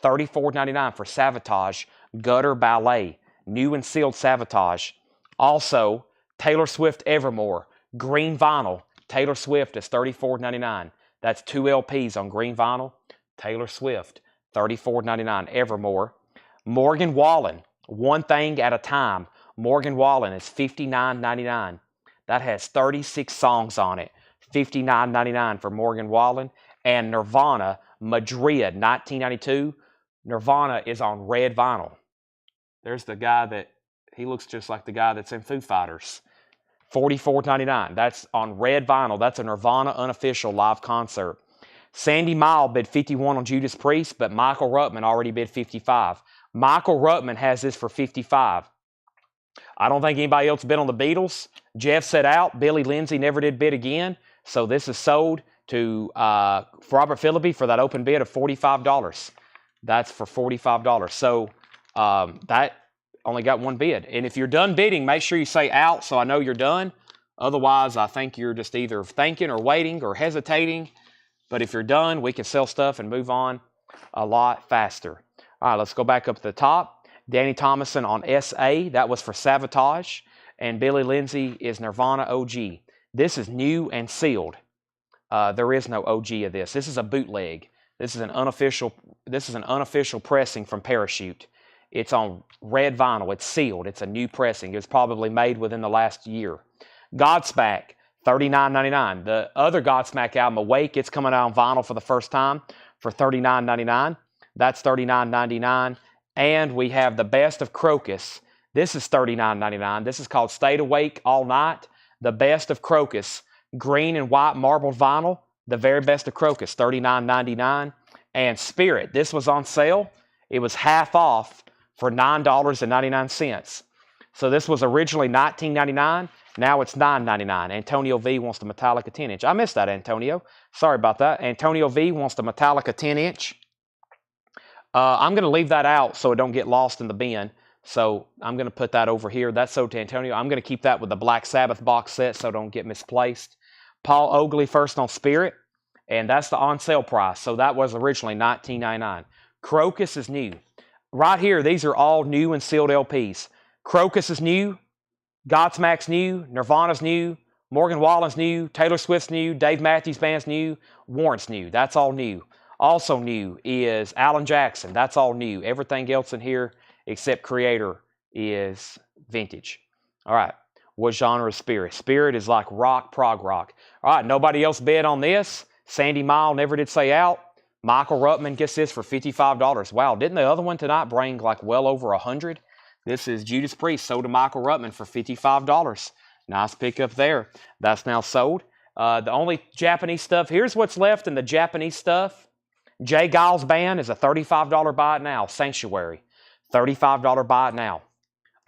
$34.99 for Savatage. Gutter Ballet. New and sealed Savatage. Also, Taylor Swift Evermore. Green vinyl. Taylor Swift is $34.99. That's 2 LPs on green vinyl. Taylor Swift, $34.99. Evermore. Morgan Wallen, One Thing at a Time. Morgan Wallen is $59.99. That has 36 songs on it. $59.99 for Morgan Wallen. And Nirvana, Madrid, 1992. Nirvana is on red vinyl. There's the guy that, he looks just like the guy that's in Foo Fighters. $44.99. That's on red vinyl. That's a Nirvana unofficial live concert. Sandy Mile bid $51 on Judas Priest, but Michael Ruttman already bid $55. Michael Ruttman has this for $55. I don't think anybody else bid on the Beatles. Jeff set out. Billy Lindsay never did bid again. So this is sold to Robert Phillippe for that open bid of $45. That's for $45. So that only got one bid. And if you're done bidding, make sure you say out so I know you're done. Otherwise, I think you're just either thinking or waiting or hesitating. But if you're done, we can sell stuff and move on a lot faster. All right, let's go back up to the top. Danny Thomason on SA. That was for Savatage. And Billy Lindsay is Nirvana OG. This is new and sealed. There is no OG of this. This is a bootleg. This is an unofficial pressing from Parachute. It's on red vinyl. It's sealed. It's a new pressing. It was probably made within the last year. Godsmack, $39.99. The other Godsmack album, Awake, it's coming out on vinyl for the first time for $39.99. That's $39.99. And we have the Best of Crocus. This is $39.99. This is called Stayed Awake All Night. The Best of Crocus. Green and white marbled vinyl. The very best of Crocus, $39.99. And Spirit, this was on sale. It was half off for $9.99. So this was originally $19.99. Now it's $9.99. Antonio V wants the Metallica 10-inch. I missed that, Antonio. Sorry about that. Antonio V wants the Metallica 10-inch. I'm going to leave that out so it don't get lost in the bin. So I'm going to put that over here. That's sold to Antonio. I'm going to keep that with the Black Sabbath box set so it don't get misplaced. Paul Oakley first on Spirit. And that's the on-sale price. So that was originally $19.99. Crocus is new. Right here, these are all new and sealed LPs. Crocus is new. Godsmack's new. Nirvana's new. Morgan Wallen's new. Taylor Swift's new. Dave Matthews Band's new. Warrant's new. That's all new. Also new is Alan Jackson. That's all new. Everything else in here except Creator is vintage. All right. What genre is Spirit? Spirit is like rock, prog rock. All right. Nobody else bid on this. Sandy Mile never did say out. Michael Ruttman gets this for $55. Wow, didn't the other one tonight bring like well over 100? This is Judas Priest sold to Michael Ruttman for $55. Nice pickup there. That's now sold. The only Japanese stuff, here's what's left in the Japanese stuff. Jay Giles Band is a $35 buy it now. Sanctuary, $35 buy it now.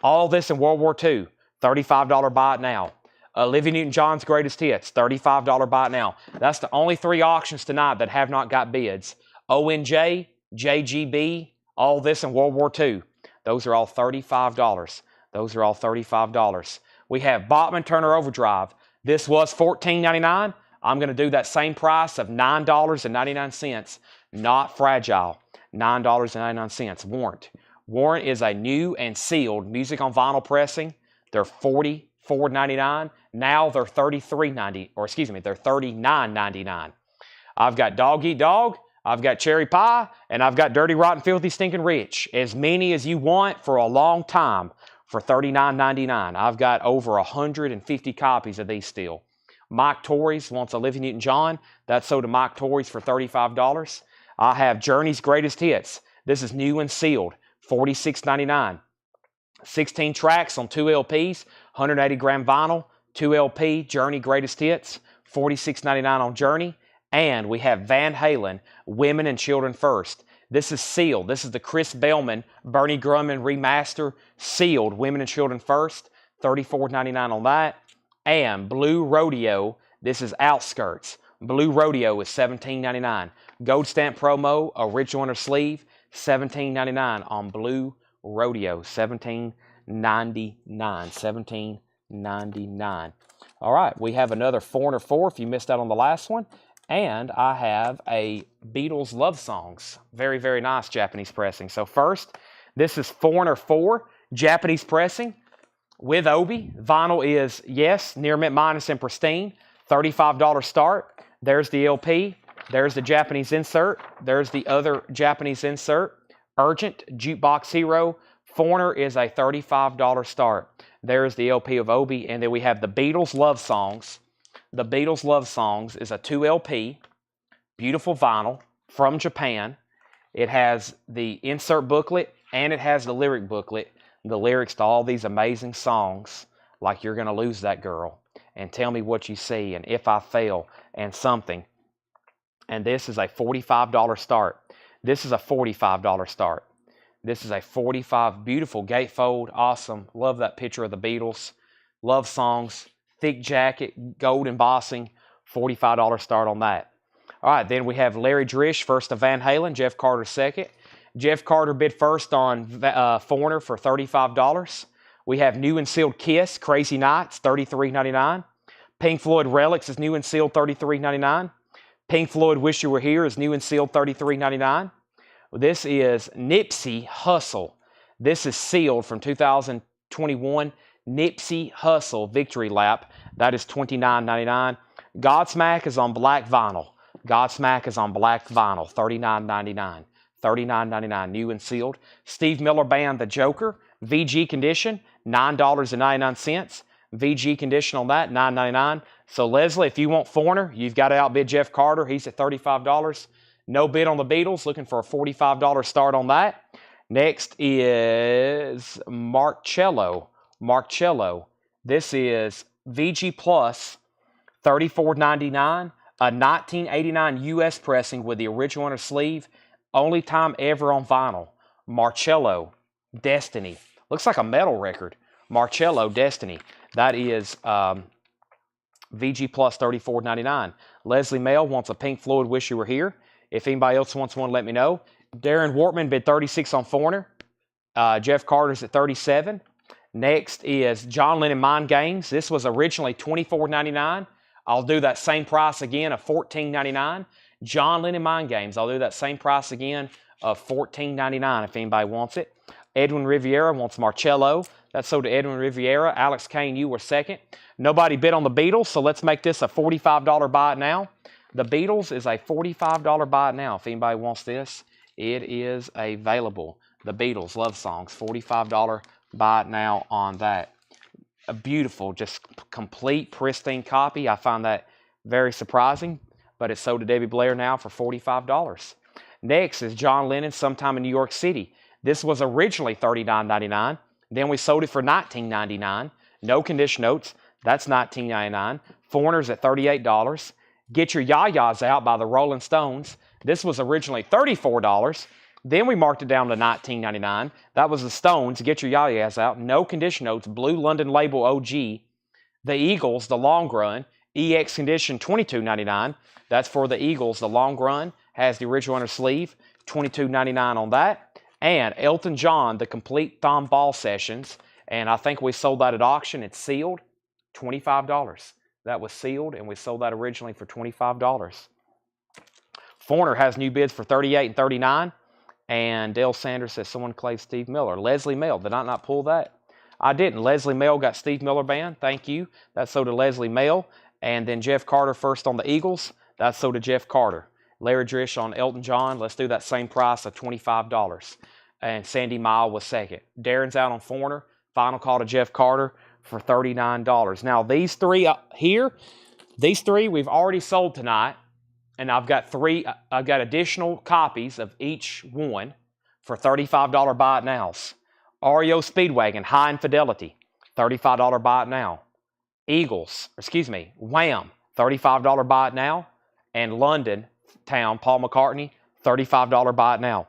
All this in World War II, $35 buy it now. Olivia Newton-John's Greatest Hits, $35 buy it now. That's the only 3 auctions tonight that have not got bids. ONJ, JGB, all this in World War II. Those are all $35. Those are all $35. We have Bachman Turner Overdrive. This was $14.99. I'm going to do that same price of $9.99. Not fragile. $9.99. Warrant. Warrant is a new and sealed music on vinyl pressing. They're $44.99. Now they're $33.90, or excuse me, they're $39.99. I've got Dog Eat Dog, I've got Cherry Pie, and I've got Dirty Rotten Filthy Stinking Rich. As many as you want for a long time for $39.99. I've got over 150 copies of these still. Mike Torres wants Olivia Newton-John. That's sold to Mike Torres for $35. I have Journey's Greatest Hits. This is new and sealed, $46.99. 16 tracks on 2 LPs, 180 gram vinyl, 2 LP, Journey Greatest Hits, $46.99 on Journey. And we have Van Halen, Women and Children First. This is sealed. This is the Chris Bellman, Bernie Grumman remaster, sealed, Women and Children First, $34.99 on that. And Blue Rodeo, This is Outskirts. Blue Rodeo is $17.99. Gold Stamp Promo, original inner sleeve, $17.99 on Blue Rodeo. $17.99. $17.99. All right, we have another Foreigner 4 if you missed out on the last one. And I have a Beatles Love Songs. Very, very nice Japanese pressing. So first, this is Foreigner 4, Japanese pressing with Obi. Vinyl is, yes, near mint minus and pristine. $35 start. There's the LP. There's the Japanese insert. There's the other Japanese insert. Urgent, Jukebox Hero. Foreigner is a $35 start. There's the LP of Obi. And then we have the Beatles Love Songs. The Beatles Love Songs is a 2 LP. Beautiful vinyl from Japan. It has the insert booklet and it has the lyric booklet. The lyrics to all these amazing songs, like You're Gonna Lose That Girl, and Tell Me What You See, and If I Fail, and Something. And this is a $45 start. This is a $45 start. This is a $45, beautiful gatefold, awesome. Love that picture of the Beatles. Love songs, thick jacket, gold embossing, $45 start on that. All right, then we have Larry Drish, first of Van Halen, Jeff Carter second. Jeff Carter bid first on Foreigner for $35. We have new and sealed Kiss, Crazy Nights, $33.99. Pink Floyd Relics is new and sealed, $33.99. Pink Floyd Wish You Were Here is new and sealed, $33.99. This is Nipsey Hussle. This is sealed from 2021. Nipsey Hussle Victory Lap. That is $29.99. Godsmack is on black vinyl. Godsmack is on black vinyl, $39.99. $39.99, new and sealed. Steve Miller Band, The Joker, VG condition, $9.99. VG condition on that, $9.99. So Leslie, if you want Foreigner, you've got to outbid Jeff Carter. He's at $35. No bid on the Beatles, looking for a $45 start on that. Next is Marcello. Marcello. This is VG Plus, $34.99. A 1989 US pressing with the original inner sleeve. Only time ever on vinyl. Marcello, Destiny. Looks like a metal record. Marcello, Destiny. That is VG Plus $34.99. Leslie Mail wants a Pink Floyd Wish You Were Here. If anybody else wants one, let me know. Darren Wortman bid $36 on Foreigner. Jeff Carter's at $37. Next is John Lennon Mind Games. This was originally $24.99. I'll do that same price again of $14.99. John Lennon Mind Games. I'll do that same price again of $14.99 if anybody wants it. Edwin Riviera wants Marcello. That's sold to Edwin Riviera. Alex Kane, you were second. Nobody bid on the Beatles, so let's make this a $45 buy it now. The Beatles is a $45 buy it now. If anybody wants this, it is available. The Beatles Love Songs, $45 buy it now on that. A beautiful, just complete, pristine copy. I find that very surprising, but it's sold to Debbie Blair now for $45. Next is John Lennon, Sometime in New York City. This was originally $39.99. Then we sold it for $19.99. No condition notes. That's $19.99. Foreigners at $38. Get Your Ya-Ya's Out by the Rolling Stones. This was originally $34. Then we marked it down to $19.99. That was the Stones, Get Your Ya-Ya's Out. No condition notes, Blue London Label OG. The Eagles, The Long Run, EX condition, $22.99. That's for the Eagles, The Long Run. Has the original inner sleeve, $22.99 on that. And Elton John, The Complete Thumb Ball Sessions. And I think we sold that at auction. It's sealed, $25. That was sealed, and we sold that originally for $25. Foreigner has new bids for $38 and $39. And Dale Sanders says someone claimed Steve Miller. Leslie Mail, did I not pull that? I didn't. Leslie Mail got Steve Miller Band. Thank you. That's sold to Leslie Mail. And then Jeff Carter first on the Eagles. That's sold to Jeff Carter. Larry Drish on Elton John. Let's do that same price of $25. And Sandy Mile was second. Darren's out on Foreigner. Final call to Jeff Carter for $39. Now these three here, these three we've already sold tonight. And I've got additional copies of each one for $35 buy it nows. REO Speedwagon, High Infidelity, $35 buy it now. Wham, $35 buy it now. And London Town, Paul McCartney, $35 buy it now.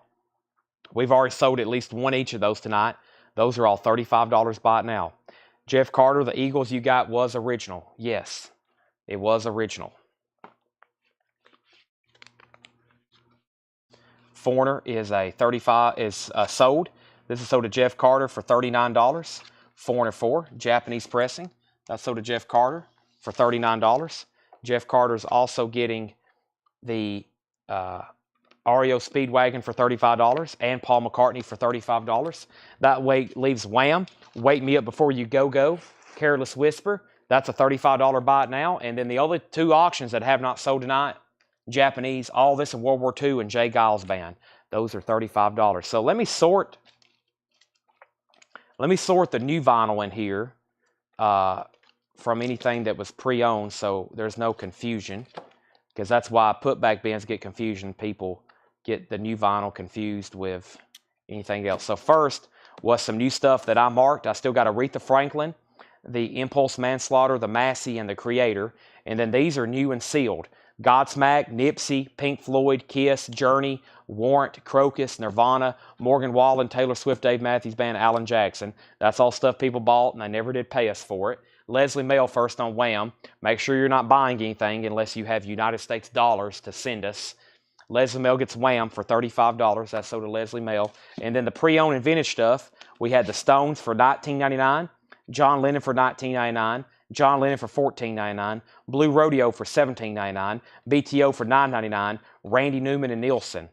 We've already sold at least one each of those tonight. Those are all $35 buy it now. Jeff Carter, the Eagles you got was original. Yes. It was original. Foreigner is a 35 is sold. This is sold to Jeff Carter for $39. Foreigner 4, Japanese pressing. That's sold to Jeff Carter for $39. Jeff Carter is also getting the REO Speedwagon for $35 and Paul McCartney for $35. That way leaves Wham, Wake Me Up Before You Go, Careless Whisper. That's a $35 buy it now. And then the other two auctions that have not sold tonight, Japanese, All This in World War II, and Jay Giles Band. Those are $35. So let me sort the new vinyl in here from anything that was pre-owned, so there's no confusion, because that's why putback bins get confusion. People get the new vinyl confused with anything else. So first was some new stuff that I marked. I still got Aretha Franklin, the Impulse Manslaughter, the Massey, and the Creator. And then these are new and sealed. Godsmack, Nipsey, Pink Floyd, Kiss, Journey, Warrant, Crocus, Nirvana, Morgan Wallen, Taylor Swift, Dave Matthews Band, Alan Jackson. That's all stuff people bought, and they never did pay us for it. Leslie Mail first on Wham. Make sure you're not buying anything unless you have United States dollars to send us. Leslie Mail gets Wham for $35. That's sold to Leslie Mail. And then the pre-owned and vintage stuff, we had the Stones for $19.99, John Lennon for $19.99, John Lennon for $14.99, Blue Rodeo for $17.99, BTO for $9.99, Randy Newman and Nielsen.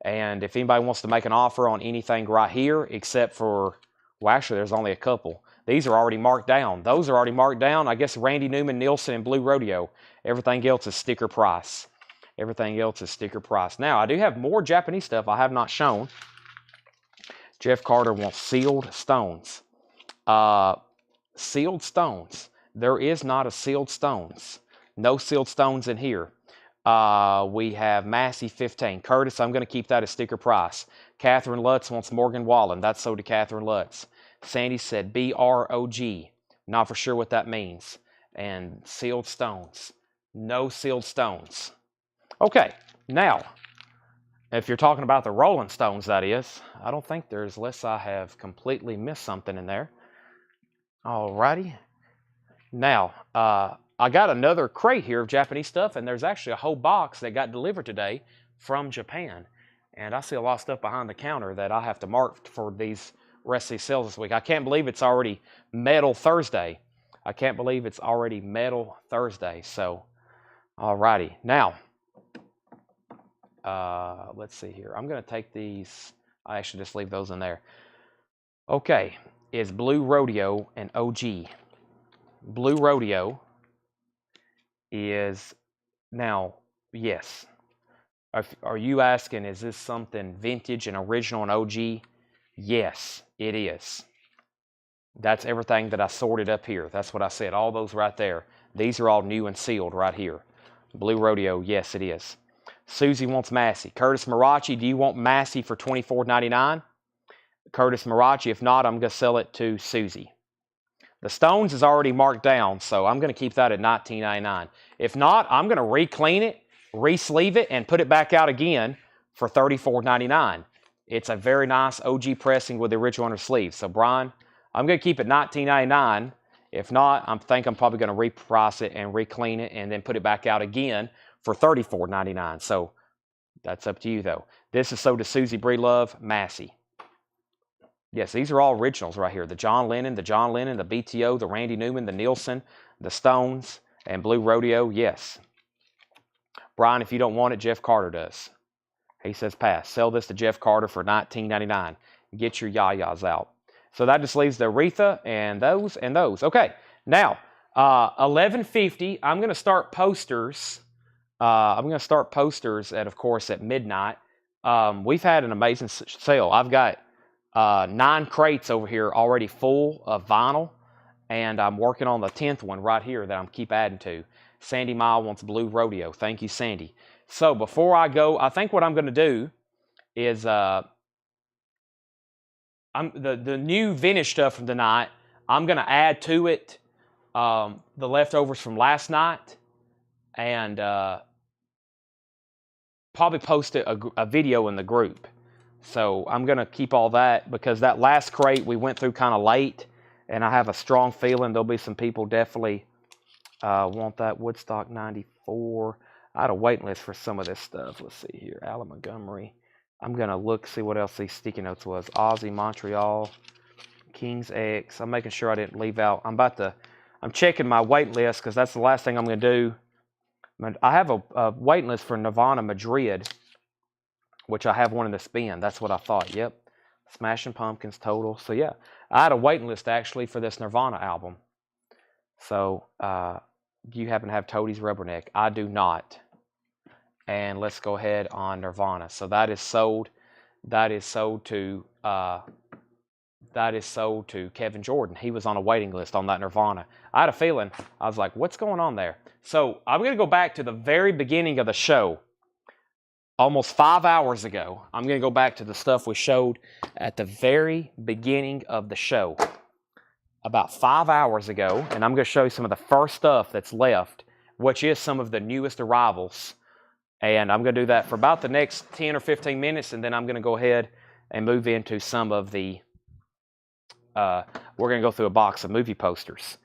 And if anybody wants to make an offer on anything right here, except for, well, actually, there's only a couple. These are already marked down. Those are already marked down. I guess Randy Newman, Nielsen, and Blue Rodeo. Everything else is sticker price. Everything else is sticker price. Now, I do have more Japanese stuff I have not shown. Jeff Carter wants sealed stones. Sealed stones. There is not a sealed stones. No sealed stones in here. We have Massey 15. Curtis, I'm going to keep that as sticker price. Catherine Lutz wants Morgan Wallen. That's sold to Catherine Lutz. Sandy said BROG. Not for sure what that means. And sealed stones. No sealed stones. Okay, now, if you're talking about the Rolling Stones, that is, I don't think there's, unless I have completely missed something in there. Alrighty. Now, I got another crate here of Japanese stuff, and there's actually a whole box that got delivered today from Japan. And I see a lot of stuff behind the counter that I have to mark for these rest of these sales this week. I can't believe it's already Metal Thursday. I can't believe it's already Metal Thursday. So, alrighty. Now, let's see here. I'm going to take these. I actually just leave those in there. Okay, is Blue Rodeo and OG. Blue Rodeo is, now, yes. Are you asking, is this something vintage and original and OG? Yes, it is. That's everything that I sorted up here. That's what I said, all those right there. These are all new and sealed right here. Blue Rodeo, yes, it is. Susie wants Massey. Curtis Marachi, do you want Massey for $24.99? Curtis Marachi, if not, I'm going to sell it to Susie. The Stones is already marked down, so I'm going to keep that at $19.99. If not, I'm going to re-clean it, re-sleeve it, and put it back out again for $34.99. It's a very nice OG pressing with the original under sleeve. So, Brian, I'm going to keep it $19.99. If not, I think I'm probably going to reprice it and re-clean it and then put it back out again for $34.99. So, that's up to you, though. This is sold to Susie Breedlove, Massey. Yes, these are all originals right here. The John Lennon, the BTO, the Randy Newman, the Nielsen, the Stones, and Blue Rodeo, yes. Brian, if you don't want it, Jeff Carter does. He says pass. Sell this to Jeff Carter for $19.99. Get your yayas out. So that just leaves the Aretha and those and those. Okay, now, 11:50, I'm going to start posters. I'm going to start posters at, of course, at midnight. We've had an amazing sale. I've got 9 crates over here already full of vinyl, and I'm working on the 10th one right here that I'm keep adding to. Sandy Mile wants Blue Rodeo. Thank you, Sandy. So before I go, I think what I'm going to do is the new vintage stuff from tonight, I'm going to add to it the leftovers from last night, and probably post a video in the group. So I'm going to keep all that because that last crate we went through kind of late, and I have a strong feeling there'll be some people definitely Want that Woodstock 94. I had a waiting list for some of this stuff. Let's see here. Alan Montgomery. I'm going to look, see what else these sticky notes was. Aussie, Montreal, Kings X. I'm making sure I didn't leave out. I'm checking my wait list because that's the last thing I'm going to do. I have a waiting list for Nirvana Madrid, which I have one in the spin. That's what I thought. Yep. Smashing Pumpkins total. So yeah, I had a waiting list actually for this Nirvana album. So you happen to have Toadie's Rubberneck? I do not. And let's go ahead on Nirvana. So that is sold. That is sold to Kevin Jordan. He was on a waiting list on that Nirvana. I had a feeling. I was like, what's going on there? So I'm going to go back to the very beginning of the show. Almost 5 hours ago. I'm going to go back to the stuff we showed at the very beginning of the show. About 5 hours ago, and I'm going to show you some of the first stuff that's left, which is some of the newest arrivals. And I'm going to do that for about the next 10 or 15 minutes, and then I'm going to go ahead and move into some of the, we're going to go through a box of movie posters.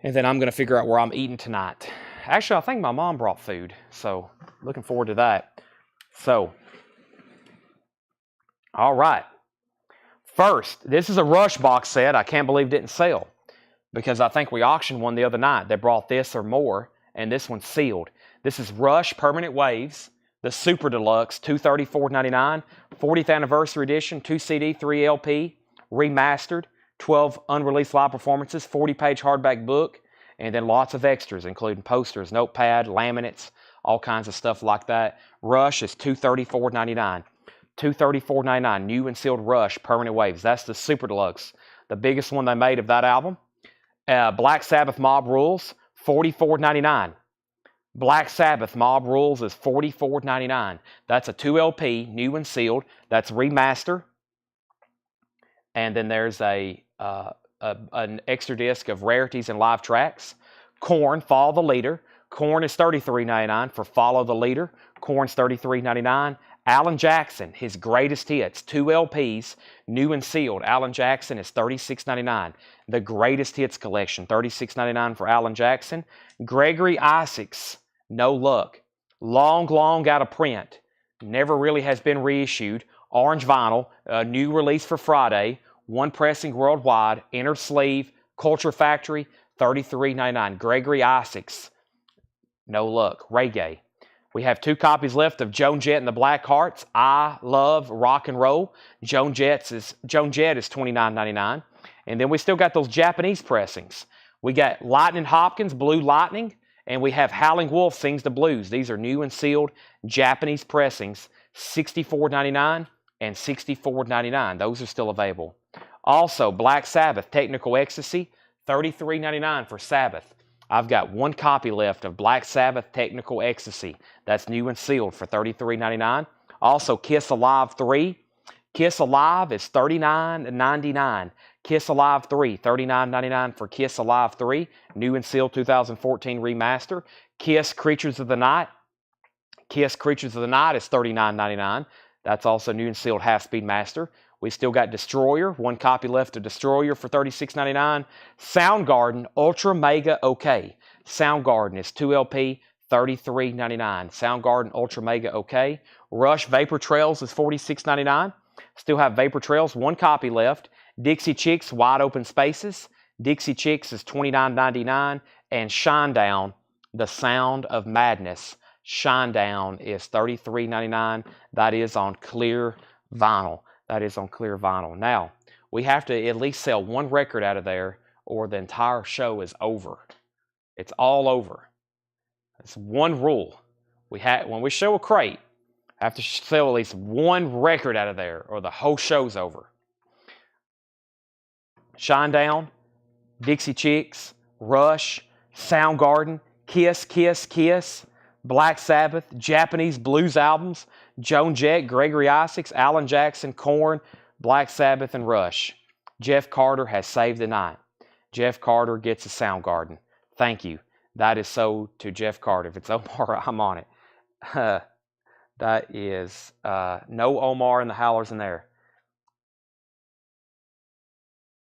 And then I'm going to figure out where I'm eating tonight. Actually, I think my mom brought food, so looking forward to that. So, all right. First, this is a Rush box set. I can't believe it didn't sell because I think we auctioned one the other night. They brought this or more, and this one's sealed. This is Rush Permanent Waves, the Super Deluxe, $234.99, 40th Anniversary Edition, 2 CD, 3 LP, remastered, 12 unreleased live performances, 40-page hardback book, and then lots of extras, including posters, notepad, laminates, all kinds of stuff like that. Rush is $234.99. $234.99, new and sealed Rush Permanent Waves. That's the Super Deluxe, the biggest one they made of that album. Black Sabbath Mob Rules, $44.99. Black Sabbath Mob Rules is $44.99. That's a 2 LP, new and sealed. That's remaster. And then there's an extra disc of rarities and live tracks. Korn, Follow the Leader. Korn is $33.99 for Follow the Leader. Korn's $33.99. Alan Jackson, his greatest hits, 2 LPs, new and sealed. Alan Jackson is $36.99. The Greatest Hits Collection, $36.99 for Alan Jackson. Gregory Isaacs, No Luck. Long out of print. Never really has been reissued. Orange vinyl, a new release for Friday. One pressing worldwide. Inner sleeve, Culture Factory, $33.99. Gregory Isaacs, No Luck. Reggae. We have 2 copies left of Joan Jett and the Blackhearts. I Love Rock and Roll. Joan Jett is $29.99. And then we still got those Japanese pressings. We got Lightning Hopkins, Blue Lightning, and we have Howling Wolf Sings the Blues. These are new and sealed Japanese pressings, $64.99 and $64.99. Those are still available. Also, Black Sabbath, Technical Ecstasy, $33.99 for Sabbath. I've got 1 copy left of Black Sabbath Technical Ecstasy. That's new and sealed for $33.99. Also, Kiss Alive 3. Kiss Alive is $39.99. Kiss Alive 3, $39.99 for Kiss Alive 3. New and sealed 2014 remaster. Kiss Creatures of the Night. Kiss Creatures of the Night is $39.99. That's also new and sealed half-speed master. We still got Destroyer, 1 copy left of Destroyer for $36.99. Soundgarden, Ultra Mega OK. Soundgarden is 2 LP, $33.99. Soundgarden, Ultra Mega OK. Rush Vapor Trails is $46.99. Still have Vapor Trails, 1 copy left. Dixie Chicks, Wide Open Spaces. Dixie Chicks is $29.99. And Shinedown, The Sound of Madness. Shinedown is $33.99. That is on clear vinyl. That is on clear vinyl. Now, we have to at least sell 1 record out of there or the entire show is over. It's all over. It's 1 rule. When we show a crate, have to sell at least 1 record out of there or the whole show's over. Shinedown, Dixie Chicks, Rush, Soundgarden, Kiss, Kiss, Kiss, Black Sabbath, Japanese blues albums, Joan Jett, Gregory Isaacs, Alan Jackson, Korn, Black Sabbath, and Rush. Jeff Carter has saved the night. Jeff Carter gets a Soundgarden. Thank you. That is sold to Jeff Carter. If it's Omar, I'm on it. That is no Omar and the Howlers in there.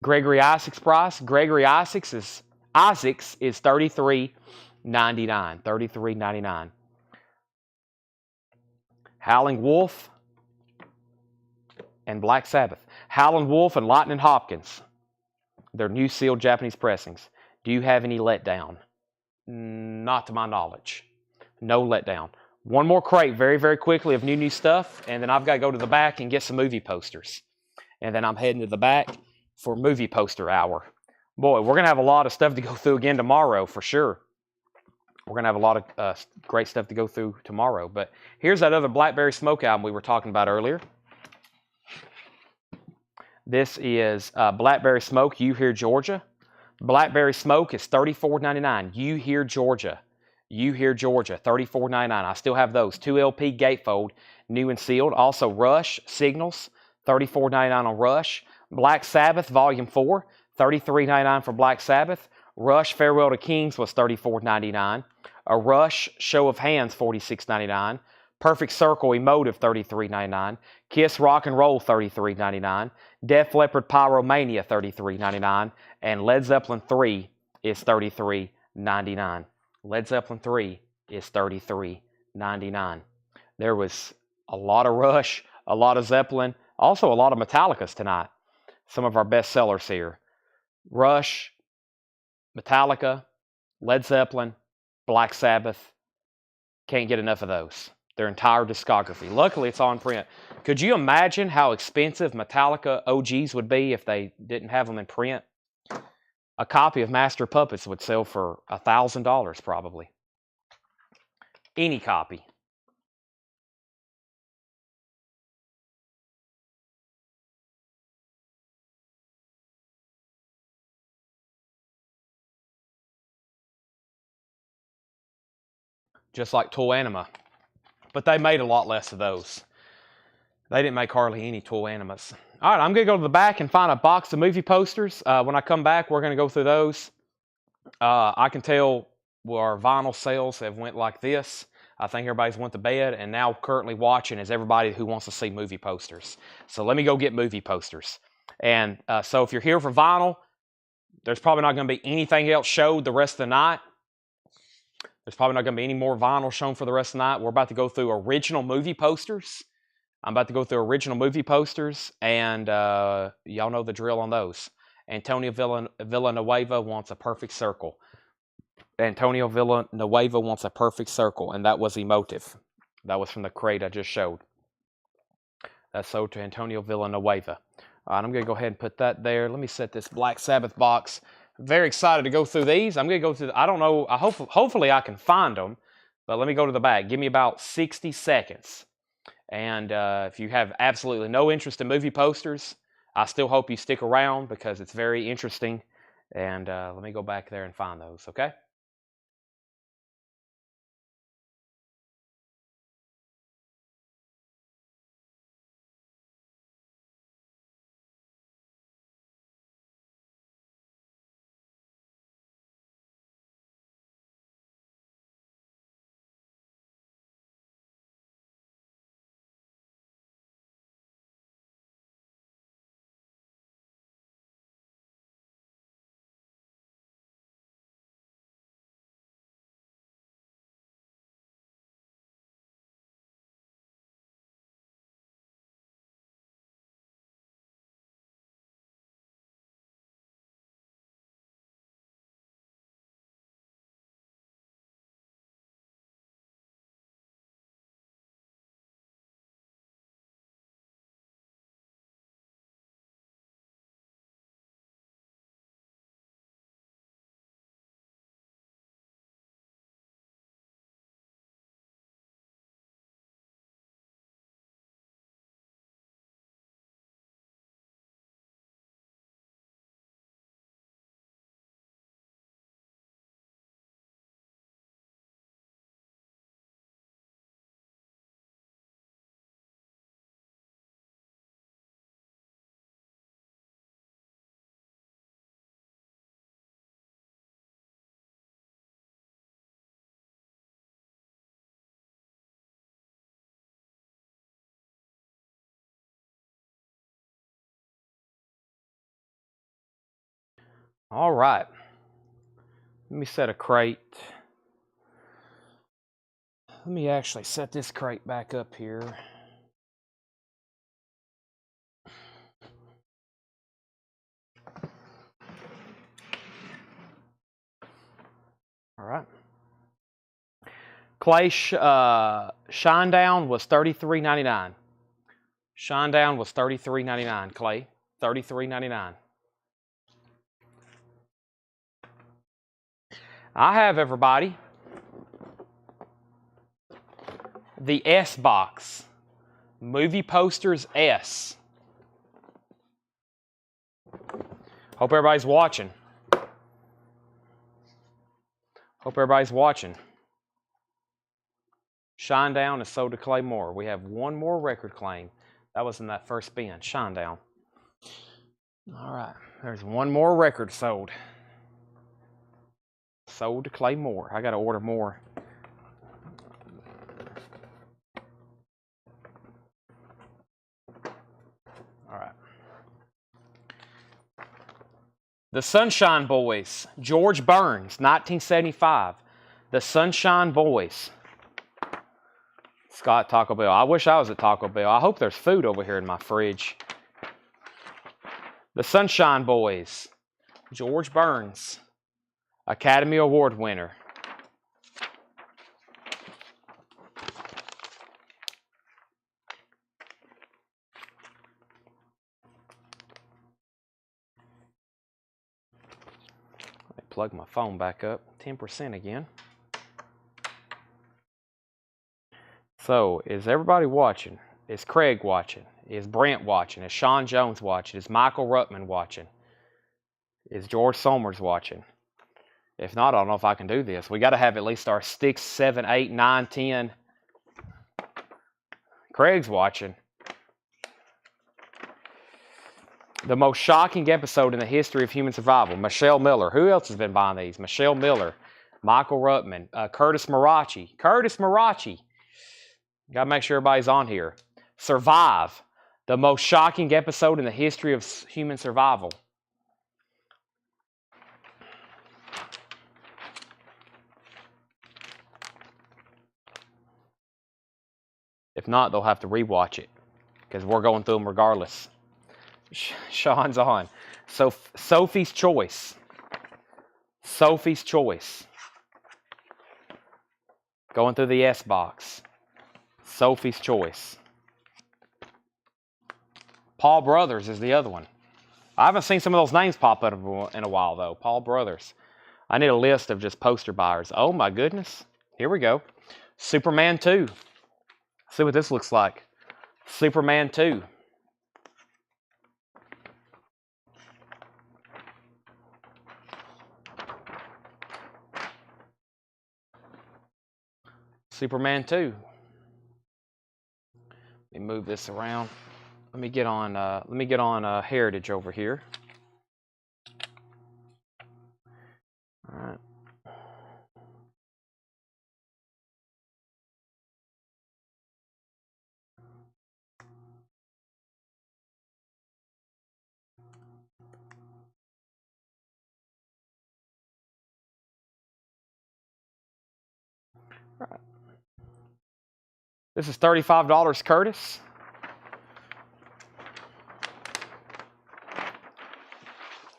Gregory Isaacs price. Gregory Isaacs is Isaac's is $33.99. $33.99. Howling Wolf and Black Sabbath. Howling Wolf and Lightning Hopkins. They're new sealed Japanese pressings. Do you have any letdown? Not to my knowledge. No letdown. One more crate very, very quickly of new stuff, and then I've got to go to the back and get some movie posters. And then I'm heading to the back for movie poster hour. Boy, we're going to have a lot of stuff to go through again tomorrow for sure. We're going to have a lot of great stuff to go through tomorrow. But here's that other Blackberry Smoke album we were talking about earlier. This is Blackberry Smoke, You Hear Georgia. Blackberry Smoke is $34.99. You Hear Georgia. You Hear Georgia, $34.99. I still have those. 2 LP gatefold, new and sealed. Also Rush, Signals, $34.99 on Rush. Black Sabbath, Volume 4, $33.99 for Black Sabbath. Rush, Farewell to Kings was $34.99. A Rush, Show of Hands, $46.99. Perfect Circle, Emotive, $33.99. Kiss Rock and Roll, $33.99. Def Leppard, Pyromania, $33.99. And Led Zeppelin 3 is $33.99. Led Zeppelin 3 is $33.99. There was a lot of Rush, a lot of Zeppelin, also a lot of Metallicas tonight. Some of our best sellers here. Rush, Metallica, Led Zeppelin, Black Sabbath. Can't get enough of those. Their entire discography. Luckily, it's on print. Could you imagine how expensive Metallica OGs would be if they didn't have them in print? A copy of Master of Puppets would sell for $1,000 probably. Any copy. Just like Toy Anima. But they made a lot less of those. They didn't make hardly any Toy Animas. All right, I'm going to go to the back and find a box of movie posters. When I come back, we're going to go through those. I can tell our vinyl sales have went like this. I think everybody's went to bed, and now currently watching is everybody who wants to see movie posters. So let me go get movie posters. And so if you're here for vinyl, there's probably not going to be anything else showed the rest of the night. There's probably not going to be any more vinyl shown for the rest of the night. We're about to go through original movie posters. I'm about to go through original movie posters, and y'all know the drill on those. Antonio Villanueva wants a perfect circle. Antonio Villanueva wants a perfect circle, and that was Emotive. That was from the crate I just showed. That's sold to Antonio Villanueva. All right, I'm going to go ahead and put that there. Let me set this Black Sabbath box. Very excited to go through these. I'm going to go through, I don't know, hopefully I can find them, but let me go to the back. Give me about 60 seconds. And if you have absolutely no interest in movie posters, I still hope you stick around because it's very interesting. And let me go back there and find those, okay? All right. Let me set a crate. Let me actually set this crate back up here. All right. Clay Shinedown was $33.99. Shinedown was $33.99. Clay, $33.99. I have, everybody, the S box. Movie Posters S. Hope everybody's watching. Hope everybody's watching. Shinedown is sold to Clay Moore. We have one more record claim. That was in that first bin. Shinedown. All right. There's one more record sold. Sold to Clay Moore. I got to order more. All right. The Sunshine Boys. George Burns, 1975. The Sunshine Boys. Scott, Taco Bell. I wish I was at Taco Bell. I hope there's food over here in my fridge. The Sunshine Boys. George Burns. Academy Award winner. Let me plug my phone back up. 10% again. So, is everybody watching? Is Craig watching? Is Brent watching? Is Sean Jones watching? Is Michael Ruttman watching? Is George Somers watching? If not, I don't know if I can do this. We got to have at least our 6, 7, 8, 9, 10. Craig's watching. The most shocking episode in the history of human survival. Michelle Miller. Who else has been buying these? Michelle Miller. Michael Ruttman. Curtis Marachi. Curtis Marachi. Got to make sure everybody's on here. Survive. The most shocking episode in the history of human survival. If not, they'll have to rewatch it because we're going through them regardless. Sean's on. So Sophie's Choice. Sophie's Choice. Going through the S box. Sophie's Choice. Paul Brothers is the other one. I haven't seen some of those names pop up in a while, though. Paul Brothers. I need a list of just poster buyers. Oh, my goodness. Here we go. Superman 2. See what this looks like. Superman 2. Superman 2. Let me move this around. Let me get on Heritage over here. All right. All right. This is $35, Curtis.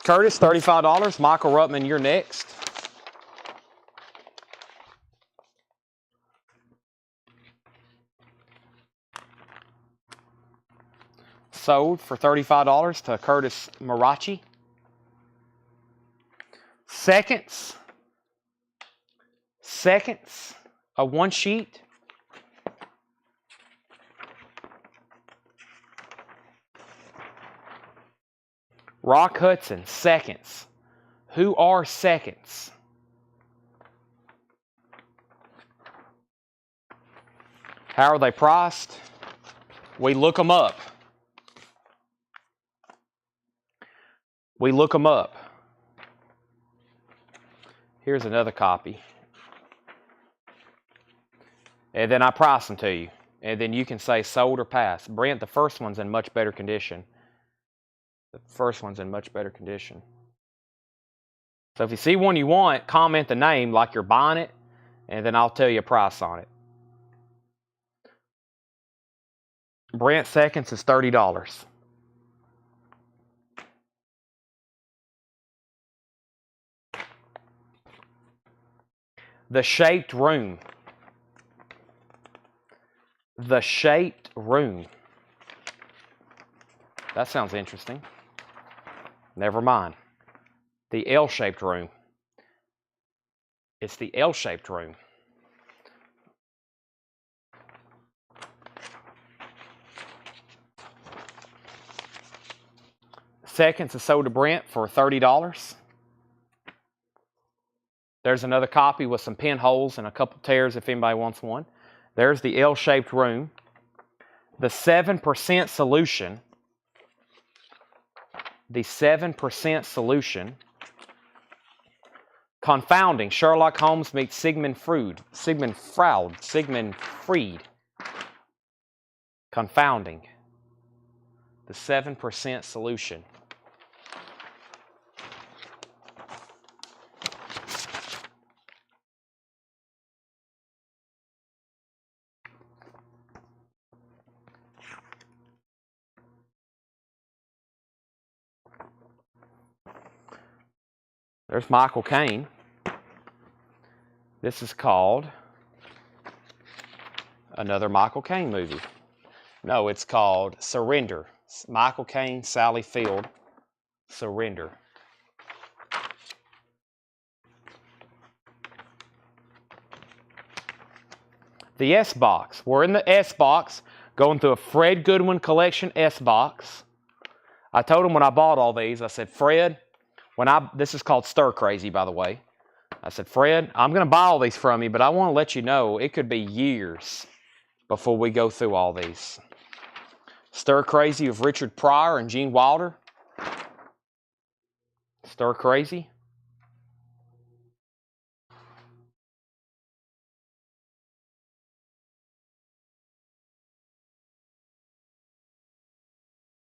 Curtis, $35. Michael Ruttman, you're next. Sold for $35 to Curtis Marachi. Seconds. A one sheet. Rock Hudson, Seconds. Who are Seconds? How are they priced? We look them up. We look them up. Here's another copy. And then I price them to you. And then you can say sold or pass. Brent, the first one's in much better condition. The first one's in much better condition. So if you see one you want, comment the name like you're buying it, and then I'll tell you a price on it. Brent seconds is $30. The shaped room. The shaped room. That sounds interesting. Never mind. The L-shaped room. It's the L-shaped room. Seconds is sold to Brent for $30. There's another copy with some pinholes and a couple tears if anybody wants one. There's the L-shaped room. The 7% solution. The 7% solution. Confounding. Sherlock Holmes meets Sigmund Freud. Sigmund Freud. Confounding. The 7% solution. There's Michael Caine. This is called another Michael Caine movie. No, it's called Surrender. Michael Caine, Sally Field, Surrender. The S-Box. We're in the S-Box, going through a Fred Goodwin collection S-Box. I told him when I bought all these, I said, Fred, this is called Stir Crazy, by the way. I said, Fred, I'm going to buy all these from you, but I want to let you know it could be years before we go through all these. Stir Crazy of Richard Pryor and Gene Wilder. Stir Crazy.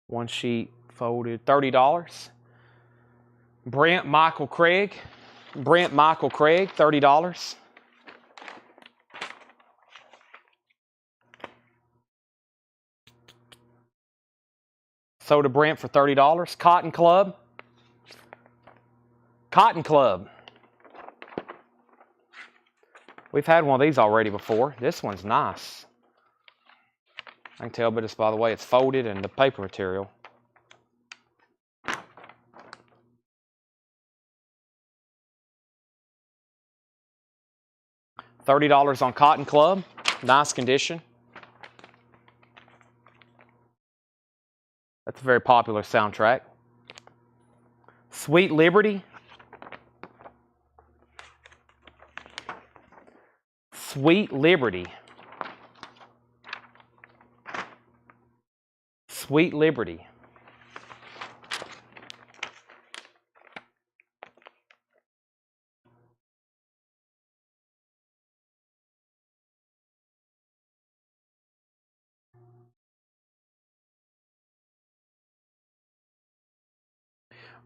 One sheet folded, $30. Brent Michael Craig, $30. Sold to Brent for $30. Cotton Club. We've had one of these already before. This one's nice. I can tell, but it's by the way it's folded and the paper material. $30 on Cotton Club. Nice condition. That's a very popular soundtrack. Sweet Liberty. Sweet Liberty. Sweet Liberty.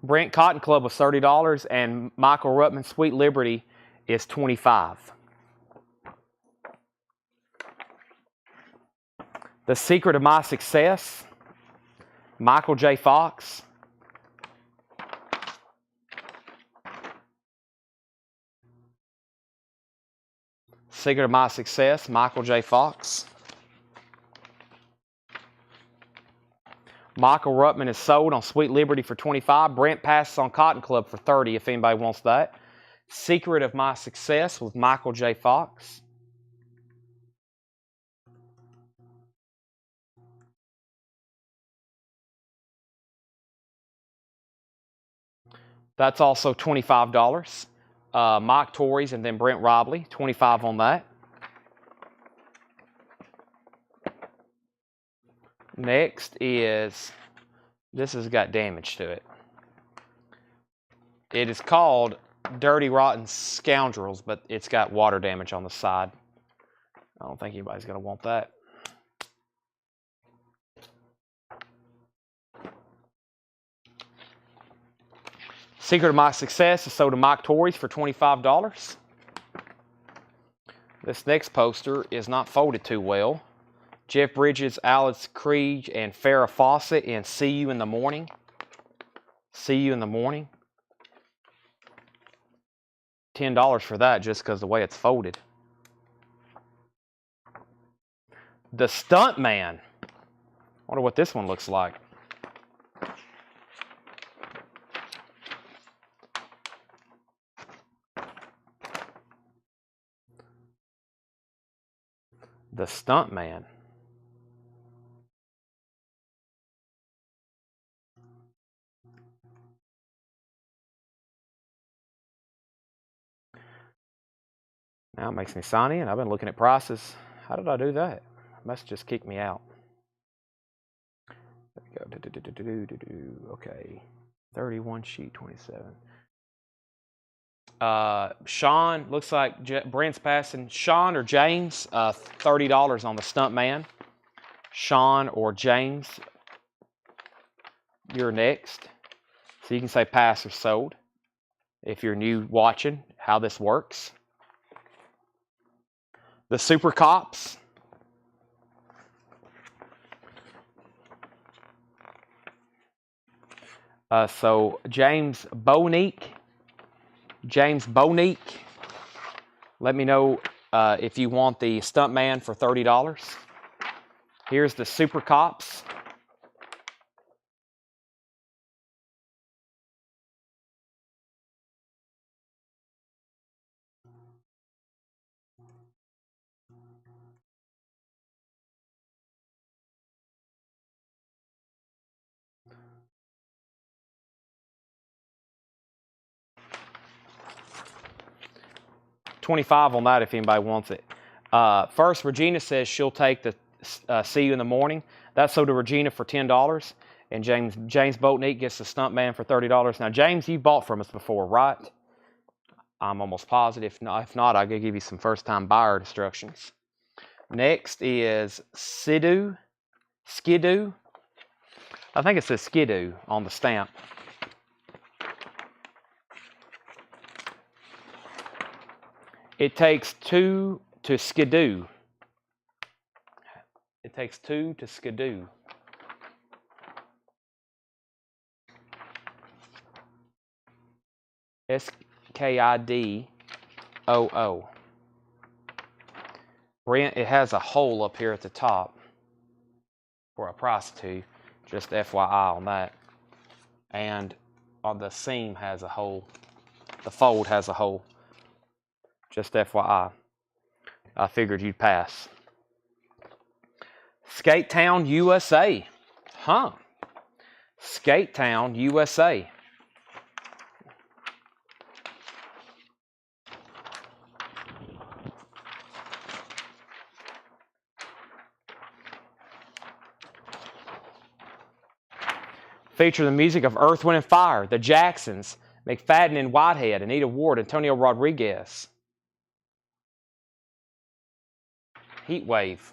Brent Cotton Club was $30 and Michael Ruttman Sweet Liberty is $25. The Secret of My Success, Michael J. Fox. Secret of My Success, Michael J. Fox. Michael Ruttman is sold on Sweet Liberty for $25. Brent passes on Cotton Club for $30 if anybody wants that. Secret of My Success with Michael J. Fox. That's also $25. Mike Torres and then Brent Robley, $25 on that. Next is, this has got damage to it. It is called Dirty Rotten Scoundrels, but it's got water damage on the side. I don't think anybody's going to want that. Secret of My Success is sold to Mike Torres for $25. This next poster is not folded too well. Jeff Bridges, Alex Creed, and Farrah Fawcett in See You in the Morning. See You in the Morning. $10 for that just because the way it's folded. The Stuntman. Wonder what this one looks like. The Stuntman. Now it makes me sign in. I've been looking at prices. How did I do that? It must just kick me out. There we go. Okay. 31 sheet 27. Sean, looks like Brent's passing. Sean or James, $30 on the Stuntman. Sean or James, you're next. So you can say pass or sold if you're new watching how this works. The Super Cops. So James Bonique. Let me know if you want the Stuntman for $30. Here's the Super Cops. $25 on that if anybody wants it. First, Regina says she'll take the See You in the Morning. That's sold to Regina for $10. And James Botnick gets the Stuntman for $30. Now, James, you bought from us before, right? I'm almost positive. If not, I'll give you some first-time buyer instructions. Next is Skidoo. I think it says Skidoo on the stamp. It takes two to skidoo. It takes two to skidoo. S-K-I-D-O-O. Brent, it has a hole up here at the top for a price to. Just FYI on that. And on the seam has a hole. The fold has a hole. Just FYI. I figured you'd pass. Skate Town, USA. Huh. Skate Town, USA. Feature the music of Earth, Wind, and Fire, The Jacksons, McFadden and Whitehead, Anita Ward, Antonio Rodriguez. Heat Wave.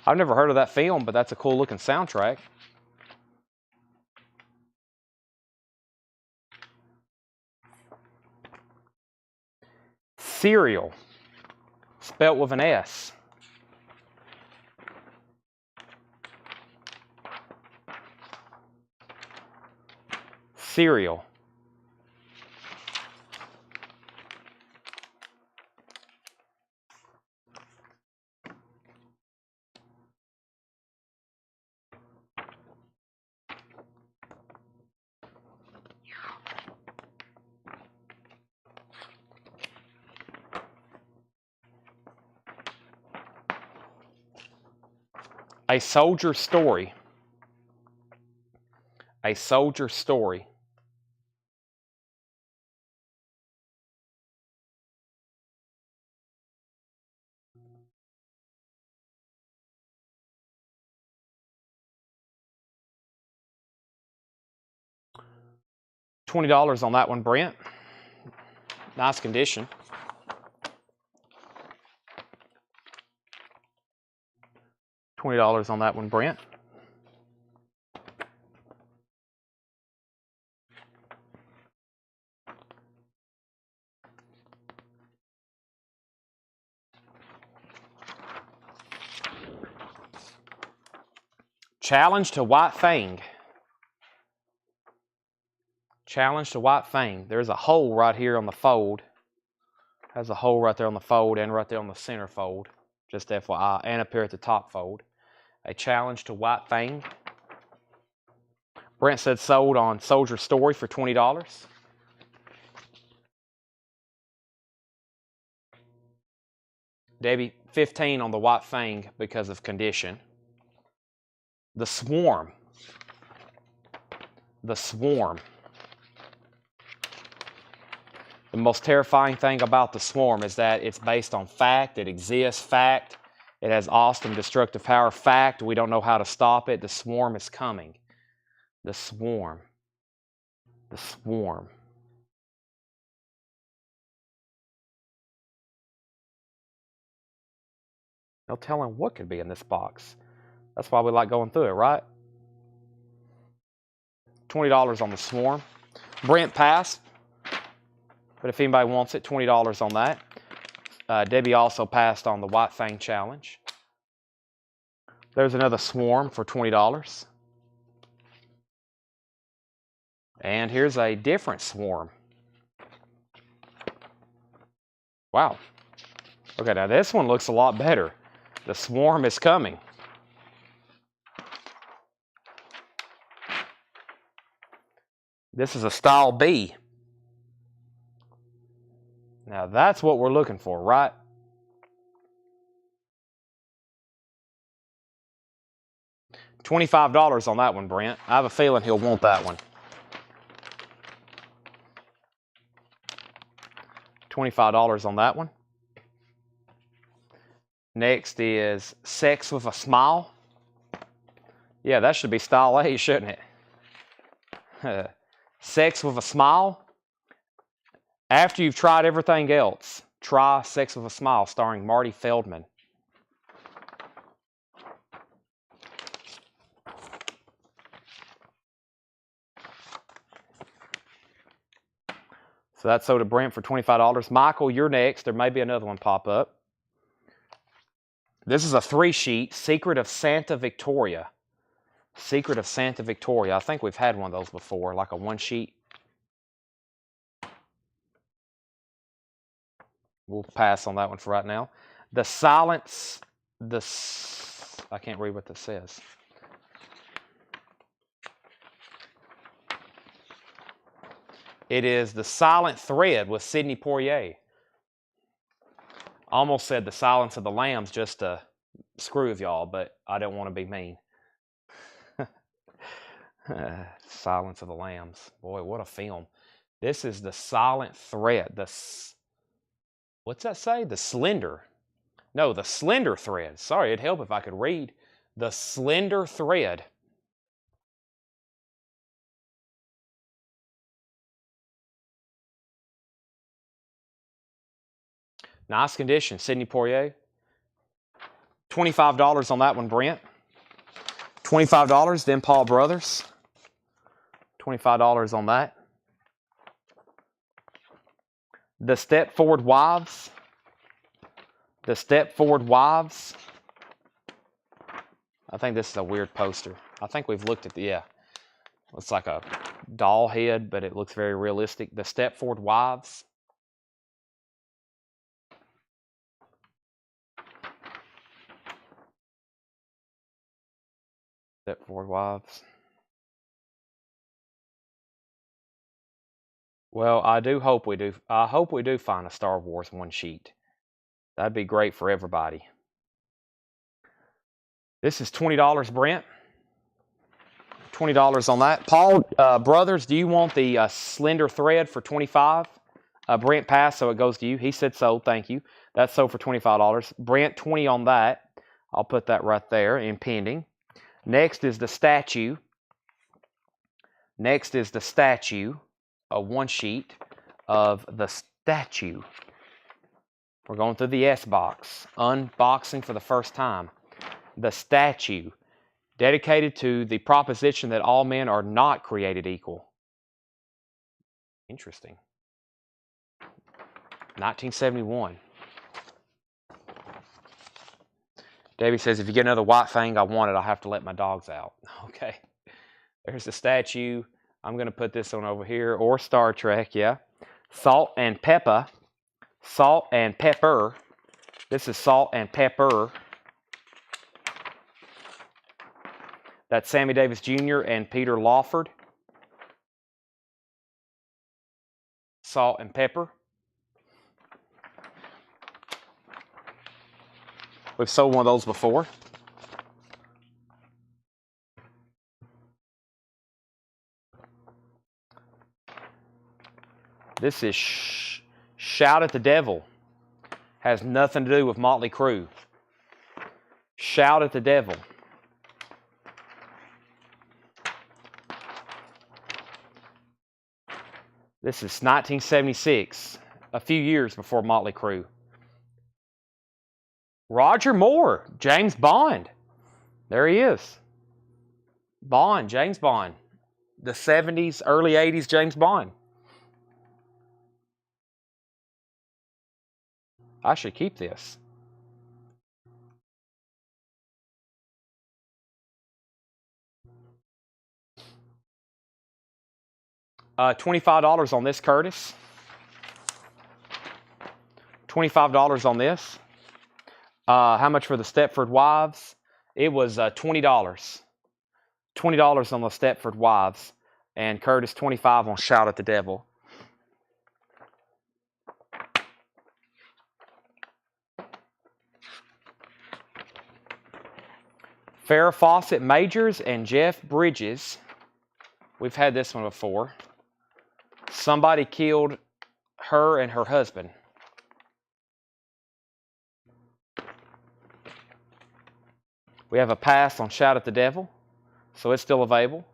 I've never heard of that film, but that's a cool looking soundtrack. Serial, spelt with an S. Serial. A Soldier Story. A Soldier Story. $20 on that one, Brent. Nice condition. $20 on that one, Brent. Challenge to White Fang. Challenge to White Fang. There's a hole right here on the fold. Has a hole right there on the fold and right there on the center fold. Just FYI. And up here at the top fold. A challenge to White Fang. Brent said sold on Soldier Story for $20. Debbie, 15 on the White Fang because of condition. The Swarm. The Swarm. The most terrifying thing about the Swarm is that it's based on fact. It exists, fact. It has awesome destructive power, fact. We don't know how to stop it. The Swarm is coming. The Swarm. The Swarm. No telling what could be in this box. That's why we like going through it, right? $20 on the Swarm. Brent passed. But if anybody wants it, $20 on that. Debbie also passed on the White Fang Challenge. There's another Swarm for $20. And here's a different Swarm. Wow. Okay, now this one looks a lot better. The Swarm is coming. This is a Style B. Now that's what we're looking for, right? $25 on that one, Brent. I have a feeling he'll want that one. $25 on that one. Next is Sex with a Smile. Yeah, that should be Style A, shouldn't it? Sex with a Smile. After you've tried everything else, try Sex with a Smile, starring Marty Feldman. So that's sold to Brent for $25. Michael, you're next. There may be another one pop up. This is a 3-sheet, Secret of Santa Victoria. Secret of Santa Victoria. I think we've had one of those before, like a 1-sheet. We'll pass on that one for right now. The Silence, I can't read what this says. It is The Silent Thread with Sidney Poitier. Almost said The Silence of the Lambs just to screw with y'all, but I don't want to be mean. Silence of the Lambs. Boy, what a film. This is The Silent Thread. What's that say? The Slender. No, The Slender Thread. Sorry, it'd help if I could read. The Slender Thread. Nice condition, Sidney Poitier. $25 on that one, Brent. $25, then Paul Brothers. $25 on that. The Stepford Wives. The Stepford Wives. I think this is a weird poster. I think we've looked at yeah. It's like a doll head, but it looks very realistic. The Stepford Wives. Stepford Wives. Well, I hope we do find a Star Wars 1-sheet. That'd be great for everybody. This is $20, Brent. $20 on that. Paul Brothers, do you want the Slender Thread for $25? Brent passed, so it goes to you. He said sold. Thank you. That's sold for $25. Brent, $20 on that. I'll put that right there in pending. Next is the Statue. Next is the Statue. A 1-sheet of the Statue. We're going through the S box. Unboxing for the first time. The Statue. Dedicated to the proposition that all men are not created equal. Interesting. 1971. Davey says, if you get another white fang, I want it. I'll have to let my dogs out. Okay. There's the statue. I'm going to put this one over here. Or Star Trek, yeah. Salt and pepper. Salt and pepper. This is salt and pepper. That's Sammy Davis Jr. and Peter Lawford. Salt and pepper. We've sold one of those before. This is Shout at the Devil. Has nothing to do with Motley Crue. Shout at the Devil. This is 1976, a few years before Motley Crue. Roger Moore, James Bond. There he is. Bond, James Bond. The 70s, early 80s James Bond. I should keep this. $25 on this, Curtis. $25 on this. How much for the Stepford Wives? It was $20. $20 on the Stepford Wives. And Curtis, $25 on Shout at the Devil. Farrah Fawcett Majors and Jeff Bridges. We've had this one before. Somebody killed her and her husband. We have a pass on Shout at the Devil, so it's still available.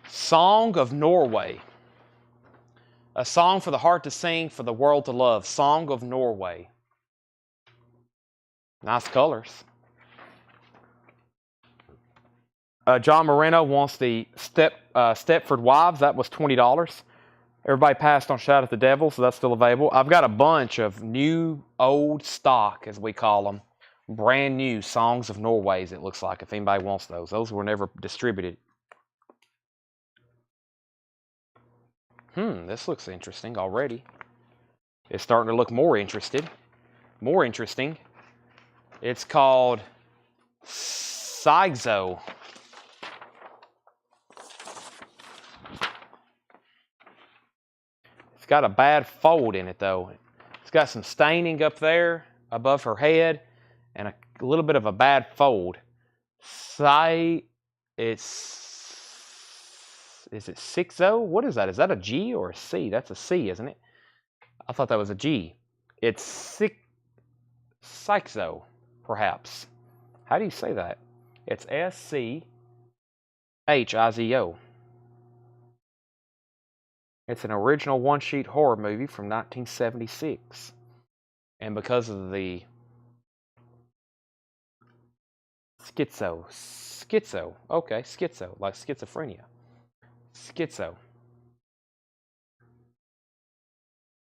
Song of Norway. A song for the heart to sing, for the world to love. Song of Norway. Nice colors. John Moreno wants the Stepford Wives. That was $20. Everybody passed on Shout at the Devil, so that's still available. I've got a bunch of new, old stock, as we call them. Brand new Songs of Norways, it looks like, if anybody wants those. Those were never distributed. This looks interesting already. It's starting to look more interesting. It's called Sigzo. It's got a bad fold in it, though. It's got some staining up there above her head and a little bit of a bad fold. Is it Sixo? What is that? Is that a G or a C? That's a C, isn't it? I thought that was a G. It's Sixo, perhaps. How do you say that? It's S-C-H-I-Z-O. It's an original one-sheet horror movie from 1976. And because of the schizo, okay, schizo, like schizophrenia. Schizo.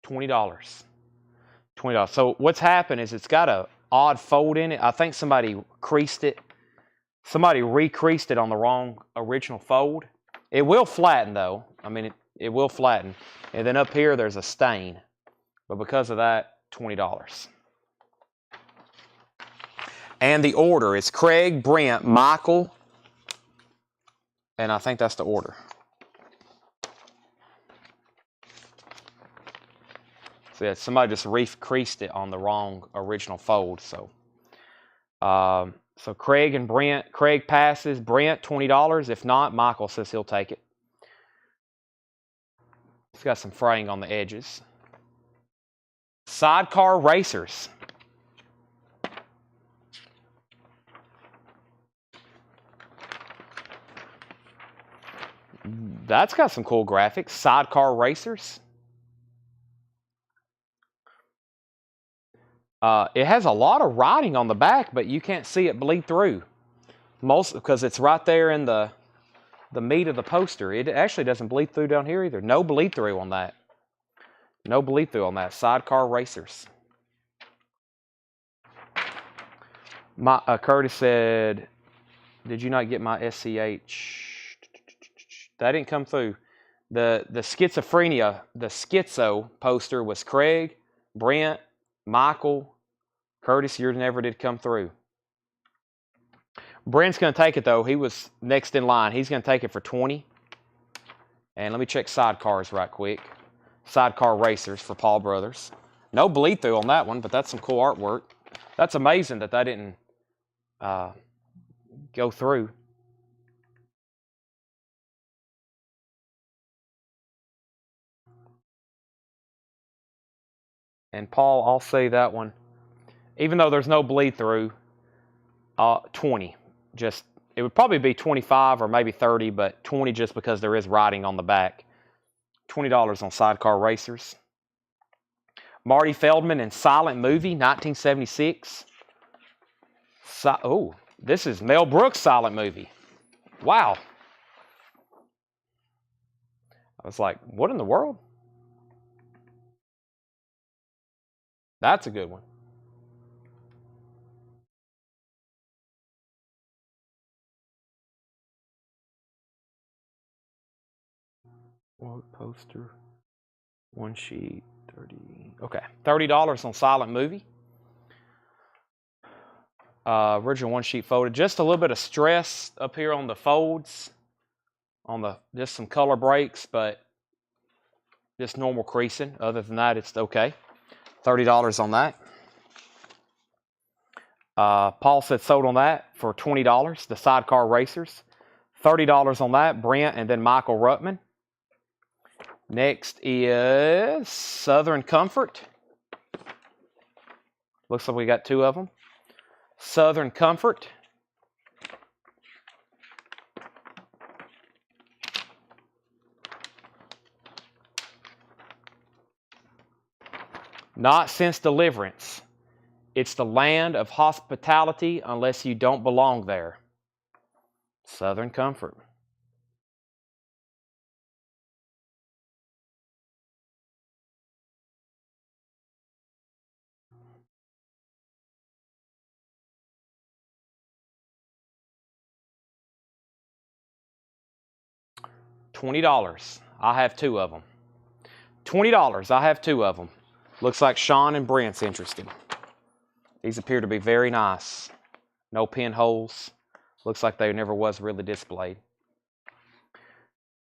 $20. $20. So what's happened is it's got a odd fold in it. I think somebody creased it. Somebody re-creased it on the wrong original fold. It will flatten though. I mean, it will flatten. And then up here there's a stain. But because of that, $20. And the order is Craig, Brent, Michael, and I think that's the order. So yeah, somebody just re-creased it on the wrong original fold. So Craig and Brent. Craig passes. Brent, $20. If not, Michael says he'll take it. It's got some fraying on the edges. Sidecar Racers. That's got some cool graphics. Sidecar Racers. It has a lot of writing on the back, but you can't see it bleed through. Most because it's right there in the meat of the poster. It actually doesn't bleed through down here either. No bleed through on that. No bleed through on that. Sidecar racers. Curtis said, "Did you not get my SCH?" That didn't come through. The schizophrenia, the schizo poster was Craig, Brent, Michael, Curtis. Yours never did come through. Brent's going to take it though. He was next in line. He's going to take it for 20. And let me check sidecars right quick. Sidecar racers for Paul Brothers. No bleed through on that one, but that's some cool artwork. That's amazing that didn't go through. And Paul, I'll say that one. Even though there's no bleed through, 20. It would probably be 25 or maybe 30, but 20 just because there is writing on the back. $20 on Sidecar Racers. Marty Feldman in Silent Movie, 1976. This is Mel Brooks' Silent Movie. Wow. I was like, what in the world? That's a good one. What poster? One sheet, 30. Okay, $30 on Silent Movie. Original one sheet folded. Just a little bit of stress up here on the folds, just some color breaks, but just normal creasing. Other than that, it's okay. $30 on that. Paul said sold on that for $20. The Sidecar Racers. $30 on that. Brent and then Michael Ruttman. Next is Southern Comfort. Looks like we got two of them. Southern Comfort. Not since deliverance. It's the land of hospitality unless you don't belong there. Southern Comfort. $20. I have two of them. $20. I have two of them. Looks like Sean and Brent's interested. These appear to be very nice. No pinholes. Looks like they never was really displayed.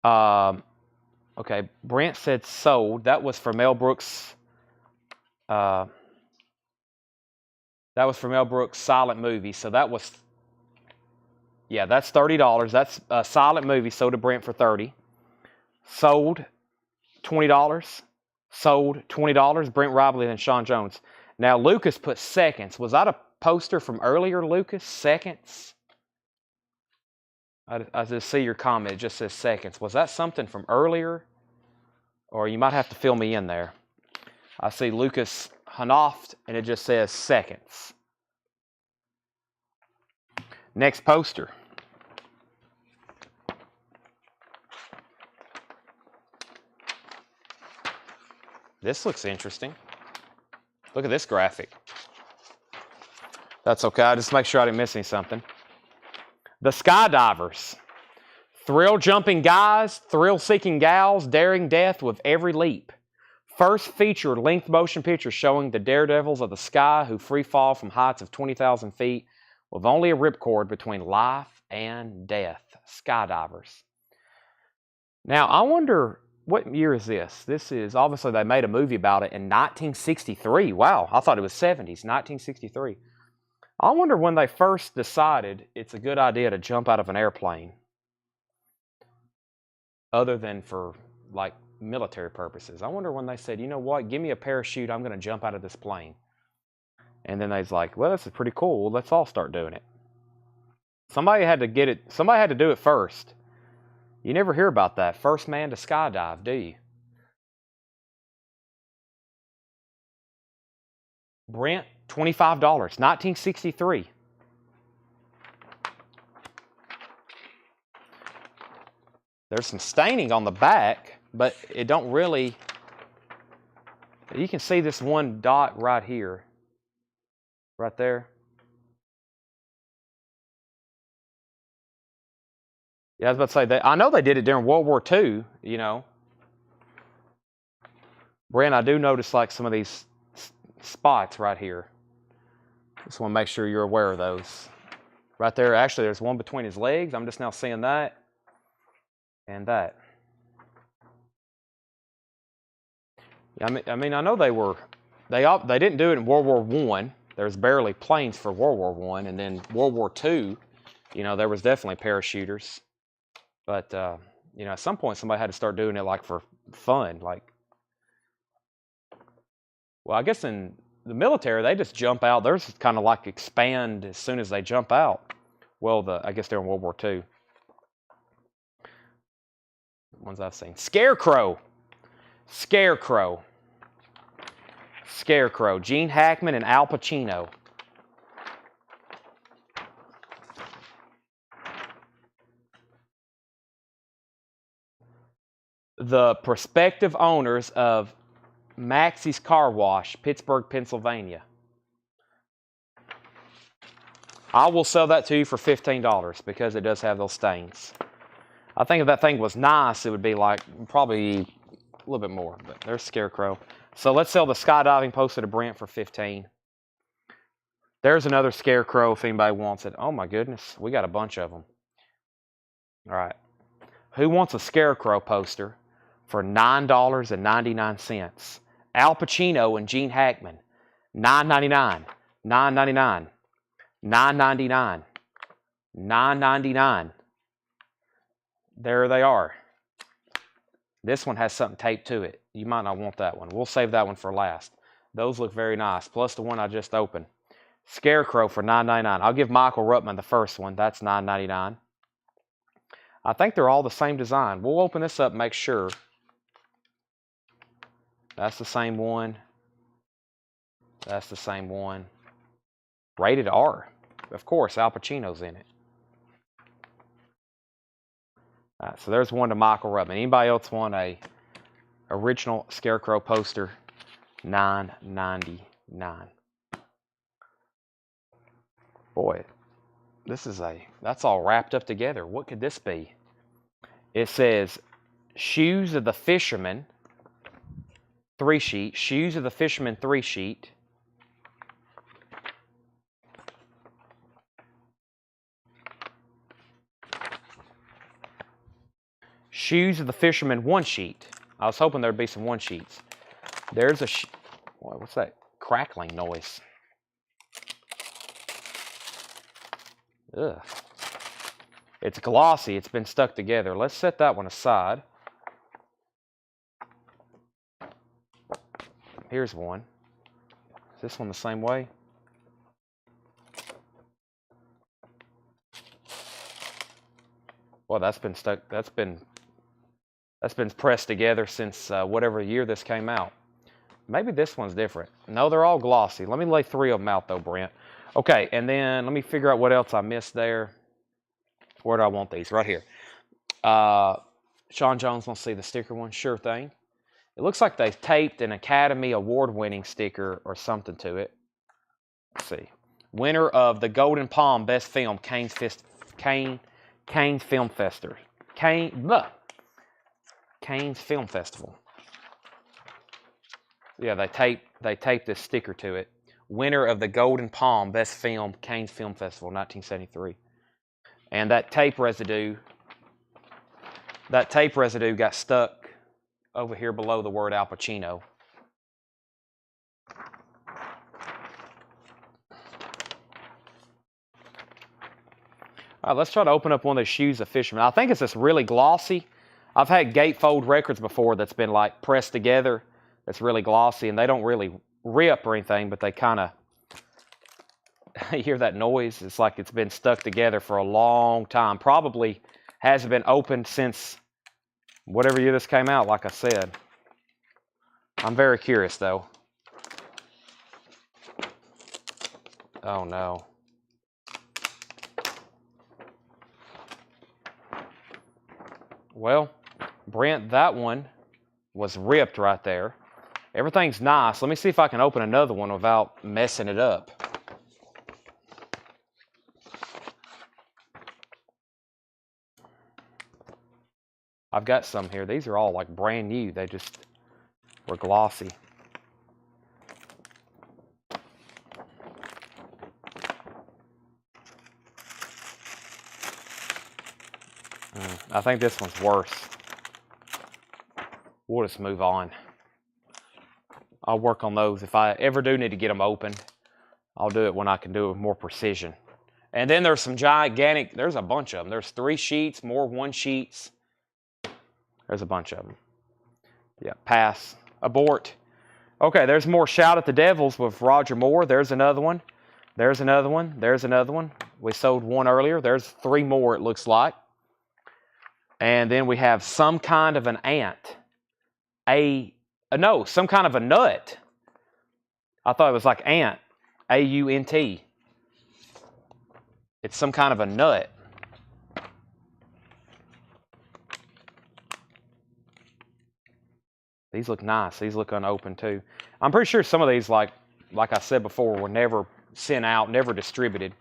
Okay, Brent said sold. That was for Mel Brooks. That was for Mel Brooks' Silent Movie. So that was, yeah, that's $30. That's a Silent Movie sold to Brent for $30. Sold $20. Sold $20. Brent Ribley and Sean Jones. Now Lucas put seconds. Was that a poster from earlier, Lucas? Seconds? I just see your comment. It just says seconds. Was that something from earlier? Or you might have to fill me in there. I see Lucas Hanoft, and it just says seconds. Next poster. This looks interesting. Look at this graphic. That's okay. I just make sure I didn't miss something. The Skydivers. Thrill-jumping guys, thrill-seeking gals, daring death with every leap. First feature length motion picture showing the daredevils of the sky who free fall from heights of 20,000 feet with only a ripcord between life and death. Skydivers. Now, I wonder, what year is this? This is, obviously they made a movie about it in 1963. Wow, I thought it was 70s, 1963. I wonder when they first decided it's a good idea to jump out of an airplane. Other than for, like, military purposes. I wonder when they said, you know what, give me a parachute, I'm going to jump out of this plane. And then they was like, well, this is pretty cool. Let's all start doing it. Somebody had to get it. Somebody had to do it first. You never hear about that. First man to skydive, do you? Brent $25, 1963. There's some staining on the back, but it don't really... You can see this one dot right here. Right there. Yeah, I was about to say, that. I know they did it during World War II, you know. Brent, I do notice like some of these spots right here. Just want to make sure you're aware of those. Right there, actually, there's one between his legs. I'm just now seeing that. And that. I mean, I know they didn't do it in World War I. There's barely planes for World War I, and then World War II, you know, there was definitely parachuters. But you know, at some point somebody had to start doing it like for fun, like. Well, I guess in the military they just jump out. Theirs kind of like expand as soon as they jump out. Well, I guess they're in World War II. Ones I've seen. Scarecrow. Gene Hackman and Al Pacino. The prospective owners of Maxie's Car Wash, Pittsburgh, Pennsylvania. I will sell that to you for $15 because it does have those stains. I think if that thing was nice, it would be like probably a little bit more, but there's Scarecrow. So let's sell the skydiving poster to Brent for $15. There's another Scarecrow if anybody wants it. Oh my goodness, we got a bunch of them. All right. Who wants a Scarecrow poster for $9.99? Al Pacino and Gene Hackman. $9.99. $9.99. $9.99. $9.99. There they are. This one has something taped to it. You might not want that one. We'll save that one for last. Those look very nice. Plus the one I just opened. Scarecrow for $9.99. I'll give Michael Ruttman the first one. That's $9.99. I think they're all the same design. We'll open this up and make sure. That's the same one. That's the same one. Rated R. Of course, Al Pacino's in it. All right, so there's one to Michael Ruttman. Anybody else want a original Scarecrow poster? $9.99. Boy, that's all wrapped up together. What could this be? It says, Shoes of the Fisherman, 3-sheet. Shoes of the Fisherman, 3-sheet. Shoes of the Fisherman, 1-sheet. I was hoping there'd be some 1-sheets. There's a... What's that crackling noise? Ugh. It's glossy. It's been stuck together. Let's set that one aside. Here's one. Is this one the same way? Well, that's been stuck. That's been pressed together since whatever year this came out. Maybe this one's different. No, they're all glossy. Let me lay 3 of them out though, Brent. Okay, and then let me figure out what else I missed there. Where do I want these? Right here. Sean Jones wants to see the sticker one. Sure thing. It looks like they've taped an Academy Award-winning sticker or something to it. Let's see. Winner of the Golden Palm Best Film, Cannes Film Festival. Cannes Film Festival. Yeah, they taped this sticker to it. Winner of the Golden Palm Best Film, Cannes Film Festival, 1973. And that tape residue got stuck over here below the word Al Pacino. All right, let's try to open up one of those Shoes of Fisherman. I think it's just really glossy. I've had gatefold records before that's been like pressed together. That's really glossy, and they don't really rip or anything, but they kind of, you hear that noise? It's like it's been stuck together for a long time. Probably hasn't been opened since whatever year this came out, like I said. I'm very curious, though. Oh no. Well, Brent, that one was ripped right there. Everything's nice. Let me see if I can open another one without messing it up. I've got some here. These are all like brand new. They just were glossy. I think this one's worse. We'll just move on. I'll work on those. If I ever do need to get them opened, I'll do it when I can do it with more precision. And then there's some gigantic, there's a bunch of them. There's 3 sheets, more 1 sheets. There's a bunch of them. Yeah, pass, abort. Okay, there's more Shout at the Devils with Roger Moore. There's another one. There's another one. There's another one. We sold one earlier. There's 3 more, it looks like. And then we have Some Kind of an Ant. No, Some Kind of a Nut. I thought it was like ant. A-U-N-T. It's some kind of a nut. These look nice. These look unopened too. I'm pretty sure some of these, like I said before, were never sent out, never distributed.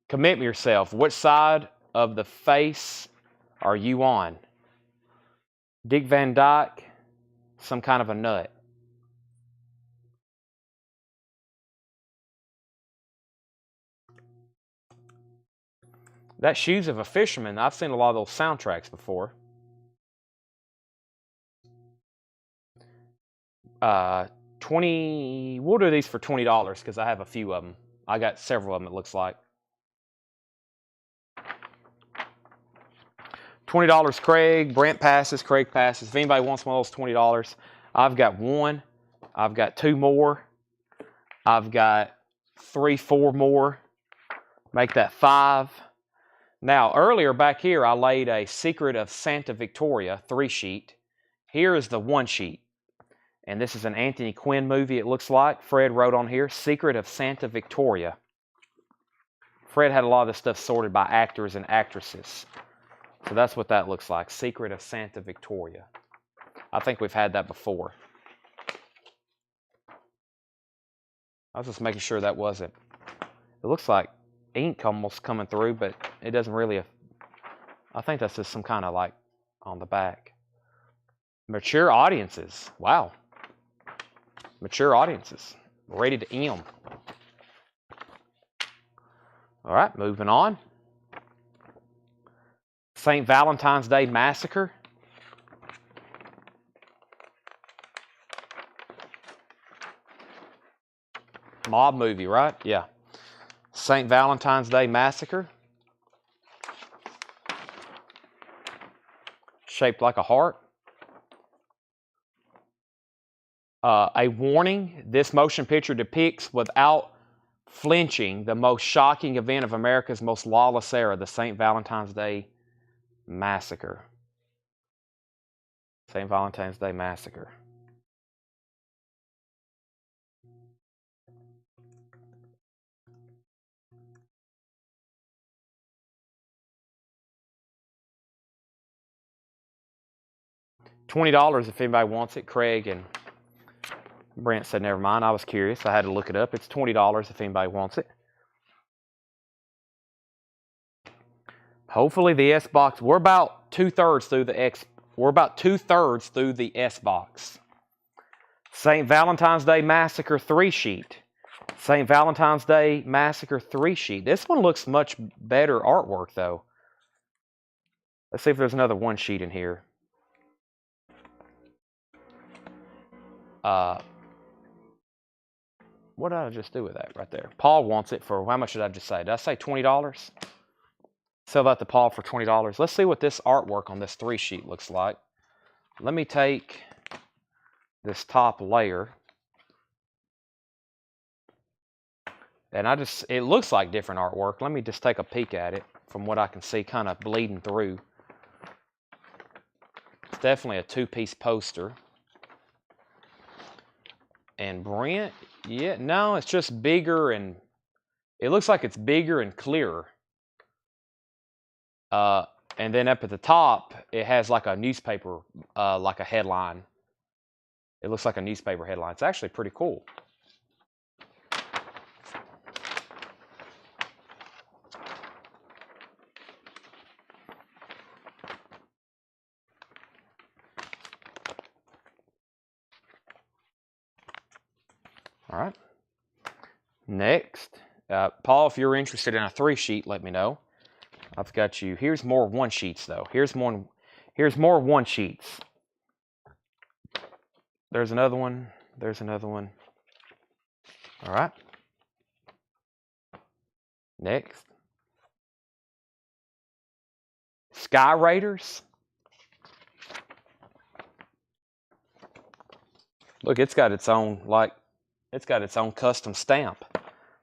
Commit yourself. Which side of the face are you on? Dick Van Dyke, Some Kind of a Nut. That Shoes of a Fisherman, I've seen a lot of those soundtracks before. 20, we'll do these for $20 because I have a few of them. I got several of them, it looks like. $20 Craig, Brent passes, Craig passes. If anybody wants one of those $20, I've got one. I've got 2 more. I've got 3, 4 more. Make that 5. Now, earlier back here, I laid a Secret of Santa Victoria 3 sheet. Here is the 1 sheet. And this is an Anthony Quinn movie, it looks like. Fred wrote on here, Secret of Santa Victoria. Fred had a lot of this stuff sorted by actors and actresses. So that's what that looks like, Secret of Santa Victoria. I think we've had that before. I was just making sure that wasn't. It looks like ink almost coming through, but it doesn't really. I think that's just some kind of like on the back. Mature audiences. Wow. Mature audiences. Rated M. All right, moving on. St. Valentine's Day Massacre. Mob movie, right? Yeah. St. Valentine's Day Massacre. Shaped like a heart. A warning, this motion picture depicts without flinching the most shocking event of America's most lawless era, the St. Valentine's Day Massacre. St. Valentine's Day Massacre. $20 if anybody wants it. Craig and Brent said, never mind. I was curious. I had to look it up. It's $20 if anybody wants it. Hopefully the S box. We're about 2/3 through the X. We're about 2/3 through the S box. St. Valentine's Day Massacre 3 sheet. St. Valentine's Day Massacre 3 sheet. This one looks much better artwork though. Let's see if there's another 1 sheet in here. What did I just do with that right there? Paul wants it for, how much did I just say? Did I say $20? Sell that to Paul for $20. Let's see what this artwork on this 3 sheet looks like. Let me take this top layer. And it looks like different artwork. Let me just take a peek at it from what I can see kind of bleeding through. It's definitely a 2-piece poster. And Brent, yeah, no, it's just bigger and it looks like it's bigger and clearer. And then up at the top, it has like a newspaper, like a headline. It looks like a newspaper headline. It's actually pretty cool. All right. Next, Paul, if you're interested in a 3-sheet, let me know. I've got you. Here's more 1-sheets though. Here's more 1-sheets. There's another one. There's another one. All right. Next. Sky Raiders. Look, it's got its own custom stamp.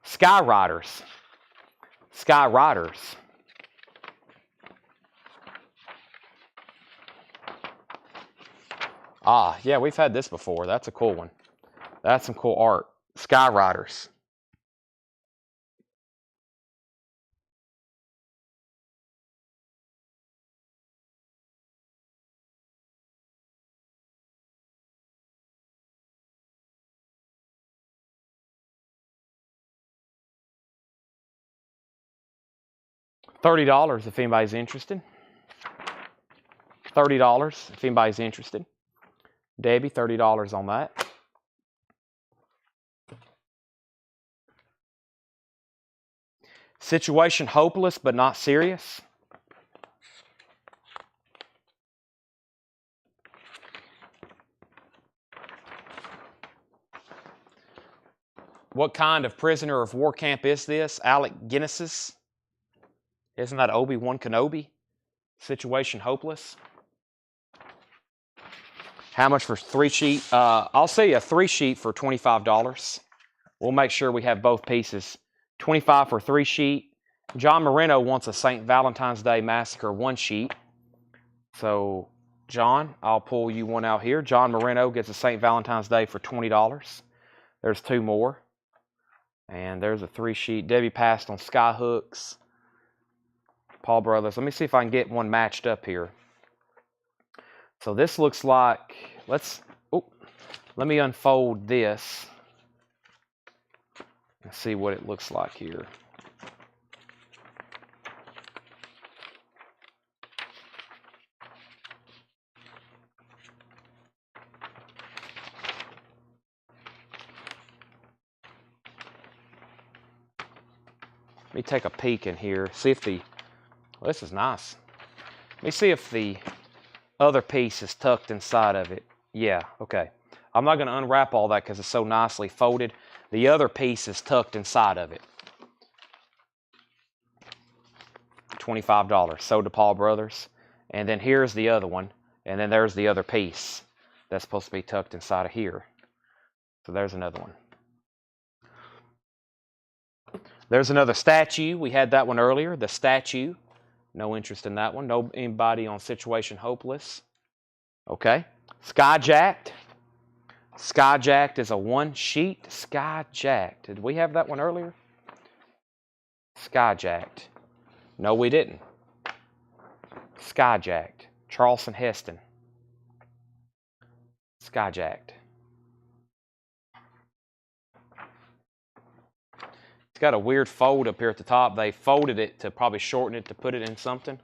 Sky Riders. Sky Riders. Ah, yeah, we've had this before. That's a cool one. That's some cool art. Sky Riders. $30 if anybody's interested. $30 if anybody's interested. Debbie, $30 on that. Situation hopeless but not serious. What kind of prisoner of war camp is this? Alec Guinness's? Isn't that Obi-Wan Kenobi? Situation hopeless. How much for 3-sheet? I'll say a 3-sheet for $25. We'll make sure we have both pieces. $25 for 3-sheet. John Moreno wants a St. Valentine's Day Massacre 1-sheet. So, John, I'll pull you one out here. John Moreno gets a St. Valentine's Day for $20. There's 2 more. And there's a 3-sheet. Debbie passed on Skyhooks. Paul Brothers. Let me see if I can get one matched up here. So this looks like, let me unfold this and see what it looks like here. Let me take a peek in here, see if well, this is nice. Let me see if the other piece is tucked inside of it. Yeah, okay. I'm not going to unwrap all that because it's so nicely folded. The other piece is tucked inside of it. $25, sold to Paul Brothers. And then here's the other one. And then there's the other piece that's supposed to be tucked inside of here. So there's another one. There's another statue. We had that one earlier, the statue. No interest in that one. No anybody on Situation Hopeless. Okay. Skyjacked. Skyjacked is a 1-sheet. Skyjacked. Did we have that one earlier? Skyjacked. No, we didn't. Skyjacked. Charleston Heston. Skyjacked. It's got a weird fold up here at the top. They folded it to probably shorten it to put it in something.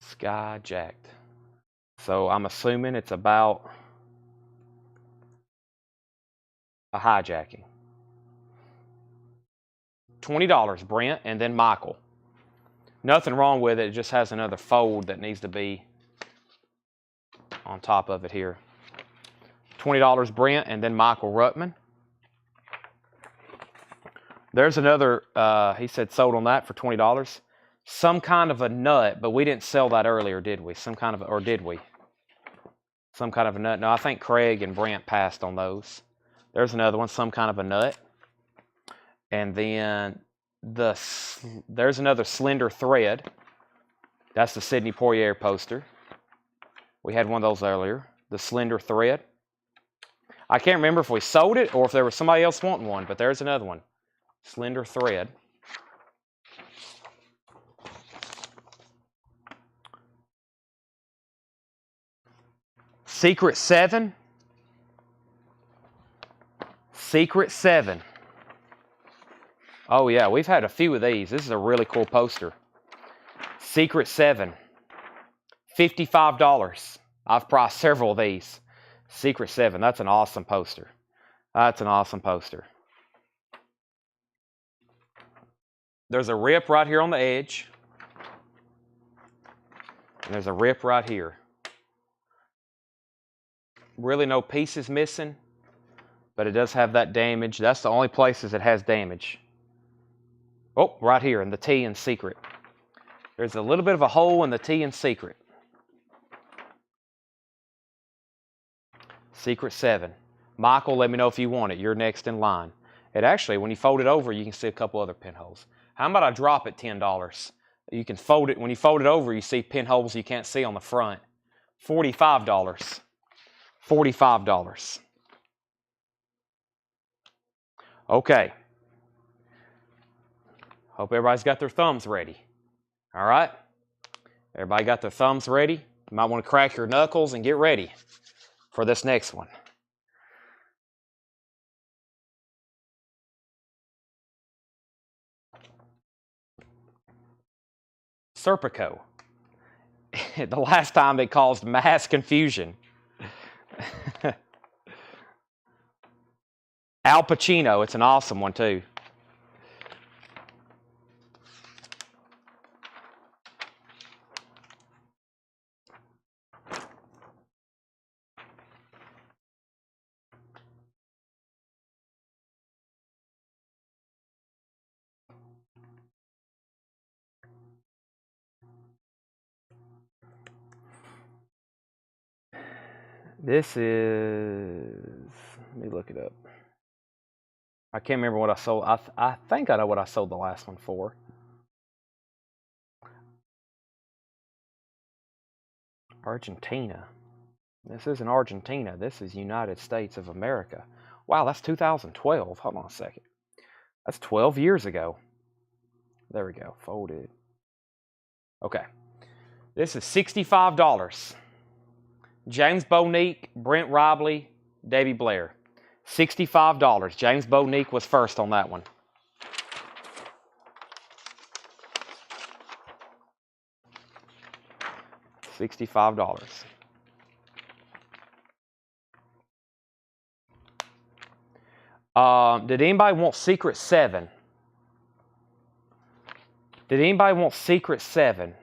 Skyjacked. So I'm assuming it's about a hijacking. $20, Brent, and then Michael. Nothing wrong with it. It just has another fold that needs to be on top of it here. $20, Brent, and then Michael Ruttman. There's another, he said sold on that for $20. Some kind of a nut, but we didn't sell that earlier, did we? Or did we? Some kind of a nut. No, I think Craig and Brent passed on those. There's another one, some kind of a nut. And then there's another slender thread. That's the Sidney Poitier poster. We had one of those earlier. The slender thread. I can't remember if we sold it or if there was somebody else wanting one, but there's another one. Slender thread. Secret 7. Secret 7. Oh yeah, we've had a few of these. This is a really cool poster. Secret 7. $55. I've priced several of these. Secret 7. That's an awesome poster. That's an awesome poster. There's a rip right here on the edge. And there's a rip right here. Really no pieces missing, but it does have that damage. That's the only places it has damage. Oh, right here in the T in Secret. There's a little bit of a hole in the T in Secret. Secret 7. Michael, let me know if you want it. You're next in line. It actually, when you fold it over, you can see a couple other pinholes. How about I drop it $10? You can fold it. When you fold it over, you see pinholes you can't see on the front. $45. $45. Okay. Hope everybody's got their thumbs ready. All right? Everybody got their thumbs ready? You might want to crack your knuckles and get ready for this next one. Serpico. The last time it caused mass confusion. Al Pacino, it's an awesome one too. This is, let me look it up. I can't remember what I sold. I think I know what I sold the last one for. Argentina. This isn't Argentina. This is United States of America. Wow, that's 2012. Hold on a second. That's 12 years ago. There we go. Folded. Okay. This is $65. James Bonique, Brent Robley, Davey Blair. $65. James Bonique was first on that one. $65. Did anybody want Secret 7? Did anybody want Secret 7?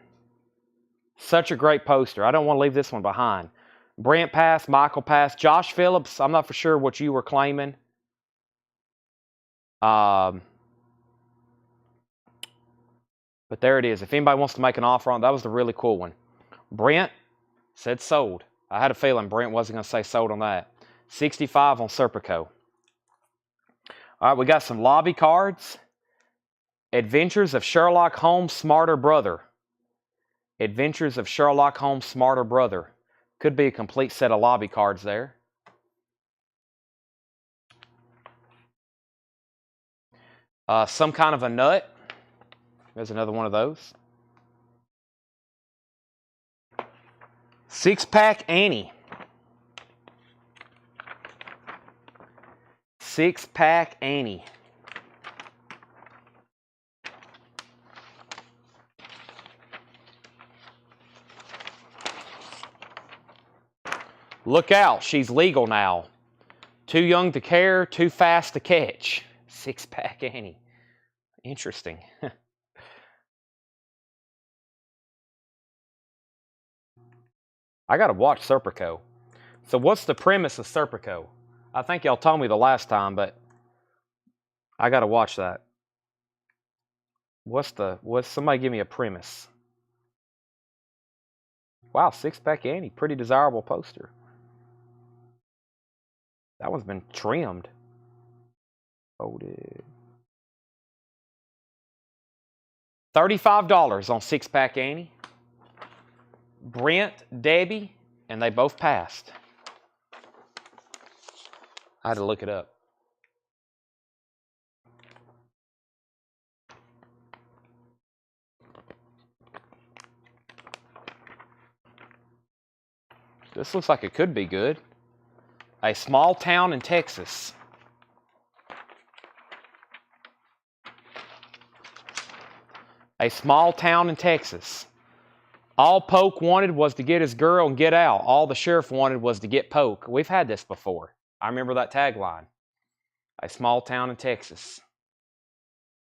Such a great poster. I don't want to leave this one behind. Brent passed, Michael passed. Josh Phillips, I'm not for sure what you were claiming. But there it is. If anybody wants to make an offer on that was the really cool one. Brent said sold. I had a feeling Brent wasn't going to say sold on that. 65 on Serpico. All right, we got some lobby cards. Adventures of Sherlock Holmes' Smarter Brother. Adventures of Sherlock Holmes' Smarter Brother. Could be a complete set of lobby cards there. Some kind of a nut. There's another one of those. Six-pack Annie. Six-pack Annie. Look out, she's legal now. Too young to care, too fast to catch. Six-pack Annie. Interesting. I got to watch Serpico. So what's the premise of Serpico? I think y'all told me the last time, but I got to watch that. What's somebody give me a premise? Wow, six-pack Annie. Pretty desirable poster. That one's been trimmed. Folded. $35 on six-pack Annie. Brent, Debbie, and they both passed. I had to look it up. This looks like it could be good. A small town in Texas. A small town in Texas. All Polk wanted was to get his girl and get out. All the sheriff wanted was to get Polk. We've had this before. I remember that tagline. A small town in Texas.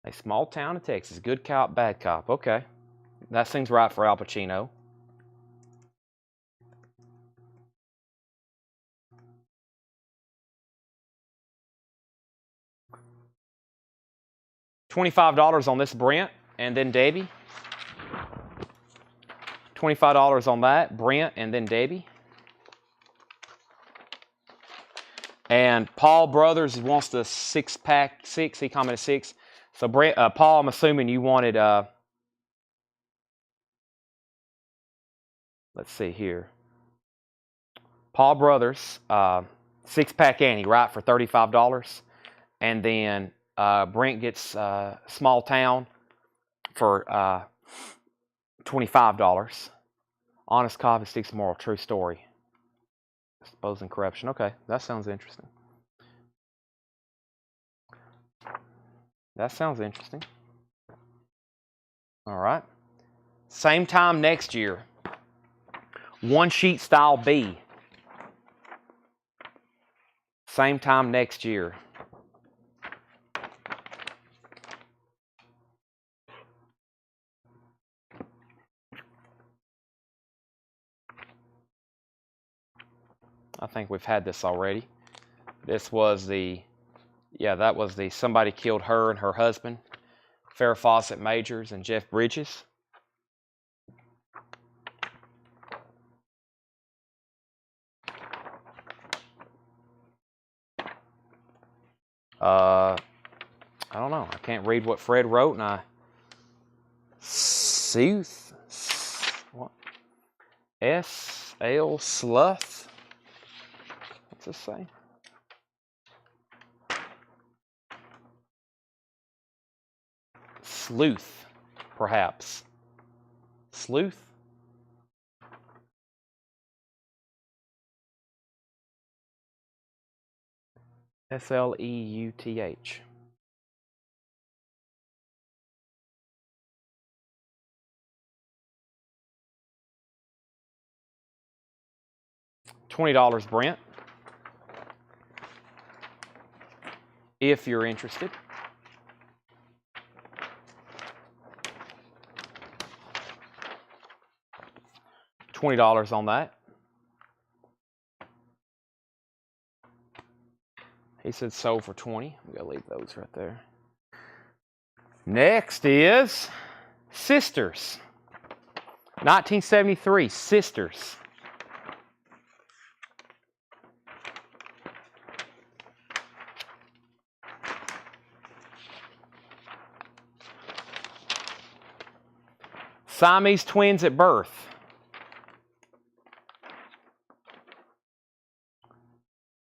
A small town in Texas. Good cop, bad cop. Okay. That seems right for Al Pacino. $25 on this Brent and then Debbie. $25 on that, Brent and then Debbie. And Paul Brothers wants the 6-pack, 6. He commented 6. So Brent, Paul, I'm assuming you wanted, let's see here. Paul Brothers, 6-pack Annie, right, for $35. And then Brent gets Small Town for $25. Honest Cop and Sticks Moral, true story. Exposing corruption. Okay, that sounds interesting. That sounds interesting. All right. Same time next year. One sheet style B. Same time next year. I think we've had this already. This was the, yeah, that was the somebody killed her and her husband. Farrah Fawcett Majors and Jeff Bridges. I don't know. I can't read what Fred wrote, and I Sooth. What? S.L. Sluth. What's this say? Sleuth, perhaps. Sleuth? S-L-E-U-T-H. $20, Brent, if you're interested. $20 on that. He said sold for 20. I'm going to leave those right there. Next is Sisters. 1973, Sisters. Siamese twins at birth.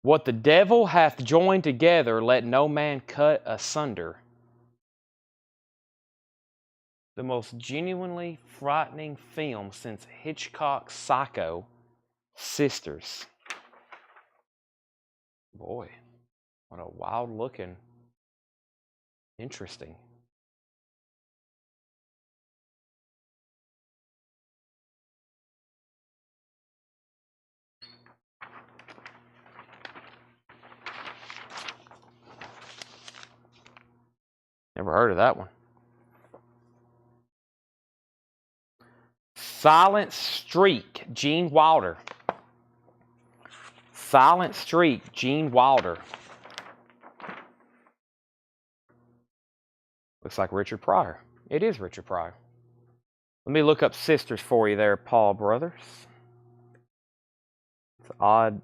What the devil hath joined together, let no man cut asunder. The most genuinely frightening film since Hitchcock's Psycho, Sisters. Boy, what a wild looking, interesting. Never heard of that one. Silent Streak, Gene Wilder. Silent Streak, Gene Wilder. Looks like Richard Pryor. It is Richard Pryor. Let me look up Sisters for you there, Paul Brothers. It's odd.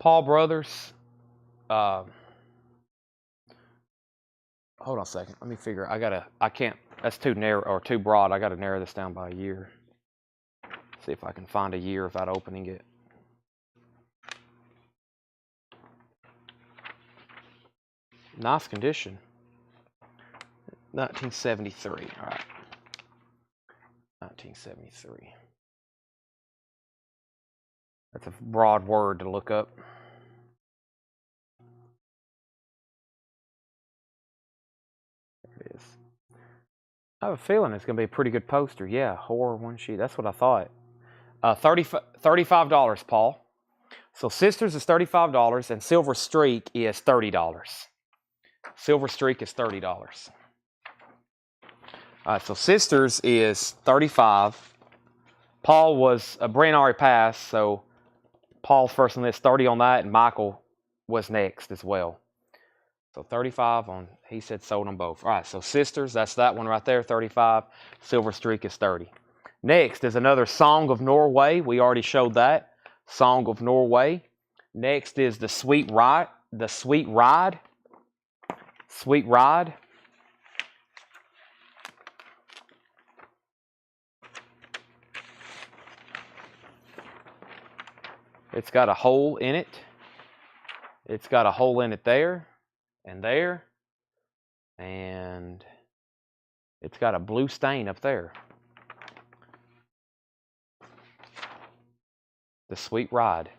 Paul Brothers. Hold on a second. Let me figure. I can't. That's too narrow or too broad. I gotta narrow this down by a year. See if I can find a year without opening it. Nice condition. 1973. All right. 1973. That's a broad word to look up. There it is. I have a feeling it's going to be a pretty good poster. Yeah, horror one sheet. That's what I thought. $35, Paul. So Sisters is $35 and Silver Streak is $30. Silver Streak is $30. All right, so Sisters is $35. Paul was Brent already passed, so Paul's first on this, 30 on that, and Michael was next as well. So 35 on, he said sold on both. All right, so Sisters, that's that one right there, 35. Silver Streak is 30. Next is another Song of Norway. We already showed that. Song of Norway. Next is the Sweet Ride. The Sweet Ride. Sweet Ride. It's got a hole in it. It's got a hole in it there and there. And it's got a blue stain up there. The Sweet Ride.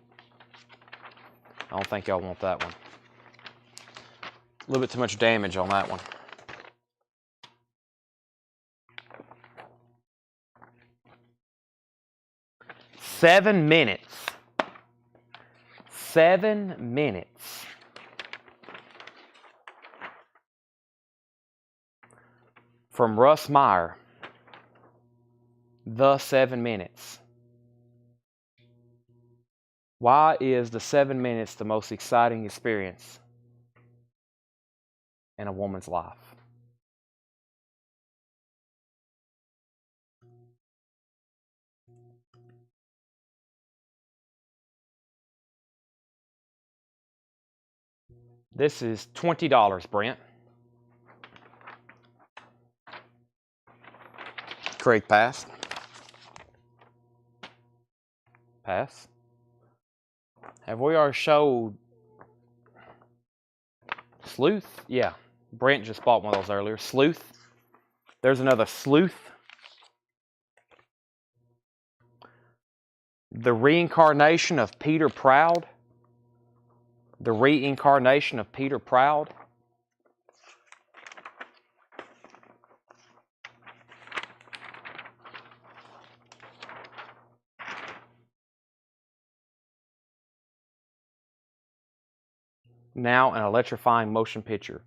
I don't think y'all want that one. A little bit too much damage on that one. Seven minutes. 7 minutes. From Russ Meyer. The 7 minutes. Why is the 7 minutes the most exciting experience in a woman's life? This is $20, Brent. Craig passed. Pass. Have we already showed Sleuth? Yeah. Brent just bought one of those earlier. Sleuth. There's another Sleuth. The Reincarnation of Peter Proud. The Reincarnation of Peter Proud. Now an electrifying motion picture.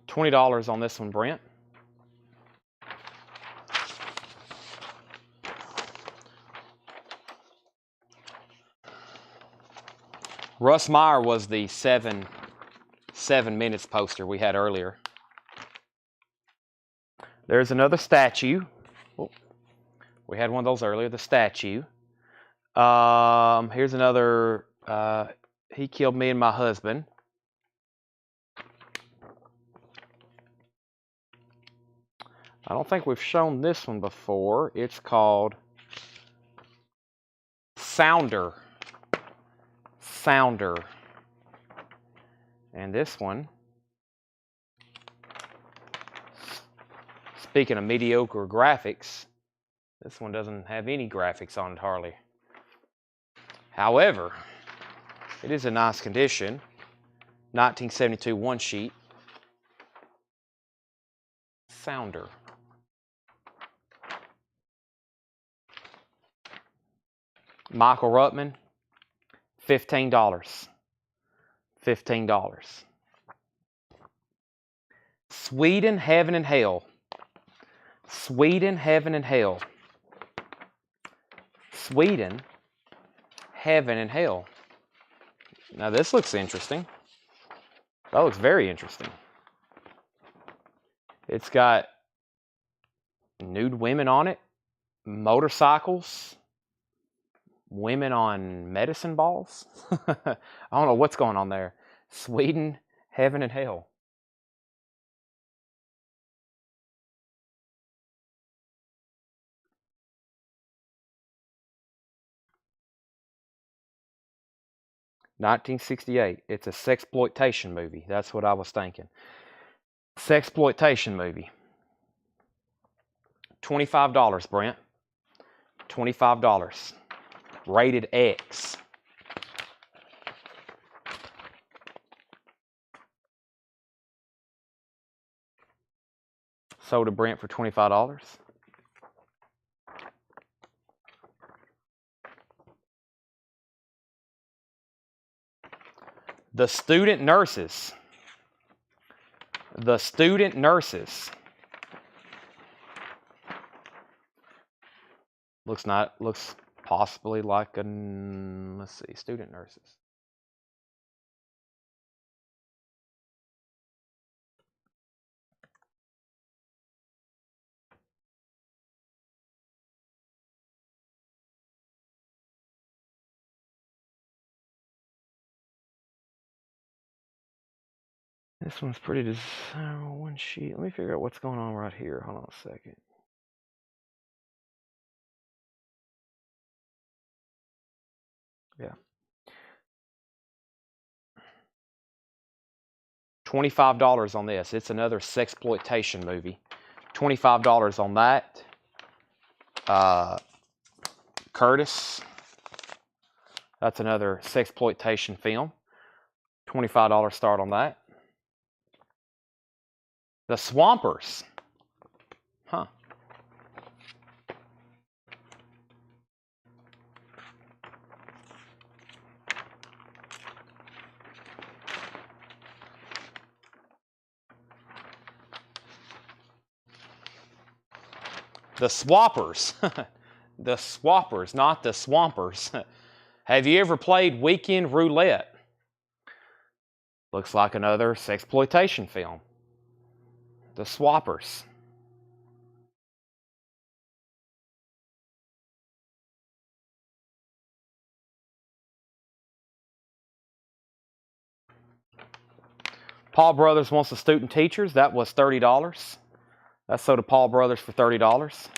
$20 on this one, Brent. Russ Meyer was the 7 minutes poster we had earlier. There's another statue. Oh, we had one of those earlier, the statue. Here's another, He Killed Me and My Husband. I don't think we've shown this one before. It's called Sounder. Sounder. And this one, speaking of mediocre graphics, this one doesn't have any graphics on it hardly. However, it is a nice condition. 1972 one sheet. Sounder. Michael Ruttman, $15. $15. Sweden, Heaven and Hell. Sweden, Heaven and Hell. Sweden, Heaven and Hell. Now this looks interesting. That looks very interesting. It's got nude women on it, motorcycles, women on medicine balls. I don't know what's going on there. Sweden, heaven and hell. $1968. It's a sexploitation movie. That's what I was thinking. Sexploitation movie. $25, Brent. $25. Rated X. Sold to Brent for $25. The Student Nurses. The Student Nurses. Looks possibly like an, let's see, Student Nurses. This one's pretty one sheet. Let me figure out what's going on right here. Hold on a second. Yeah. $25 on this. It's another sexploitation movie. $25 on that. Curtis. That's another sexploitation film. $25 start on that. The Swampers. Huh. The Swappers. The Swappers, not the Swampers. Have you ever played Weekend Roulette? Looks like another sexploitation film. The Swappers. Paul Brothers Wants the Student Teachers. That was $30. That's sold to Paul Brothers for $30.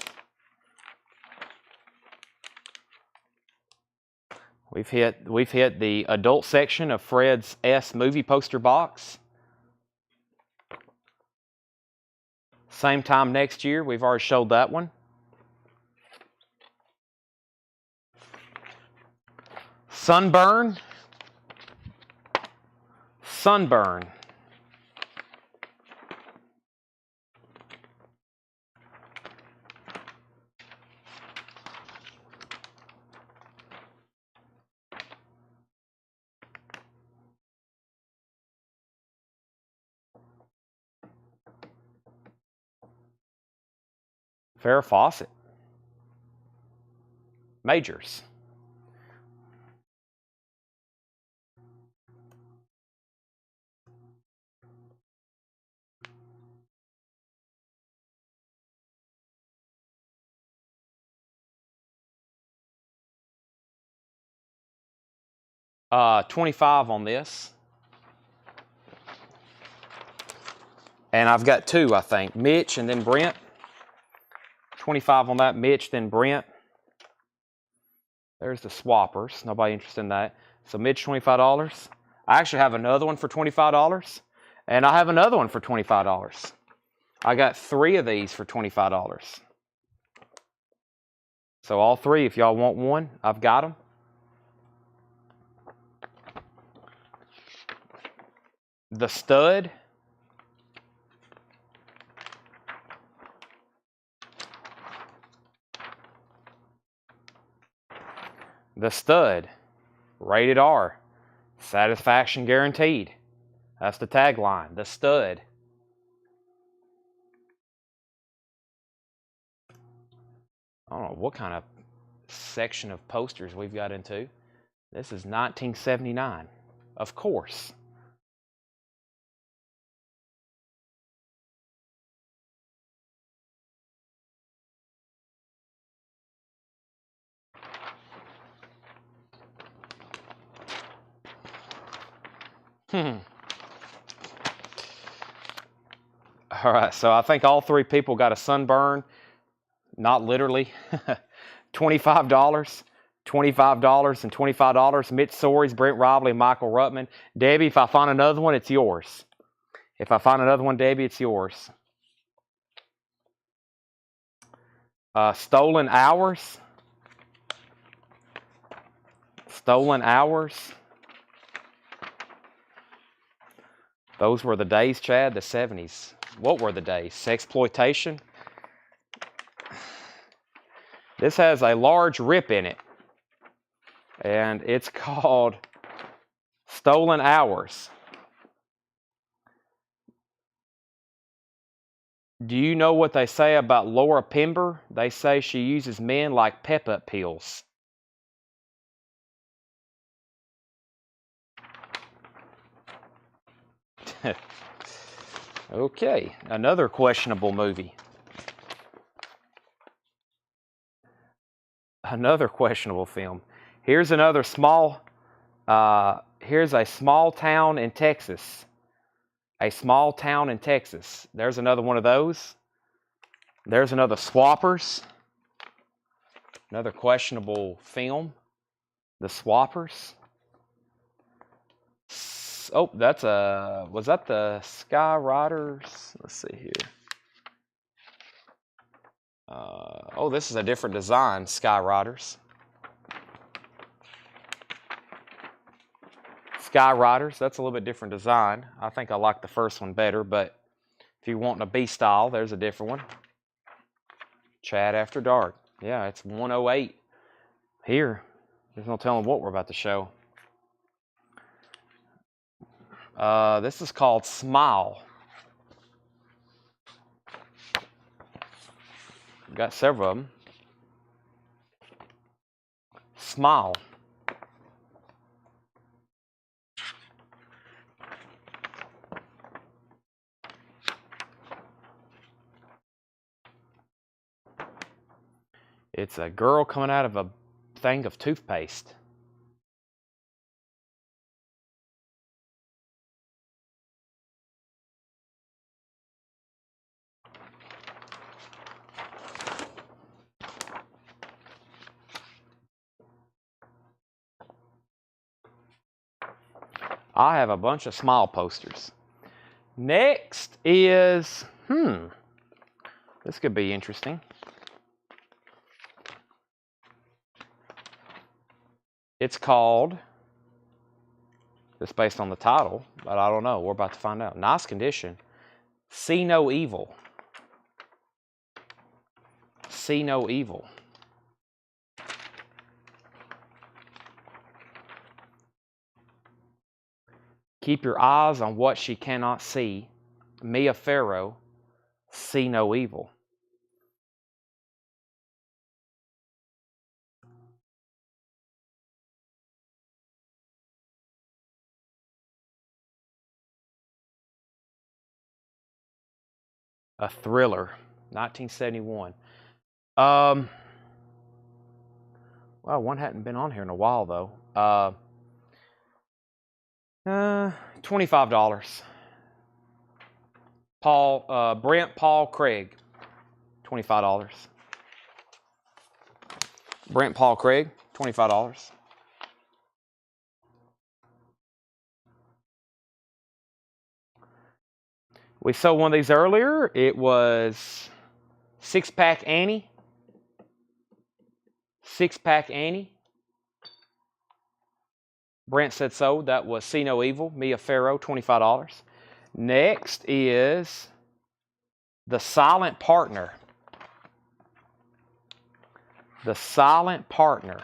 We've hit the adult section of Fred's S movie poster box. Same time next year. We've already showed that one. Sunburn. Sunburn. Farrah Fawcett. Majors. $25 on this. And I've got two, I think. Mitch and then Brent. $25 on that. Mitch, then Brent. There's the Swappers. Nobody interested in that. So Mitch, $25. I actually have another one for $25. And I have another one for $25. I got three of these for $25. So all three, if y'all want one, I've got them. The Stud. The Stud. Rated R. Satisfaction guaranteed. That's the tagline. The Stud. I don't know what kind of section of posters we've got into. This is 1979. Of course. All right, so I think all three people got a sunburn. Not literally. $25, $25, and $25. Mitch Soares, Brent Robley, Michael Ruttman. Debbie, if I find another one, it's yours. If I find another one, Debbie, it's yours. Stolen Hours. Stolen Hours. Those were the days, Chad, the 70s. What were the days? Sexploitation. This has a large rip in it, and it's called Stolen Hours. Do you know what they say about Laura Pember? They say she uses men like pep-up pills. Okay, another questionable movie. Another questionable film. Here's another small, here's a small town in Texas. A small town in Texas. There's another one of those. There's another Swappers. Another questionable film. The Swappers. Oh, that's a, was that the Sky Riders? Let's see here. Oh, this is a different design, Sky Riders. Sky Riders, that's a little bit different design. I think I like the first one better, but if you want a B style, there's a different one. Chad After Dark. Yeah, it's 108 here. There's no telling what we're about to show. This is called Smile. We've got several of them. Smile. It's a girl coming out of a thing of toothpaste. I have a bunch of Smile posters. Next is, this could be interesting. It's called, it's based on the title, but I don't know. We're about to find out. Nice condition. See No Evil. See No Evil. Keep your eyes on what she cannot see. Mia Farrow, See No Evil. A thriller, 1971. Well, one hadn't been on here in a while though. $25. Brent Paul Craig, $25. Brent Paul Craig, $25. We sold one of these earlier. It was Six Pack Annie. Six Pack Annie. Brent said sold. That was See No Evil. Mia Farrow, $25. Next is The Silent Partner. The Silent Partner.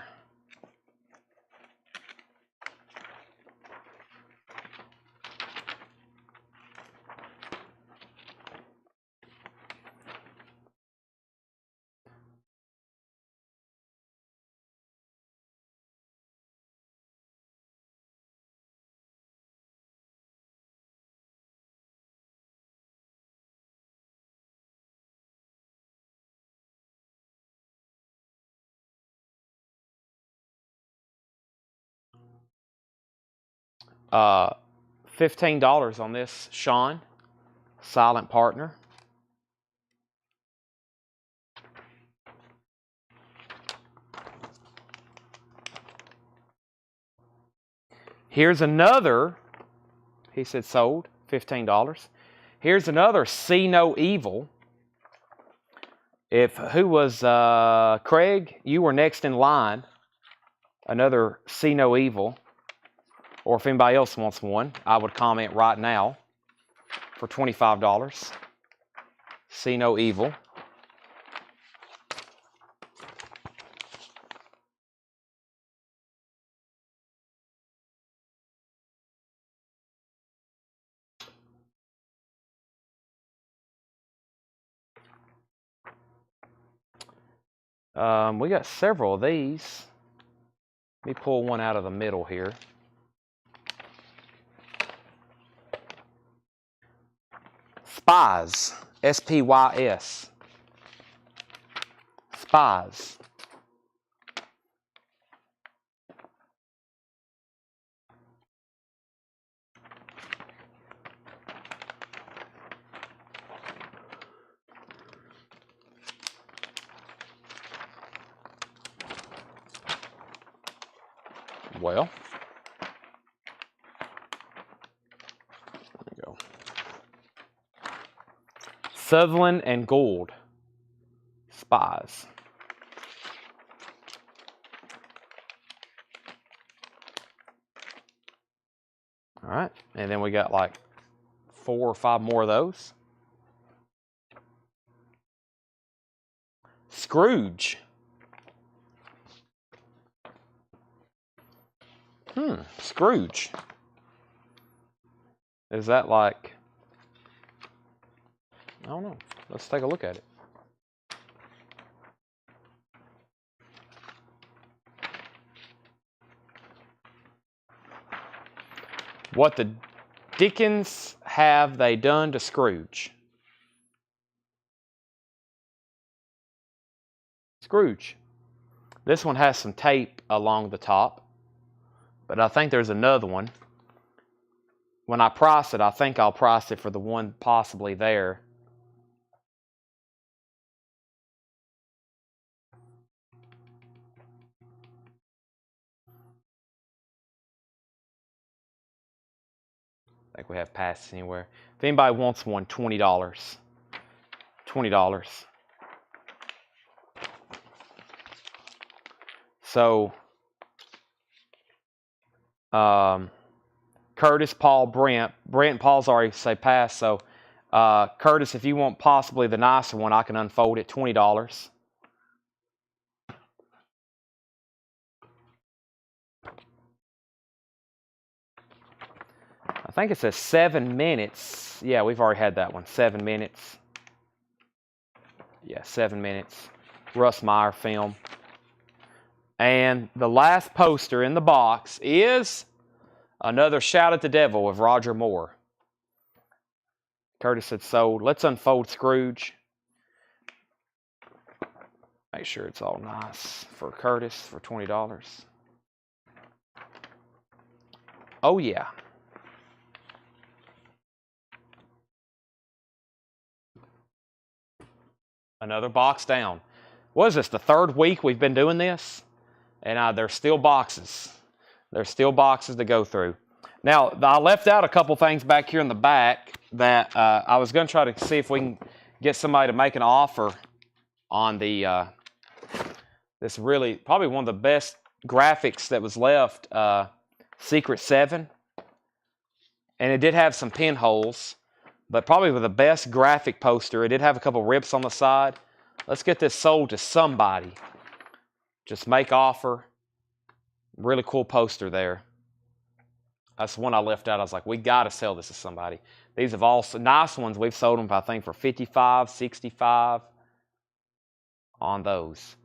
$15 on this, Sean, silent partner. Here's another, he said sold, $15. Here's another See No Evil. Who was Craig? You were next in line. Another See No Evil. Or if anybody else wants one, I would comment right now for $25. See No Evil. We got several of these. Let me pull one out of the middle here. Spies. S-P-Y-S. Spies. Well, there we go. Sutherland and Gould. Spies. All right, and then we got like 4 or 5 more of those. Scrooge. Scrooge. Is that like, I don't know. Let's take a look at it. What the dickens have they done to Scrooge? Scrooge. This one has some tape along the top, but I think there's another one. When I price it, I think I'll price it for the one possibly there. I think we have passes anywhere. If anybody wants one, $20. $20. So, Curtis, Paul, Brent. Brent and Paul's already say pass. So, Curtis, if you want possibly the nicer one, I can unfold it, $20. I think it says 7 minutes. Yeah, we've already had that one. 7 minutes. Yeah, 7 minutes. Russ Meyer film. And the last poster in the box is another Shout at the Devil of Roger Moore. Curtis had sold. Let's unfold Scrooge. Make sure it's all nice for Curtis for $20. Oh, yeah. Another box down. What is this, the 3rd week we've been doing this? And there's still boxes. There's still boxes to go through. Now, I left out a couple things back here in the back that I was going to try to see if we can get somebody to make an offer on the this really, probably one of the best graphics that was left, Secret 7. And it did have some pinholes, but probably with the best graphic poster. It did have a couple rips on the side. Let's get this sold to somebody. Just make offer. Really cool poster there. That's the one I left out. I was like, we got to sell this to somebody. These have all nice ones. We've sold them, I think, for $55, $65 on those.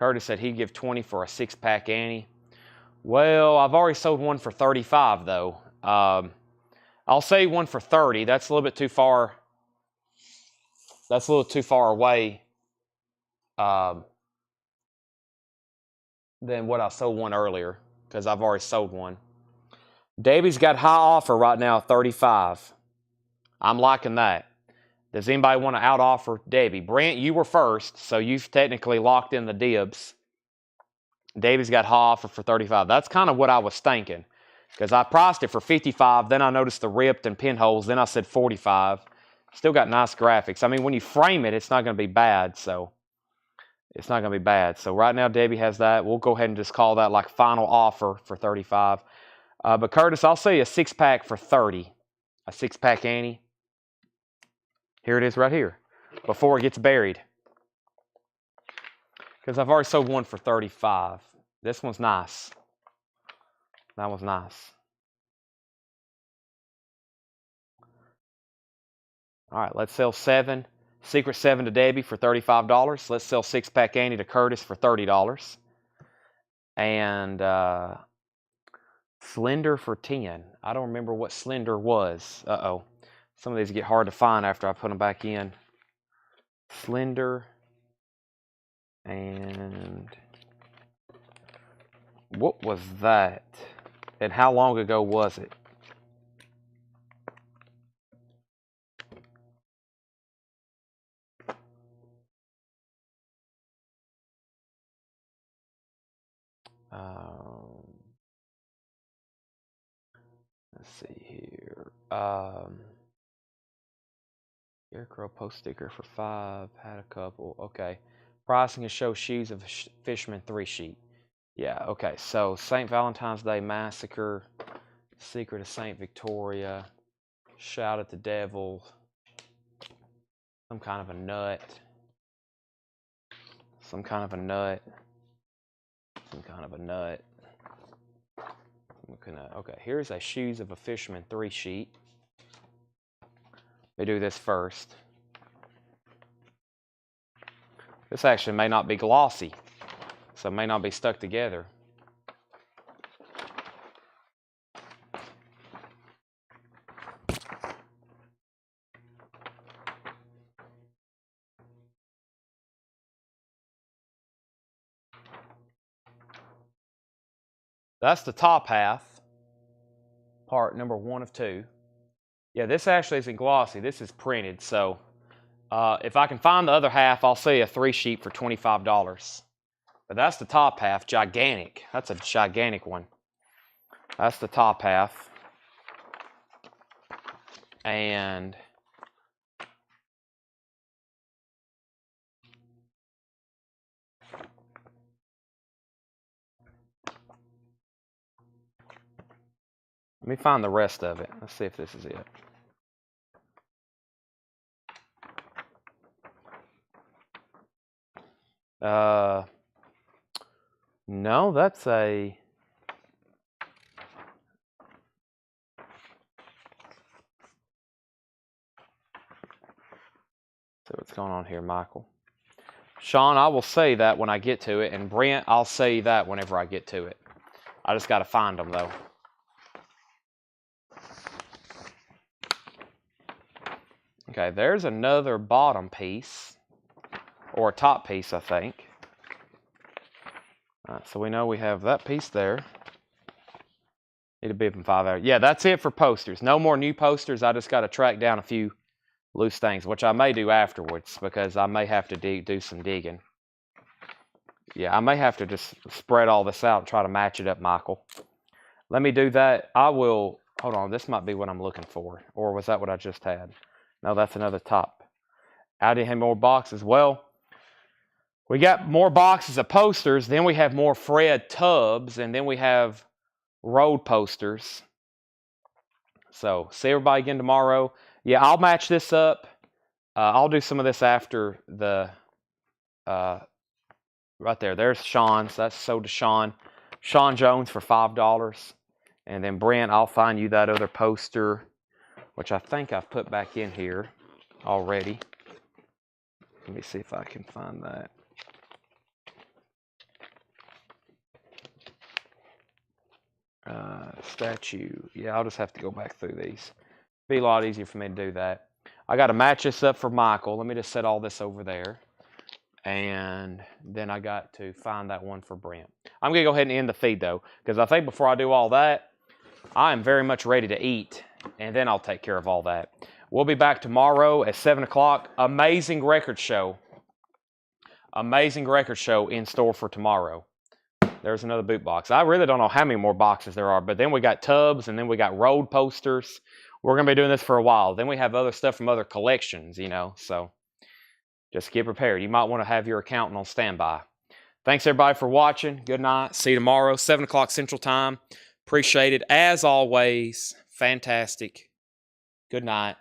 Curtis said he'd give $20 for a 6-pack Annie. Well, I've already sold one for $35, though. I'll say one for $30. That's a little bit too far. That's a little too far away than what I sold one earlier. because I've already sold one. Debbie's got high offer right now, 35. I'm liking that. Does anybody want to out-offer Debbie? Brent, you were first, so you've technically locked in the dibs. Debbie's got high offer for 35. That's kind of what I was thinking, because I priced it for 55. Then I noticed the ripped and pinholes. Then I said 45. Still got nice graphics. I mean, when you frame it, it's not going to be bad. So it's not going to be bad. So right now, Debbie has that. We'll go ahead and just call that like final offer for 35. But Curtis, I'll sell you a 6-pack for 30. A 6-pack Annie. Here it is right here, before it gets buried. Because I've already sold one for 35. This one's nice. That one's nice. All right, let's sell 7. Secret 7 to Debbie for $35. Let's sell 6-pack Annie to Curtis for $30. And Slender for 10. I don't remember what Slender was. Uh-oh. Some of these get hard to find after I put them back in. Slender. And what was that? And how long ago was it? Let's see here. Scarecrow post sticker for 5. Had a couple. Okay. Pricing and show shoes of Fisherman 3 sheet. Yeah, okay. So St. Valentine's Day Massacre. Secret of St. Victoria. Shout at the Devil. Some kind of a nut. Some kind of a nut. Some kind of a nut. Okay, here's a Shoes of a Fisherman 3 sheet. Let me do this first. This actually may not be glossy, so it may not be stuck together. That's the top half. Part number 1 of 2. Yeah, this actually isn't glossy. This is printed. So if I can find the other half, I'll sell you a 3 sheet for $25. But that's the top half. Gigantic. That's a gigantic one. That's the top half. And let me find the rest of it. Let's see if this is it. No, that's a... So what's going on here, Michael? Sean, I will say that when I get to it, and Brent, I'll say that whenever I get to it. I just got to find them, though. Okay, there's another bottom piece, or a top piece, I think. All right, so we know we have that piece there. Need a bib and 5 hours. Yeah, that's it for posters. No more new posters. I just got to track down a few loose things, which I may do afterwards, because I may have to do some digging. Yeah, I may have to just spread all this out and try to match it up, Michael. Let me do that. I will... Hold on, this might be what I'm looking for. Or was that what I just had? No, that's another top. I didn't have more boxes. Well, we got more boxes of posters. Then we have more Fred tubs. And then we have road posters. So, see everybody again tomorrow. Yeah, I'll match this up. I'll do some of this after the... right there. There's Sean's. That's sold to Sean. Sean Jones for $5. And then Brent, I'll find you that other poster, which I think I've put back in here already. Let me see if I can find that. Statue. Yeah, I'll just have to go back through these. Be a lot easier for me to do that. I got to match this up for Michael. Let me just set all this over there. And then I got to find that one for Brent. I'm going to go ahead and end the feed, though, because I think before I do all that, I am very much ready to eat, and then I'll take care of all that. We'll be back tomorrow at 7 o'clock. Amazing record show. Amazing record show in store for tomorrow. There's another boot box. I really don't know how many more boxes there are, but then we got tubs, and then we got road posters. We're going to be doing this for a while. Then we have other stuff from other collections, you know, so just get prepared. You might want to have your accountant on standby. Thanks, everybody, for watching. Good night. See you tomorrow, 7 o'clock Central Time. Appreciate it. As always, fantastic. Good night.